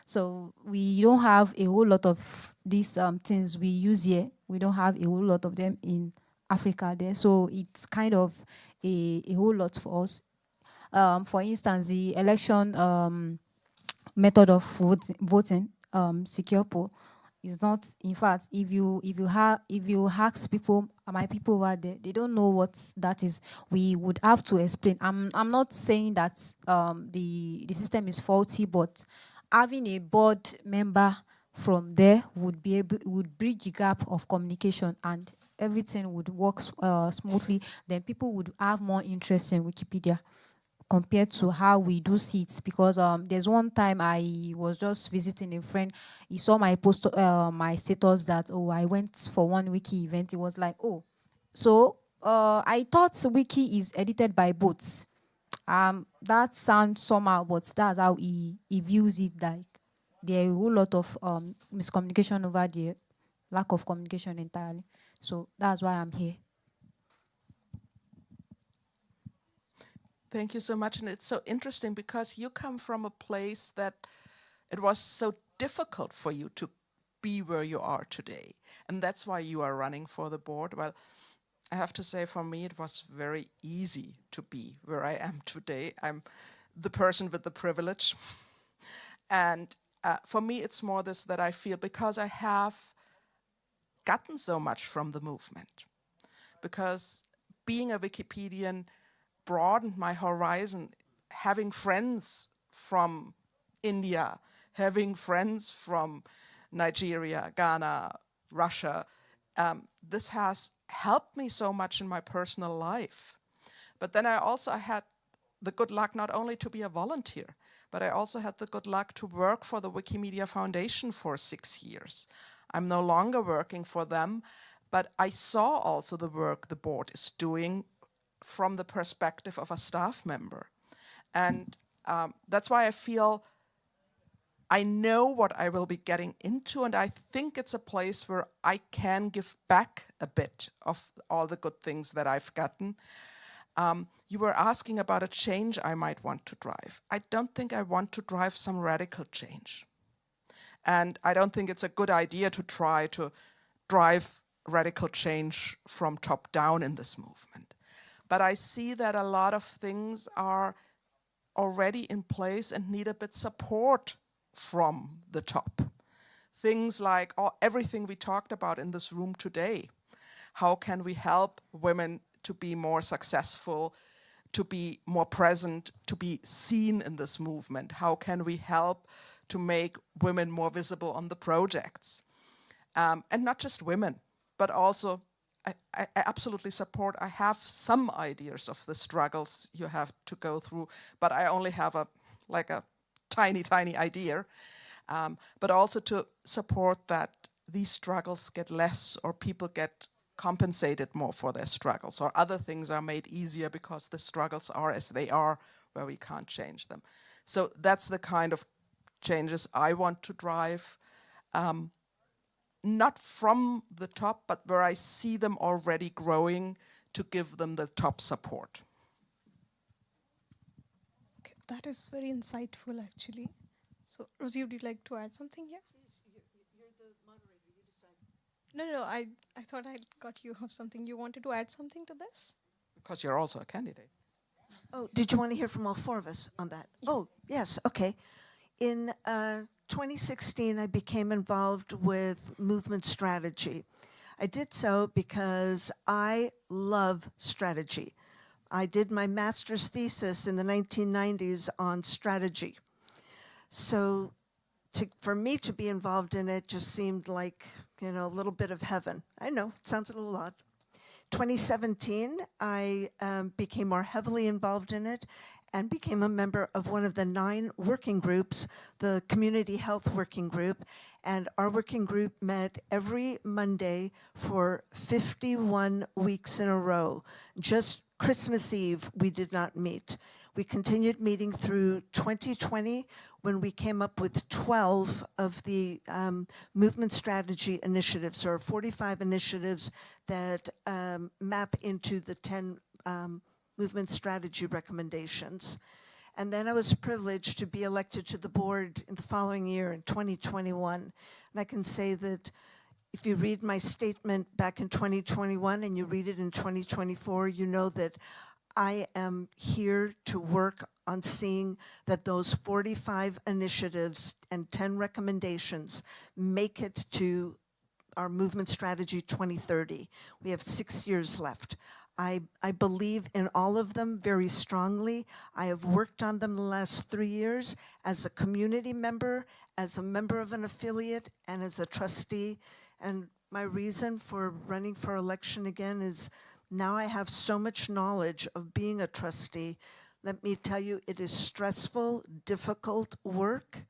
So we don't have a whole lot of these things we use here. We don't have a whole lot of them in Africa there. So it's kind of a whole lot for us. For instance, the election method of voting, secure poll, is not. In fact, if you ask people, my people over there, they don't know what that is. We would have to explain. I'm not saying that the system is faulty, but having a board member from there would bridge the gap of communication and everything would work smoothly. Then people would have more interest in Wikipedia compared to how we do see it. Because there's one time I was just visiting a friend. He saw my post, my status that, oh, I went for one wiki event. It was like, oh, so I thought wiki is edited by bots. That sounds somehow, but that's how he views it. Like there are a whole lot of miscommunication over there, lack of communication entirely. So that's why I'm here. Thank you so much. And it's so interesting because you come from a place that it was so difficult for you to be where you are today. And that's why you are running for the board. Well, I have to say for me, it was very easy to be where I am today. I'm the person with the privilege. And for me, it's more this that I feel because I have gotten so much from the movement. Because being a Wikipedian broadened my horizon, having friends from India, having friends from Nigeria, Ghana, Russia. This has helped me so much in my personal life. But then I had the good luck not only to be a volunteer, but I also had the good luck to work for the Wikimedia Foundation for 6 years. I'm no longer working for them, but I saw also the work the board is doing from the perspective of a staff member. And that's why I feel I know what I will be getting into, and I think it's a place where I can give back a bit of all the good things that I've gotten. You were asking about a change I might want to drive. I don't think I want to drive some radical change. And I don't think it's a good idea to try to drive radical change from top down in this movement. But I see that a lot of things are already in place and need a bit support from the top. Things like everything we talked about in this room today. How can we help women to be more successful, to be more present, to be seen in this movement? How can we help to make women more visible on the projects? And not just women, but also I absolutely support. I have some ideas of the struggles you have to go through, but I only have a tiny idea. But also to support that these struggles get less, or people get compensated more for their struggles, or other things are made easier because the struggles are as they are, where we can't change them. So that's the kind of changes I want to drive. Not from the top, but where I see them already growing, to give them the top support. Okay, that is very insightful, actually. So, Rosie, would you like to add something here? Please, you're the moderator. You decide. No, I thought I got you of something. You wanted to add something to this? Because you're also a candidate. Oh, did you want to hear from all four of us on that? Yeah. Oh, yes, okay. In 2016, I became involved with movement strategy. I did so because I love strategy. I did my master's thesis in the 1990s on strategy. So for me to be involved in it just seemed like, a little bit of heaven. I know, it sounds a little odd. 2017, I became more heavily involved in it and became a member of one of the 9 working groups, the Community Health Working Group. And our working group met every Monday for 51 weeks in a row. Just Christmas Eve, we did not meet. We continued meeting through 2020, when we came up with 12 of the movement strategy initiatives, or 45 initiatives that map into the 10 movement strategy recommendations. And then I was privileged to be elected to the board in the following year, in 2021. And I can say that if you read my statement back in 2021 and you read it in 2024, you know that I am here to work on seeing that those 45 initiatives and 10 recommendations make it to our movement strategy 2030. We have 6 years left. I believe in all of them very strongly. I have worked on them the last 3 years as a community member, as a member of an affiliate, and as a trustee. And my reason for running for election again is now I have so much knowledge of being a trustee. Let me tell you, it is stressful, difficult work.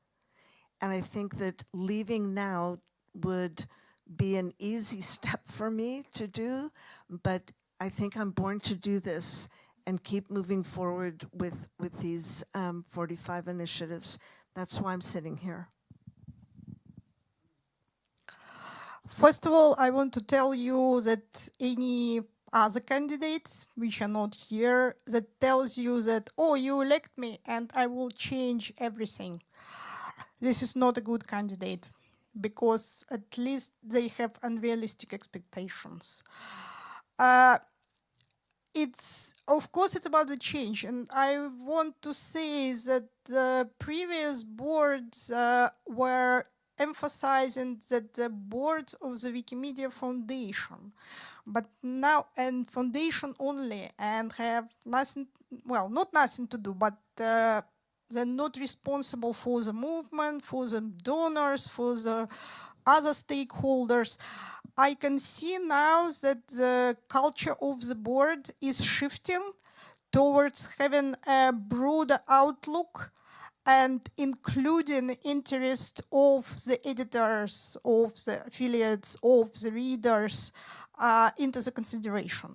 And I think that leaving now would be an easy step for me to do, but I think I'm born to do this and keep moving forward with these 45 initiatives. That's why I'm sitting here. First of all, I want to tell you that any other candidates which are not here, that tells you that, oh, you elect me and I will change everything. This is not a good candidate, because at least they have unrealistic expectations. Of course, it's about the change, and I want to say that the previous boards were emphasizing that the boards of the Wikimedia Foundation, but now, and foundation only, and have nothing, well, not nothing to do, but they're not responsible for the movement, for the donors, for the other stakeholders. I can see now that the culture of the board is shifting towards having a broader outlook and including the interest of the editors, of the affiliates, of the readers into the consideration.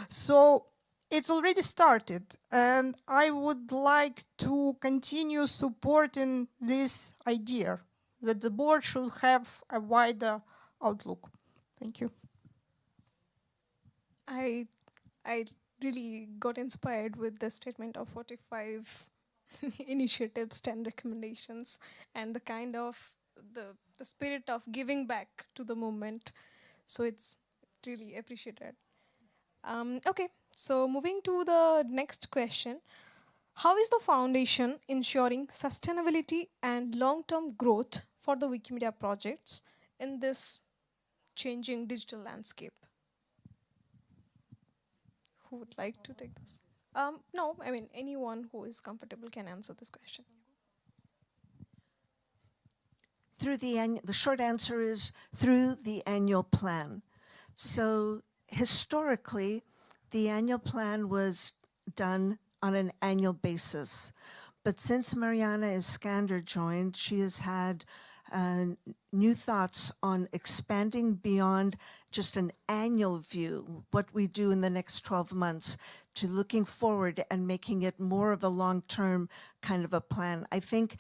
So it's already started, and I would like to continue supporting this idea that the board should have a wider outlook. Thank you. I really got inspired with the statement of 45 initiatives, 10 recommendations, and the kind of the spirit of giving back to the movement. So it's really appreciated. Okay, so moving to the next question. How is the foundation ensuring sustainability and long-term growth for the Wikimedia projects in this changing digital landscape? Who would like to take this? No, I mean, anyone who is comfortable can answer this question. The short answer is through the annual plan. So historically, the annual plan was done on an annual basis. But since Mariana Iskander joined, she has had new thoughts on expanding beyond just an annual view, what we do in the next 12 months, to looking forward and making it more of a long-term kind of a plan. I think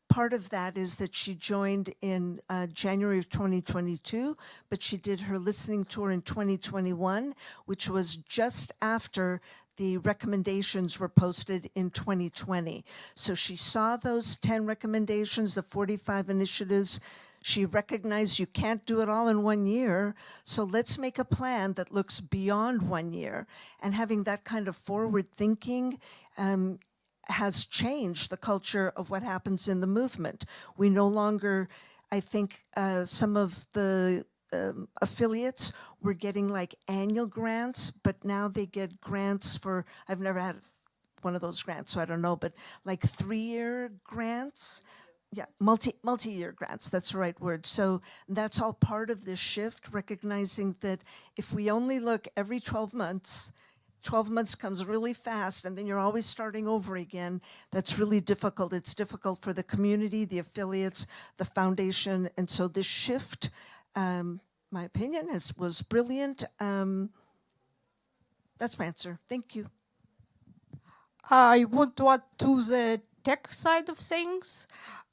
part of that is that she joined in January of 2022, but she did her listening tour in 2021, which was just after the recommendations were posted in 2020. So she saw those 10 recommendations, the 45 initiatives. She recognized you can't do it all in 1 year, so let's make a plan that looks beyond 1 year. And having that kind of forward thinking has changed the culture of what happens in the movement. We no longer, I think some of the affiliates were getting like annual grants, but now they get grants for, I've never had one of those grants, so I don't know, but like 3-year grants. Yeah, multi-year grants, that's the right word. So that's all part of this shift, recognizing that if we only look every 12 months, 12 months comes really fast, and then you're always starting over again. That's really difficult. It's difficult for the community, the affiliates, the foundation. And so this shift, my opinion, was brilliant. That's my answer. Thank you. I would add to the tech side of things.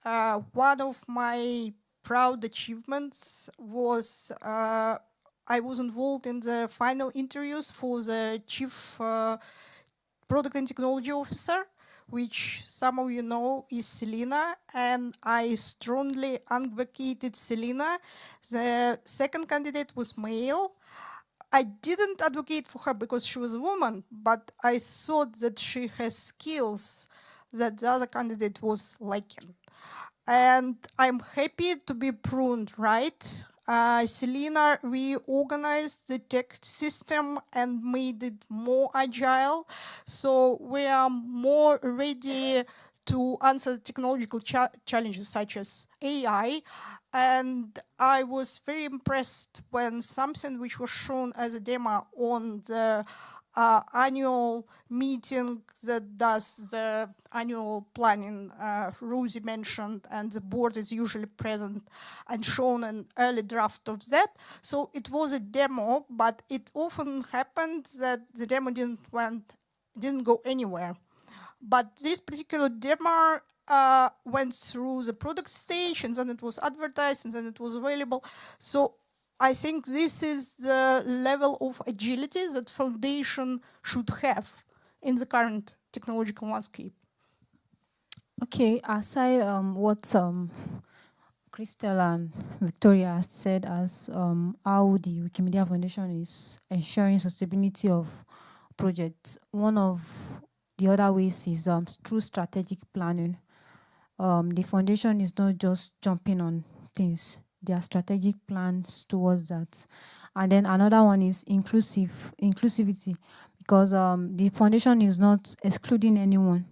One of my proud achievements was I was involved in the final interviews for the Chief Product and Technology Officer, which some of you know is Selena, and I strongly advocated Selena. The second candidate was male. I didn't advocate for her because she was a woman, but I thought that she has skills that the other candidate was lacking. And I'm happy to be proved right. Selena reorganized the tech system and made it more agile. So we are more ready to answer technological challenges such as AI. And I was very impressed when something which was shown as a demo on the annual meeting that does the annual planning, Rosie mentioned, and the board is usually present, and shown an early draft of that. So it was a demo, but it often happened that the demo didn't go anywhere. But this particular demo went through the product stage, and then it was advertised, and then it was available. So I think this is the level of agility that foundation should have in the current technological landscape. Okay, aside what Crystal and Victoria has said as how the Wikimedia Foundation is ensuring sustainability of projects, one of the other ways is through strategic planning. The foundation is not just jumping on things. There are strategic plans towards that. And then another one is inclusivity, because the foundation is not excluding anyone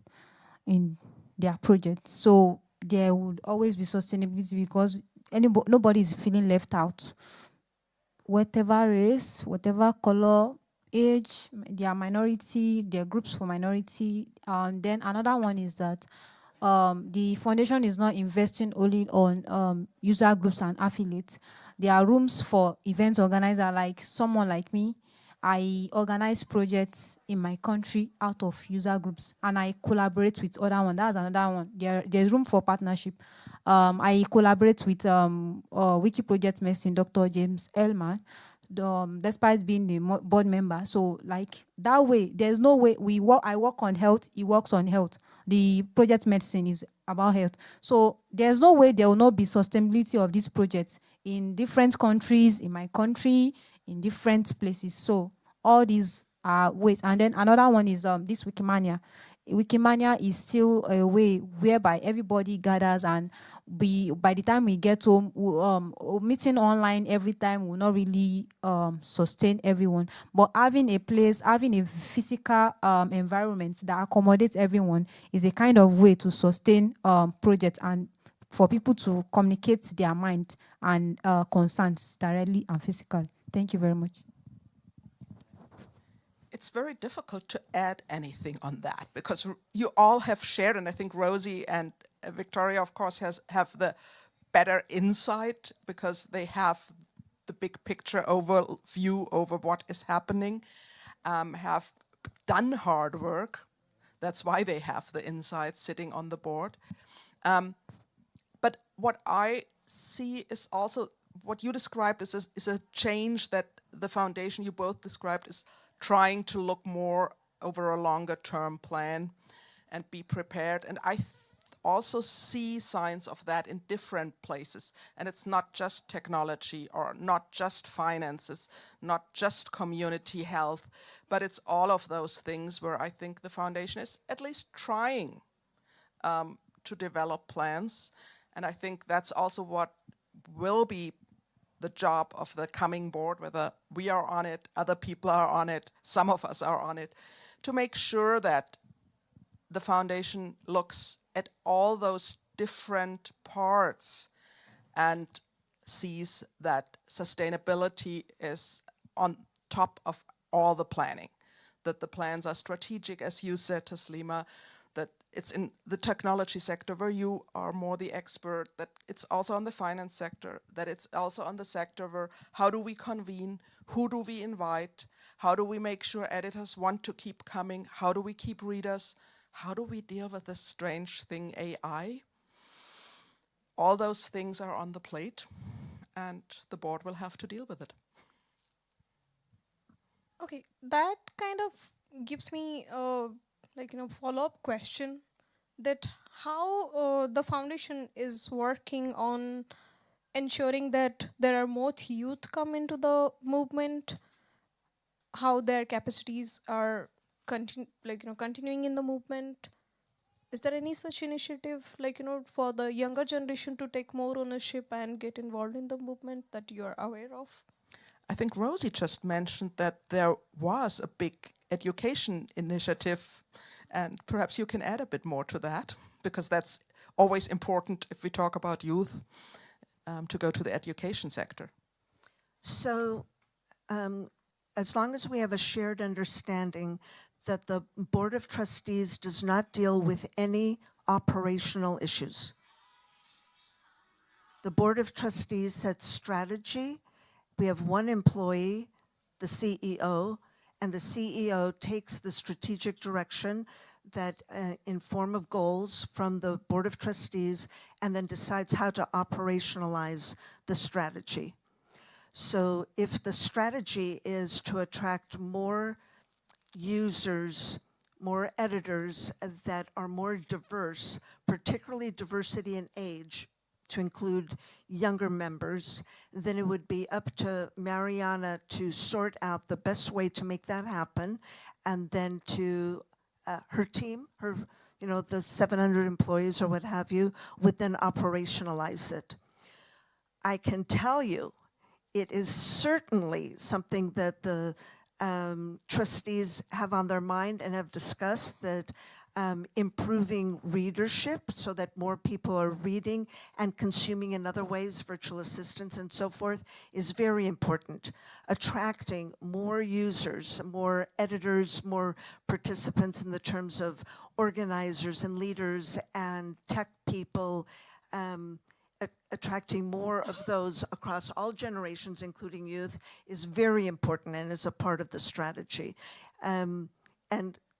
in their projects. So there would always be sustainability because nobody is feeling left out. Whatever race, whatever color, age, their minority, their groups for minority. Then another one is that the foundation is not investing only on user groups and affiliates. There are rooms for events organizer, like someone like me. I organize projects in my country out of user groups, and I collaborate with other one. That's another one. There's room for partnership. I collaborate with Wiki Project Medicine, Dr. James Elman, despite being the board member. So like that way, there's no way I work on health, he works on health. The project medicine is about health. So there's no way there will not be sustainability of these projects in different countries, in my country, in different places. So all these are ways. And then another one is this Wikimania. Wikimania is still a way whereby everybody gathers, and by the time we get home, meeting online every time will not really sustain everyone. But having a place, having a physical environment that accommodates everyone is a kind of way to sustain projects and for people to communicate their mind and concerns directly and physically. Thank you very much. It's very difficult to add anything on that because you all have shared, and I think Rosie and Victoria, of course, have the better insight because they have the big picture overview over what is happening, have done hard work. That's why they have the insight sitting on the board. But what I see is also what you described is a change that the foundation you both described is trying to look more over a longer term plan and be prepared. And I also see signs of that in different places. And it's not just technology or not just finances, not just community health, but it's all of those things where I think the foundation is at least trying to develop plans. And I think that's also what will be the job of the coming board, whether we are on it, other people are on it, some of us are on it, to make sure that the foundation looks at all those different parts and sees that sustainability is on top of all the planning, that the plans are strategic, as you said, Taslima, that it's in the technology sector where you are more the expert, that it's also on the finance sector, that it's also on the sector where how do we convene, who do we invite, how do we make sure editors want to keep coming, how do we keep readers, how do we deal with this strange thing, AI? All those things are on the plate and the board will have to deal with it. Okay, that kind of gives me follow-up question, that how the foundation is working on ensuring that there are more youth come into the movement, how their capacities are continuing in the movement. Is there any such initiative for the younger generation to take more ownership and get involved in the movement that you are aware of? I think Rosie just mentioned that there was a big education initiative, and perhaps you can add a bit more to that, because that's always important if we talk about youth, to go to the education sector. So as long as we have a shared understanding that the Board of Trustees does not deal with any operational issues. The Board of Trustees sets strategy. We have one employee, the CEO, and the CEO takes the strategic direction that in form of goals from the Board of Trustees and then decides how to operationalize the strategy. So if the strategy is to attract more users, more editors that are more diverse, particularly diversity in age, to include younger members, then it would be up to Mariana to sort out the best way to make that happen, and then to her team, the 700 employees or what have you, would then operationalize it. I can tell you, it is certainly something that the trustees have on their mind and have discussed, that improving readership so that more people are reading and consuming in other ways, virtual assistants and so forth, is very important. Attracting more users, more editors, more participants in the terms of organizers and leaders and tech people, attracting more of those across all generations, including youth, is very important and is a part of the strategy. And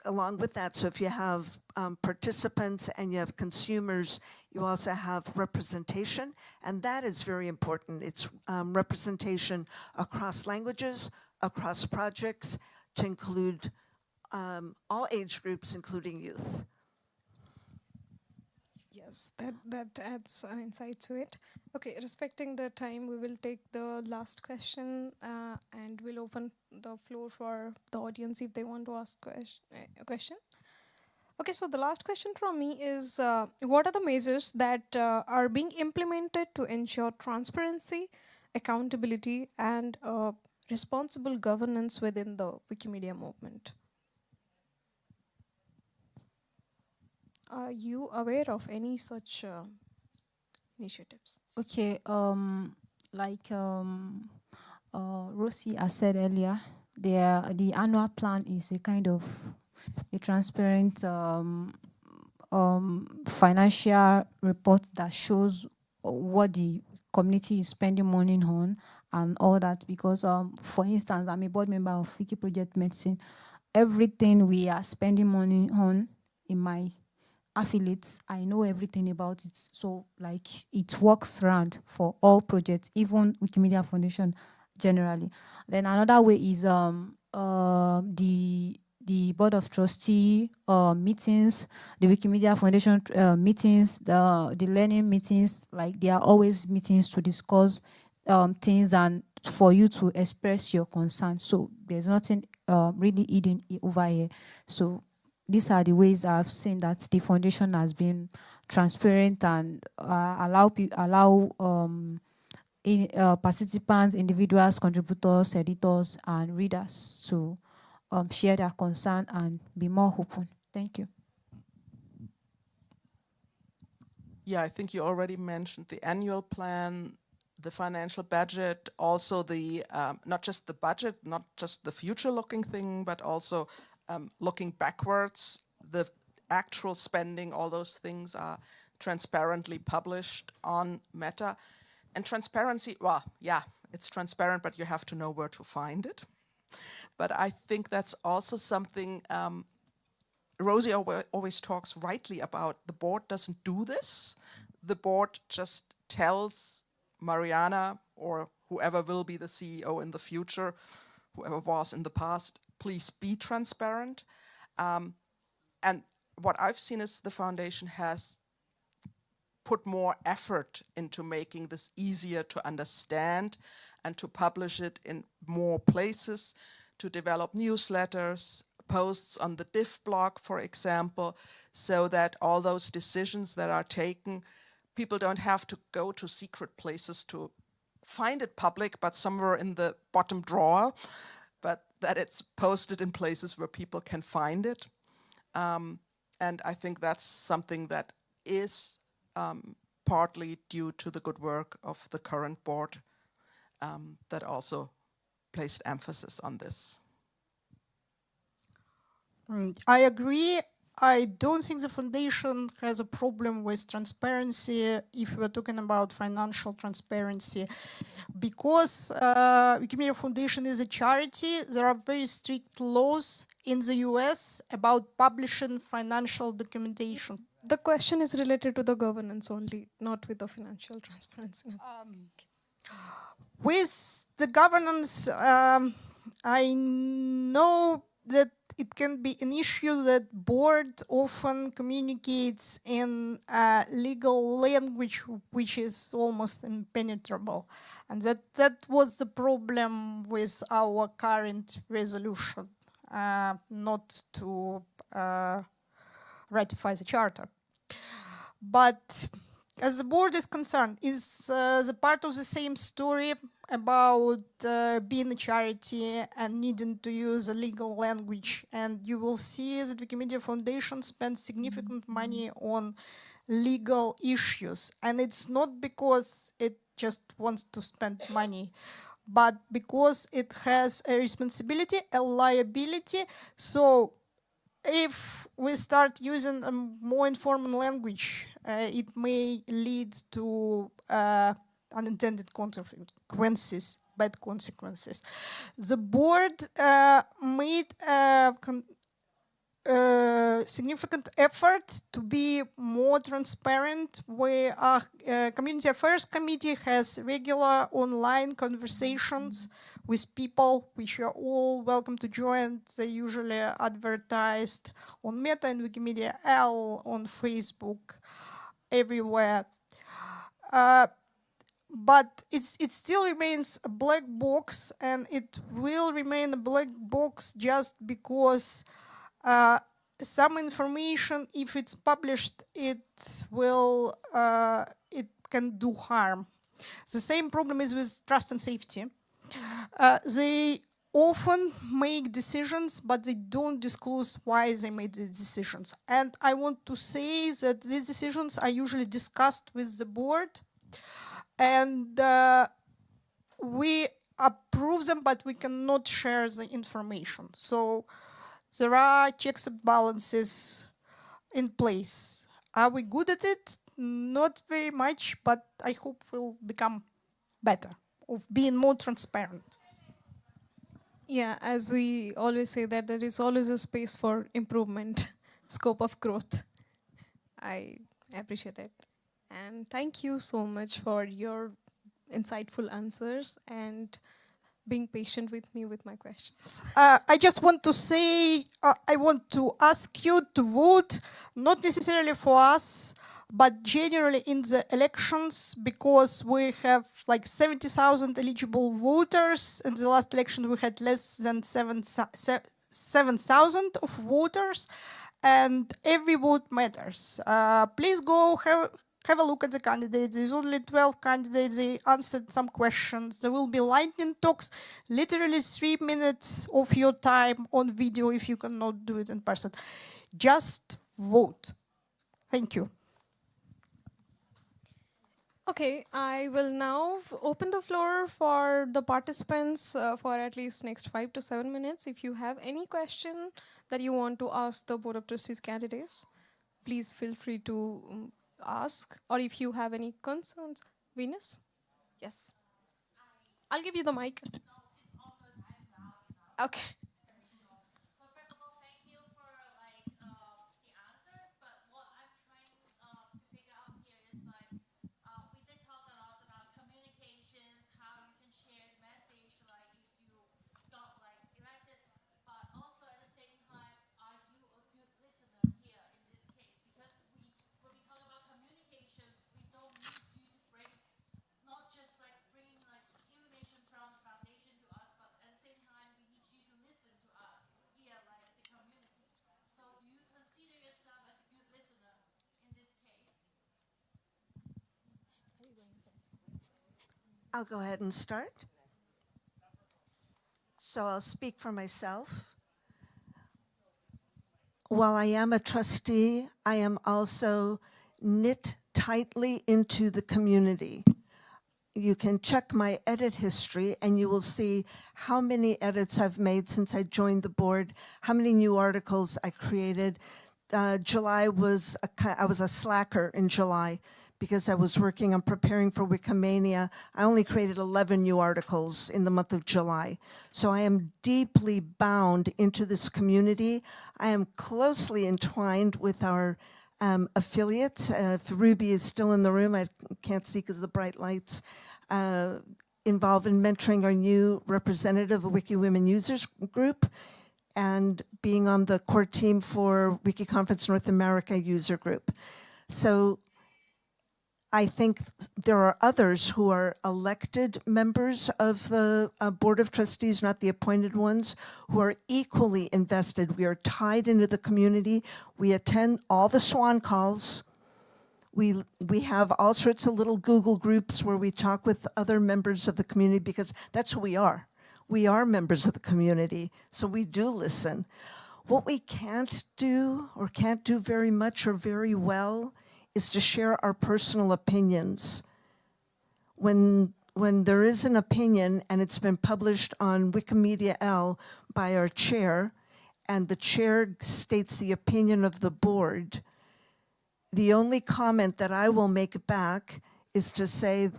along with that, so if you have participants and you have consumers, you also have representation, and that is very important. It's representation across languages, across projects, to include all age groups, including youth. Yes, that adds insight to it. Okay, respecting the time, we will take the last question and we'll open the floor for the audience if they want to ask a question. Okay, so the last question from me is, what are the measures that are being implemented to ensure transparency, accountability, and responsible governance within the Wikimedia movement? Are you aware of any such initiatives? Okay, like Rosie has said earlier, the annual plan is a kind of a transparent financial report that shows what the community is spending money on and all that. Because, for instance, I'm a board member of Wiki Project Medicine. Everything we are spending money on in my affiliates, I know everything about it. So like it works round for all projects, even Wikimedia Foundation generally. Then another way is the board of trustee meetings, the Wikimedia Foundation meetings, the learning meetings. Like there are always meetings to discuss things and for you to express your concern. So there's nothing really hidden over here. So these are the ways I've seen that the foundation has been transparent and allow participants, individuals, contributors, editors, and readers to share their concern and be more open. Thank you. Yeah, I think you already mentioned the annual plan, the financial budget, also the not just the budget, not just the future-looking thing, but also looking backwards, the actual spending, all those things are transparently published on Meta. And transparency, well, yeah, it's transparent, but you have to know where to find it. But I think that's also something Rosie always talks rightly about. The board doesn't do this. The board just tells Mariana or whoever will be the CEO in the future, whoever was in the past, please be transparent. And what I've seen is the foundation has put more effort into making this easier to understand and to publish it in more places, to develop newsletters, posts on the diff blog, for example, so that all those decisions that are taken, people don't have to go to secret places to find it public, but somewhere in the bottom drawer, but that it's posted in places where people can find it. And I think that's something that is partly due to the good work of the current board that also placed emphasis on this. I agree. I don't think the foundation has a problem with transparency if we're talking about financial transparency. Because Wikimedia Foundation is a charity, there are very strict laws in the US about publishing financial documentation. The question is related to the governance only, not with the financial transparency. With the governance, I know that it can be an issue that board often communicates in legal language which is almost impenetrable. And that was the problem with our current resolution, not to ratify the charter. But as the board is concerned, is the part of the same story about being a charity and needing to use a legal language. And you will see that Wikimedia Foundation spends significant money on legal issues. And it's not because it just wants to spend money, but because it has a responsibility, a liability. So if we start using a more informal language, it may lead to unintended consequences, bad consequences. The board made a significant effort to be more transparent. Our Community Affairs Committee has regular online conversations with people, which are all welcome to join. They're usually advertised on Meta and Wikimedia L, on Facebook, everywhere. But it still remains a black box, and it will remain a black box just because some information, if it's published, it can do harm. The same problem is with trust and safety. They often make decisions, but they don't disclose why they made the decisions. And I want to say that these decisions are usually discussed with the board, and we approve them, but we cannot share the information. So there are checks and balances in place. Are we good at it? Not very much, but I hope we'll become better, of being more transparent. Yeah, as we always say that there is always a space for improvement, scope of growth. I appreciate it. And thank you so much for your insightful answers and being patient with me with my questions. I just want to say, I want to ask you to vote, not necessarily for us, but generally in the elections, because we have like 70,000 eligible voters. In the last election, we had less than 7,000 of voters, and every vote matters. Please go have a look at the candidates. There's only 12 candidates. They answered some questions. There will be lightning talks, literally 3 minutes of your time on video if you cannot do it in person. Just vote. Thank you. Okay, I will now open the floor for the participants for at least next 5 to 7 minutes. If you have any question that you want to ask the Board of Trustees candidates, please feel free to ask. Or if you have any concerns. Venus? Yes. I'll give you the mic. Okay. I'll go ahead and start. So I'll speak for myself. While I am a trustee, I am also knit tightly into the community. You can check my edit history and you will see how many edits I've made since I joined the board, how many new articles I created. July was, I was a slacker in July because I was working on preparing for Wikimania. I only created 11 new articles in the month of July. So I am deeply bound into this community. I am closely entwined with our affiliates. If Ruby is still in the room, I can't see because of the bright lights. Involved in mentoring our new representative of WikiWomen Users Group and being on the core team for WikiConference North America User Group. So I think there are others who are elected members of the Board of Trustees, not the appointed ones, who are equally invested. We are tied into the community. We attend all the SWAN calls. We have all sorts of little Google groups where we talk with other members of the community because that's who we are. We are members of the community, so we do listen. What we can't do or can't do very much or very well is to share our personal opinions. When there is an opinion and it's been published on Wikimedia L by our chair, and the chair states the opinion of the board, the only comment that I will make back is to say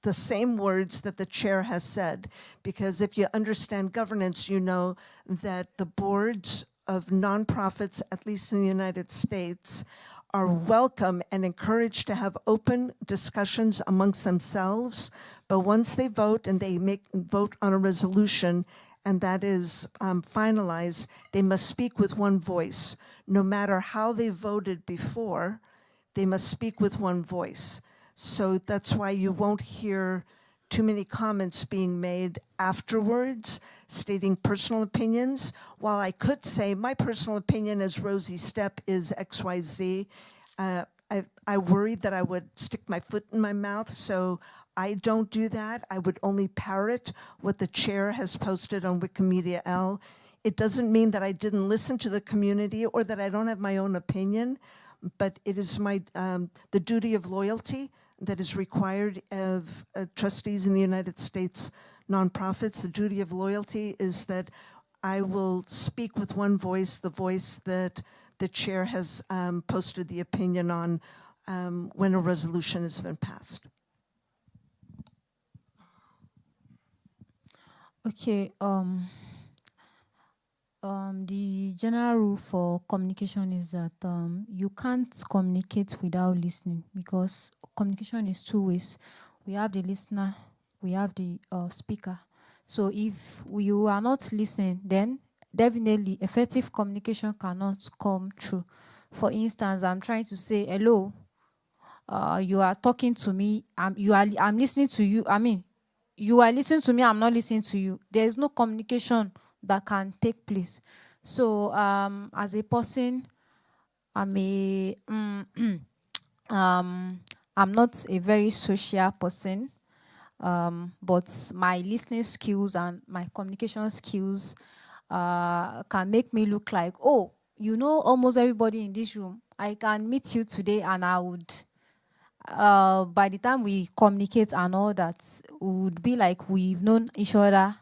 the same words that the chair has said. Because if you understand governance, you know that the boards of nonprofits, at least in the United States, are welcome and encouraged to have open discussions amongst themselves. But once they vote and they vote on a resolution, and that is finalized, they must speak with one voice. No matter how they voted before, they must speak with one voice. So that's why you won't hear too many comments being made afterwards, stating personal opinions. While I could say my personal opinion as Rosie Stepp is XYZ, I worried that I would stick my foot in my mouth, so I don't do that. I would only parrot what the chair has posted on Wikimedia L. It doesn't mean that I didn't listen to the community or that I don't have my own opinion, but it is my the duty of loyalty that is required of trustees in the United States nonprofits. The duty of loyalty is that I will speak with one voice, the voice that the chair has posted the opinion on when a resolution has been passed. Okay, the general rule for communication is that you can't communicate without listening, because communication is two ways. We have the listener, we have the speaker. So if you are not listening, then definitely effective communication cannot come true. For instance, I'm trying to say, hello, you are talking to me, I'm listening to you. I mean, you are listening to me, I'm not listening to you. There is no communication that can take place. So as a person, I'm not a very social person, but my listening skills and my communication skills can make me look like, oh, you know almost everybody in this room. I can meet you today and I would, by the time we communicate and all that, it would be like we've known each other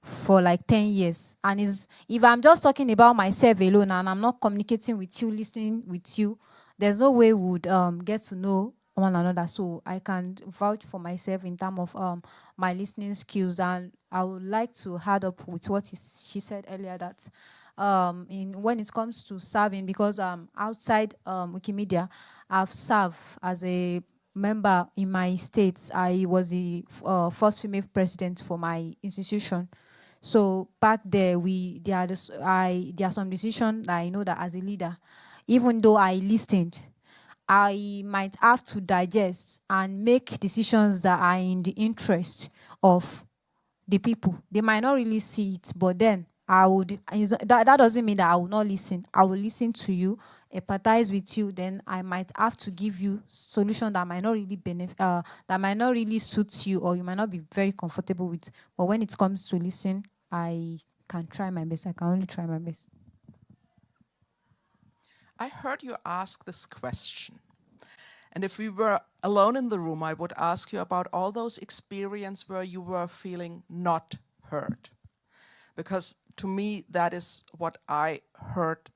for like 10 years. And if I'm just talking about myself alone and I'm not communicating with you, listening with you, there's no way we would get to know one another. So I can vouch for myself in terms of my listening skills. And I would like to add up with what she said earlier, that when it comes to serving, because outside Wikimedia, I've served as a member in my state. I was the first female president for my institution. So back there, there are some decisions that I know that as a leader, even though I listened, I might have to digest and make decisions that are in the interest of the people. They might not really see it, but then that doesn't mean that I will not listen. I will listen to you, empathize with you, then I might have to give you solutions that might not really that might not really suit you, or you might not be very comfortable with. But when it comes to listen, I can try my best. I can only try my best. I heard you ask this question. And if we were alone in the room, I would ask you about all those experiences where you were feeling not heard. Because to me, that is what I heard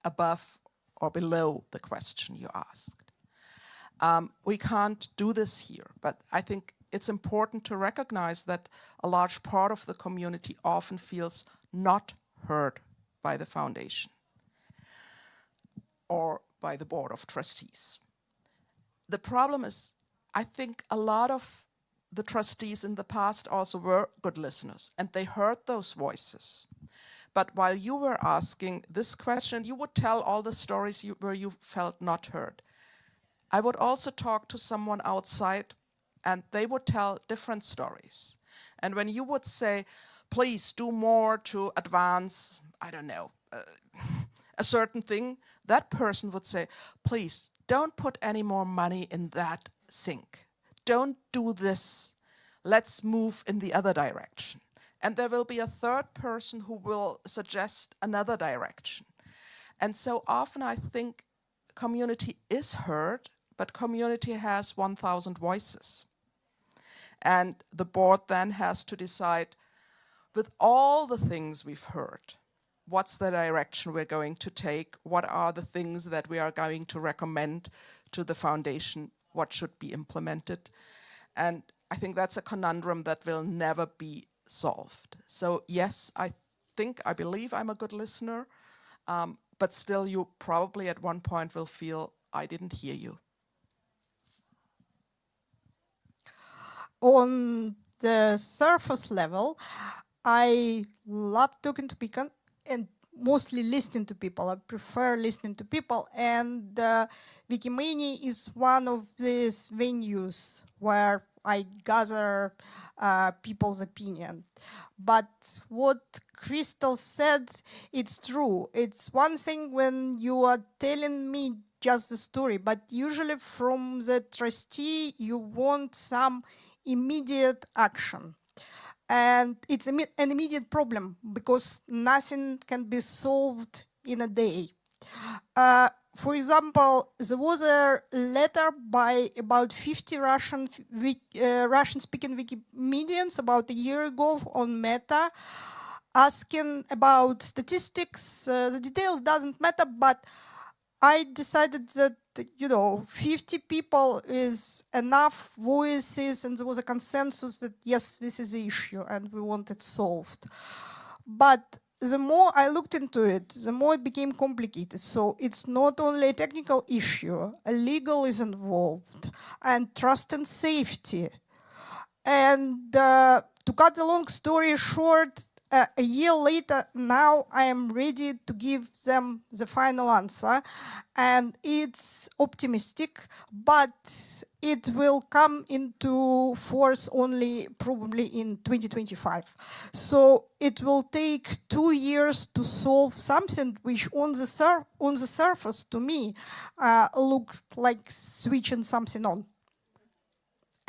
above or below the question you asked. We can't do this here, but I think it's important to recognize that a large part of the community often feels not heard by the foundation or by the board of trustees. The problem is, I think a lot of the trustees in the past also were good listeners, and they heard those voices. But while you were asking this question, you would tell all the stories where you felt not heard. I would also talk to someone outside, and they would tell different stories. And when you would say, please do more to advance, I don't know, a certain thing, that person would say, please don't put any more money in that sink. Don't do this. Let's move in the other direction. And there will be a third person who will suggest another direction. And so often I think community is heard, but community has 1,000 voices. And the board then has to decide, with all the things we've heard, what's the direction we're going to take? What are the things that we are going to recommend to the foundation? What should be implemented? And I think that's a conundrum that will never be solved. So yes, I believe I'm a good listener, but still you probably at one point will feel, I didn't hear you. On the surface level, I love talking to people and mostly listening to people. I prefer listening to people, and Wikimania is one of these venues where I gather people's opinion. But what Crystal said, it's true. It's one thing when you are telling me just the story, but usually from the trustee, you want some immediate action. And it's an immediate problem because nothing can be solved in a day. For example, there was a letter by about 50 Russian-speaking Wikimedians about a year ago on Meta, asking about statistics. The details doesn't matter, but I decided that 50 people is enough voices, and there was a consensus that yes, this is the issue, and we want it solved. But the more I looked into it, the more it became complicated. So it's not only a technical issue, a legal is involved, and trust and safety. And to cut the long story short, a year later, now I am ready to give them the final answer. And it's optimistic, but it will come into force only probably in 2025. So it will take 2 years to solve something which on the surface, to me, looked like switching something on.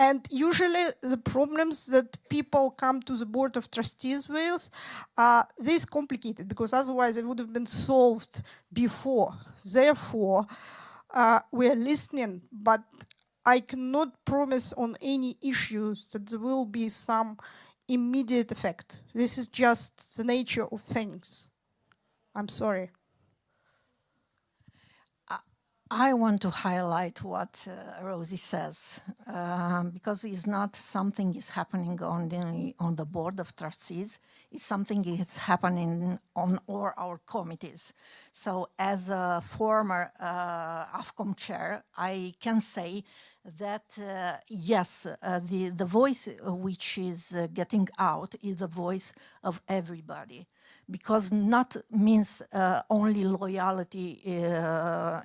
And usually the problems that people come to the board of trustees with are this complicated, because otherwise it would have been solved before. Therefore, we are listening, but I cannot promise on any issues that there will be some immediate effect. This is just the nature of things. I'm sorry. I want to highlight what Rosie says, because it's not something is happening only on the board of trustees. It's something is happening on all our committees. So as a former AFCOM chair, I can say that yes, the voice which is getting out is the voice of everybody, because not means only loyalty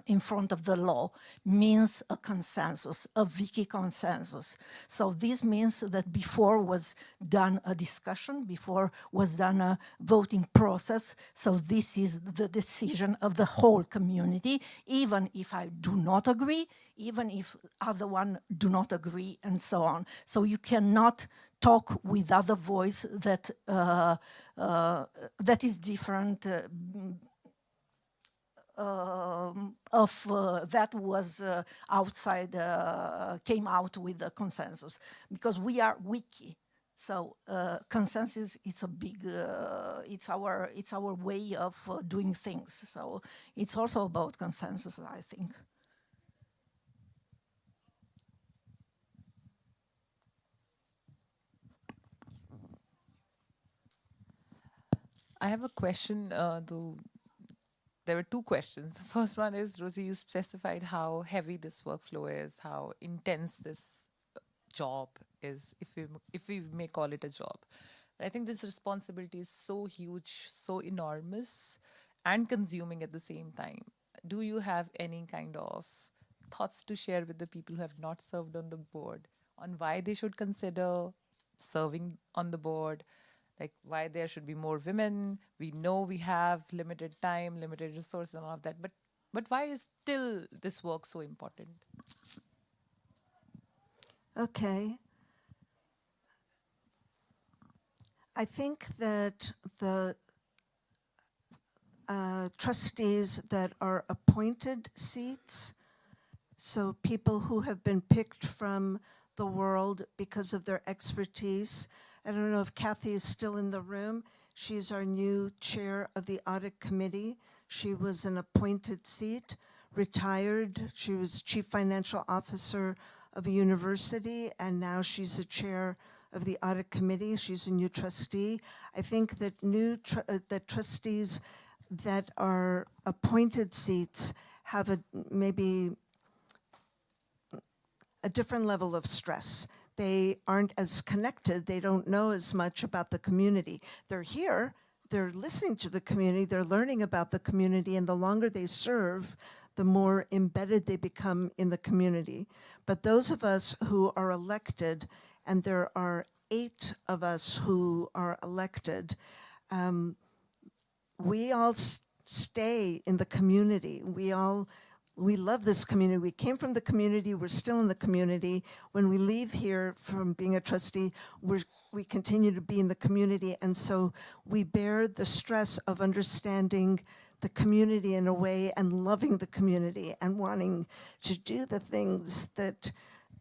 in front of the law, means a consensus, a wiki consensus. So this means that before was done a discussion, before was done a voting process. So this is the decision of the whole community, even if I do not agree, even if other one do not agree, and so on. So you cannot talk with other voice that that is different of that was outside, came out with a consensus, because we are wiki. So consensus, it's a big, it's our way of doing things. So it's also about consensus, I think. I have a question, though. There were two questions. The first one is, Rosie, you specified how heavy this workflow is, how intense this job is, if we may call it a job. But I think this responsibility is so huge, so enormous, and consuming at the same time. Do you have any kind of thoughts to share with the people who have not served on the board on why they should consider serving on the board, Like why there should be more women. We know we have limited time, limited resources and all of that, but why is still this work so important? Okay. I think that the trustees that are appointed seats, so people who have been picked from the world because of their expertise. I don't know if Kathy is still in the room. She's our new chair of the audit committee. She was an appointed seat, retired. She was chief financial officer of a university, and now she's the chair of the audit committee. She's a new trustee. I think that that trustees that are appointed seats have maybe a different level of stress. They aren't as connected. They don't know as much about the community. They're here, they're listening to the community, they're learning about the community, and the longer they serve, the more embedded they become in the community. But those of us who are elected, and there are 8 of us who are elected, we all stay in the community. We love this community. We came from the community. We're still in the community. When we leave here from being a trustee, we continue to be in the community. And so we bear the stress of understanding the community in a way and loving the community and wanting to do the things that,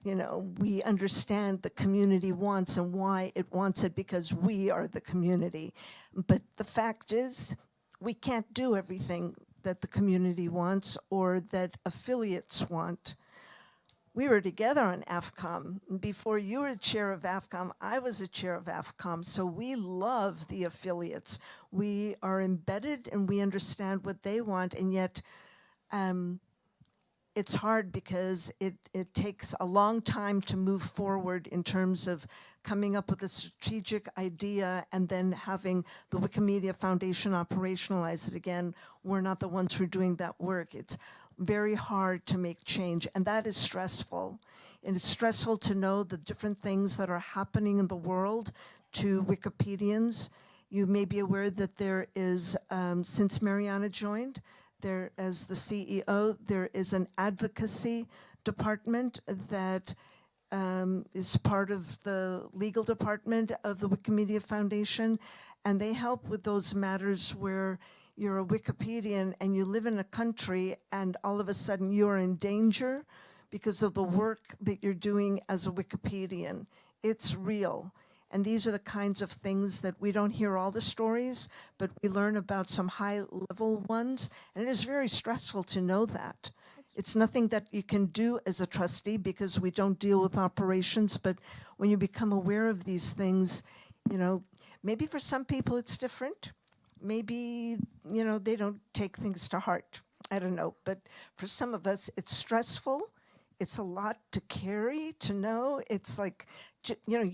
you know, we understand the community wants and why it wants it, because we are the community. But the fact is, we can't do everything that the community wants or that affiliates want. We were together on AFCOM. Before you were chair of AFCOM, I was a chair of AFCOM. So we love the affiliates. We are embedded and we understand what they want, and yet it's hard because it takes a long time to move forward in terms of coming up with a strategic idea and then having the Wikimedia Foundation operationalize it. Again, we're not the ones who are doing that work. It's very hard to make change, and that is stressful. And it's stressful to know the different things that are happening in the world to Wikipedians. You may be aware that there is, since Mariana joined, there, as the CEO, there is an advocacy department that is part of the legal department of the Wikimedia Foundation, and they help with those matters where you're a Wikipedian and you live in a country and all of a sudden you're in danger because of the work that you're doing as a Wikipedian. It's real. And these are the kinds of things that we don't hear all the stories, but we learn about some high-level ones, and it is very stressful to know that. It's nothing that you can do as a trustee because we don't deal with operations, but when you become aware of these things, you know, maybe for some people it's different. Maybe, you know, they don't take things to heart. I don't know, but for some of us, it's stressful. It's a lot to carry, to know. It's like, you know,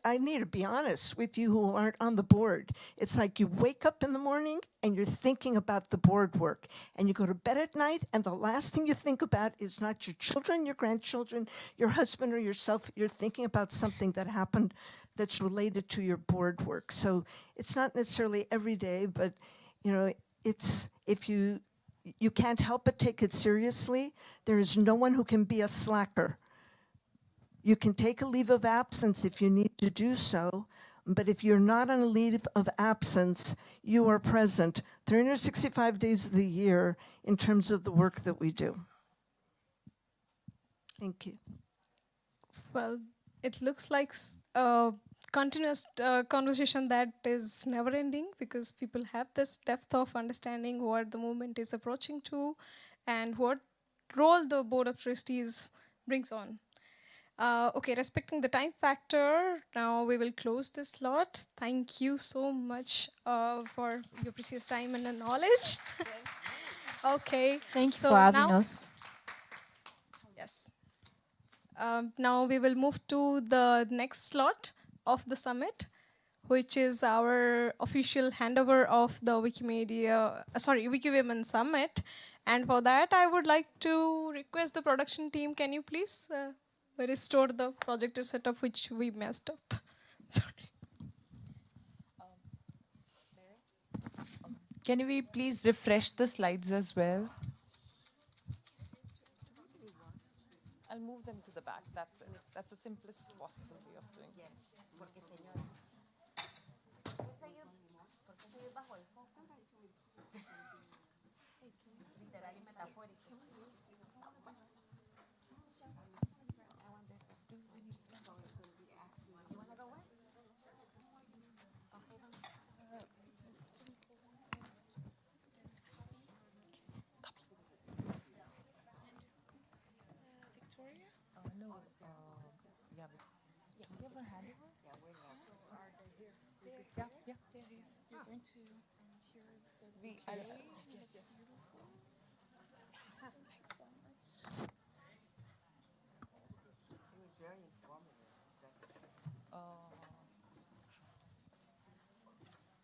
I need to be honest with you who aren't on the board. It's like you wake up in the morning and you're thinking about the board work, and you go to bed at night and the last thing you think about is not your children, your grandchildren, your husband or yourself. You're thinking about something that happened that's related to your board work. So it's not necessarily every day, but you know, it's, if you can't help but take it seriously. There is no one who can be a slacker. You can take a leave of absence if you need to do so, but if you're not on a leave of absence, you are present 365 days of the year in terms of the work that we do. Thank you. Well, it looks like a continuous conversation that is never ending, because people have this depth of understanding what the movement is approaching to and what role the Board of Trustees brings on. Okay, respecting the time factor, now we will close this slot. Thank you so much for your precious time and knowledge. Okay. Thank you for having us. Yes. Now we will move to the next slot of the summit, which is our official handover of the WikiWomen Summit. And for that, I would like to request the production team, can you please restore the projector setup which we messed up? Sorry. Can we please refresh the slides as well? I'll move them to the back. That's it. That's the simplest possible way of doing it. Literal y metafórico. You wanna go what? Victoria? No. Yeah. Do you have a handover? Yeah, we're here. Are they here? Yeah, yeah. They're here. You're going to, and here's the Yes.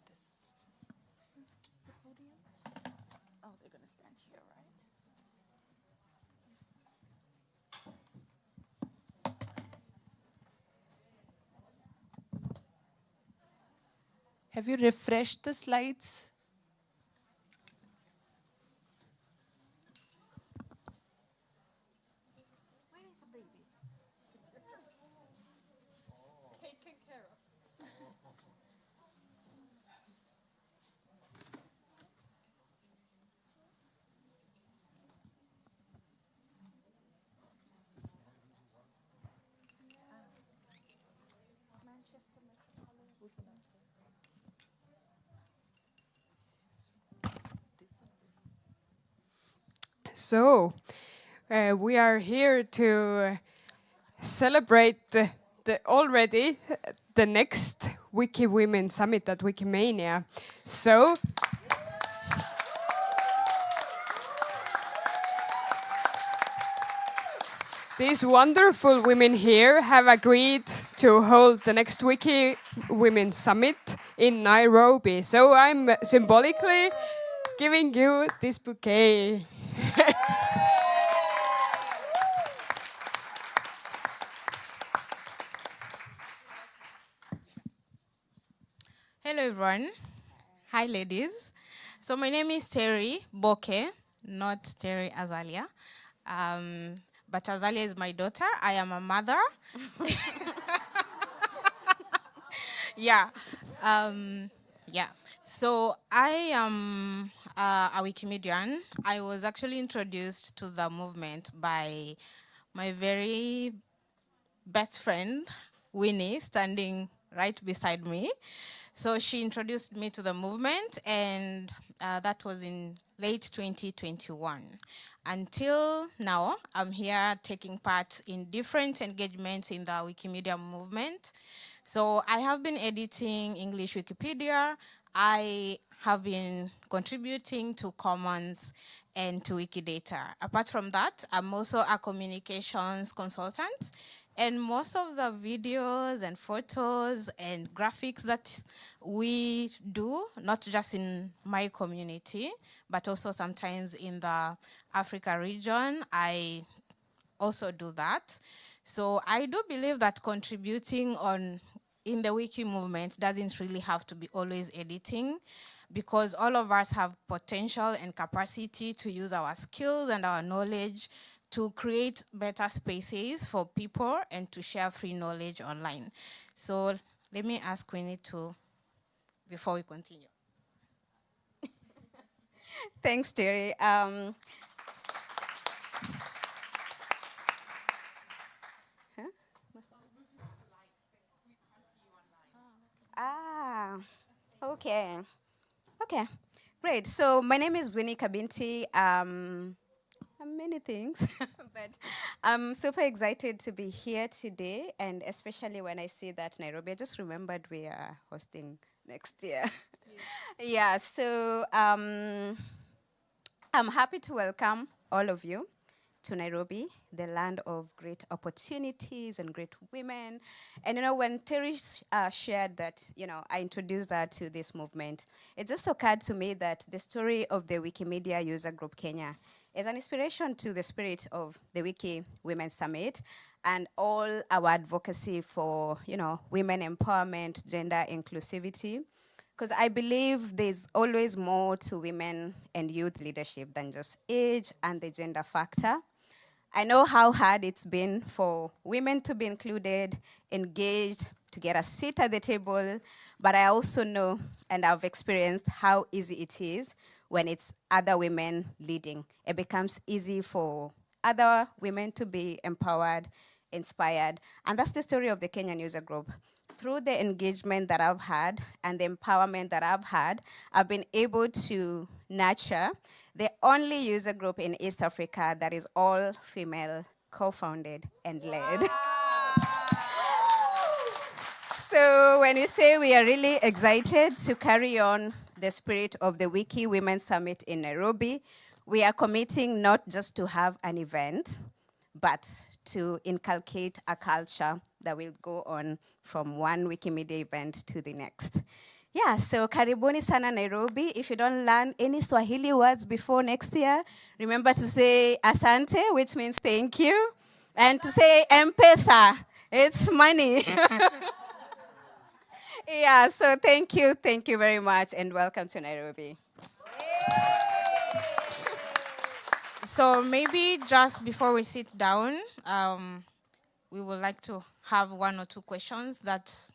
This. The podium. Oh, they're going to stand here, right? Have you refreshed the slides? Where is the baby? Taken care of. Manchester Metropolitan. So, we are here to celebrate already the next WikiWomen Summit at Wikimania. So, these wonderful women here have agreed to hold the next WikiWomen Summit in Nairobi. So I'm symbolically giving you this bouquet. Hello everyone. Hi ladies. So my name is Terry Boke, not Terry Azalia. But Azalia is my daughter. I am a mother. Yeah. Yeah. So I am a Wikimedian. I was actually introduced to the movement by my very best friend, Winnie, standing right beside me. So she introduced me to the movement, and that was in late 2021. Until now, I'm here taking part in different engagements in the Wikimedia movement. So I have been editing English Wikipedia. I have been contributing to Commons and to Wikidata. Apart from that, I'm also a communications consultant. And most of the videos and photos and graphics that we do, not just in my community, but also sometimes in the Africa region, I also do that. So I do believe that contributing in the wiki movement doesn't really have to be always editing, because all of us have potential and capacity to use our skills and our knowledge to create better spaces for people and to share free knowledge online. So let me ask Winnie before we continue. Thanks, Terry. Okay. Okay, great. So my name is Winnie Kabinti. I'm many things, but I'm super excited to be here today, and especially when I see that Nairobi, I just remembered we are hosting next year. Yeah, so I'm happy to welcome all of you to Nairobi, the land of great opportunities and great women. And when Terry shared that, I introduced her to this movement, it just occurred to me that the story of the Wikimedia User Group Kenya is an inspiration to the spirit of the WikiWomen Summit and all our advocacy for, women empowerment, gender inclusivity. because I believe there's always more to women and youth leadership than just age and the gender factor. I know how hard it's been for women to be included, engaged, to get a seat at the table, but I also know and I've experienced how easy it is when it's other women leading. It becomes easy for other women to be empowered, inspired, and that's the story of the Kenyan User Group. Through the engagement that I've had and the empowerment that I've had, I've been able to nurture the only user group in East Africa that is all female, co-founded and led. So when you say we are really excited to carry on the spirit of the WikiWomen Summit in Nairobi, we are committing not just to have an event, but to inculcate a culture that will go on from one Wikimedia event to the next. Yeah, so karibuni sana Nairobi. If you don't learn any Swahili words before next year, remember to say asante, which means thank you, and to say M-Pesa, it's money. Yeah, so thank you very much, and welcome to Nairobi. So maybe just before we sit down, we would like to have one or two questions that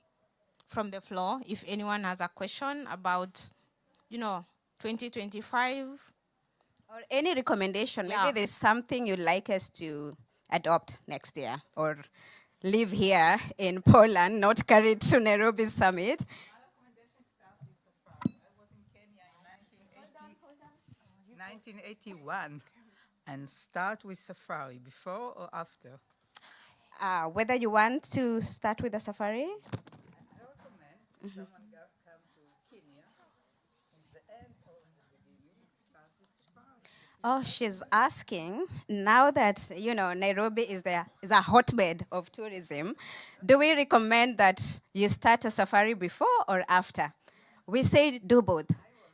from the floor. If anyone has a question about, 2025. Or any recommendation. Maybe there's something you'd like us to adopt next year or live here in Poland, not carry it to Nairobi Summit. 1981, and start with safari, before or after? Whether you want to start with a safari? I recommend someone come to Kenya, in the end or in the beginning, start with safari. Oh, she's asking, now that, Nairobi is a hotbed of tourism, do we recommend that you start a safari before or after? We say do both.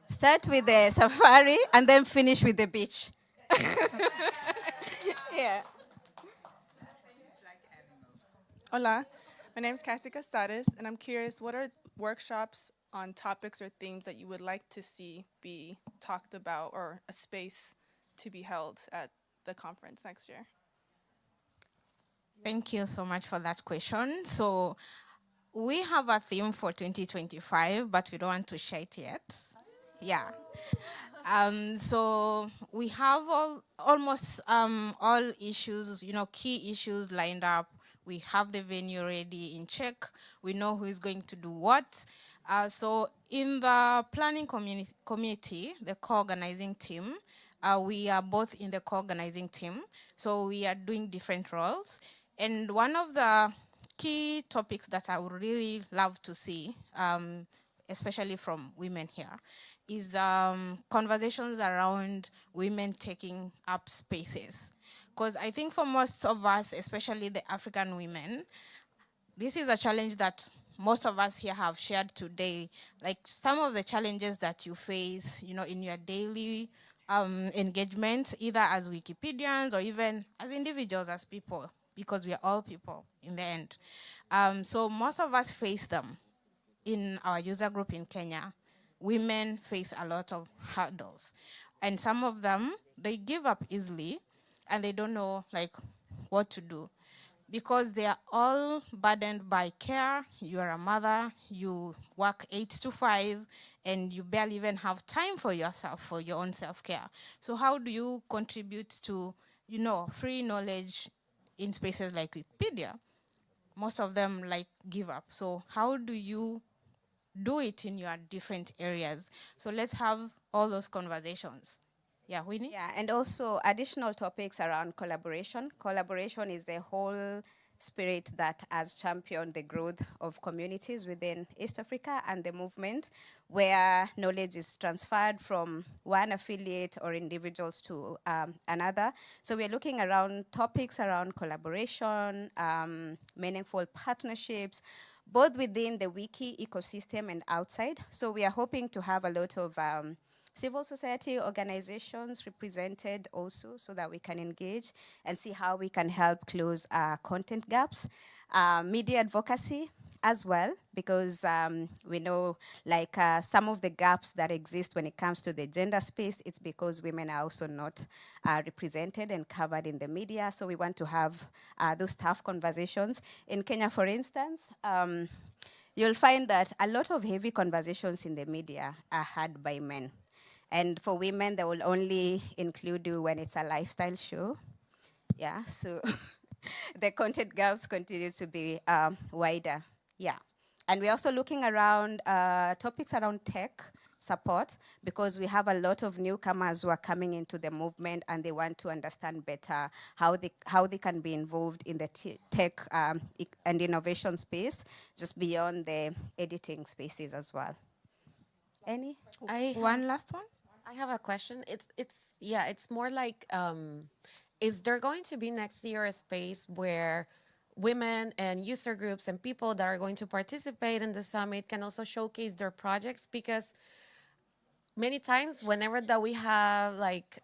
Start with the safari and then finish with the beach. Yeah. Hola, my name is Cassie Castares, and I'm curious, what are workshops on topics or themes that you would like to see be talked about, or a space to be held at the conference next year? Thank you so much for that question. So we have a theme for 2025, but we don't want to share it yet. Yeah. So we have almost all issues, key issues lined up. We have the venue already in check. We know who is going to do what. So in the planning committee, the co-organizing team, we are both in the co-organizing team. So we are doing different roles. And one of the key topics that I would really love to see, especially from women here, is conversations around women taking up spaces. Because I think for most of us, especially the African women, this is a challenge that most of us here have shared today. Like some of the challenges that you face, in your daily engagement, either as Wikipedians or even as individuals, as people, because we are all people in the end. So most of us face them in our user group in Kenya. Women face a lot of hurdles. And some of them, they give up easily and they don't know what to do because they are all burdened by care. You are a mother, you work 8 to 5, and you barely even have time for yourself, for your own self-care. So how do you contribute to, free knowledge in spaces like Wikipedia? Most of them give up. So how do you do it in your different areas? So let's have all those conversations. Yeah, Winnie? Yeah, and also additional topics around collaboration. Collaboration is the whole spirit that has championed the growth of communities within East Africa and the movement, where knowledge is transferred from one affiliate or individuals to another. So we're looking around topics around collaboration, meaningful partnerships, both within the wiki ecosystem and outside. So we are hoping to have a lot of civil society organizations represented also so that we can engage and see how we can help close content gaps. Media advocacy as well, because we know like some of the gaps that exist when it comes to the gender space, it's because women are also not represented and covered in the media. So we want to have those tough conversations. In Kenya, for instance, you'll find that a lot of heavy conversations in the media are had by men. And for women, they will only include you when it's a lifestyle show. Yeah, so the content gaps continue to be wider. Yeah. And we're also looking around topics around tech support, because we have a lot of newcomers who are coming into the movement and they want to understand better how they can be involved in the tech and innovation space, just beyond the editing spaces as well. Any? One last one? I have a question. It's more like, is there going to be next year a space where women and user groups and people that are going to participate in the summit can also showcase their projects? Because many times whenever that we have like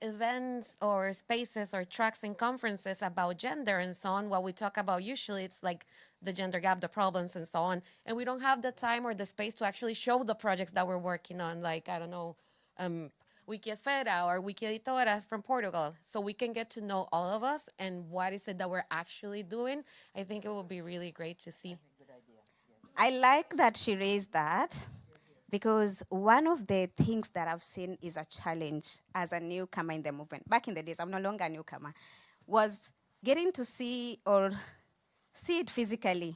events or spaces or tracks and conferences about gender and so on, what we talk about usually it's like the gender gap, the problems and so on. And we don't have the time or the space to actually show the projects that we're working on, like, I don't know, Wikiesfera or Wikieditoras from Portugal, so we can get to know all of us and what is it that we're actually doing. I think it would be really great to see. I like that she raised that, because one of the things that I've seen is a challenge as a newcomer in the movement. Back in the days, I'm no longer a newcomer, was getting to see it physically,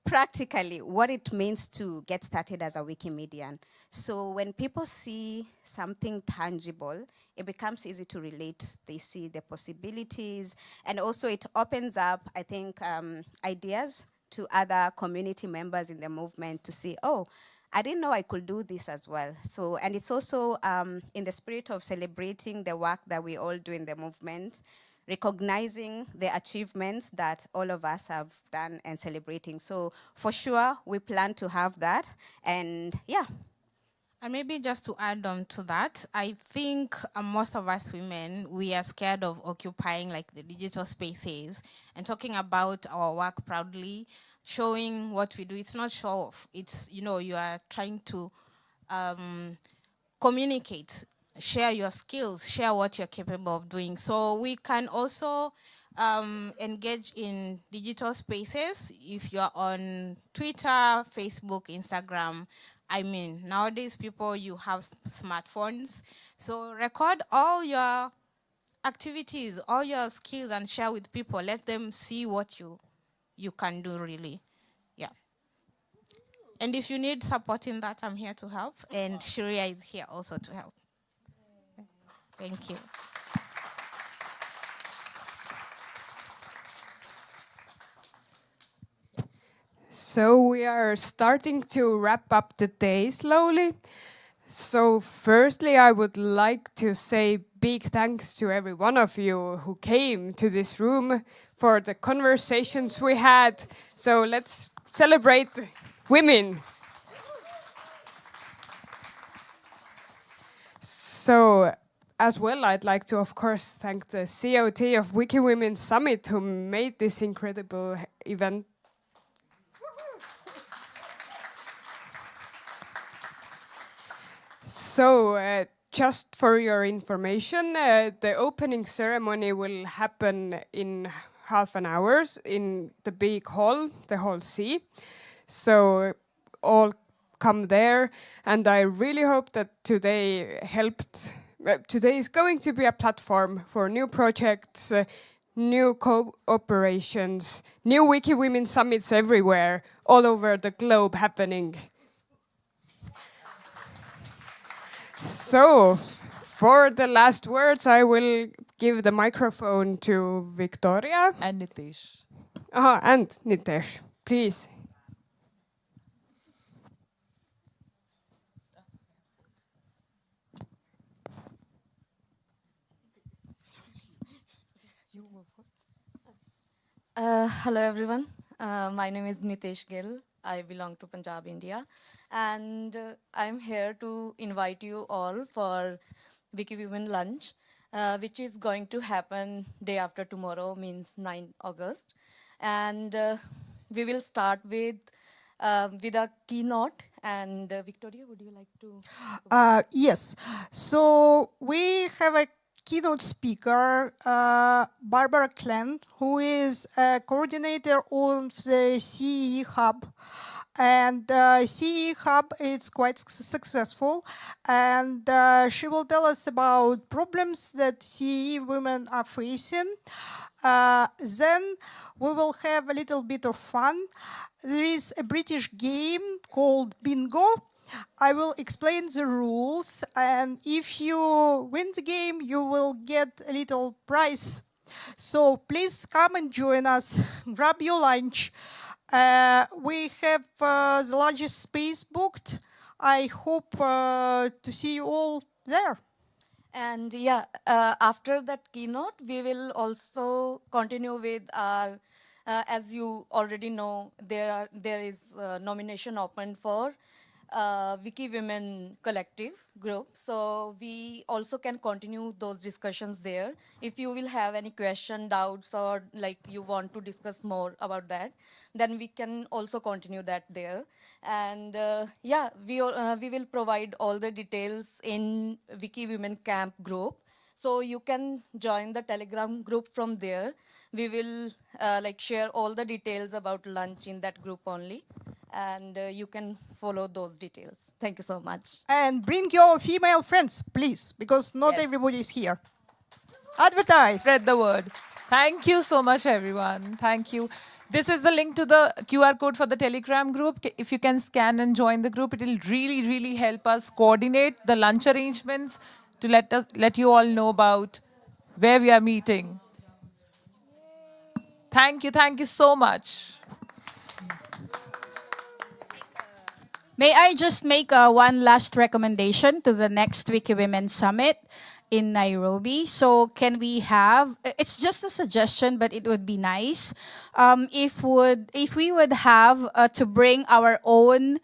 practically, what it means to get started as a Wikimedian. So when people see something tangible, it becomes easy to relate. They see the possibilities, and also it opens up, I think, ideas to other community members in the movement to see, oh, I didn't know I could do this as well. So, and it's also in the spirit of celebrating the work that we all do in the movement, recognizing the achievements that all of us have done and celebrating. So for sure, we plan to have that. And yeah. And maybe just to add on to that, I think most of us women, we are scared of occupying like the digital spaces and talking about our work proudly, showing what we do. It's not show off. It's, you are trying to communicate, share your skills, share what you're capable of doing. So we can also engage in digital spaces. If you're on Twitter, Facebook, Instagram, I mean, nowadays people, you have smartphones. So record all your activities, all your skills, and share with people. Let them see what you can do, really. Yeah. And if you need support in that, I'm here to help. And Shiria is here also to help. Thank you. So we are starting to wrap up the day slowly. So firstly, I would like to say big thanks to every one of you who came to this room for the conversations we had. So let's celebrate women. So as well, I'd like to, of course, thank the COT of WikiWomen Summit who made this incredible event. So just for your information, the opening ceremony will happen in half an hour in the big hall, the Hall C. So all come there, and I really hope that today helped. Today is going to be a platform for new projects, new cooperations, new WikiWomen Summits everywhere, all over the globe happening. So, for the last words, I will give the microphone to Victoria. And Nitesh. And Nitesh, please. Hello everyone. My name is Nitesh Gill. I belong to Punjab, India. And I'm here to invite you all for WikiWomen lunch, which is going to happen day after tomorrow, means 9 August. And we will start with a keynote. And Victoria, would you like to? Yes. So we have a keynote speaker, Barbara Klen, who is a coordinator of the CEE Hub. And CEE Hub is quite successful. And she will tell us about problems that CEE women are facing. Then we will have a little bit of fun. There is a British game called Bingo. I will explain the rules, and if you win the game, you will get a little prize. So please come and join us. Grab your lunch. We have the largest space booked. I hope to see you all there. And yeah, after that keynote, we will also continue with our, as you already know, there is nomination open for WikiWomen collective group. So we also can continue those discussions there. If you will have any question, doubts, or like you want to discuss more about that, then we can also continue that there. And yeah, we will provide all the details in WikiWomen camp group. So you can join the Telegram group from there. We will like share all the details about lunch in that group only. And you can follow those details. Thank you so much. And bring your female friends, please, because not everybody is here. Advertise. Spread the word. Thank you so much, everyone. Thank you. This is the link to the QR code for the Telegram group. If you can scan and join the group, it will really, really help us coordinate the lunch arrangements to let you all know about where we are meeting. Thank you so much. May I just make one last recommendation to the next WikiWomen Summit in Nairobi? So can we have, it's just a suggestion, but it would be nice if we would have to bring our own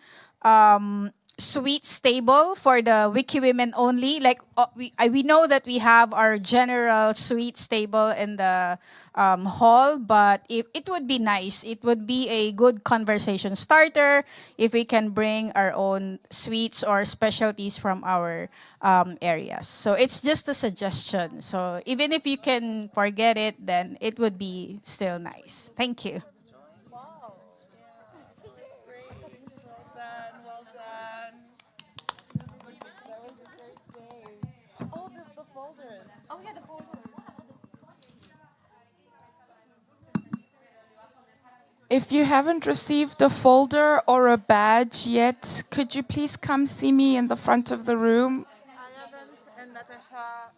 sweets table for the WikiWomen only. Like we know that we have our general sweets table in the hall, but if it would be nice, it would be a good conversation starter if we can bring our own sweets or specialties from our areas. So it's just a suggestion. So even if you can forget it, then it would be still nice. Thank you. Oh, yeah, the folders. If you haven't received a folder or a badge yet, could you please come see me in the front of the room? I haven't, and Natasha.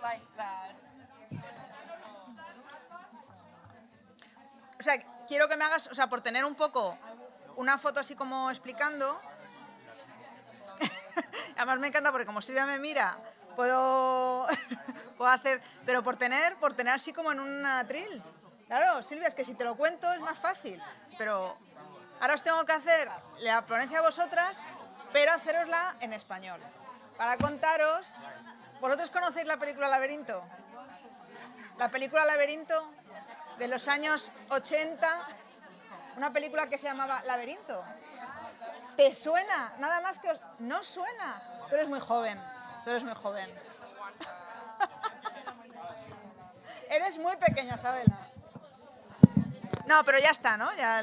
like that. O sea, quiero que me hagas, o sea, por tener un poco una foto así como explicando. Además me encanta porque como Silvia me mira, puedo hacer, pero por tener así como en un atril. Claro, Silvia, es que si te lo cuento es más fácil, pero ahora os tengo que hacer la ponencia a vosotras, pero hacerosla en español. Para contaros, ¿vosotros conocéis la película Laberinto? La película Laberinto de los años 80, una película que se llamaba Laberinto. ¿Te suena? Nada más que... No suena. Tú eres muy joven. Eres muy pequeña, Sabela. No, pero ya está, ¿no? Ya